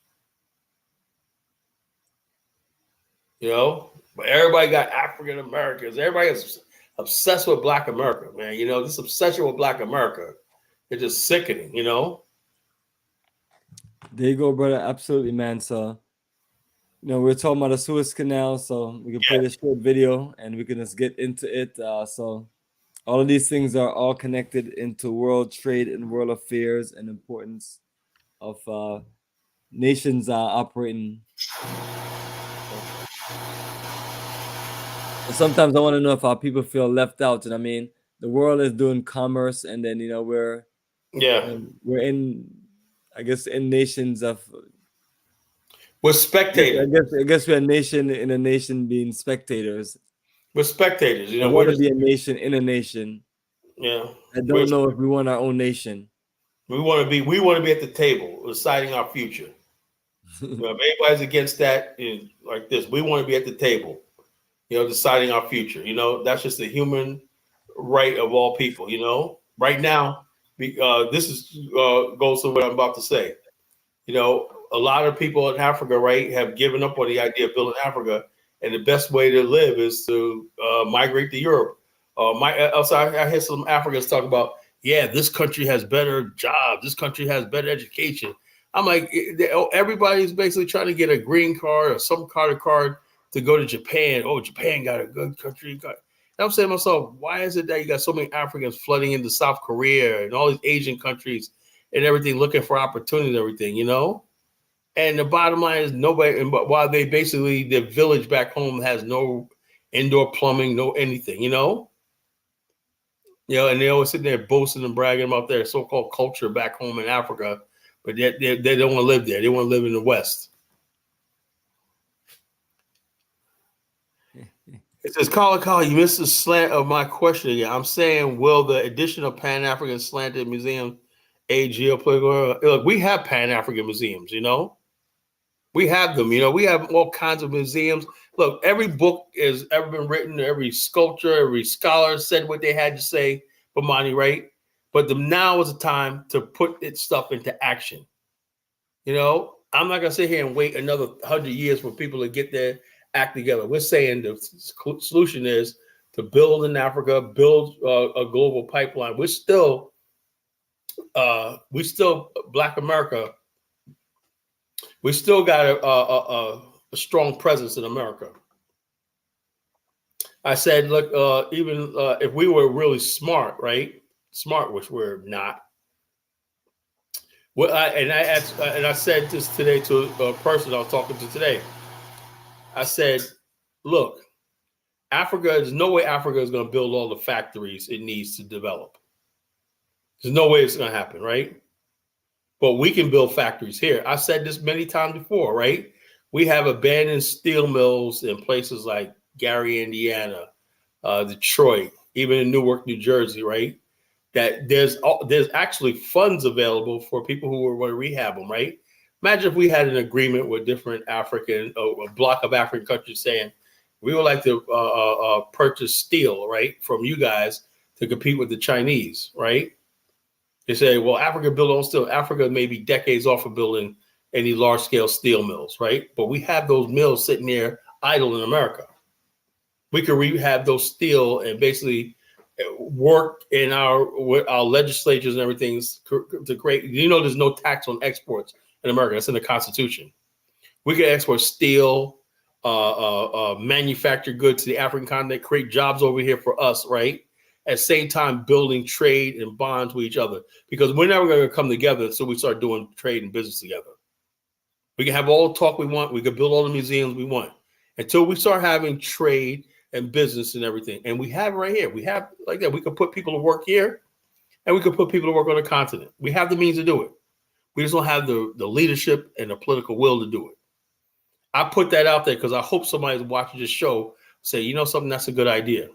Speaker 2: You know, but everybody got African Americans. Everybody is obsessed with Black America, man. You know, this obsession with Black America is just sickening, you know?
Speaker 1: There you go, brother. Absolutely, man. So, you know, we're talking about the Suez Canal, so we can play this short video and we can just get into it. So all of these things are all connected into world trade and world affairs and importance of nations operating. Sometimes I want to know if our people feel left out. And I mean, the world is doing commerce, and then you know we're in, I guess, in nations of.
Speaker 2: We're spectators.
Speaker 1: I guess we're a nation in a nation being spectators.
Speaker 2: We're spectators. You know,
Speaker 1: I want to be a nation in a nation.
Speaker 2: Yeah.
Speaker 1: I don't know if we want our own nation.
Speaker 2: We want to be at the table deciding our future. You know, if anybody's against that, like this, we want to be at the table. You know, deciding our future. You know, that's just the human right of all people. You know, right now, this is goes to what I'm about to say. You know, a lot of people in Africa, right, have given up on the idea of building Africa, and the best way to live is to migrate to Europe. I hear some Africans talk about, yeah, this country has better jobs, this country has better education. I'm like, everybody's basically trying to get a green card or some kind of card to go to Japan. Oh, Japan got a good country. And I'm saying to myself, why is it that you got so many Africans flooding into South Korea and all these Asian countries and everything, looking for opportunity and everything, you know? And the bottom line is nobody, but while they basically, their village back home has no indoor plumbing, no anything, you know? You know, and they always sit there boasting and bragging about their so-called culture back home in Africa, but they don't want to live there. They want to live in the West. It says, Kala, you missed the slant of my question again. I'm saying, will the addition of Pan-African slanted museum aid geopolitical? Look, we have Pan-African museums, you know? We have them, you know? We have all kinds of museums. Look, every book has ever been written, every sculptor, every scholar said what they had to say, Bomani, right? But now is the time to put its stuff into action. You know? I'm not going to sit here and wait another 100 years for people to get their act together. We're saying the solution is to build in Africa, build a global pipeline. We're still Black America. We still got a strong presence in America. I said, look, even if we were really smart, right? Smart, which we're not. Well, I said this today to a person I was talking to today. I said, look, there's no way Africa is going to build all the factories it needs to develop. There's no way it's going to happen, right? But we can build factories here. I've said this many times before, right? We have abandoned steel mills in places like Gary, Indiana, Detroit, even in Newark, New Jersey, right? That there's actually funds available for people who want to rehab them, right? Imagine if we had an agreement with different African, a block of African countries saying, we would like to purchase steel, right, from you guys to compete with the Chinese, right? They say, well, Africa build on steel. Africa may be decades off of building any large-scale steel mills, right? But we have those mills sitting there idle in America. We could rehab those steel and basically work in with our legislatures and everything to create. You know, there's no tax on exports in America. That's in the Constitution. We can export steel, manufacture goods to the African continent, create jobs over here for us, right? At the same time, building trade and bonds with each other, because we're never going to come together. So we start doing trade and business together. We can have all the talk we want. We can build all the museums we want until we start having trade and business and everything. And we have it right here. We have like that. We can put people to work here and we can put people to work on the continent. We have the means to do it. We just don't have the leadership and the political will to do it. I put that out there because I hope somebody's watching this show say, you know something, that's a good idea.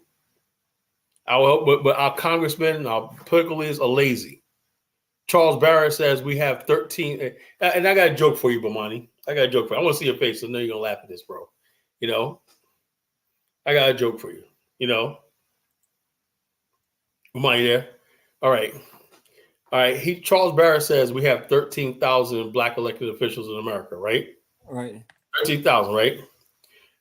Speaker 2: But our congressmen and our political leaders are lazy. Charles Barrett says we have 13, and I got a joke for you, Bomani. I got a joke for you. I want to see your face, so I know you're going to laugh at this, bro. You know, I got a joke for you. You know, Bomani there? All right. Charles Barrett says we have 13,000 black elected officials in America, right?
Speaker 1: Right.
Speaker 2: 13,000, right?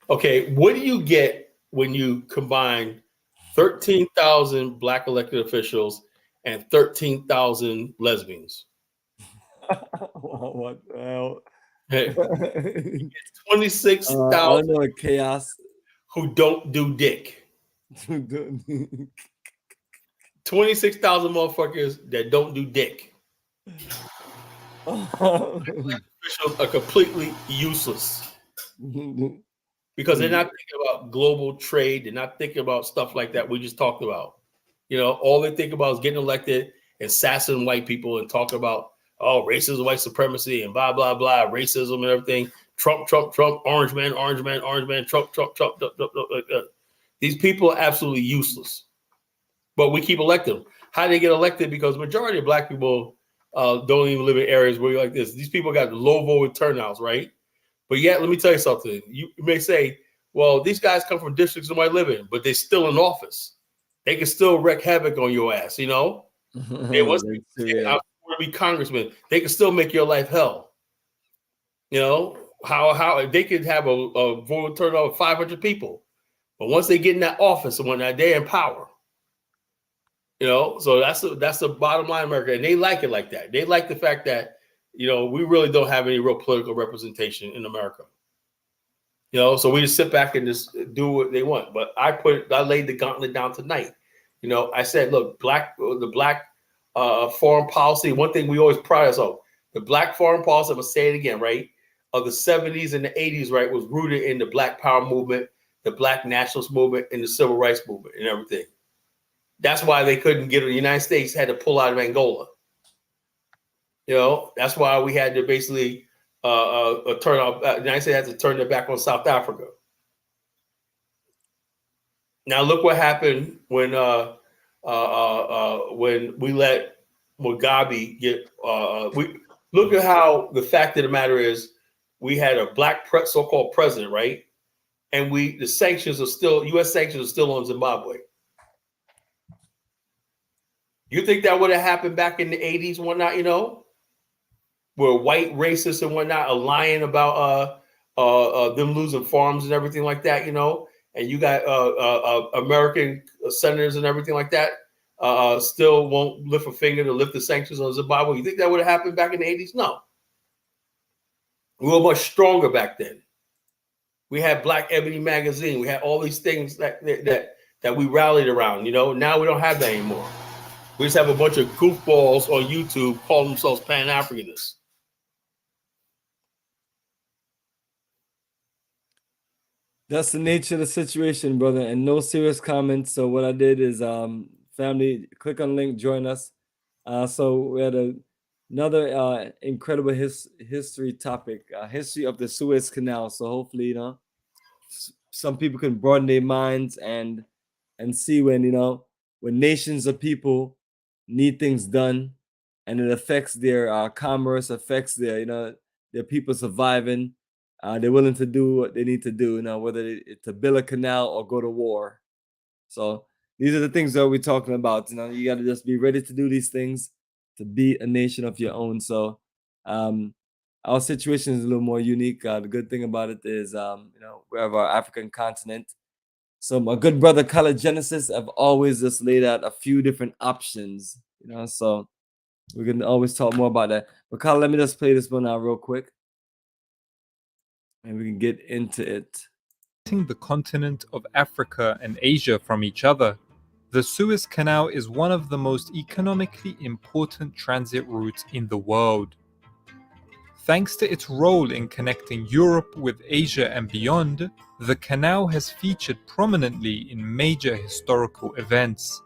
Speaker 2: Okay, what do you get when you combine 13,000 black elected officials and 13,000 lesbians?
Speaker 1: What the hell?
Speaker 2: Hey, it's 26,000
Speaker 1: I don't know, chaos.
Speaker 2: Who don't do dick. 26,000 motherfuckers that don't do dick. Officials are completely useless because they're not thinking about global trade. They're not thinking about stuff like that we just talked about. You know, all they think about is getting elected and sassing white people and talking about, oh, racism, white supremacy, and blah, blah, blah, racism and everything. Trump, Trump, Trump, orange man, orange man, orange man, Trump, Trump, Trump, Trump, Trump, Trump. These people are absolutely useless. But we keep electing them. How do they get elected? Because majority of black people don't even live in areas where you're like this. These people got low vote turnouts, right? But yet, let me tell you something. You may say, well, these guys come from districts nobody live in, but they're still in office. They can still wreak havoc on your ass, you know? They want to be congressmen. They can still make your life hell. You know, how they could have a vote turnout of 500 people. But once they get in that office and when they're in power, you know, so that's the bottom line, America. And they like it like that. They like the fact that, you know, we really don't have any real political representation in America. You know, so we just sit back and just do what they want. But I laid the gauntlet down tonight. You know, I said, look, the black foreign policy, one thing we always pride ourselves, the black foreign policy, I'm going to say it again, right, of the 70s and the 80s, right, was rooted in the Black Power movement, the Black nationalist movement, and the Civil Rights movement and everything. That's why they couldn't get it. The United States had to pull out of Angola. You know, that's why we had to basically turn off. The United States had to turn their back on South Africa. Now look what happened when we let Mugabe get. Look at how the fact of the matter is, we had a black so-called president, right? And the sanctions are still, U.S. sanctions are still on Zimbabwe. You think that would have happened back in the 80s and whatnot, you know, where white racists and whatnot are lying about them losing farms and everything like that, you know, and you got American senators and everything like that still won't lift a finger to lift the sanctions on Zimbabwe. You think that would have happened back in the 80s? No. We were much stronger back then. We had Black Ebony magazine. We had all these things that we rallied around, you know. Now we don't have that anymore. We just have a bunch of goofballs on YouTube calling themselves Pan-Africanists.
Speaker 1: That's the nature of the situation, brother, and no serious comments. So what I did is, family, click on link, join us. So we had another incredible history topic, history of the Suez Canal. So hopefully, you know, some people can broaden their minds and see when, you know, when nations of people need things done, and it affects their commerce, affects their, you know, their people surviving. They're willing to do what they need to do, you know, whether it's to build a canal or go to war. So these are the things that we're talking about. You know, you got to just be ready to do these things to be a nation of your own. So our situation is a little more unique. The good thing about it is, you know, we have our African continent. So my good brother Color Genesis have always just laid out a few different options, so we can always talk more about that. But Color, let me just play this one out real quick, and we can get into it.
Speaker 12: The continent of Africa and Asia from each other, the Suez Canal is one of the most economically important transit routes in the world. Thanks to its role in connecting Europe with Asia and beyond, the canal has featured prominently in major historical events.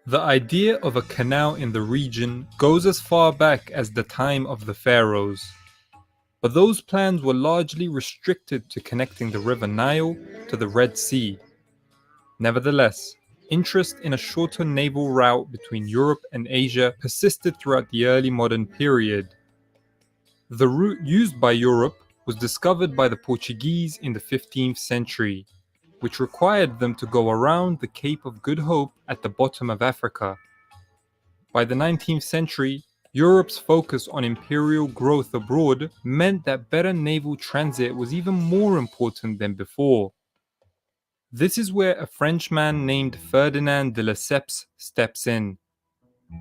Speaker 12: The idea of a canal in the region goes as far back as the time of the pharaohs. But those plans were largely restricted to connecting the River Nile to the Red Sea. Nevertheless, interest in a shorter naval route between Europe and Asia persisted throughout the early modern period. The route used by Europe was discovered by the Portuguese in the 15th century, which required them to go around the Cape of Good Hope at the bottom of Africa. By the 19th century, Europe's focus on imperial growth abroad meant that better naval transit was even more important than before. This is where a Frenchman named Ferdinand de Lesseps steps in.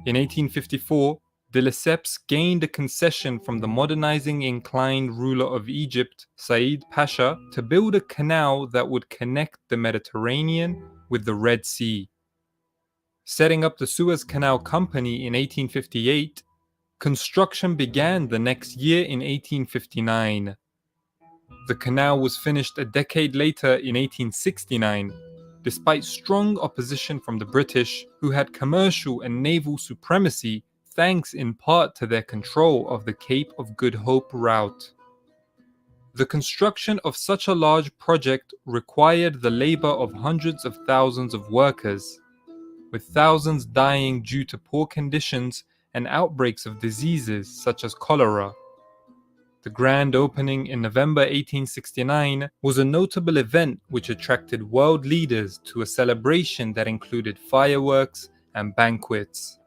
Speaker 12: In 1854, de Lesseps gained a concession from the modernizing inclined ruler of Egypt, Said Pasha, to build a canal that would connect the Mediterranean with the Red Sea. Setting up the Suez Canal Company in 1858, construction began the next year in 1859. The canal was finished a decade later in 1869, despite strong opposition from the British, who had commercial and naval supremacy thanks in part to their control of the Cape of Good Hope route. The construction of such a large project required the labor of hundreds of thousands of workers, with thousands dying due to poor conditions and outbreaks of diseases such as cholera. The grand opening in November 1869 was a notable event which attracted world leaders to a celebration that included fireworks and banquets.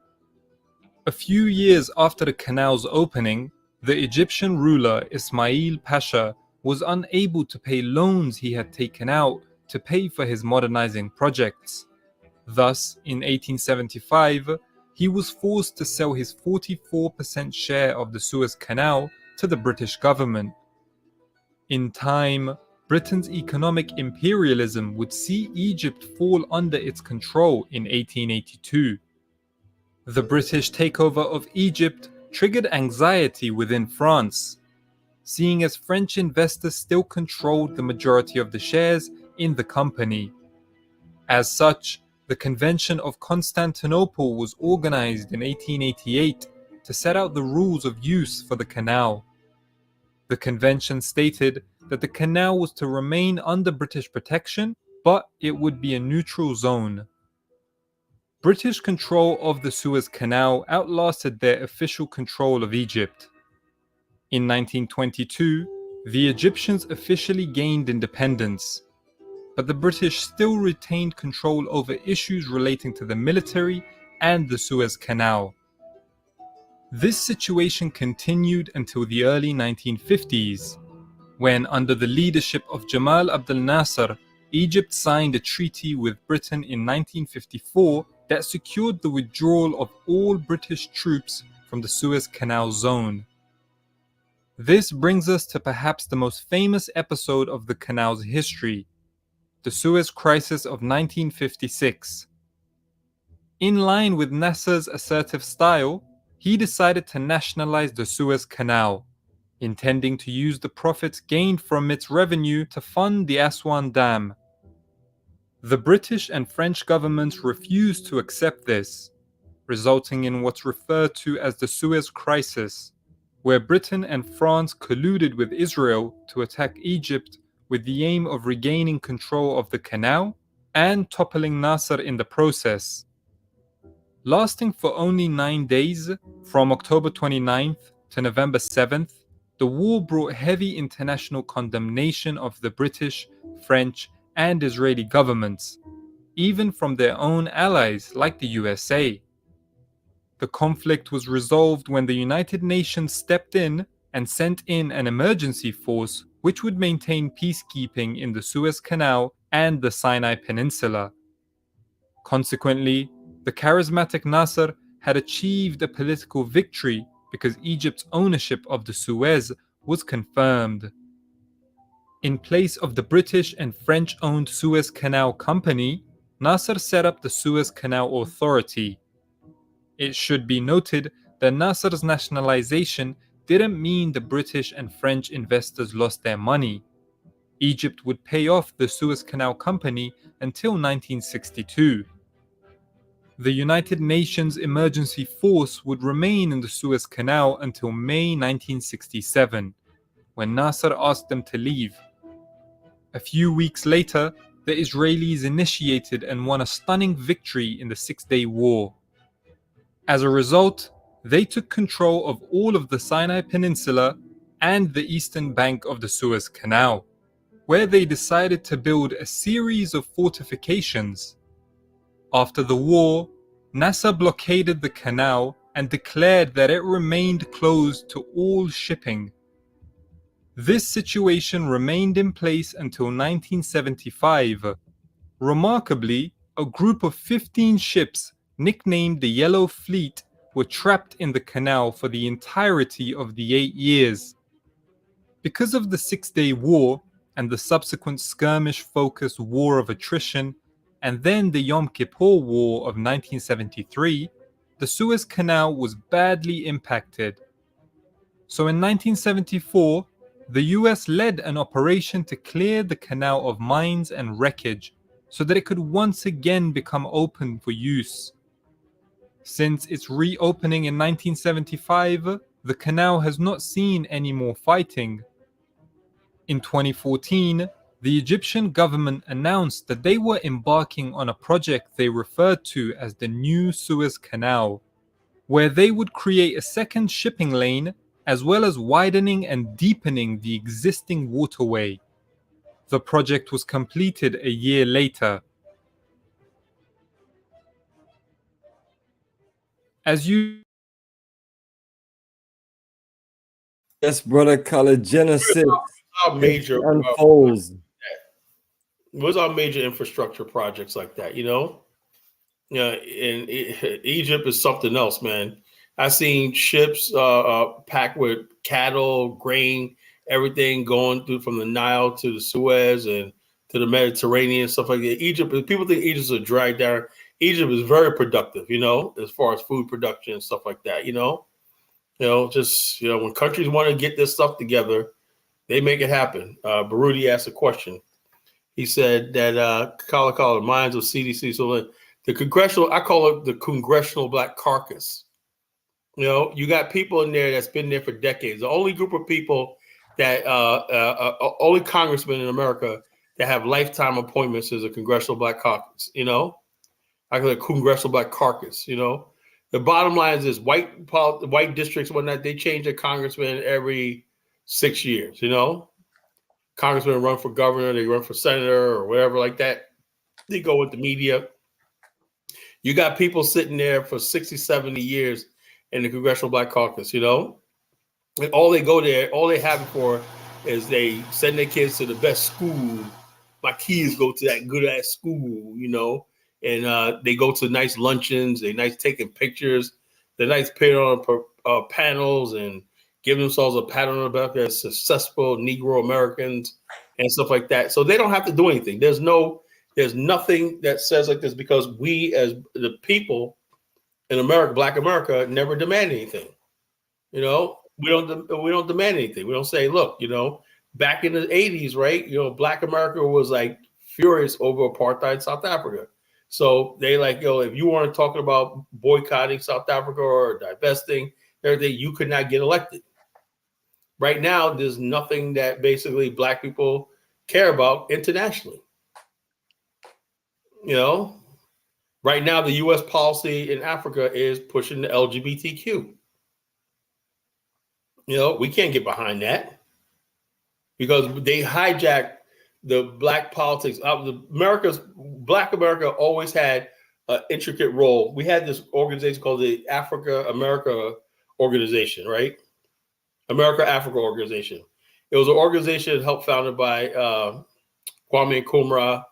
Speaker 12: A few years after the canal's opening, the Egyptian ruler Ismail Pasha was unable to pay loans he had taken out to pay for his modernizing projects. Thus, in 1875, he was forced to sell his 44% share of the Suez Canal to the British government. In time, Britain's economic imperialism would see Egypt fall under its control in 1882. The British takeover of Egypt triggered anxiety within France, seeing as French investors still controlled the majority of the shares in the company. As such, the Convention of Constantinople was organized in 1888 to set out the rules of use for the canal. The convention stated that the canal was to remain under British protection, but it would be a neutral zone. British control of the Suez Canal outlasted their official control of Egypt. In 1922, the Egyptians officially gained independence, but the British still retained control over issues relating to the military and the Suez Canal. This situation continued until the early 1950s, when, under the leadership of Jamal Abdel Nasser, Egypt signed a treaty with Britain in 1954 that secured the withdrawal of all British troops from the Suez Canal zone. This brings us to perhaps the most famous episode of the canal's history, the Suez Crisis of 1956. In line with Nasser's assertive style, he decided to nationalize the Suez Canal, intending to use the profits gained from its revenue to fund the Aswan Dam. The British and French governments refused to accept this, resulting in what's referred to as the Suez Crisis, where Britain and France colluded with Israel to attack Egypt with the aim of regaining control of the canal and toppling Nasser in the process. Lasting for only 9 days, from October 29th to November 7th, the war brought heavy international condemnation of the British, French, and Israeli governments, even from their own allies like the USA. the conflict was resolved when the United Nations stepped in and sent in an emergency force which would maintain peacekeeping in the Suez Canal and the Sinai Peninsula. Consequently, the charismatic Nasser had achieved a political victory because Egypt's ownership of the Suez was confirmed. In place of the British and French-owned Suez Canal Company, Nasser set up the Suez Canal Authority. It should be noted that Nasser's nationalization didn't mean the British and French investors lost their money. Egypt would pay off the Suez Canal Company until 1962. The United Nations Emergency Force would remain in the Suez Canal until May 1967, when Nasser asked them to leave. A few weeks later, the Israelis initiated and won a stunning victory in the Six-Day War. As a result, they took control of all of the Sinai Peninsula and the eastern bank of the Suez Canal, where they decided to build a series of fortifications. After the war, Nasser blockaded the canal and declared that it remained closed to all shipping. This situation remained in place until 1975. Remarkably, a group of 15 ships, nicknamed the Yellow Fleet, were trapped in the canal for the entirety of the 8 years. Because of the Six-Day War and the subsequent skirmish-focused War of Attrition, and then the Yom Kippur War of 1973, the Suez Canal was badly impacted. So in 1974, the US led an operation to clear the canal of mines and wreckage so that it could once again become open for use. Since its reopening in 1975, the canal has not seen any more fighting. In 2014, the Egyptian government announced that they were embarking on a project they referred to as the New Suez Canal, where they would create a second shipping lane as well as widening and deepening the existing waterway. The project was completed a year later. As you
Speaker 1: Yes, brother, Khaled, Genesis
Speaker 2: Our major
Speaker 1: unfolds.
Speaker 2: what's our major infrastructure projects like that, you know? Yeah, and Egypt is something else, man. I seen ships packed with cattle, grain, everything going through from the Nile to the Suez and to the Mediterranean, stuff like that. Egypt, people think Egypt's a drag down. Egypt is very productive, you know, as far as food production and stuff like that, you know. Just, when countries want to get this stuff together, they make it happen. Baruti asked a question. He said that Kala minds of CDC. So the congressional, I call it the Congressional Black Caucus. You got people in there that's been there for decades. The only group of people that, only congressmen in America that have lifetime appointments is a Congressional Black Caucus. I call it Congressional Black Caucus. The bottom line is this: white districts, whatnot, they change their congressman every 6 years. Congressmen run for governor, they run for senator or whatever like that. They go with the media. You got people sitting there for 60, 70 years in the Congressional Black Caucus, and all they go there, all they have it for is they send their kids to the best school. My kids go to that good ass school, and they go to nice luncheons, they nice taking pictures, they're nice putting on panels and give themselves a pat on the back as successful Negro Americans and stuff like that. So they don't have to do anything. There's nothing that says like this, because we as the people in America, Black America, never demand anything. We don't demand anything. We don't say, look, back in the 80s, right? Black America was like furious over apartheid in South Africa. So they if you weren't talking about boycotting South Africa or divesting everything, you could not get elected. Right now, there's nothing that basically Black people care about internationally. Right now, the U.S. policy in Africa is pushing the LGBTQ. We can't get behind that because they hijacked the Black politics. Black America always had intricate role. We had this organization called the Africa America Organization, right? America Africa Organization. It was an organization helped founded by Kwame Nkrumah,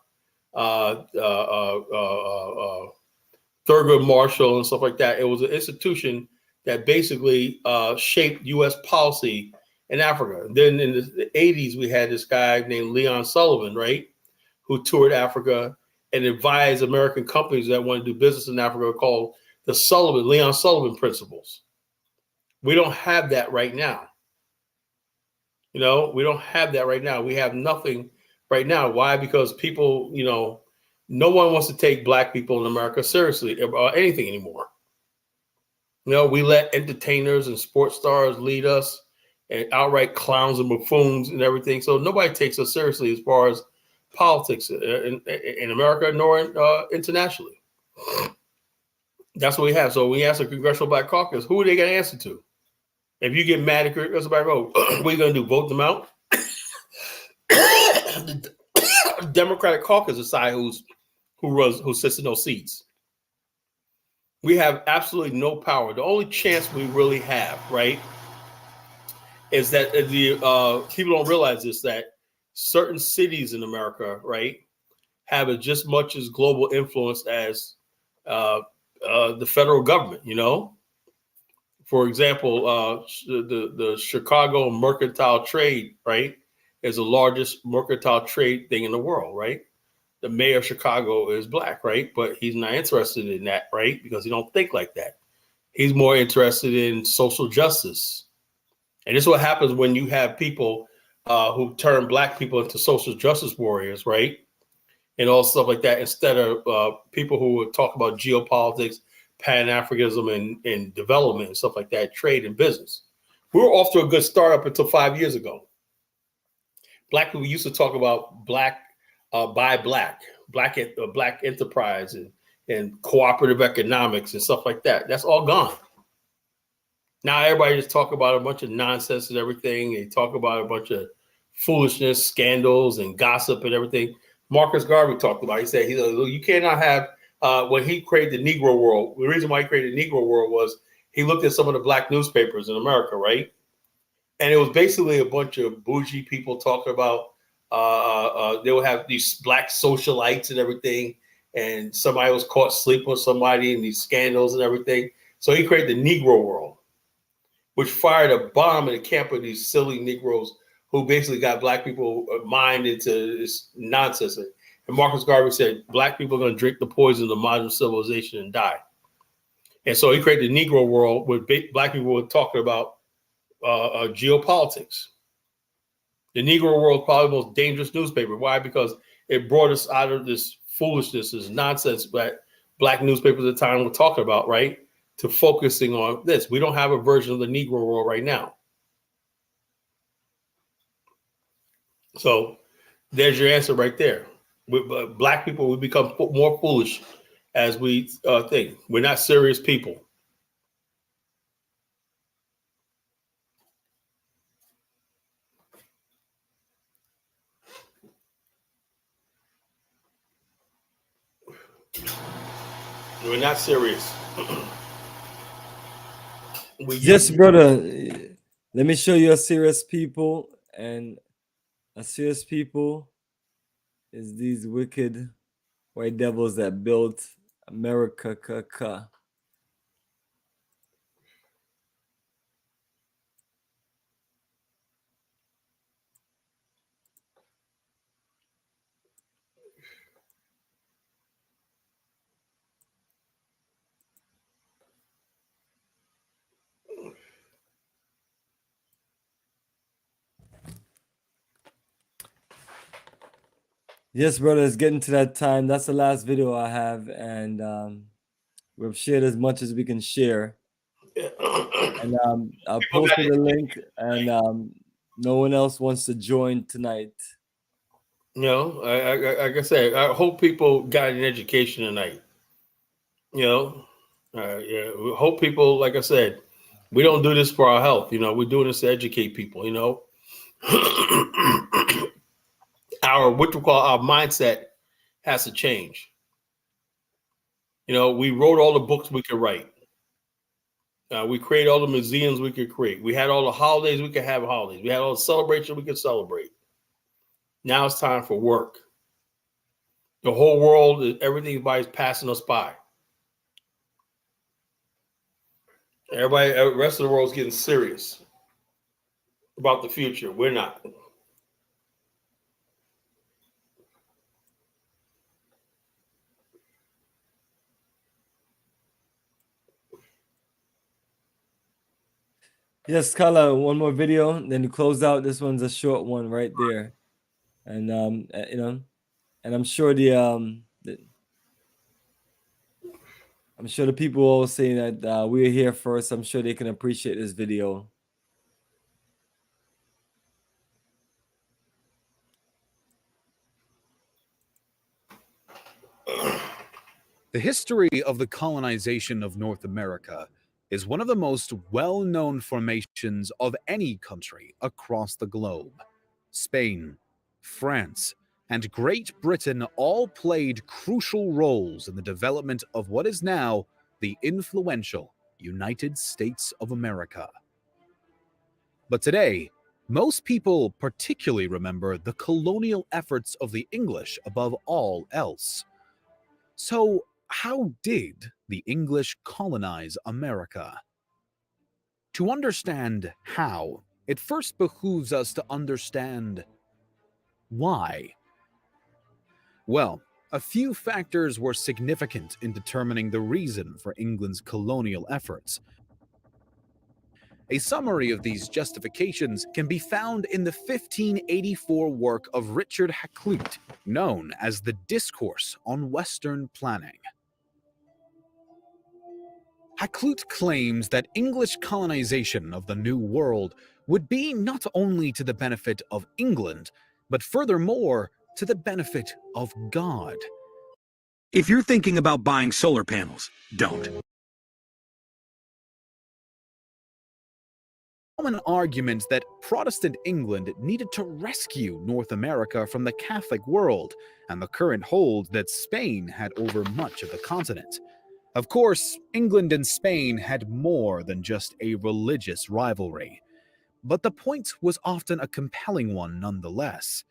Speaker 2: Thurgood Marshall, and stuff like that. It was an institution that basically shaped U.S. policy in Africa. And then in the 80s, we had this guy named Leon Sullivan, right, who toured Africa and advised American companies that want to do business in Africa, called the Leon Sullivan Principles. We don't have that right now. We don't have that right now. We have nothing right now. Why? Because people, no one wants to take Black people in America seriously about anything anymore. We let entertainers and sports stars lead us, and outright clowns and buffoons and everything. So nobody takes us seriously as far as politics in America, nor internationally. That's what we have. So when we ask the Congressional Black Caucus, who are they going to answer to? If you get mad at Congressional Black Caucus, what are you going to do? Vote them out? The Democratic caucus decide who sits in those seats. We have absolutely no power. The only chance we really have, right, is that the people don't realize this, that certain cities in America, right, have just much as global influence as the federal government. For example, the Chicago Mercantile Trade, right, is the largest mercantile trade thing in the world, right? The mayor of Chicago is Black, right? But he's not interested in that, right? Because he don't think like that. He's more interested in social justice. And this is what happens when you have people who turn Black people into social justice warriors, right? And all stuff like that, instead of people who would talk about geopolitics, Pan-Africanism, and development and stuff like that, trade and business. We were off to a good start up until 5 years ago. Black people used to talk about Black enterprise and cooperative economics and stuff like that. That's all gone. Now everybody just talk about a bunch of nonsense and everything. They talk about a bunch of foolishness, scandals, and gossip and everything. Marcus Garvey talked about it. He said, you cannot have, when he created the Negro world, the reason why he created the Negro world was he looked at some of the Black newspapers in America, right? And it was basically a bunch of bougie people talking about, they would have these Black socialites and everything, and somebody was caught sleeping with somebody and these scandals and everything. So he created the Negro world, which fired a bomb in the camp of these silly Negroes who basically got Black people mind into this nonsense. And Marcus Garvey said, Black people are going to drink the poison of modern civilization and die. And so he created the Negro world where Black people were talking about geopolitics. The Negro world is probably the most dangerous newspaper. Why? Because it brought us out of this foolishness, this nonsense that Black newspapers at the time were talking about, right? To focusing on this. We don't have a version of the Negro world right now. So there's your answer right there. Black people, we become more foolish as we think. We're not serious people. We're not serious.
Speaker 1: Yes, brother. Let me show you a serious people, and a serious people is these wicked white devils that built America. Yes, brother, it's getting to that time. That's the last video I have, and we've shared as much as we can share. And I'll post the link, and no one else wants to join tonight.
Speaker 2: Like I said, I hope people got an education tonight. We hope people, like I said, we don't do this for our health. We're doing this to educate people. Our mindset has to change. You know, we wrote all the books we could write. We created all the museums we could create. We had all the holidays we could have holidays. We had all the celebrations we could celebrate. Now it's time for work. The whole world, everybody's passing us by. Everybody, the rest of the world's getting serious about the future. We're not.
Speaker 1: Yes, Kala, one more video, then you close out. This one's a short one right there. And you know, and I'm sure the people all saying that we're here first. I'm sure they can appreciate this video.
Speaker 13: The history of the colonization of North America is one of the most well-known formations of any country across the globe. Spain, France, and Great Britain all played crucial roles in the development of what is now the influential United States of America. But today, most people particularly remember the colonial efforts of the English above all else. So, how did the English colonize America? To understand how, it first behooves us to understand why. Well, a few factors were significant in determining the reason for England's colonial efforts. A summary of these justifications can be found in the 1584 work of Richard Hakluyt, known as the Discourse on Western Planning. Hakluyt claims that English colonization of the New World would be not only to the benefit of England, but furthermore to the benefit of God.
Speaker 14: If you're thinking about buying solar panels, don't.
Speaker 13: Common argument that Protestant England needed to rescue North America from the Catholic world and the current hold that Spain had over much of the continent. Of course, England and Spain had more than just a religious rivalry, but the point was often a compelling one nonetheless.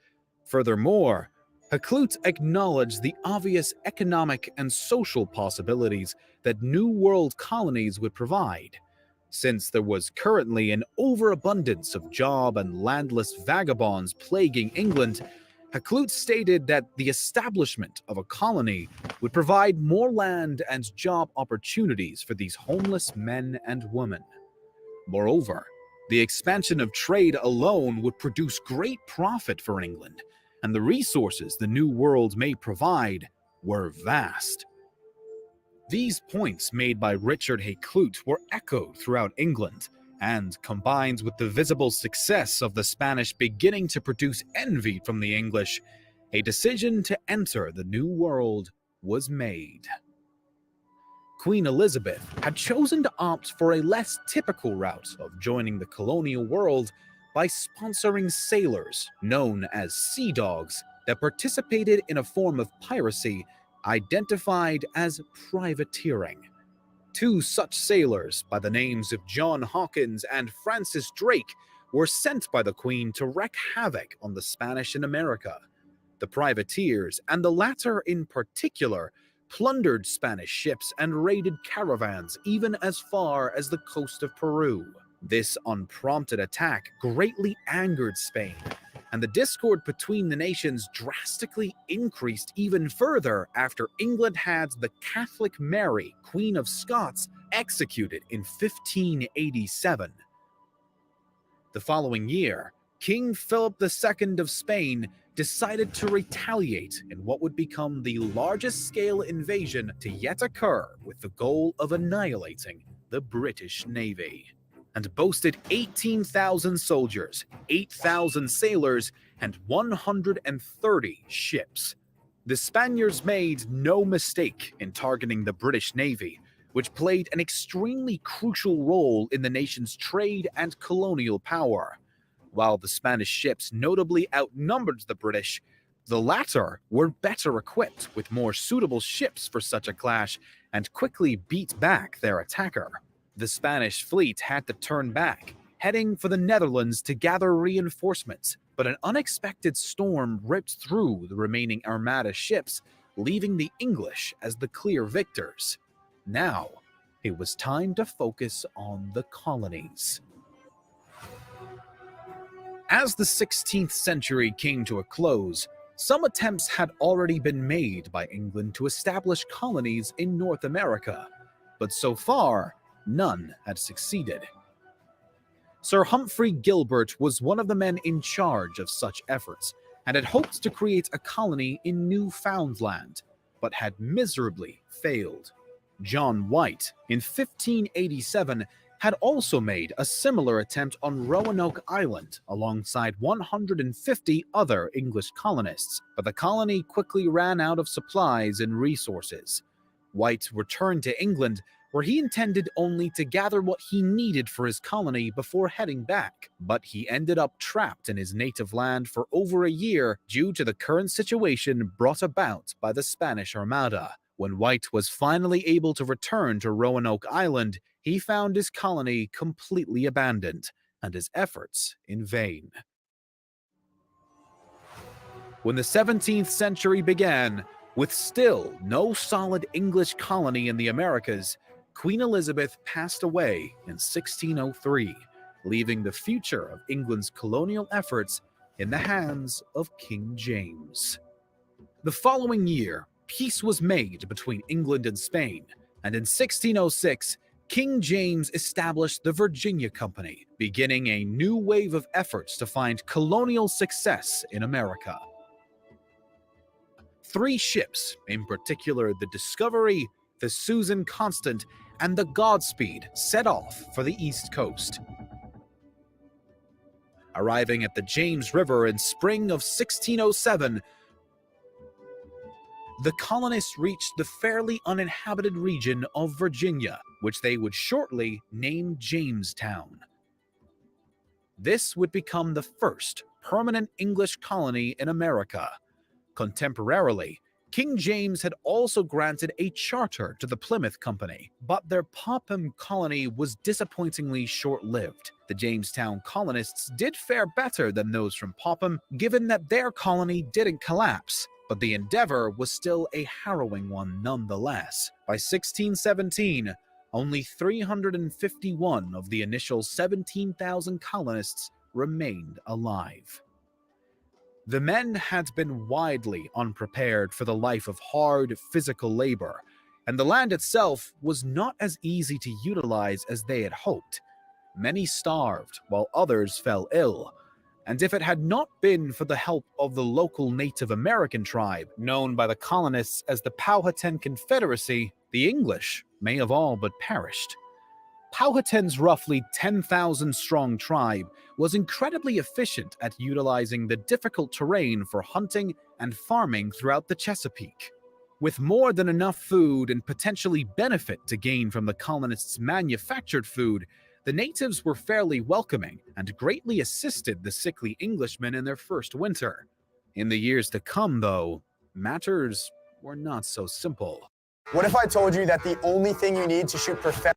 Speaker 13: Furthermore, Hakluyt acknowledged the obvious economic and social possibilities that New World colonies would provide. Since there was currently an overabundance of job and landless vagabonds plaguing England, Hakluyt stated that the establishment of a colony would provide more land and job opportunities for these homeless men and women. Moreover, the expansion of trade alone would produce great profit for England, and the resources the New World may provide were vast. These points made by Richard Hakluyt were echoed throughout England, and combined with the visible success of the Spanish beginning to produce envy from the English, a decision to enter the New World was made. Queen Elizabeth had chosen to opt for a less typical route of joining the colonial world by sponsoring sailors, known as sea dogs, that participated in a form of piracy identified as privateering. Two such sailors, by the names of John Hawkins and Francis Drake, were sent by the Queen to wreak havoc on the Spanish in America. The privateers, and the latter in particular, plundered Spanish ships and raided caravans even as far as the coast of Peru. This unprompted attack greatly angered Spain, and the discord between the nations drastically increased even further after England had the Catholic Mary, Queen of Scots, executed in 1587. The following year, King Philip II of Spain decided to retaliate in what would become the largest-scale invasion to yet occur, with the goal of annihilating the British Navy, and boasted 18,000 soldiers, 8,000 sailors, and 130 ships. The Spaniards made no mistake in targeting the British Navy, which played an extremely crucial role in the nation's trade and colonial power. While the Spanish ships notably outnumbered the British, The latter were better equipped with more suitable ships for such a clash and quickly beat back their attacker. The Spanish fleet had to turn back, heading for the Netherlands to gather reinforcements, but an unexpected storm ripped through the remaining Armada ships, leaving the English as the clear victors. Now, it was time to focus on the colonies. As the 16th century came to a close, some attempts had already been made by England to establish colonies in North America, but so far, none had succeeded. Sir Humphrey Gilbert was one of the men in charge of such efforts and had hoped to create a colony in Newfoundland, but had miserably failed. John White, in 1587, had also made a similar attempt on Roanoke Island alongside 150 other English colonists, but the colony quickly ran out of supplies and resources. White returned to England, where he intended only to gather what he needed for his colony before heading back, but he ended up trapped in his native land for over a year due to the current situation brought about by the Spanish Armada. When White was finally able to return to Roanoke Island, he found his colony completely abandoned and his efforts in vain. When the 17th century began, with still no solid English colony in the Americas, Queen Elizabeth passed away in 1603, leaving the future of England's colonial efforts in the hands of King James. The following year, peace was made between England and Spain, and in 1606, King James established the Virginia Company, beginning a new wave of efforts to find colonial success in America. 3 ships, in particular the Discovery, the Susan Constant, and the Godspeed, set off for the East Coast. Arriving at the James River in spring of 1607, the colonists reached the fairly uninhabited region of Virginia, which they would shortly name Jamestown. This would become the first permanent English colony in America. Contemporarily, King James had also granted a charter to the Plymouth Company, but their Popham colony was disappointingly short-lived. The Jamestown colonists did fare better than those from Popham, given that their colony didn't collapse, but the endeavor was still a harrowing one nonetheless. By 1617, only 351 of the initial 17,000 colonists remained alive. The men had been widely unprepared for the life of hard physical labor, and the land itself was not as easy to utilize as they had hoped. Many starved, while others fell ill, and if it had not been for the help of the local Native American tribe, known by the colonists as the Powhatan Confederacy, the English may have all but perished. Powhatan's roughly 10,000-strong tribe was incredibly efficient at utilizing the difficult terrain for hunting and farming throughout the Chesapeake. With more than enough food and potentially benefit to gain from the colonists' manufactured food, the natives were fairly welcoming and greatly assisted the sickly Englishmen in their first winter. In the years to come, though, matters were not so simple.
Speaker 15: What if I told you that the only thing you need to shoot perfect?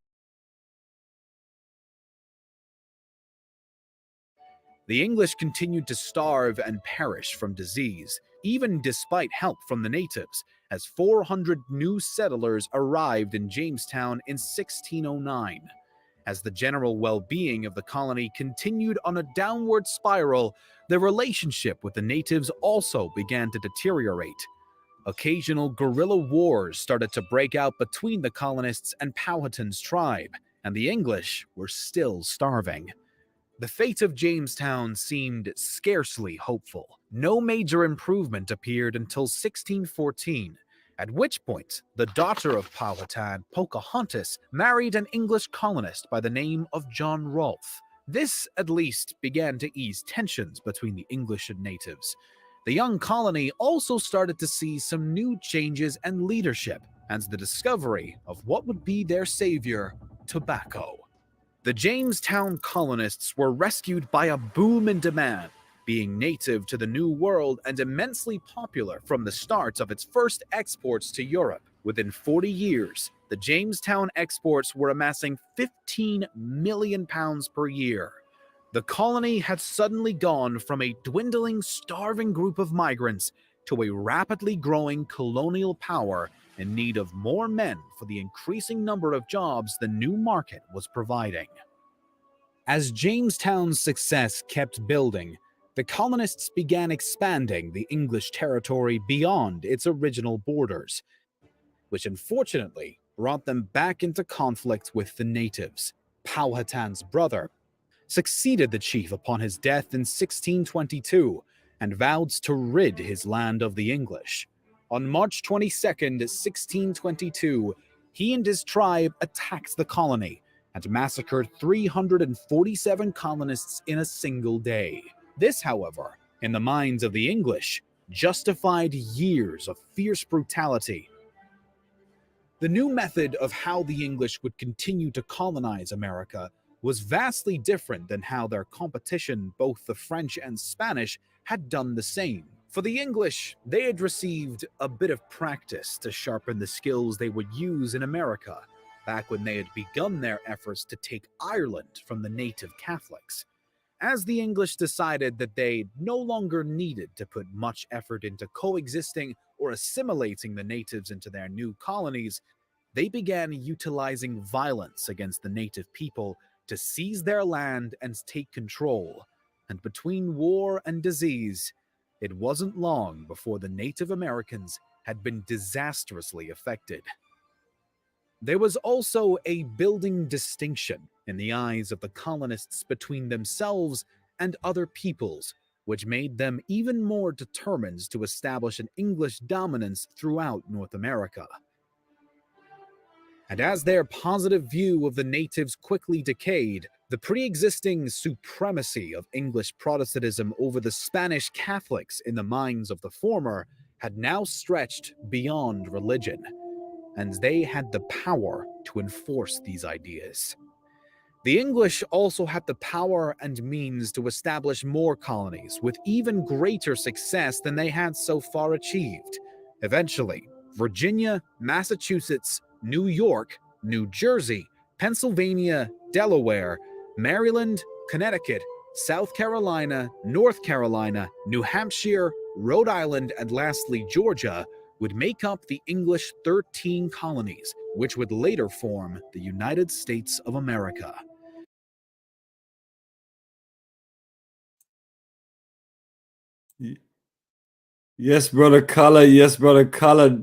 Speaker 13: The English continued to starve and perish from disease, even despite help from the natives, as 400 new settlers arrived in Jamestown in 1609. As the general well-being of the colony continued on a downward spiral, the relationship with the natives also began to deteriorate. Occasional guerrilla wars started to break out between the colonists and Powhatan's tribe, and the English were still starving. The fate of Jamestown seemed scarcely hopeful. No major improvement appeared until 1614, at which point the daughter of Powhatan, Pocahontas, married an English colonist by the name of John Rolfe. This, at least, began to ease tensions between the English and natives. The young colony also started to see some new changes and leadership, and the discovery of what would be their savior, tobacco. The Jamestown colonists were rescued by a boom in demand, being native to the New World and immensely popular from the start of its first exports to Europe. Within 40 years, the Jamestown exports were amassing £15 million per year. The colony had suddenly gone from a dwindling, starving group of migrants to a rapidly growing colonial power in need of more men for the increasing number of jobs the new market was providing. As Jamestown's success kept building, the colonists began expanding the English territory beyond its original borders, which unfortunately brought them back into conflict with the natives. Powhatan's brother succeeded the chief upon his death in 1622 and vowed to rid his land of the English. On March 22nd, 1622, he and his tribe attacked the colony and massacred 347 colonists in a single day. This, however, in the minds of the English, justified years of fierce brutality. The new method of how the English would continue to colonize America was vastly different than how their competition, both the French and Spanish, had done the same. For the English, they had received a bit of practice to sharpen the skills they would use in America, back when they had begun their efforts to take Ireland from the native Catholics. As the English decided that they no longer needed to put much effort into coexisting or assimilating the natives into their new colonies, they began utilizing violence against the native people to seize their land and take control. And between war and disease, it wasn't long before the Native Americans had been disastrously affected. There was also a building distinction in the eyes of the colonists between themselves and other peoples, which made them even more determined to establish an English dominance throughout North America. And as their positive view of the natives quickly decayed, the pre-existing supremacy of English Protestantism over the Spanish Catholics in the minds of the former had now stretched beyond religion, and they had the power to enforce these ideas. The English also had the power and means to establish more colonies with even greater success than they had so far achieved. Eventually, Virginia, Massachusetts, New York, New Jersey, Pennsylvania, Delaware, Maryland, Connecticut, South Carolina, North Carolina, New Hampshire, Rhode Island, and lastly Georgia would make up the English 13 colonies, which would later form the United States of America.
Speaker 1: Yes, brother Kala. Yes, brother Kala.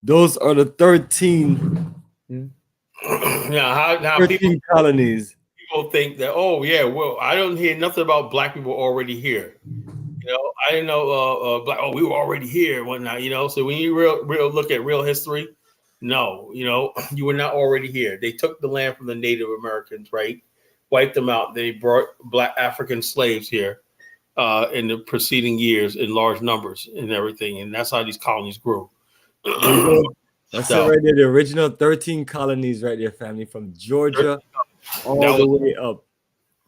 Speaker 1: Those are the 13.
Speaker 2: Now, how
Speaker 1: 13 colonies.
Speaker 2: People think that, oh yeah, well, I don't hear nothing about black people already here. You know, I didn't know black. Oh, we were already here and whatnot. You know, so when you real look at real history, no, you know, you were not already here. They took the land from the Native Americans, right? Wiped them out. They brought black African slaves here in the preceding years in large numbers and everything, and that's how these colonies grew.
Speaker 1: That's it right there. The original 13 colonies right there, family, from Georgia all the way up.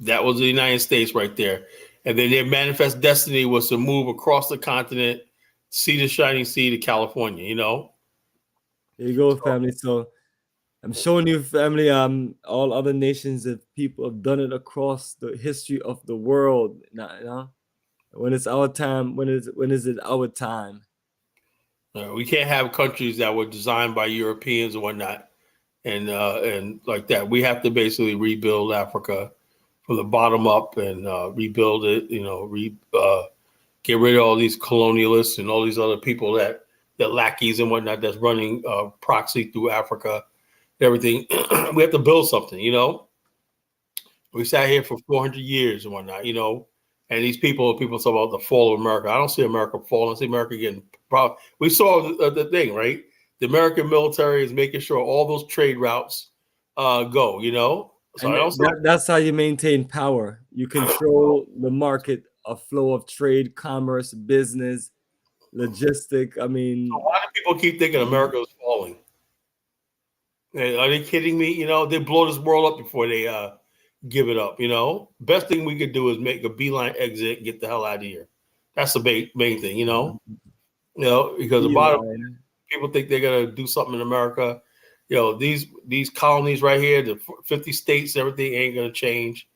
Speaker 2: That was the United States right there. And then their manifest destiny was to move across the continent, see the shining sea to California, you know?
Speaker 1: There you go, family. So I'm showing you, family, all other nations of people have done it across the history of the world. Now, you know, when it's our time, when is it our time?
Speaker 2: We can't have countries that were designed by Europeans and whatnot, and like that. We have to basically rebuild Africa from the bottom up and rebuild it. You know, get rid of all these colonialists and all these other people that lackeys and whatnot that's running proxy through Africa. Everything. We have to build something. You know, we sat here for 400 years and whatnot. You know. And these people talk about the fall of America. I don't see America falling. I see America getting proud. We saw the thing, right? The American military is making sure all those trade routes go, you know? So
Speaker 1: that's how you maintain power. You control the market, a flow of trade, commerce, business, logistic. I mean,
Speaker 2: a lot of people keep thinking America is falling. Are they kidding me? You know, they blow this world up before they give it up. You know, best thing we could do is make a beeline exit, and get the hell out of here. That's the main thing. You know, because the bottom people think they're gonna do something in America. You know, these colonies right here, the 50 states, everything ain't gonna change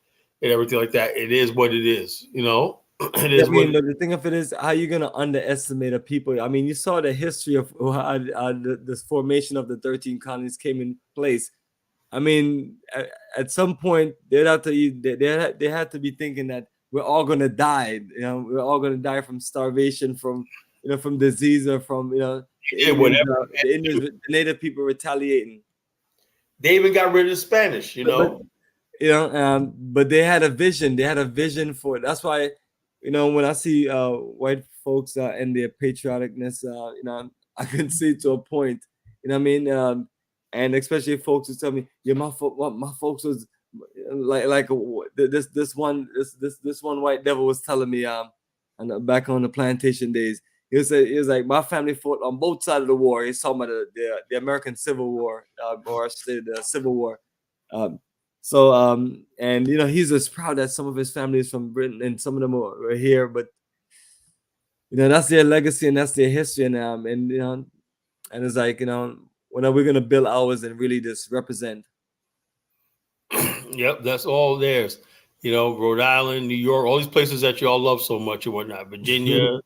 Speaker 2: and everything like that. It is what it is. You know, it is.
Speaker 1: The thing of it is, how you gonna underestimate a people? I mean, you saw the history of how this formation of the 13 colonies came in place. I mean, at some point they had to be thinking that we're all gonna die. You know, we're all gonna die from starvation, from from disease, or from the Indians, the native people retaliating.
Speaker 2: They even got rid of the Spanish.
Speaker 1: But they had a vision. They had a vision for it. That's why, when I see white folks and their patrioticness, I can see to a point. You know what I mean? And especially folks who tell me, yeah, my folks was like this one white devil was telling me and back on the plantation days. He was like, my family fought on both sides of the war. He's talking about the American Civil War, or I should say the Civil War. And he's just proud that some of his family is from Britain and some of them were here, but that's their legacy and that's their history, and it's like, when are we gonna build ours and really just represent?
Speaker 2: Yep, that's all theirs. Rhode Island, New York, all these places that you all love so much and whatnot. Virginia,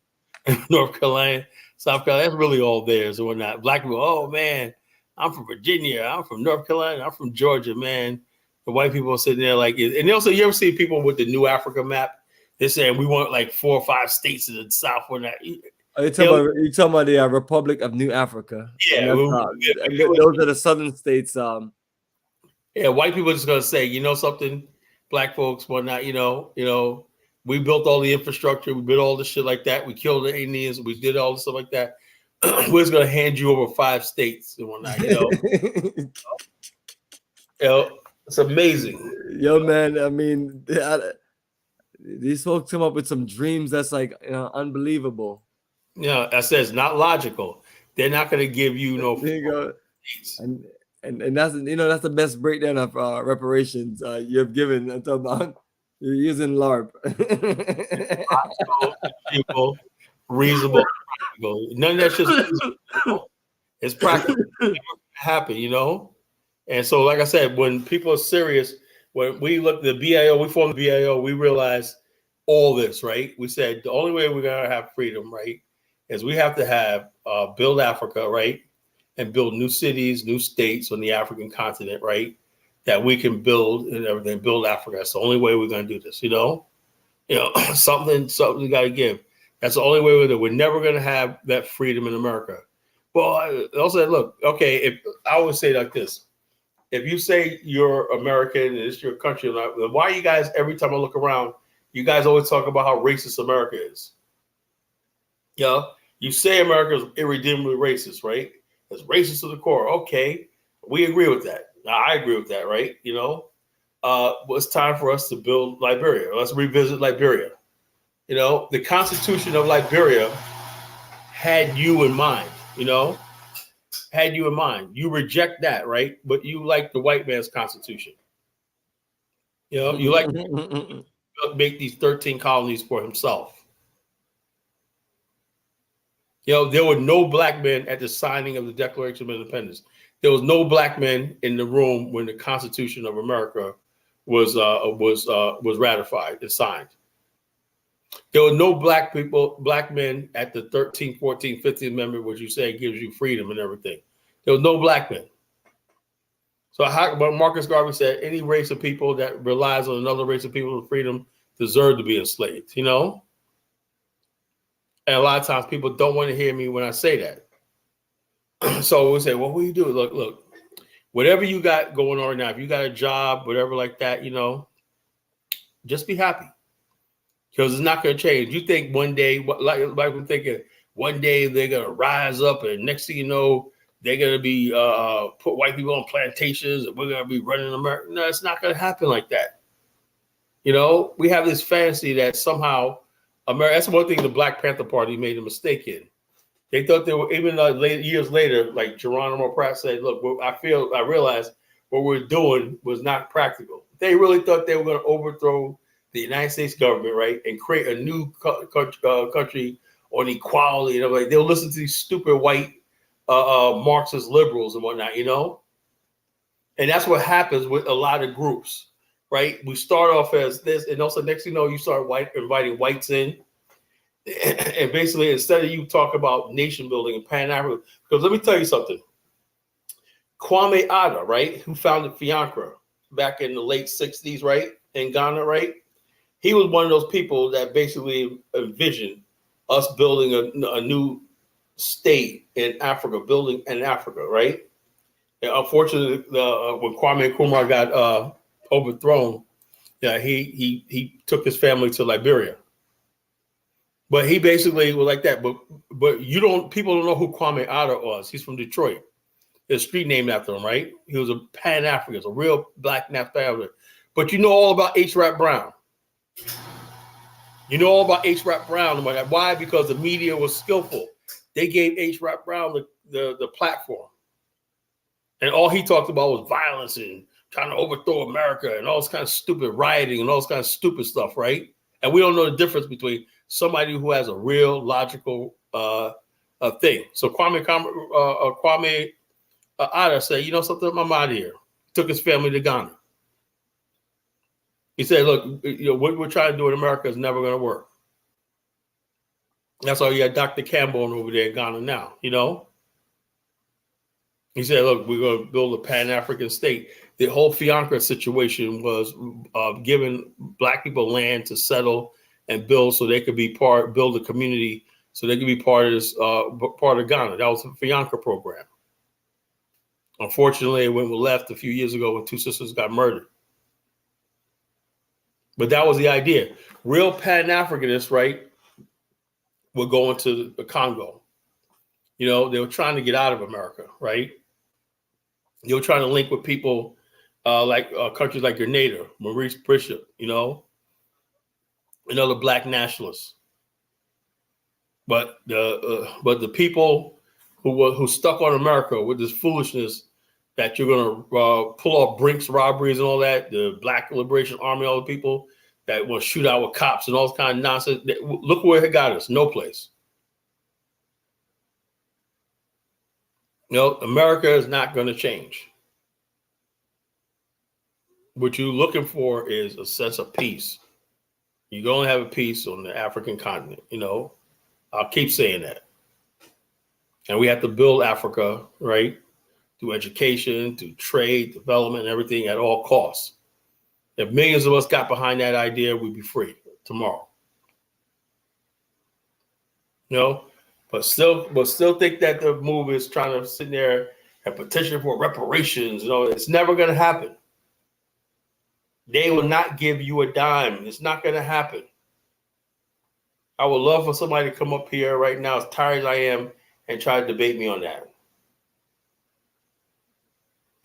Speaker 2: North Carolina, South Carolina, that's really all theirs and whatnot. Black people, oh man, I'm from Virginia, I'm from North Carolina, I'm from Georgia, man. The white people are sitting there like, and also you ever see people with the New Africa map? They're saying we want like 4 or 5 states in the South or not.
Speaker 1: You're talking about the Republic of New Africa.
Speaker 2: Yeah,
Speaker 1: those are the southern states.
Speaker 2: Yeah, white people are just gonna say, something, black folks, whatnot. We built all the infrastructure, we built all the shit like that. We killed the Indians, we did all the stuff like that. We're just gonna hand you over 5 states and whatnot. It's amazing.
Speaker 1: Yo, man, I mean, these folks come up with some dreams that's like unbelievable.
Speaker 2: Yeah, I said it's not logical. They're not going to give you no.
Speaker 1: There you go. And that's that's the best breakdown of reparations you have given. I'm talking about you're using LARP.
Speaker 2: People, reasonable, none of that shit. It's practical. It's happen, And so, like I said, when people are serious, when we look at the BAIO, we formed the BAIO, we realized all this, right? We said the only way we're gonna have freedom, right, is we have to have build Africa, right, and build new cities, new states on the African continent, right, that we can build and everything, build Africa. That's the only way we're gonna do this, something we gotta give. That's the only way we're gonna do. We're never gonna have that freedom in America. Well, I also look, okay, if I would say like this. If you say you're American and it's your country, then why you guys, every time I look around, you guys always talk about how racist America is? You say America is irredeemably racist, right? It's racist to the core. Okay, we agree with that. Now, I agree with that, right? It's time for us to build Liberia. Let's revisit Liberia. The Constitution of Liberia had you in mind, had you in mind. You reject that, right? But you like the white man's constitution. You like to make these 13 colonies for himself. There were no black men at the signing of the Declaration of Independence. There was no black men in the room when the Constitution of America was ratified and signed. There were no black men at the 13th, 14th, 15th Amendment, which you say gives you freedom and everything. There was no black men. So Marcus Garvey said, any race of people that relies on another race of people for freedom deserve to be enslaved, And a lot of times people don't want to hear me when I say that. So we say, well, what do you do? Look, whatever you got going on right now, if you got a job, whatever like that, just be happy. Because it's not going to change. You think one day, like we're thinking, one day they're going to rise up, and next thing you know, they're going to be put white people on plantations, and we're going to be running America. No, it's not going to happen like that. We have this fantasy that somehow America. That's one thing the Black Panther Party made a mistake in. They thought they were, even years later, like Geronimo Pratt said, "Look, I realized what we're doing was not practical. They really thought they were going to overthrow the United States government, right, and create a new country on equality. And like they'll listen to these stupid white Marxist liberals and whatnot, you know. And that's what happens with a lot of groups, right? We start off as this, and also next thing you know, you start inviting whites in. And basically, instead of you talk about nation building and Pan-African, because let me tell you something. Kwame Atta, right, who founded Fiancra back in the late 60s, right, in Ghana, right? He was one of those people that basically envisioned us building a new state in Africa, building in Africa, right? And unfortunately, when Kwame Nkrumah got overthrown, yeah, he took his family to Liberia. But he basically was like that. But people don't know who Kwame Atta was. He's from Detroit. There's a street named after him, right? He was a Pan-Africanist, a real black nationalist. But you know all about H. Rap Brown. You know all about H. Rap Brown. Why? Because the media was skillful. They gave H. Rap Brown the platform. And all he talked about was violence and trying to overthrow America and all this kind of stupid rioting and all this kind of stupid stuff, right? And we don't know the difference between somebody who has a real logical thing. So Kwame Atta said, you know something, I'm out of here. Took his family to Ghana. He said, look, you know, what we're trying to do in America is never going to work. That's why you got Dr. Campbell over there in Ghana now, you know? He said, look, we're going to build a Pan-African state. The whole Fiancra situation was giving black people land to settle and build so they could be build a community so they could be part of this, part of Ghana. That was the Fiancra program. Unfortunately, it went left a few years ago when two sisters got murdered. But that was the idea. Real Pan-Africanists, right, were going to the Congo. You know, they were trying to get out of America, right? They were trying to link with people like countries like Grenada, Maurice Bishop, you know, and other black nationalists. But the people who stuck on America with this foolishness that you're going to pull off Brinks robberies and all that, the Black Liberation Army, all the people that want to shoot out with cops and all this kind of nonsense. Look where it got us. No place. You know, America is not going to change. What you're looking for is a sense of peace. You're going to have a peace on the African continent, you know. I'll keep saying that. And we have to build Africa, right? Through education, through trade, development, and everything at all costs. If millions of us got behind that idea, we'd be free tomorrow. You know, but still think that the move is trying to sit there and petition for reparations. You know, it's never going to happen. They will not give you a dime. It's not going to happen. I would love for somebody to come up here right now, as tired as I am, and try to debate me on that.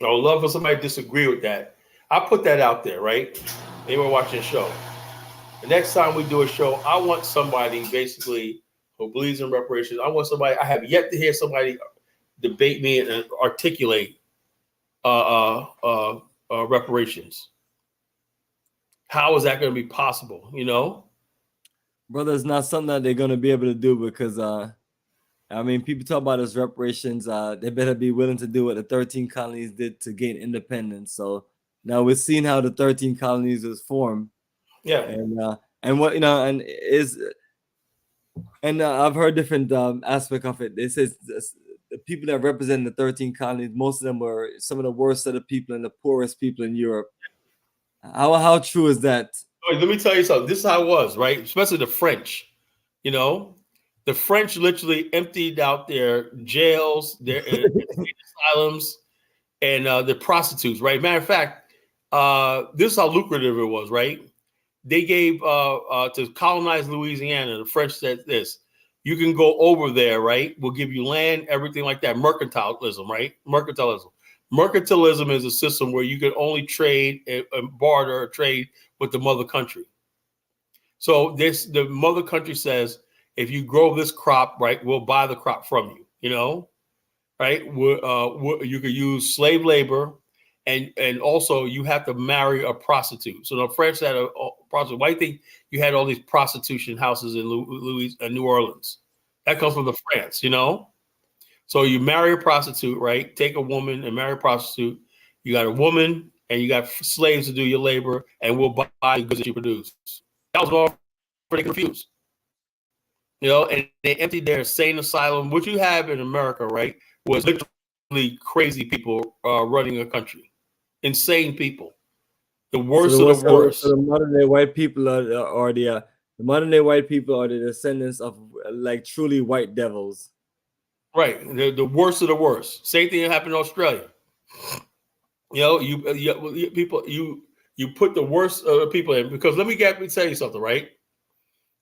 Speaker 2: I would love for somebody to disagree with that. I'll put that out there, right? Anyone watching the show. The next time we do a show, I want somebody basically who believes in reparations. I want somebody, I have yet to hear somebody debate me and articulate reparations. How is that going to be possible, you know?
Speaker 1: Brother, it's not something that they're going to be able to do because, I mean, people talk about this reparations. They better be willing to do what the 13 colonies did to gain independence. So now we're seeing how the 13 colonies was formed.
Speaker 2: Yeah.
Speaker 1: And what, you know, and I've heard different aspect of it. They say the people that represent the 13 colonies, most of them were some of the worst set of people and the poorest people in Europe. How true is that?
Speaker 2: Let me tell you something. This is how it was, right? Especially the French. You know, the French literally emptied out their jails, their asylums, and the prostitutes, right? Matter of fact, this is how lucrative it was, right? They gave to colonize Louisiana, the French said this: you can go over there, right? We'll give you land, everything like that. Mercantilism, right? Mercantilism. Mercantilism is a system where you can only trade and barter or trade with the mother country. So the mother country says, if you grow this crop, right, we'll buy the crop from you, you know, right? You could use slave labor and also you have to marry a prostitute. So the French had a prostitute. Why do you think you had all these prostitution houses in New Orleans? That comes from the France, you know? So you marry a prostitute, right? Take a woman and marry a prostitute. You got a woman and you got slaves to do your labor, and we'll buy the goods that you produce. That was all pretty confused. You know, and they emptied their insane asylum. What you have in America, right, was literally crazy people running a country. Insane people. The worst of the worst.
Speaker 1: So the modern day white people are the modern day white people are the descendants of like truly white devils.
Speaker 2: Right, the worst of the worst. Same thing happened in Australia. You know, you put the worst of the people in, because let me tell you something, right?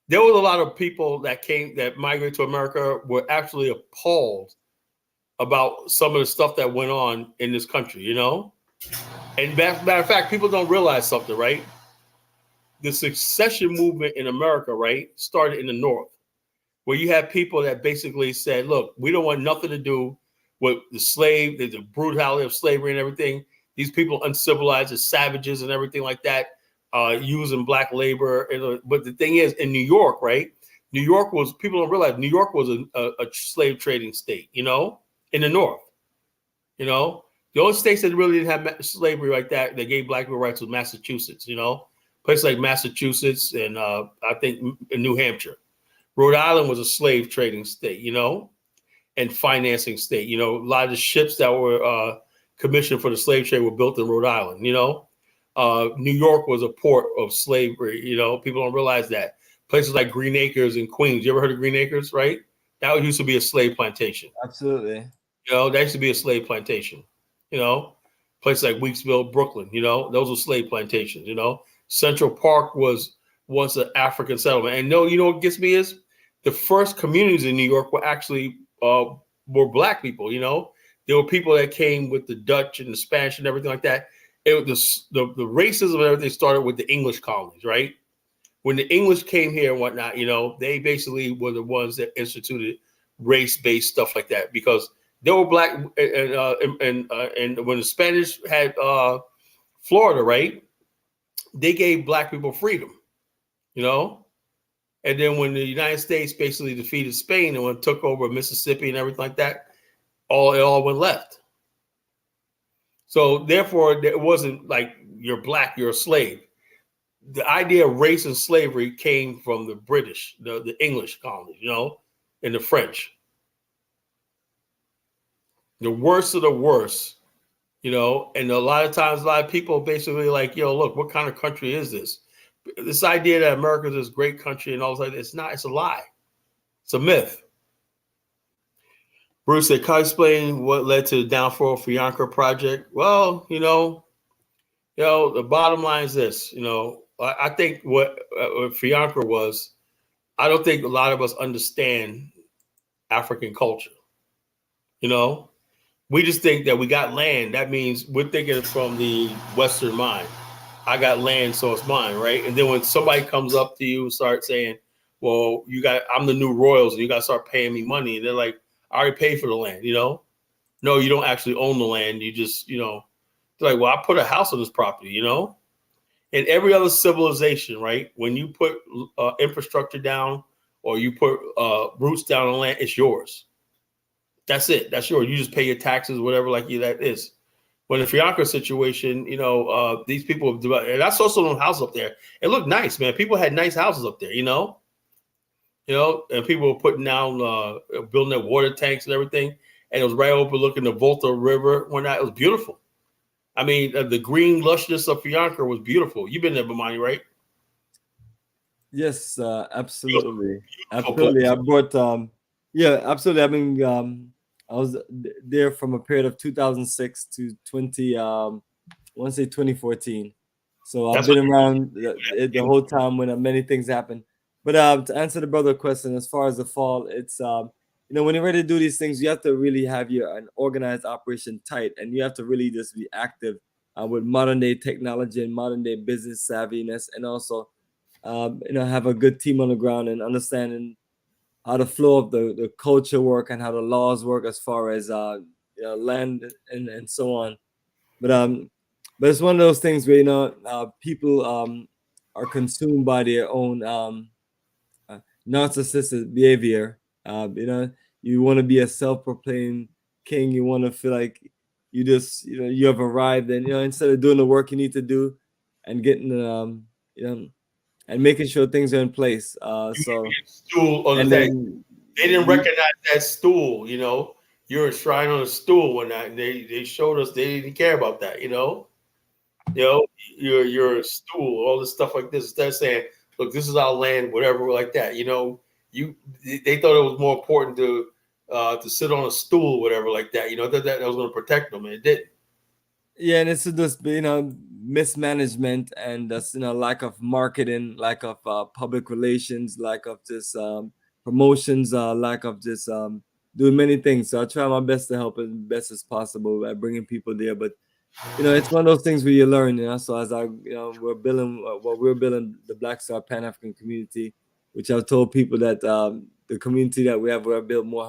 Speaker 2: There was a lot of people that migrated to America were actually appalled about some of the stuff that went on in this country, you know? And matter of fact, people don't realize something, right? The succession movement in America, right, started in the North, where you have people that basically said, look, we don't want nothing to do with the brutality of slavery and everything. These people uncivilized as savages and everything like that, using black labor. But the thing is, in New York, right, people don't realize New York was a slave trading state, you know, in the North. You know, the only states that really didn't have slavery like that gave black people rights was Massachusetts, you know, places like Massachusetts and I think in New Hampshire. Rhode Island was a slave trading state, you know, and financing state. You know, a lot of the ships that were commissioned for the slave trade were built in Rhode Island, you know. New York was a port of slavery, you know. People don't realize that. Places like Green Acres in Queens. You ever heard of Green Acres, right? That used to be a slave plantation.
Speaker 1: Absolutely.
Speaker 2: You know, that used to be a slave plantation. You know, places like Weeksville, Brooklyn, you know, those were slave plantations, you know. Central Park was once an African settlement. And you know what gets me is the first communities in New York were actually were black people, you know. There were people that came with the Dutch and the Spanish and everything like that. The racism and everything started with the English colonies, right? When the English came here and whatnot, you know, they basically were the ones that instituted race-based stuff like that, because they were black. And when the Spanish had Florida, right, they gave black people freedom, you know. And then when the United States basically defeated Spain and when it took over Mississippi and everything like that, it all went left. So therefore, it wasn't like you're black, you're a slave. The idea of race and slavery came from the British, the English colonies, you know, and the French. The worst of the worst, you know, and a lot of people basically like, yo, look, what kind of country is this? This idea that America is this great country and all that, it's not, it's a lie. It's a myth. Bruce said, can I explain what led to the downfall of Fianca project? Well, you know, the bottom line is this, you know, I think what Fianca was, I don't think a lot of us understand African culture. You know, we just think that we got land. That means we're thinking from the Western mind. I got land, so it's mine, right? And then when somebody comes up to you and starts saying, well, I'm the new royals and you got to start paying me money. And they're like, I already paid for the land, you know? No, you don't actually own the land. You just, you know, they're like, well, I put a house on this property, you know? In every other civilization, right? When you put infrastructure down or you put roots down on land, it's yours. That's it. That's yours. You just pay your taxes, whatever, like that is. When the Fianca situation, you know, these people have developed, and I saw some of them houses up there. It looked nice, man. People had nice houses up there, you know, and people were putting down, building their water tanks and everything. And it was right overlooking the Volta River. It was beautiful. I mean, the green lushness of Fianca was beautiful. You've been there, Bomani, right?
Speaker 1: Yes, absolutely. Absolutely. I brought, absolutely. I mean, I was there from a period of 2006 to 2014. So I've been around the whole time when many things happen. But to answer the brother question, as far as the fall, it's you know, when you're ready to do these things, you have to really have an organized operation tight, and you have to really just be active with modern day technology and modern day business savviness, and also you know, have a good team on the ground and understanding how the flow of the culture work and how the laws work as far as you know, land and so on. But but it's one of those things where people are consumed by their own narcissistic behavior. You want to be a self-proclaimed king. You want to feel like you have arrived, and instead of doing the work you need to do and getting and making sure things are in place.
Speaker 2: Stool on the thing. They didn't recognize that stool. You're enshrined on a stool when they showed us they didn't care about that. You're a stool, all this stuff like this. Instead of saying, look, this is our land, whatever, like that. They thought it was more important to sit on a stool, whatever, like that. That was going to protect them, and it didn't.
Speaker 1: Yeah, and it's just mismanagement and just lack of marketing, lack of public relations, lack of just promotions, lack of just doing many things. So I try my best to help as best as possible by bringing people there. But it's one of those things where you learn. So as we're building the Black Star Pan-African community, which I've told people that the community that we have, where I built more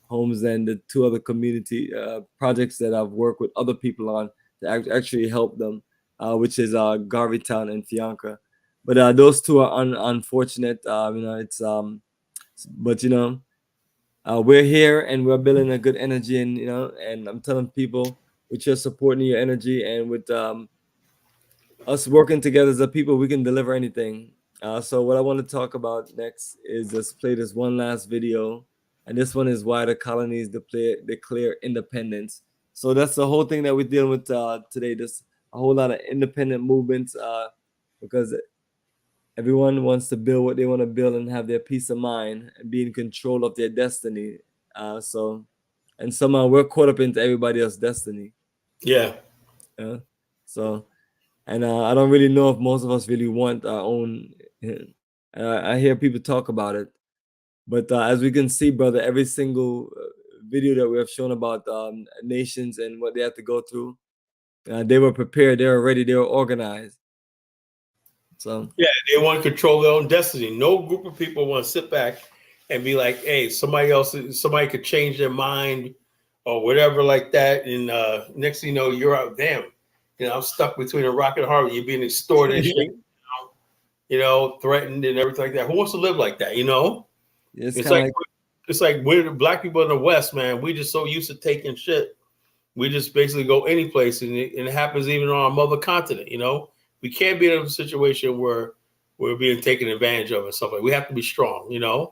Speaker 1: homes than the two other community projects that I've worked with other people on to actually help them, which is Garveytown and Fianca. But those two are unfortunate. But we're here and we're building a good energy, and I'm telling people, with your support and your energy, and with us working together as a people, we can deliver anything. So what I want to talk about next is just play this one last video. And this one is why the colonies declare independence. So that's the whole thing that we're dealing with today. There's a whole lot of independent movements because everyone wants to build what they want to build and have their peace of mind and be in control of their destiny. And somehow we're caught up into everybody else's destiny.
Speaker 2: Yeah.
Speaker 1: So, and I don't really know if most of us really want our own. I hear people talk about it. But as we can see, brother, every single video that we have shown about nations and what they have to go through, they were prepared, they were ready, they were organized. So
Speaker 2: yeah, they want to control their own destiny. No group of people want to sit back and be like, "Hey, somebody could change their mind or whatever like that." And next thing you know, you're out. Damn, I'm stuck between a rock and a hard place. You're being extorted and shit, threatened and everything like that. Who wants to live like that? It's like we're the black people in the West, man. We just so used to taking shit. We just basically go any place, and it happens even on our mother continent. We can't be in a situation where we're being taken advantage of and stuff like that. We have to be strong. You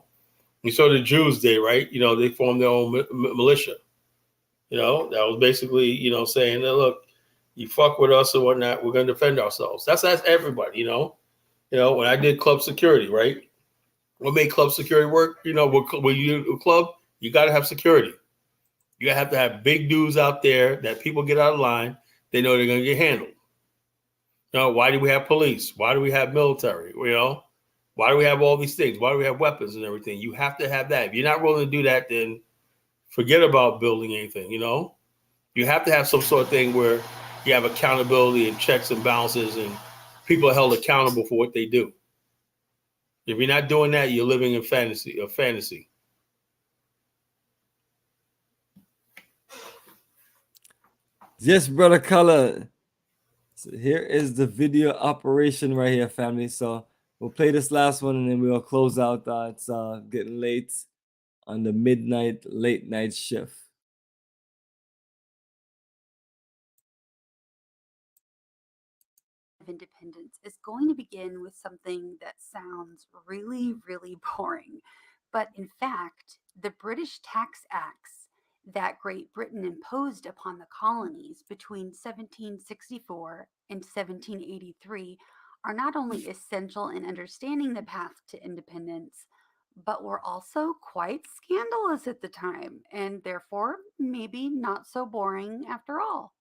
Speaker 2: saw the Jews did, right? They formed their own militia. That was basically saying that, look, you fuck with us or whatnot, we're gonna defend ourselves. That's everybody. When I did club security, right? What made club security work? When you do a club, you got to have security. You have to have big dudes out there that people get out of line. They know they're going to get handled. Why do we have police? Why do we have military? Why do we have all these things? Why do we have weapons and everything? You have to have that. If you're not willing to do that, then forget about building anything. You have to have some sort of thing where you have accountability and checks and balances, and people are held accountable for what they do. If you're not doing that, you're living in fantasy.
Speaker 1: Yes, brother Color. So here is the video operation right here, family. So we'll play this last one and then we'll close out. It's getting late on the late night shift.
Speaker 16: Independence is going to begin with something that sounds really, really boring. But in fact, the British Tax Acts that Great Britain imposed upon the colonies between 1764 and 1783 are not only essential in understanding the path to independence, but were also quite scandalous at the time, and therefore maybe not so boring after all.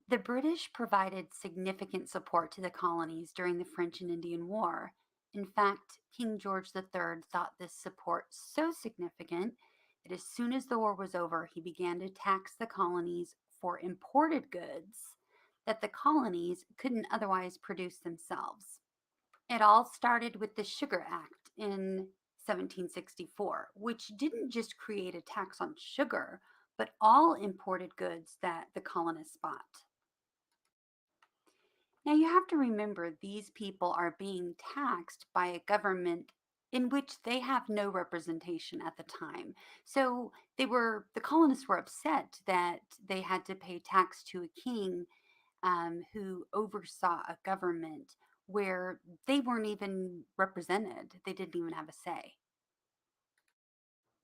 Speaker 16: The British provided significant support to the colonies during the French and Indian War. In fact, King George III thought this support so significant that as soon as the war was over, he began to tax the colonies for imported goods that the colonies couldn't otherwise produce themselves. It all started with the Sugar Act in 1764, which didn't just create a tax on sugar, but all imported goods that the colonists bought. Now you have to remember these people are being taxed by a government in which they have no representation at the time. So the colonists were upset that they had to pay tax to a king who oversaw a government where they weren't even represented. They didn't even have a say.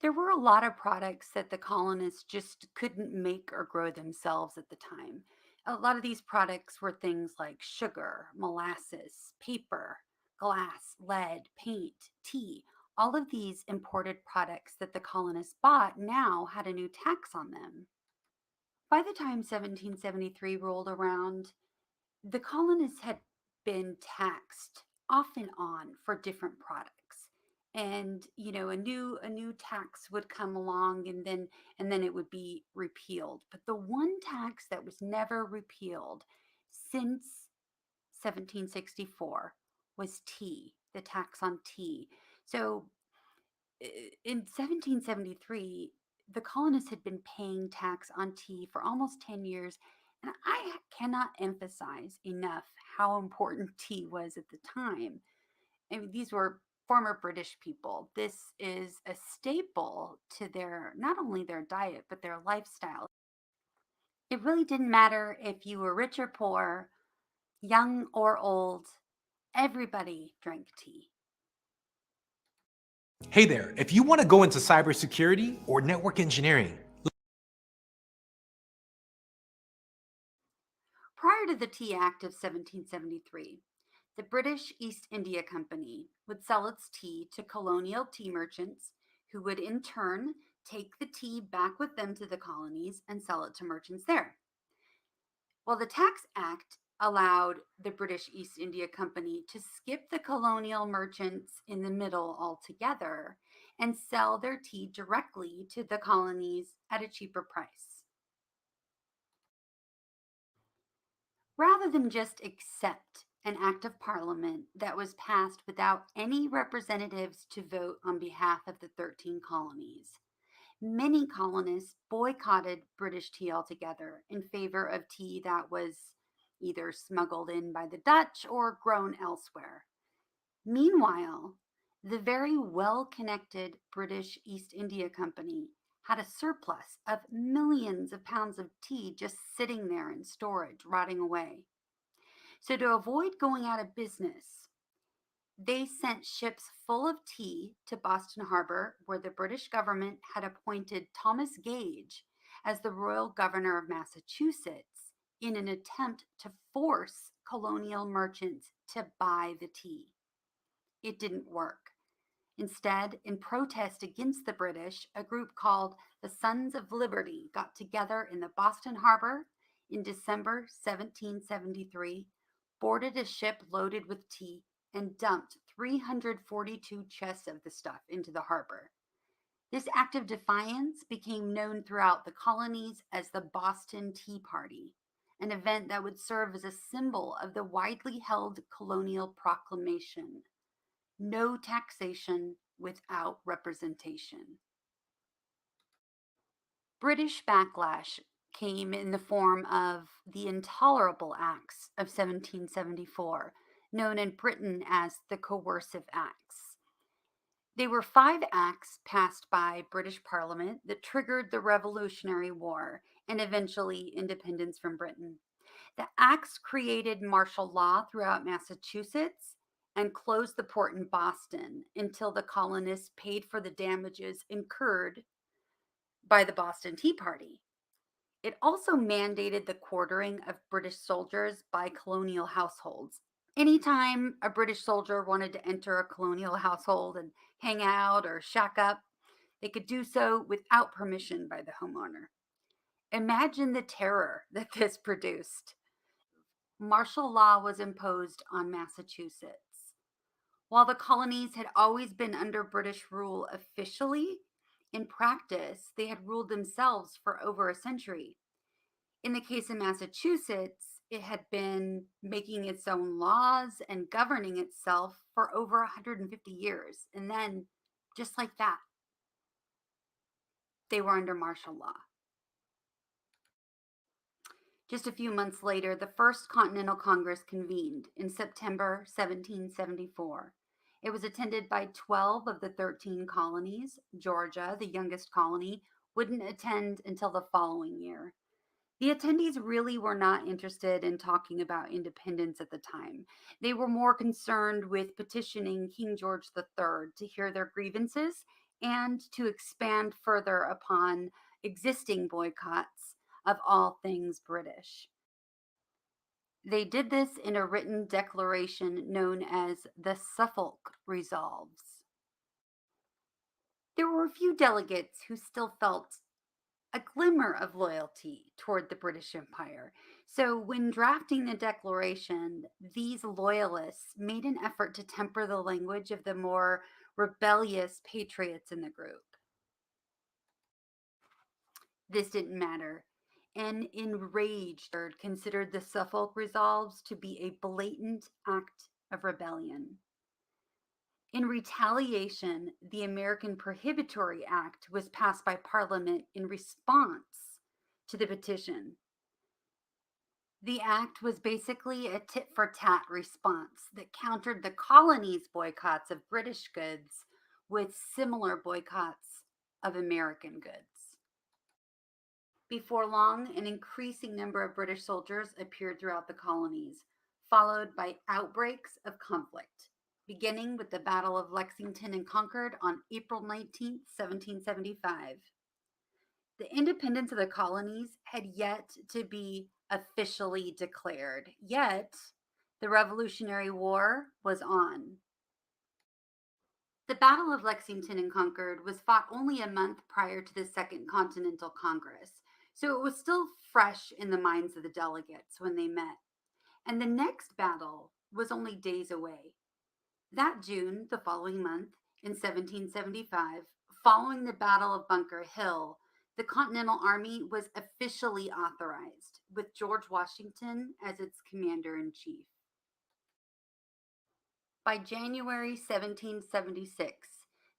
Speaker 16: There were a lot of products that the colonists just couldn't make or grow themselves at the time. A lot of these products were things like sugar, molasses, paper, glass, lead, paint, tea. All of these imported products that the colonists bought now had a new tax on them. By the time 1773 rolled around, the colonists had been taxed off and on for different products. And a new tax would come along, and then it would be repealed. But the one tax that was never repealed since 1764 was tea, the tax on tea. So in 1773, the colonists had been paying tax on tea for almost 10 years. And I cannot emphasize enough how important tea was at the time. I mean, these were former British people. This is a staple to not only their diet, but their lifestyle. It really didn't matter if you were rich or poor, young or old, everybody drank tea.
Speaker 17: Hey there, if you want to go into cybersecurity or network engineering.
Speaker 16: Prior to the Tea Act of 1773, the British East India Company would sell its tea to colonial tea merchants who would in turn take the tea back with them to the colonies and sell it to merchants there. Well, the Tax Act allowed the British East India Company to skip the colonial merchants in the middle altogether and sell their tea directly to the colonies at a cheaper price. Rather than just accept an act of parliament that was passed without any representatives to vote on behalf of the 13 colonies, many colonists boycotted British tea altogether in favor of tea that was either smuggled in by the Dutch or grown elsewhere. Meanwhile, the very well-connected British East India Company had a surplus of millions of pounds of tea just sitting there in storage, rotting away. So to avoid going out of business, they sent ships full of tea to Boston Harbor, where the British government had appointed Thomas Gage as the royal governor of Massachusetts in an attempt to force colonial merchants to buy the tea. It didn't work. Instead, in protest against the British, a group called the Sons of Liberty got together in the Boston Harbor in December 1773, boarded a ship loaded with tea, and dumped 342 chests of the stuff into the harbor. This act of defiance became known throughout the colonies as the Boston Tea Party, an event that would serve as a symbol of the widely held colonial proclamation: no taxation without representation. British backlash came in the form of the Intolerable Acts of 1774, known in Britain as the Coercive Acts. They were 5 acts passed by British Parliament that triggered the Revolutionary War and eventually independence from Britain. The acts created martial law throughout Massachusetts and closed the port in Boston until the colonists paid for the damages incurred by the Boston Tea Party. It also mandated the quartering of British soldiers by colonial households. Anytime a British soldier wanted to enter a colonial household and hang out or shack up, they could do so without permission by the homeowner. Imagine the terror that this produced. Martial law was imposed on Massachusetts. While the colonies had always been under British rule officially, in practice, they had ruled themselves for over a century. In the case of Massachusetts, it had been making its own laws and governing itself for over 150 years. And then, just like that, they were under martial law. Just a few months later, the First Continental Congress convened in September 1774. It was attended by 12 of the 13 colonies. Georgia, the youngest colony, wouldn't attend until the following year. The attendees really were not interested in talking about independence at the time. They were more concerned with petitioning King George III to hear their grievances and to expand further upon existing boycotts of all things British. They did this in a written declaration known as the Suffolk Resolves. There were a few delegates who still felt a glimmer of loyalty toward the British Empire. So when drafting the declaration, these loyalists made an effort to temper the language of the more rebellious patriots in the group. This didn't matter. An enraged third considered the Suffolk Resolves to be a blatant act of rebellion. In retaliation, the American Prohibitory Act was passed by Parliament in response to the petition. The act was basically a tit-for-tat response that countered the colonies' boycotts of British goods with similar boycotts of American goods. Before long, an increasing number of British soldiers appeared throughout the colonies, followed by outbreaks of conflict, beginning with the Battle of Lexington and Concord on April 19, 1775. The independence of the colonies had yet to be officially declared, yet the Revolutionary War was on. The Battle of Lexington and Concord was fought only a month prior to the Second Continental Congress, so it was still fresh in the minds of the delegates when they met. And the next battle was only days away. That June, the following month, in 1775, following the Battle of Bunker Hill, the Continental Army was officially authorized, with George Washington as its commander-in-chief. By January 1776,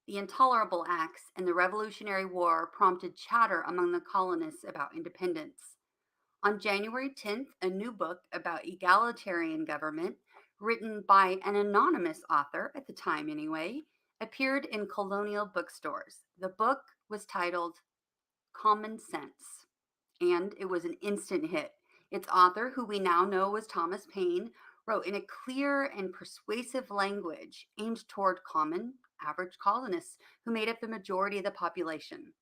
Speaker 16: the Intolerable Acts and the Revolutionary War prompted chatter among the colonists about independence. On January 10th, a new book about egalitarian government, written by an anonymous author, at the time anyway, appeared in colonial bookstores. The book was titled Common Sense, and it was an instant hit. Its author, who we now know was Thomas Paine, wrote in a clear and persuasive language aimed toward common, average colonists who made up the majority of the population.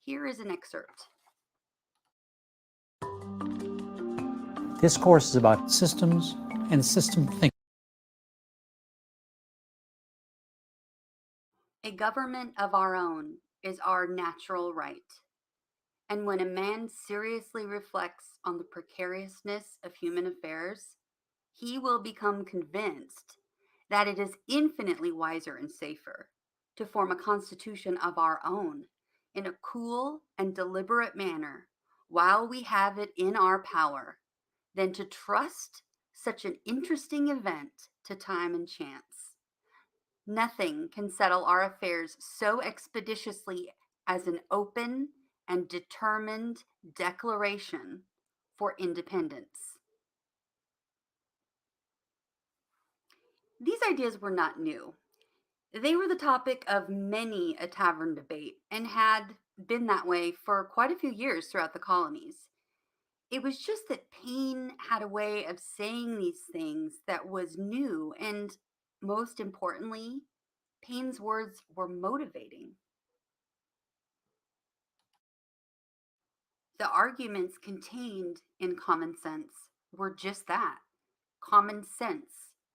Speaker 16: Here is an excerpt.
Speaker 18: This course is about systems and system thinking.
Speaker 16: A government of our own is our natural right. And when a man seriously reflects on the precariousness of human affairs, he will become convinced that it is infinitely wiser and safer to form a constitution of our own in a cool and deliberate manner while we have it in our power than to trust such an interesting event to time and chance. Nothing can settle our affairs so expeditiously as an open and determined declaration for independence. These ideas were not new. They were the topic of many a tavern debate and had been that way for quite a few years throughout the colonies. It was just that Paine had a way of saying these things that was new, and most importantly, Paine's words were motivating. The arguments contained in Common Sense were just that, common sense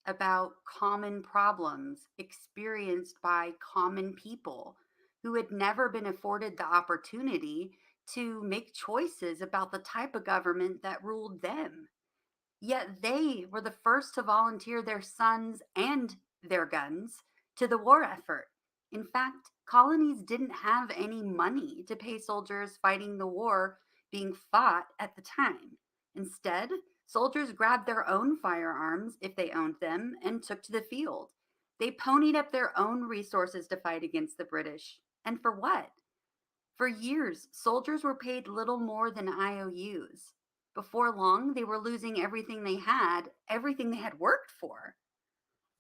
Speaker 16: about common problems experienced by common people who had never been afforded the opportunity to make choices about the type of government that ruled them. Yet they were the first to volunteer their sons and their guns to the war effort. In fact, colonies didn't have any money to pay soldiers fighting the war being fought at the time. Instead, soldiers grabbed their own firearms, if they owned them, and took to the field. They ponied up their own resources to fight against the British. And for what? For years, soldiers were paid little more than IOUs. Before long, they were losing everything they had worked for.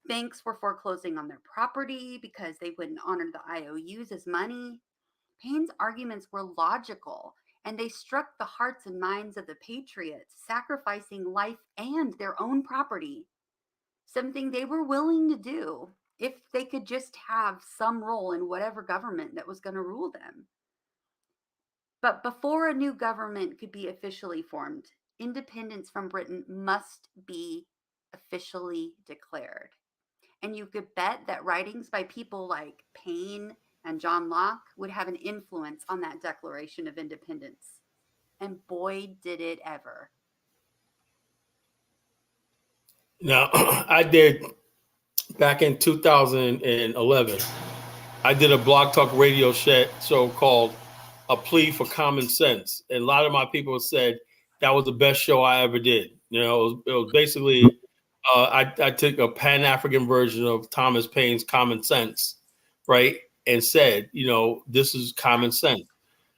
Speaker 16: Banks were foreclosing on their property because they wouldn't honor the IOUs as money. Paine's arguments were logical, and they struck the hearts and minds of the patriots, sacrificing life and their own property, something they were willing to do if they could just have some role in whatever government that was going to rule them. But before a new government could be officially formed, independence from Britain must be officially declared. And you could bet that writings by people like Paine and John Locke would have an influence on that Declaration of Independence. And boy, did it ever.
Speaker 2: Now, I did, back in 2011, I did a Blog Talk radio show called A Plea for Common Sense. And a lot of my people said that was the best show I ever did. You know, it was basically, I took a Pan-African version of Thomas Paine's Common Sense, right? And said, you know, this is common sense.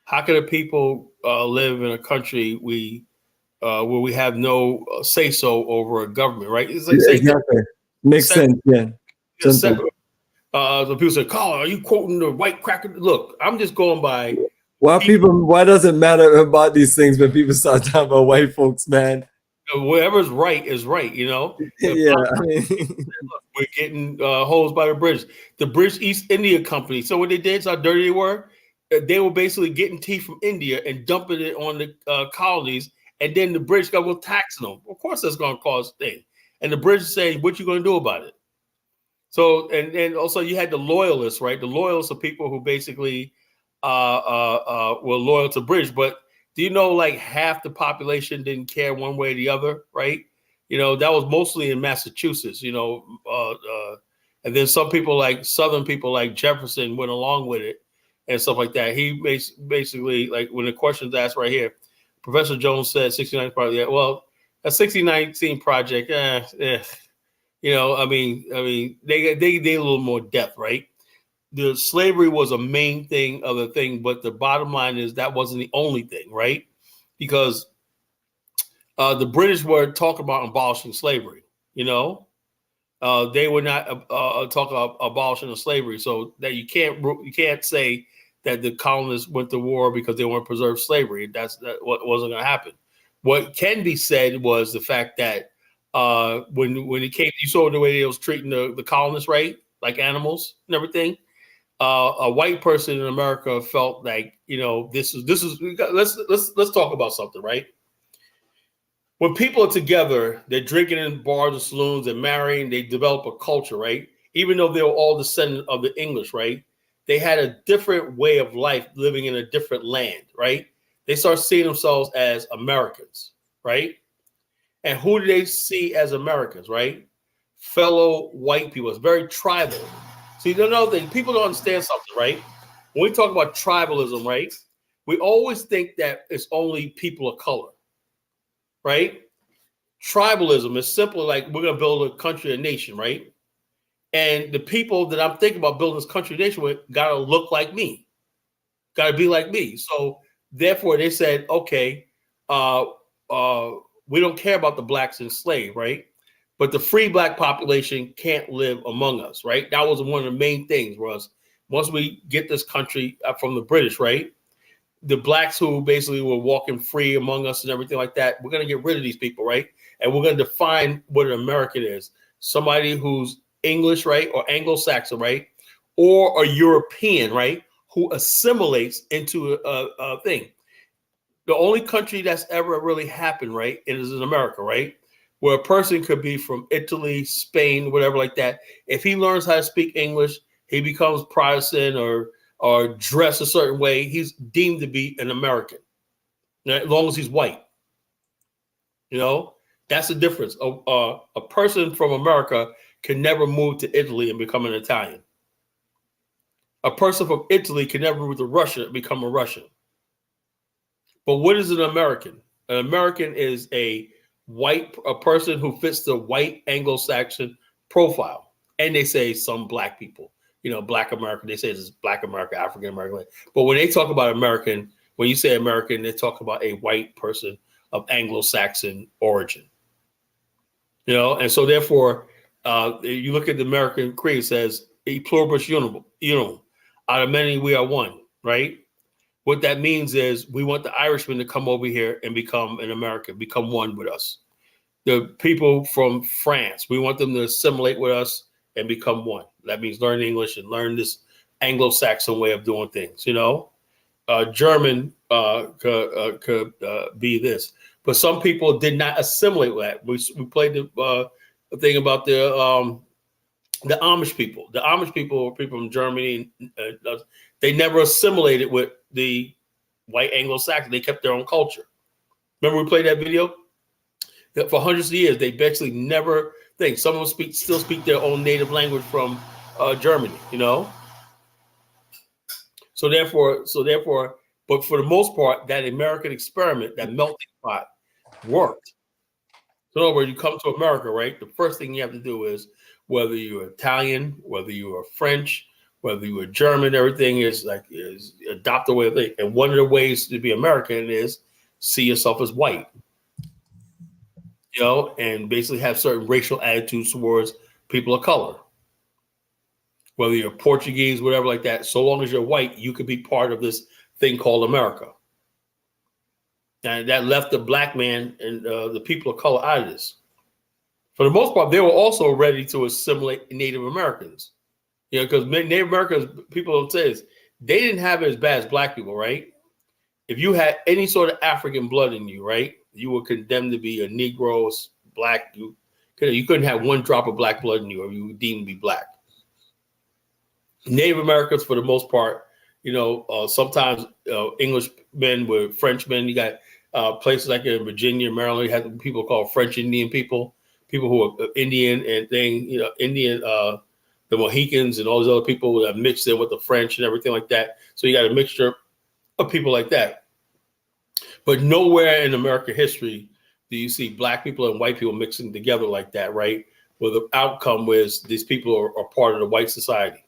Speaker 2: How can the people live in a country where we have no say-so over a government, right? It's like
Speaker 1: exactly. Makes sense, yeah.
Speaker 2: So people say, Carl, are you quoting the white cracker? Look, I'm just going by.
Speaker 1: Why does it matter about these things when people start talking about white folks, man?
Speaker 2: Whatever's right is right, you know?
Speaker 1: Yeah.
Speaker 2: Look, we're getting holes by the bridge. The British East India Company. So what they did, so how dirty they were basically getting tea from India and dumping it on the colonies. And then the British government taxing them. Of course, that's going to cause a thing. And the British saying, what you going to do about it? So, and also you had the loyalists, right? The loyalists are people who basically were loyal to British. But do you know, like half the population didn't care one way or the other, right? You know, that was mostly in Massachusetts, you know. And then some people like Southern people like Jefferson went along with it and stuff like that. He basically, like when the question's asked right here, Professor Jones said 69 project. Yeah, well, a 1619 project, you know, I mean, they a little more depth, right? The slavery was a main thing of the thing, but the bottom line is that wasn't the only thing, right? Because the British were talking about abolishing slavery, you know. They were not talking about abolishing the slavery, so that you can't say that the colonists went to war because they want to preserve slavery. That wasn't going to happen. What can be said was the fact that when it came, you saw the way they was treating the colonists, right, like animals and everything. A white person in America felt like, you know, let's talk about something, right? When people are together, they're drinking in bars and saloons, they're marrying, they develop a culture, right? Even though they were all descendants of the English, right? They had a different way of life living in a different land, right? They start seeing themselves as Americans, right? And who do they see as Americans, right? Fellow white people. It's very tribal. See, people don't understand something, right? When we talk about tribalism, right? We always think that it's only people of color, right? Tribalism is simply like we're going to build a country, a nation, right? And the people that I'm thinking about building this country nation with got to look like me, got to be like me. So therefore, they said, okay, we don't care about the blacks enslaved, right? But the free black population can't live among us, right? That was one of the main things was once we get this country from the British, right? The blacks who basically were walking free among us and everything like that, we're going to get rid of these people, right? And we're going to define what an American is. Somebody who's English, right? Or Anglo-Saxon, right? Or a European, right? Who assimilates into a thing. The only country that's ever really happened, right? Is in America, right? Where a person could be from Italy, Spain, whatever like that. If he learns how to speak English, he becomes Protestant or dress a certain way, he's deemed to be an American, as long as he's white. You know, that's the difference. A person from America can never move to Italy and become an Italian. A person from Italy can never move to Russia and become a Russian. But what is an American? An American is a person who fits the white Anglo-Saxon profile. And they say some black people, you know, black American, they say it's black America, African American. But when they talk about American, when you say American, they talk about a white person of Anglo-Saxon origin. You know, and so therefore, you look at the American Creed, it says, "E pluribus unum," out of many we are one, right? What that means is we want the Irishmen to come over here and become an American, become one with us. The people from France, we want them to assimilate with us and become one. That means learn English and learn this Anglo-Saxon way of doing things, you know? German could be this. But some people did not assimilate with that. We played the thing about the Amish people. The Amish people were people from Germany. They never assimilated with the white Anglo-Saxon. They kept their own culture. Remember we played that video? That for hundreds of years, they basically never think. Some of them still speak their own native language from Germany, you know? So therefore, but for the most part, that American experiment, that melting pot, worked. So in other words, you come to America, right? The first thing you have to do is, whether you're Italian, whether you are French, whether you are German, everything is adopt a way of thinking. And one of the ways to be American is see yourself as white, you know, and basically have certain racial attitudes towards people of color. Whether you're Portuguese, whatever like that, so long as you're white, you could be part of this thing called America. And that left the black man and the people of color out of this. For the most part, they were also ready to assimilate Native Americans. You know, because Native Americans, people don't say this, they didn't have it as bad as black people, right? If you had any sort of African blood in you, right, you were condemned to be a Negro, black. You couldn't have one drop of black blood in you, or you were deemed to be black. Native Americans, for the most part, you know, sometimes English men were Frenchmen. You got places like in Virginia, Maryland, you had people called French Indian people who are Indian and thing, you know, Indian, the Mohicans and all those other people that mixed in with the French and everything like that. So you got a mixture of people like that. But nowhere in American history do you see black people and white people mixing together like that, right? Where the outcome was these people are part of the white society.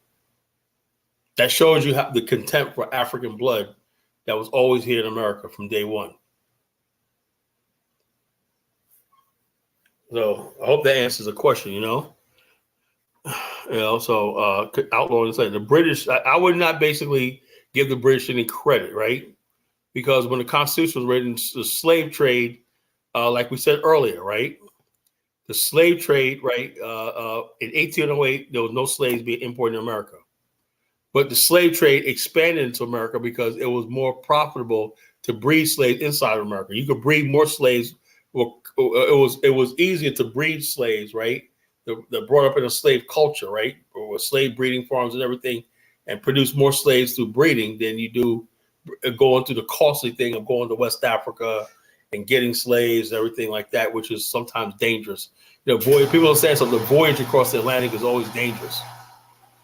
Speaker 2: That shows you the contempt for African blood that was always here in America from day one. So I hope that answers the question, you know. You know, so outlawing the British, I would not basically give the British any credit, right? Because when the Constitution was written, the slave trade, like we said earlier, right? The slave trade, right? In 1808, there was no slaves being imported in America. But the slave trade expanded into America because it was more profitable to breed slaves inside of America. You could breed more slaves. It was easier to breed slaves, right? They're brought up in a slave culture, right? Or with slave breeding farms and everything, and produce more slaves through breeding than you do going through the costly thing of going to West Africa and getting slaves and everything like that, which is sometimes dangerous. You know, people don't say so. The voyage across the Atlantic is always dangerous.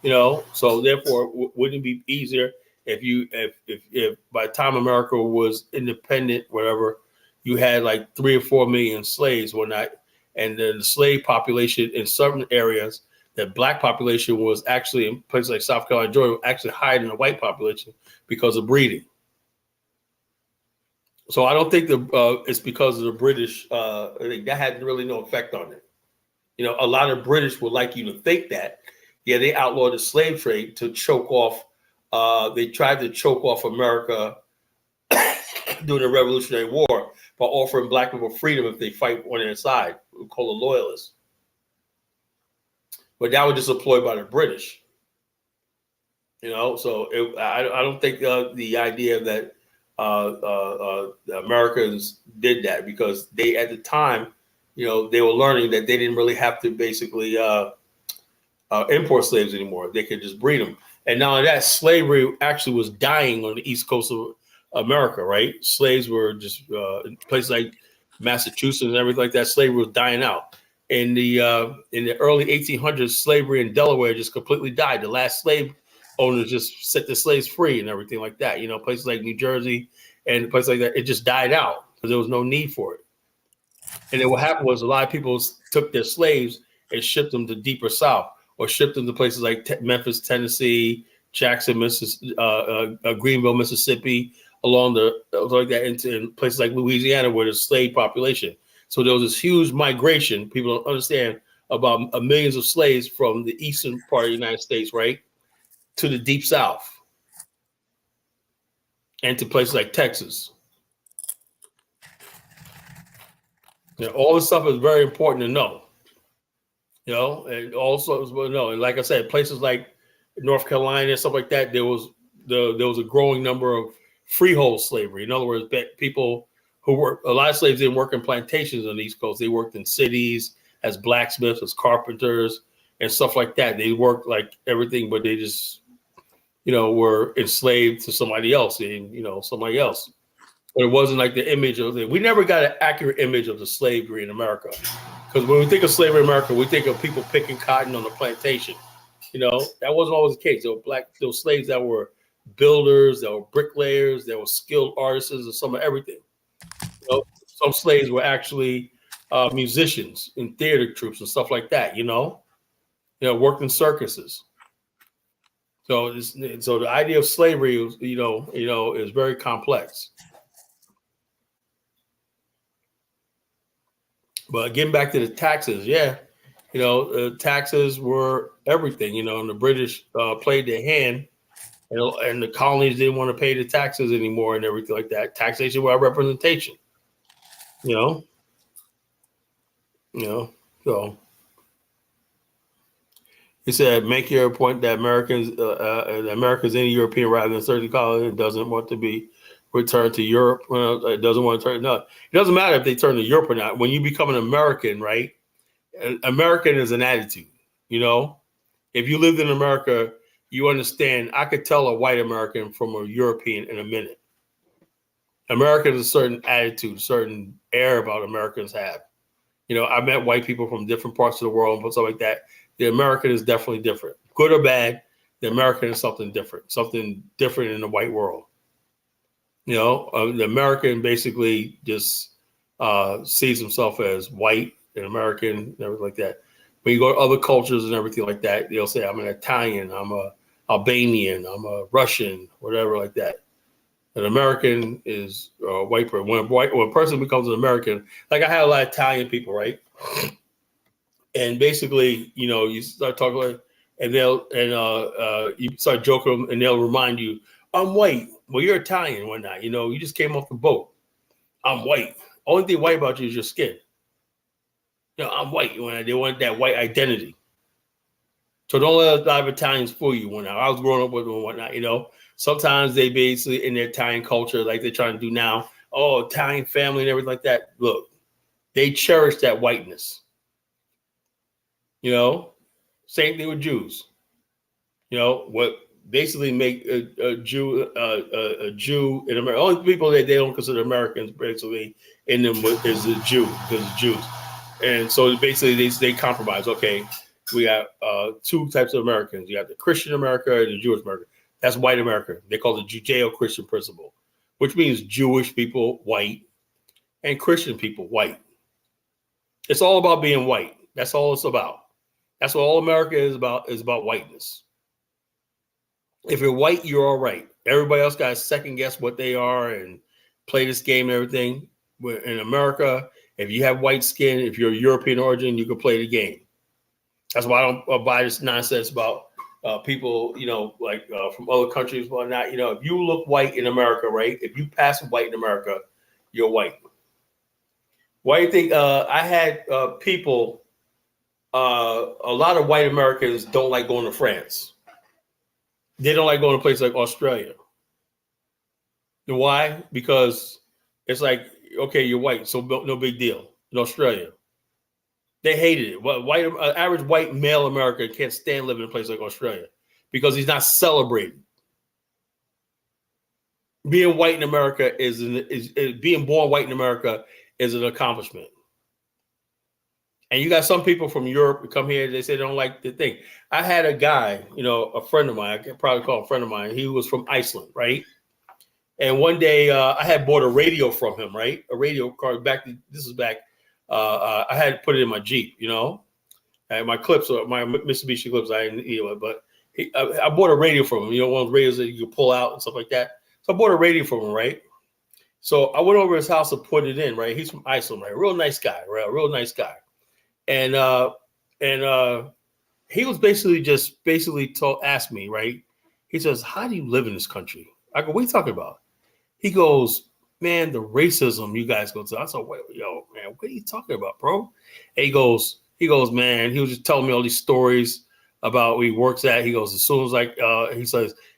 Speaker 2: You know, so therefore, wouldn't it be easier if by the time America was independent, whatever, you had like 3 or 4 million slaves, whatnot, and then the slave population in certain areas, the black population was actually in places like South Carolina, Georgia, actually higher than the white population because of breeding. So I don't think it's because of the British. I think that had really no effect on it. You know, a lot of British would like you to think that. Yeah, they outlawed the slave trade to choke off. They tried to choke off America during the Revolutionary War by offering black people freedom if they fight on their side. We call it loyalists. But that was just employed by the British. You know, so I don't think the idea that the Americans did that, because they, at the time, you know, they were learning that they didn't really have to basically import slaves anymore. They could just breed them. And now that slavery actually was dying on the East Coast of America, right? Slaves were just in places like Massachusetts and everything like that. Slavery was dying out. In the early 1800s, slavery in Delaware just completely died. The last slave owners just set the slaves free and everything like that. You know, places like New Jersey and places like that, it just died out because there was no need for it. And then what happened was a lot of people took their slaves and shipped them to deeper south, or shipped them to places like Memphis, Tennessee, Jackson, Greenville, Mississippi, along like that in places like Louisiana where there's slave population. So there was this huge migration. People don't understand about millions of slaves from the eastern part of the United States, right, to the deep South and to places like Texas. You know, all this stuff is very important to know. You know, and also no, and like I said, places like North Carolina and stuff like that, there was a growing number of freehold slavery. In other words, people who worked, a lot of slaves didn't work in plantations on the East Coast. They worked in cities as blacksmiths, as carpenters, and stuff like that. They worked like everything, but they just, you know, were enslaved to somebody else, and somebody else. But it wasn't like the image of it. We never got an accurate image of the slavery in America. Because when we think of slavery in America, we think of people picking cotton on the plantation. You know, that wasn't always the case. There were slaves that were builders, there were bricklayers, there were skilled artisans, and some of everything. You know, some slaves were actually musicians in theater troupes and stuff like that. You know, worked in circuses. So the idea of slavery, is very complex. But getting back to the taxes, taxes were everything, and the British played their hand, and the colonies didn't want to pay the taxes anymore and everything like that. Taxation without representation, so he said, make your point that America's any European rather than certain colony doesn't want to be returned to Europe. Well, it doesn't want to turn. No, it doesn't matter if they turn to Europe or not. When you become an American, right? American is an attitude. If you lived in America, you understand. I could tell a white American from a European in a minute. America is a certain attitude, certain air about Americans have. I met white people from different parts of the world and stuff like that. The American is definitely different, good or bad. The American is something different in the white world. The American basically just sees himself as white and American and everything like that. When you go to other cultures and everything like that, they'll say, I'm an Italian, I'm a Albanian, I'm a Russian, whatever like that. An American is a white person. When a person becomes an American, like I had a lot of Italian people, right? And basically, you start talking and you start joking and they'll remind you, I'm white. Well, you're Italian, whatnot. You just came off the boat. I'm white. Only thing white about you is your skin. I'm white. They want that white identity. So don't let a lot of Italians fool you. When I was growing up with them and whatnot, sometimes they basically in their Italian culture, like they're trying to do now, Italian family and everything like that. Look, they cherish that whiteness. Same thing with Jews. What basically make a Jew in America. Only people that they don't consider Americans basically in them is the Jew, because of Jews. And so basically they compromise. Okay, we have two types of Americans. You have the Christian America and the Jewish America. That's white America. They call it the Judeo-Christian principle, which means Jewish people white and Christian people white. It's all about being white. That's all it's about. That's what all America is about whiteness. If you're white, you're all right. Everybody else got to second guess what they are and play this game and everything. In America, if you have white skin, if you're European origin, you can play the game. That's why I don't buy this nonsense about people, from other countries, whatnot. If you look white in America, right? If you pass white in America, you're white. Why do you think I had people? A lot of white Americans don't like going to France. They don't like going to places like Australia. Why? Because it's like, okay, you're white, so no big deal. In Australia, they hated it. Well, average white male American can't stand living in a place like Australia because he's not celebrated. Being white in America is being born white in America is an accomplishment. And you got some people from Europe who come here, they say they don't like the thing. I had a guy, a friend of mine, I could probably call him a friend of mine. He was from Iceland, right? And one day I had bought a radio from him, right? A radio card I had put it in my Jeep, and my clips, my Mitsubishi clips, I didn't, but I bought a radio from him, one of those radios that you can pull out and stuff like that. So I bought a radio from him, right? So I went over his house to put it in, right? He's from Iceland, right? Real nice guy, right? Real nice guy. And he was asked me, right? He says, "How do you live in this country?" I go, "What are you talking about?" He goes, "Man, the racism you guys go to." I said, "Wait, yo, man, what are you talking about, bro?" And he goes, "Man," he was just telling me all these stories about where he works at. He goes, as soon as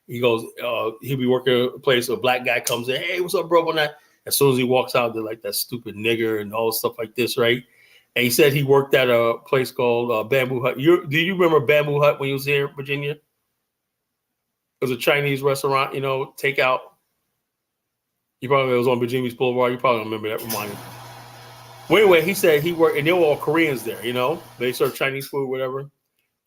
Speaker 2: he'll be working at a place, a black guy comes in, "Hey, what's up, bro?" And as soon as he walks out, they're like, "That stupid nigger," and all stuff like this, right? And he said he worked at a place called Bamboo Hut. Do you remember Bamboo Hut when you was here in Virginia? It was a Chinese restaurant, takeout. You probably, it was on Virginia Beach Boulevard. You probably don't remember that. Remind me. Well, anyway, he said he worked, and they were all Koreans there, They served Chinese food, whatever. And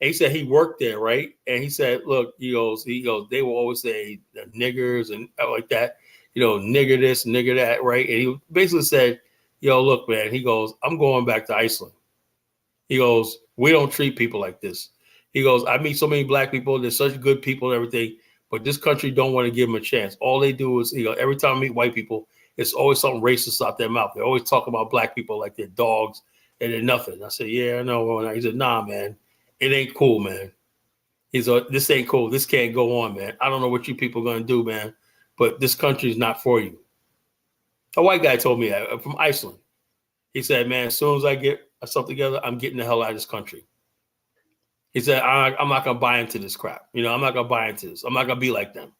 Speaker 2: he said he worked there, right? And he said, look, he goes, they will always say the niggers and like that, nigger this, nigger that, right? And he basically said, "Yo, look, man," he goes, "I'm going back to Iceland." He goes, "We don't treat people like this." He goes, "I meet so many black people. They're such good people and everything, but this country don't want to give them a chance. All they do is, every time I meet white people, it's always something racist out their mouth. They always talk about black people like they're dogs and they're nothing." I said, "Yeah, I know." He said, "Nah, man, it ain't cool, man." He said, "This ain't cool. This can't go on, man. I don't know what you people are going to do, man, but this country is not for you." A white guy told me that from Iceland. He said, "Man, as soon as I get myself together, I'm getting the hell out of this country." He said, I'm not going to buy into this crap. I'm not going to buy into this. I'm not going to be like them.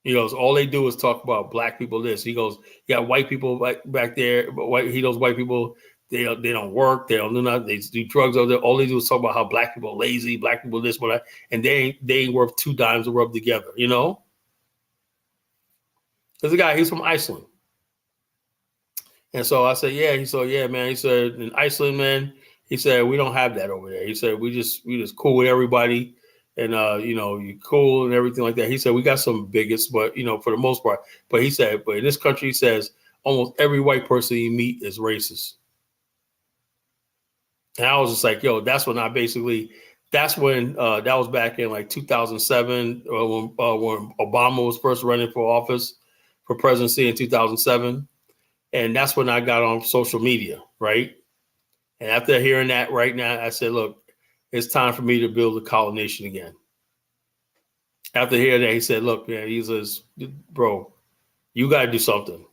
Speaker 2: He goes, all they do is talk about black people this. He goes, "You got white people back there, but those white people, they don't work. They don't do nothing. They do drugs over there. All they do is talk about how black people are lazy, black people this, but and they ain't worth 2 dimes to rub together, There's a guy, he's from Iceland. And so I said, "Yeah." He said, "Yeah, man." He said, "In Iceland, man," he said, "we don't have that over there." He said, we just cool with everybody, and you cool and everything like that." He said, "We got some bigots, but for the most part." But he said, "But in this country," he says, "almost every white person you meet is racist." And I was just like, "Yo, that's when that was back in like 2007 when Obama was first running for presidency in 2007. And that's when I got on social media, right? And after hearing that right now, I said, look, it's time for me to build a colonization again. After hearing that, he said, look, man, he says, "Bro, you got to do something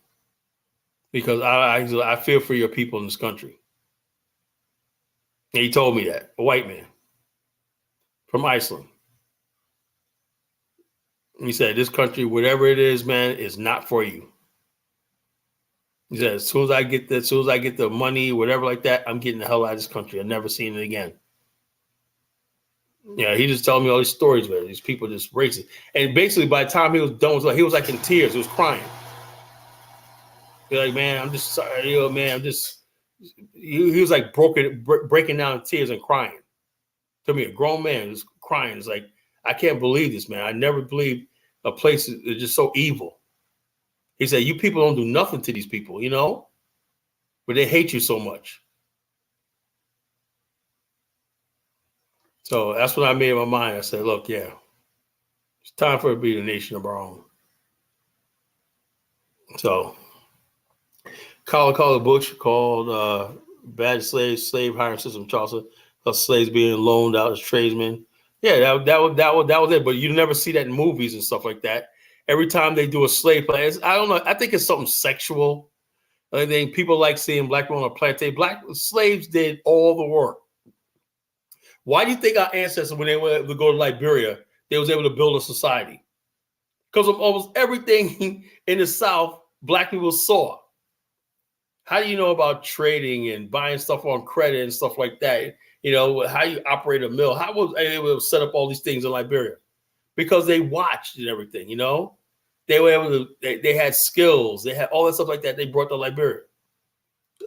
Speaker 2: because I feel for your people in this country." And he told me that, a white man from Iceland. And he said, "This country, whatever it is, man, is not for you." He said, as soon as I get the money, whatever like that, I'm getting the hell out of this country. I've never seen it again. Yeah, he just telling me all these stories, man. These people just racist. And basically, by the time he was done, he was like in tears. He was crying. He's like, "Man, I'm just sorry, man. I'm just." He was like breaking down in tears and crying. To me, a grown man was crying. It's like, I can't believe this, man. I never believed a place is just so evil. He said, "You people don't do nothing to these people, but they hate you so much." So that's when I made my mind. I said, look, yeah, it's time for it to be the nation of our own. So, call a book called Bad Slaves, Slave Hiring System, Charleston, plus slaves being loaned out as tradesmen. Yeah, that was it. But you never see that in movies and stuff like that. Every time they do a slave play, I don't know. I think it's something sexual. I think people like seeing black people on a plantation. Black slaves did all the work. Why do you think our ancestors, when they were to go to Liberia, they was able to build a society? Because of almost everything in the South, black people saw. How do you know about trading and buying stuff on credit and stuff like that? How you operate a mill? How was they able to set up all these things in Liberia? Because they watched and everything, They were able to, they had skills. They had all that stuff like that they brought to Liberia.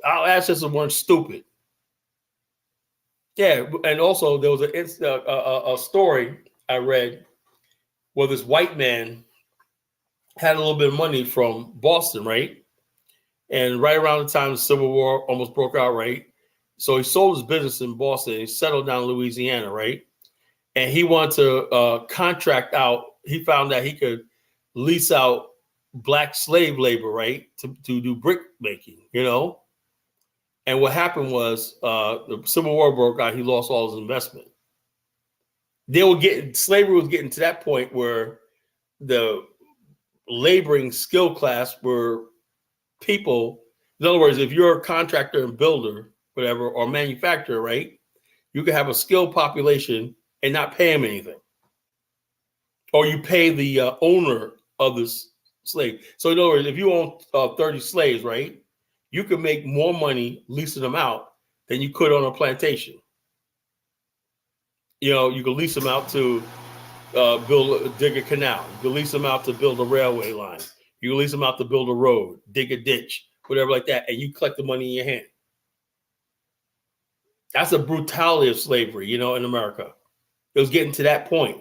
Speaker 2: Our ancestors weren't stupid. Yeah, and also there was a story I read where this white man had a little bit of money from Boston, right? And right around the time the Civil War almost broke out, right? So he sold his business in Boston and he settled down in Louisiana, right? And he wanted to contract out. He found that he could lease out black slave labor, right, to do brick making, you know. And what happened was the Civil War broke out. He lost all his investment. Slavery was getting to that point where the laboring skill class were people. In other words, if you're a contractor and builder, whatever, or manufacturer, right, you could have a skilled population and not pay them anything. Or you pay the owner of this slave. So in other words, if you own 30 slaves, right, you can make more money leasing them out than you could on a plantation. You know, you can lease them out to dig a canal. You can lease them out to build a railway line. You can lease them out to build a road, dig a ditch, whatever like that, and you collect the money in your hand. That's the brutality of slavery, you know, in America. It was getting to that point.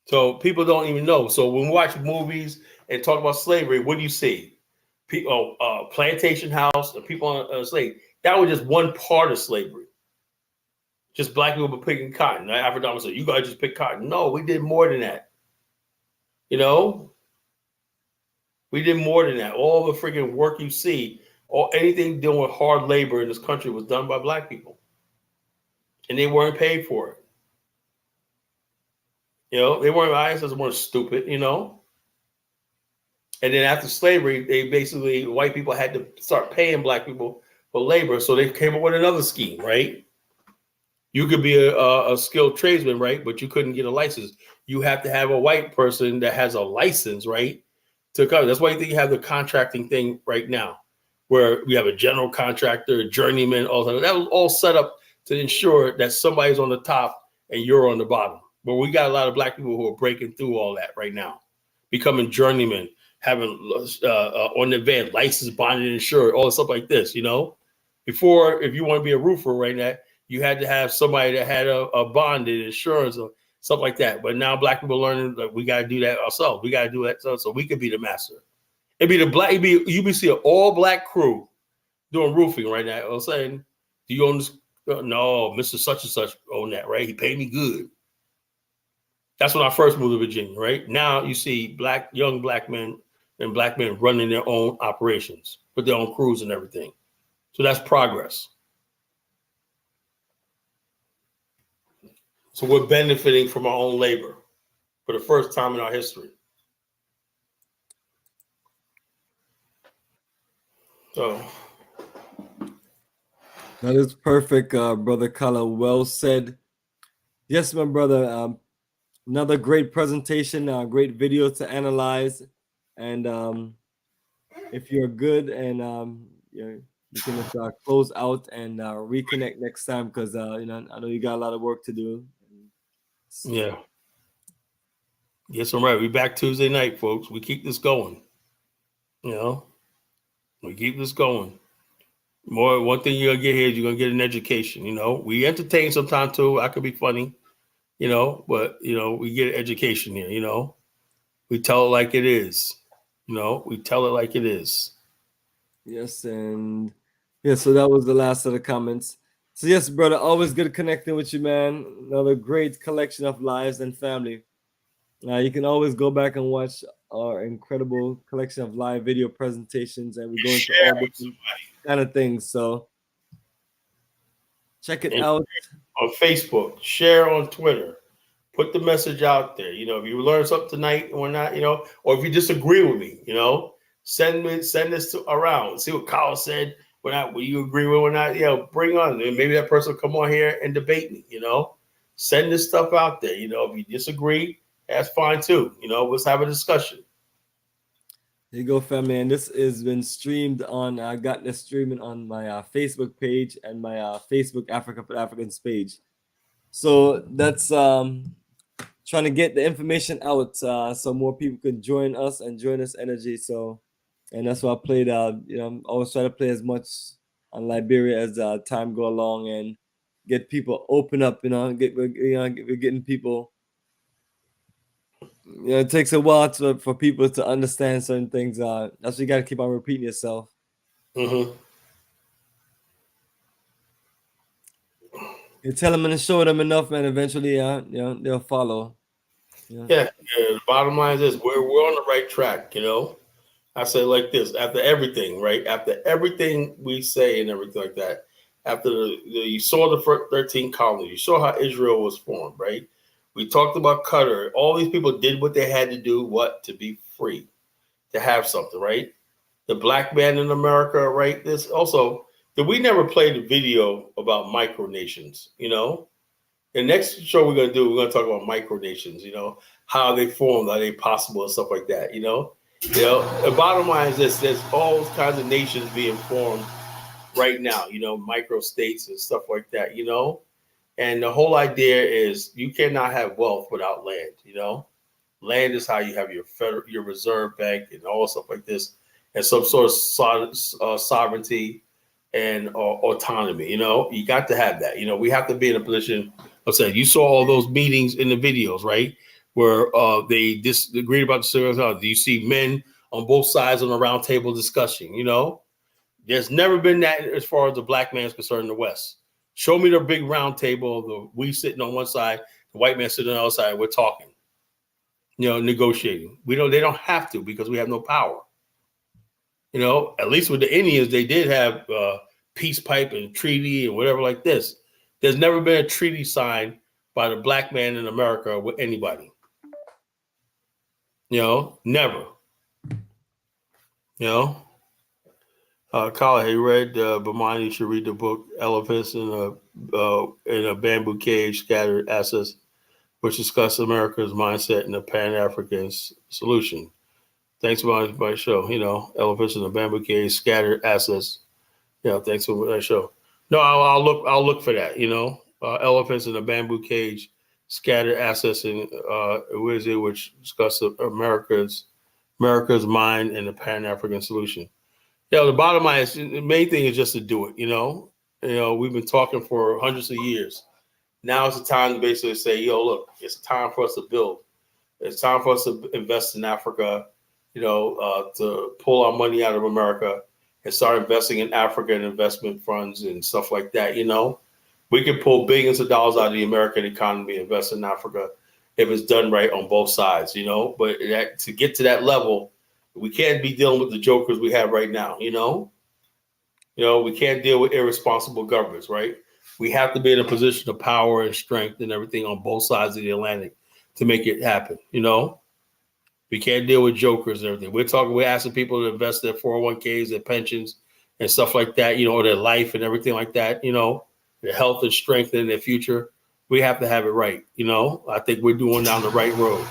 Speaker 2: So people don't even know. So when we watch movies and talk about slavery, what do you see? People, plantation house, the people on slave. That was just one part of slavery. Just black people picking cotton. African said, "You guys just pick cotton." No, we did more than that. You know, we did more than that. All the freaking work you see, or anything dealing with hard labor in this country, was done by black people, and they weren't paid for it. You know, they weren't. ISS weren't stupid. You know. And then after slavery, they basically, white people had to start paying black people for labor. So they came up with another scheme, right? You could be a skilled tradesman, right? But you couldn't get a license. You have to have a white person that has a license, right? To cover. That's why you think you have the contracting thing right now, where we have a general contractor, journeyman, all that. That was all set up to ensure that somebody's on the top and you're on the bottom. But we got a lot of black people who are breaking through all that right now, becoming journeymen, having on the van, license, bonded, insured, all stuff like this, you know. Before, if you want to be a roofer right now, you had to have somebody that had a bonded insurance or stuff like that. But now black people are learning that we got to do that ourselves. We got to do that so we could be the master. It'd be the black, you be see an all black crew doing roofing right now. I'm saying, do you own this? No, Mr. Such and Such own that, right? He paid me good. That's when I first moved to Virginia, right? Now you see young black men and black men running their own operations with their own crews and everything. So that's progress. So we're benefiting from our own labor for the first time in our history. So
Speaker 1: that is perfect, Brother Kala. Well said. Yes, my brother. Another great presentation, great video to analyze. And if you're good and you can just close out and reconnect next time, because I know you got a lot of work to do.
Speaker 2: Yeah. Yes, I'm right. We back Tuesday night, folks. We keep this going. You know, we keep this going. One thing you're gonna get here is you're gonna get an education. You know, we entertain sometimes too. I could be funny, you know, but we get an education here. You know, we tell it like it is. You know, we tell it like it is.
Speaker 1: Yes, and yeah, so that was the last of the comments. So yes, brother, always good connecting with you, man. Another great collection of lives and family. You can always go back and watch our incredible collection of live video presentations, and we go into all different kind of things. So check it out
Speaker 2: on Facebook, share on Twitter, put the message out there. You know, if you learn something tonight or not, or if you disagree with me, send this around. See what Kyle said. Will you agree with or not? Bring on. Maybe that person will come on here and debate me. Send this stuff out there. If you disagree, that's fine too. Let's have a discussion.
Speaker 1: There you go, family. And this has been streamed on, I got this streaming on my Facebook page and my Facebook Africa for Africans page. So that's trying to get the information out so more people can join us and join this energy. So, and that's why I played, always try to play as much on Liberia as time go along and get people open up, we're getting people. It takes a while for people to understand certain things. That's why you got to keep on repeating yourself.
Speaker 2: Mm-hmm.
Speaker 1: You tell them and show them enough, man. Eventually, they'll follow.
Speaker 2: Yeah. The bottom line is this: we're on the right track. You know, I say like this: after everything, right? After everything we say and everything like that, after you saw the first 13 colonies, you saw how Israel was formed, right? We talked about Qatar. All these people did what they had to do, what, to be free, to have something, right? The black man in America, right? This also, that we never played a video about micronations, you know? The next show we're going to do, we're going to talk about micronations, you know, how they formed, are they possible, and stuff like that, you know? The bottom line is this: there's all kinds of nations being formed right now, you know, micro states and stuff like that, you know? And the whole idea is you cannot have wealth without land, you know? Land is how you have your reserve bank and all stuff like this, and some sort of sovereignty and autonomy, you know? You got to have that. You know, we have to be in a position of saying, you saw all those meetings in the videos, right? Where they disagreed about the civil. Do you see men on both sides on a round table discussing, you know? There's never been that as far as the black man is concerned in the West. Show me the big round table, we sitting on one side, the white man sitting on the other side, we're talking, you know, negotiating. They don't have to because we have no power. You know, at least with the Indians, they did have peace pipe and treaty and whatever like this. There's never been a treaty signed by the black man in America with anybody. You know, never. You know? Kyle, have you read Bomani? You should read the book Elephants in a Bamboo Cage, Scattered Assets, which discusses America's mindset and the Pan-African solution. Thanks for my show. You know, Elephants in a Bamboo Cage, Scattered Assets. Yeah, thanks for that show. No, I'll look for that. You know, Elephants in a Bamboo Cage, Scattered Assets, and which discusses America's mind and the Pan-African solution. Yeah, the bottom line is the main thing is just to do it. You know, we've been talking for hundreds of years. Now it's the time to basically say, yo, look, it's time for us to build. It's time for us to invest in Africa. You know, to pull our money out of America and start investing in African investment funds and stuff like that. You know, we can pull billions of dollars out of the American economy and invest in Africa if it's done right on both sides. You know, but to get to that level, we can't be dealing with the jokers we have right now, you know? We can't deal with irresponsible governments, right? We have to be in a position of power and strength and everything on both sides of the Atlantic to make it happen, you know? We can't deal with jokers and everything. We're asking people to invest their 401ks, their pensions and stuff like that, you know, their life and everything like that, you know, their health and strength in their future. We have to have it right, you know? I think we're doing down the right road.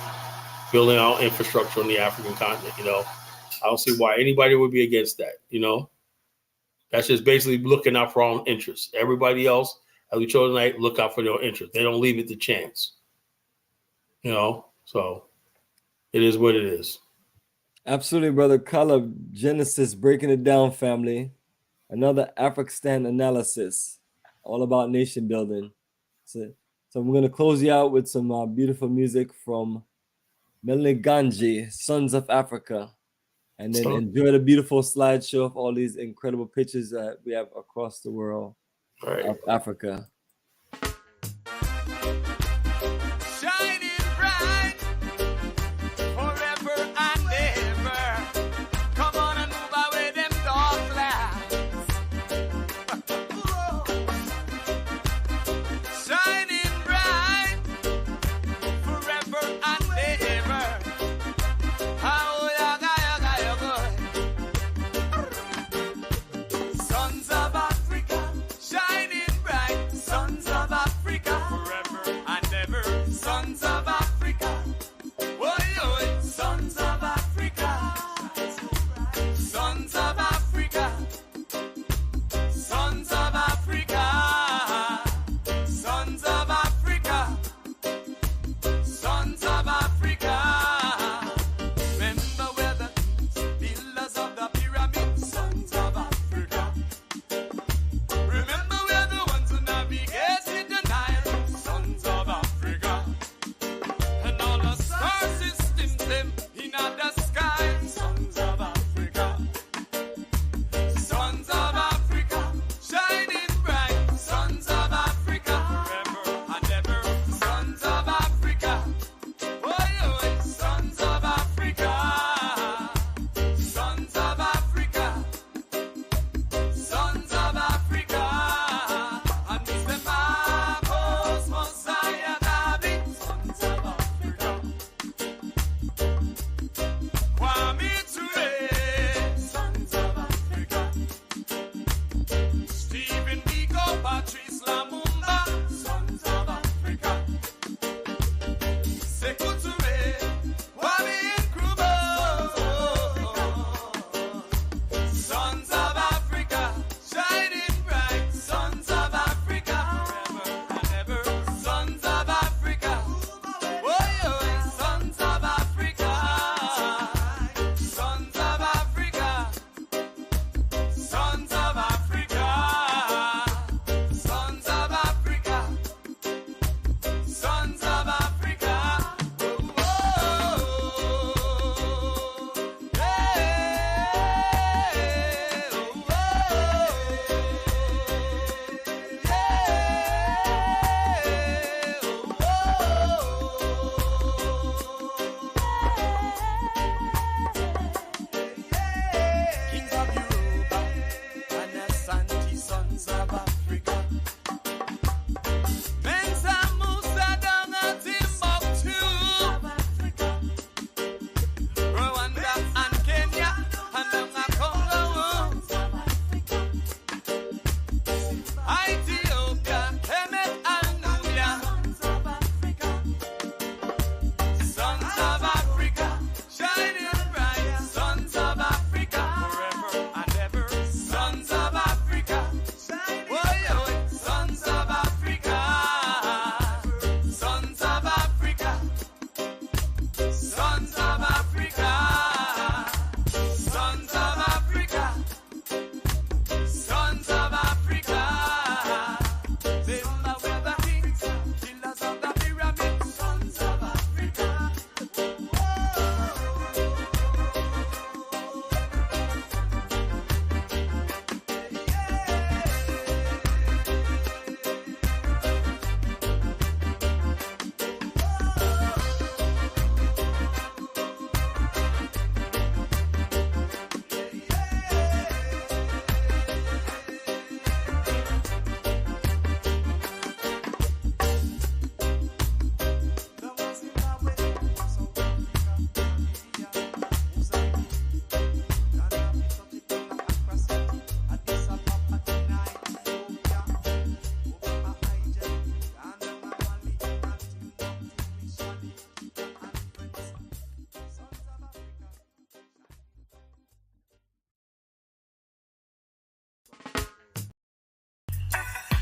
Speaker 2: Building our infrastructure on the African continent, you know. I don't see why anybody would be against that, you know. That's just basically looking out for our own interests. Everybody else, as we chose tonight, look out for their own interests. They don't leave it to chance, you know. So it is what it is.
Speaker 1: Absolutely, brother. Color Genesis breaking it down, family. Another Afrikstan analysis, all about nation building. So I'm going to close you out with some beautiful music from Meliganji, Sons of Africa, and then enjoy the beautiful slideshow of all these incredible pictures that we have across the world of Africa.
Speaker 3: Shining bright forever and ever. Come on and move away them dark clouds. Shining bright forever and ever. Oh, Sons of Africa, shining bright.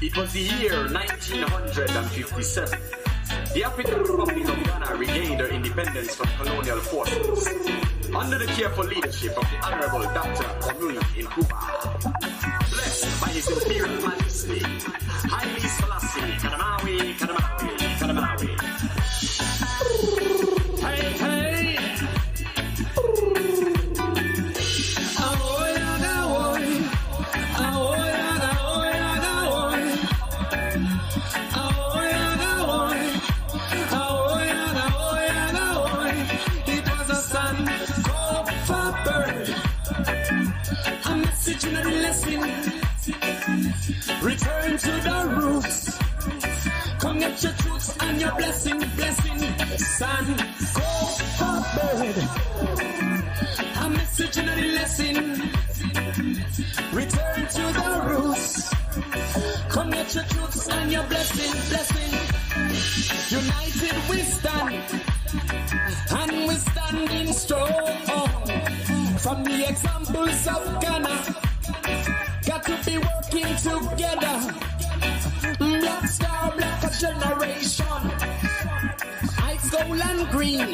Speaker 19: It was the year 1957. The African Republic of Ghana regained her independence from colonial forces under the careful leadership of the Honorable Dr. Bomani Nkrumah. Blessed by His Imperial Majesty, Haile Selassie, Kadamawi, Kadamawi, Kadamawi. Hey, hey.
Speaker 20: Return to the roots. Come get your truths and your blessing, blessing. Son, go forward. A message and a lesson. Return to the roots. Come get your truths and your blessing, blessing. United we stand, and we standing strong. From the examples of Ghana, got to be working together. Black star, black generation. Ice, gold and green.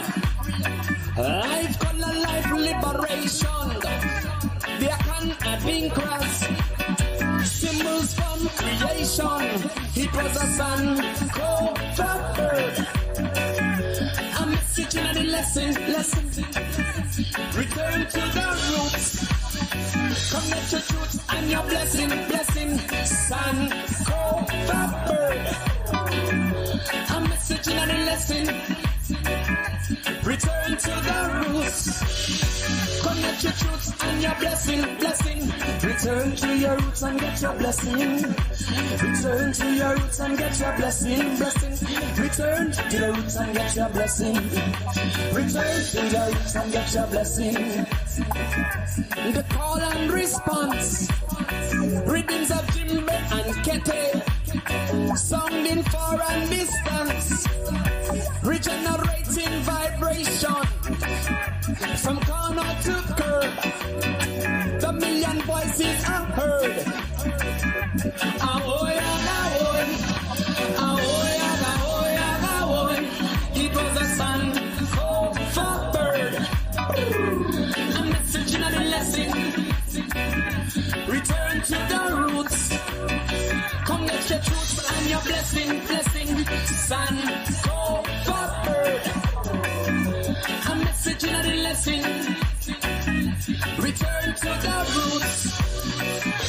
Speaker 20: Life, color, life, liberation. There can adding cross. Symbols from creation. It was a sun, go forward. A message and a lesson, lesson. Return to the roots. Come get your truth and your blessing, blessing. Son, go forward. A message and a lesson. Return to the roots. Come get your truth and your blessing, blessing. Return to your roots and get your blessing. Return to your roots and get your blessing, blessing. Return to the roots and get your blessing. Return to your roots and get your blessing. The call and response. Rhythms of djembe and kete. Sounding far and distance. Regenerating vibration. From corner to curb. The million voices are heard. Ahoy, ahoy. Ahoy, ahoy, ahoy. It was a sun called for bird. A message and a lesson. Return to the roots. Come get your truth and your blessing, blessing. Sun, go forward. A message and a lesson. Return to the roots.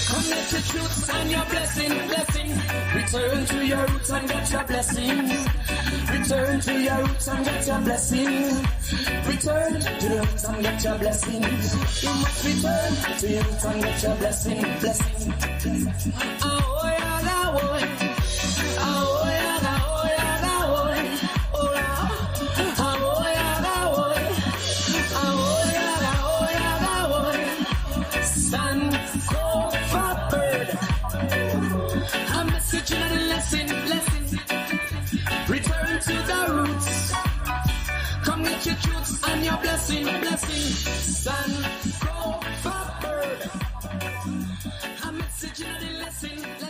Speaker 20: Come get your truth and your blessing, blessing. Return to your roots and get your blessing. Return to your roots and get your blessing. Return to the roots and get your blessing. You must return to your roots and get your blessing, blessing. Ahoy, ahoy. Ahoy, ahoy, ahoy. Oh, ahoy, ahoy. Ahoy, ahoy, ahoy. Stand, go forward. A message and a lesson, lesson. Return to the roots. Come get your truths and your blessing, blessing. Stand, go forward. A message and a lesson, lesson.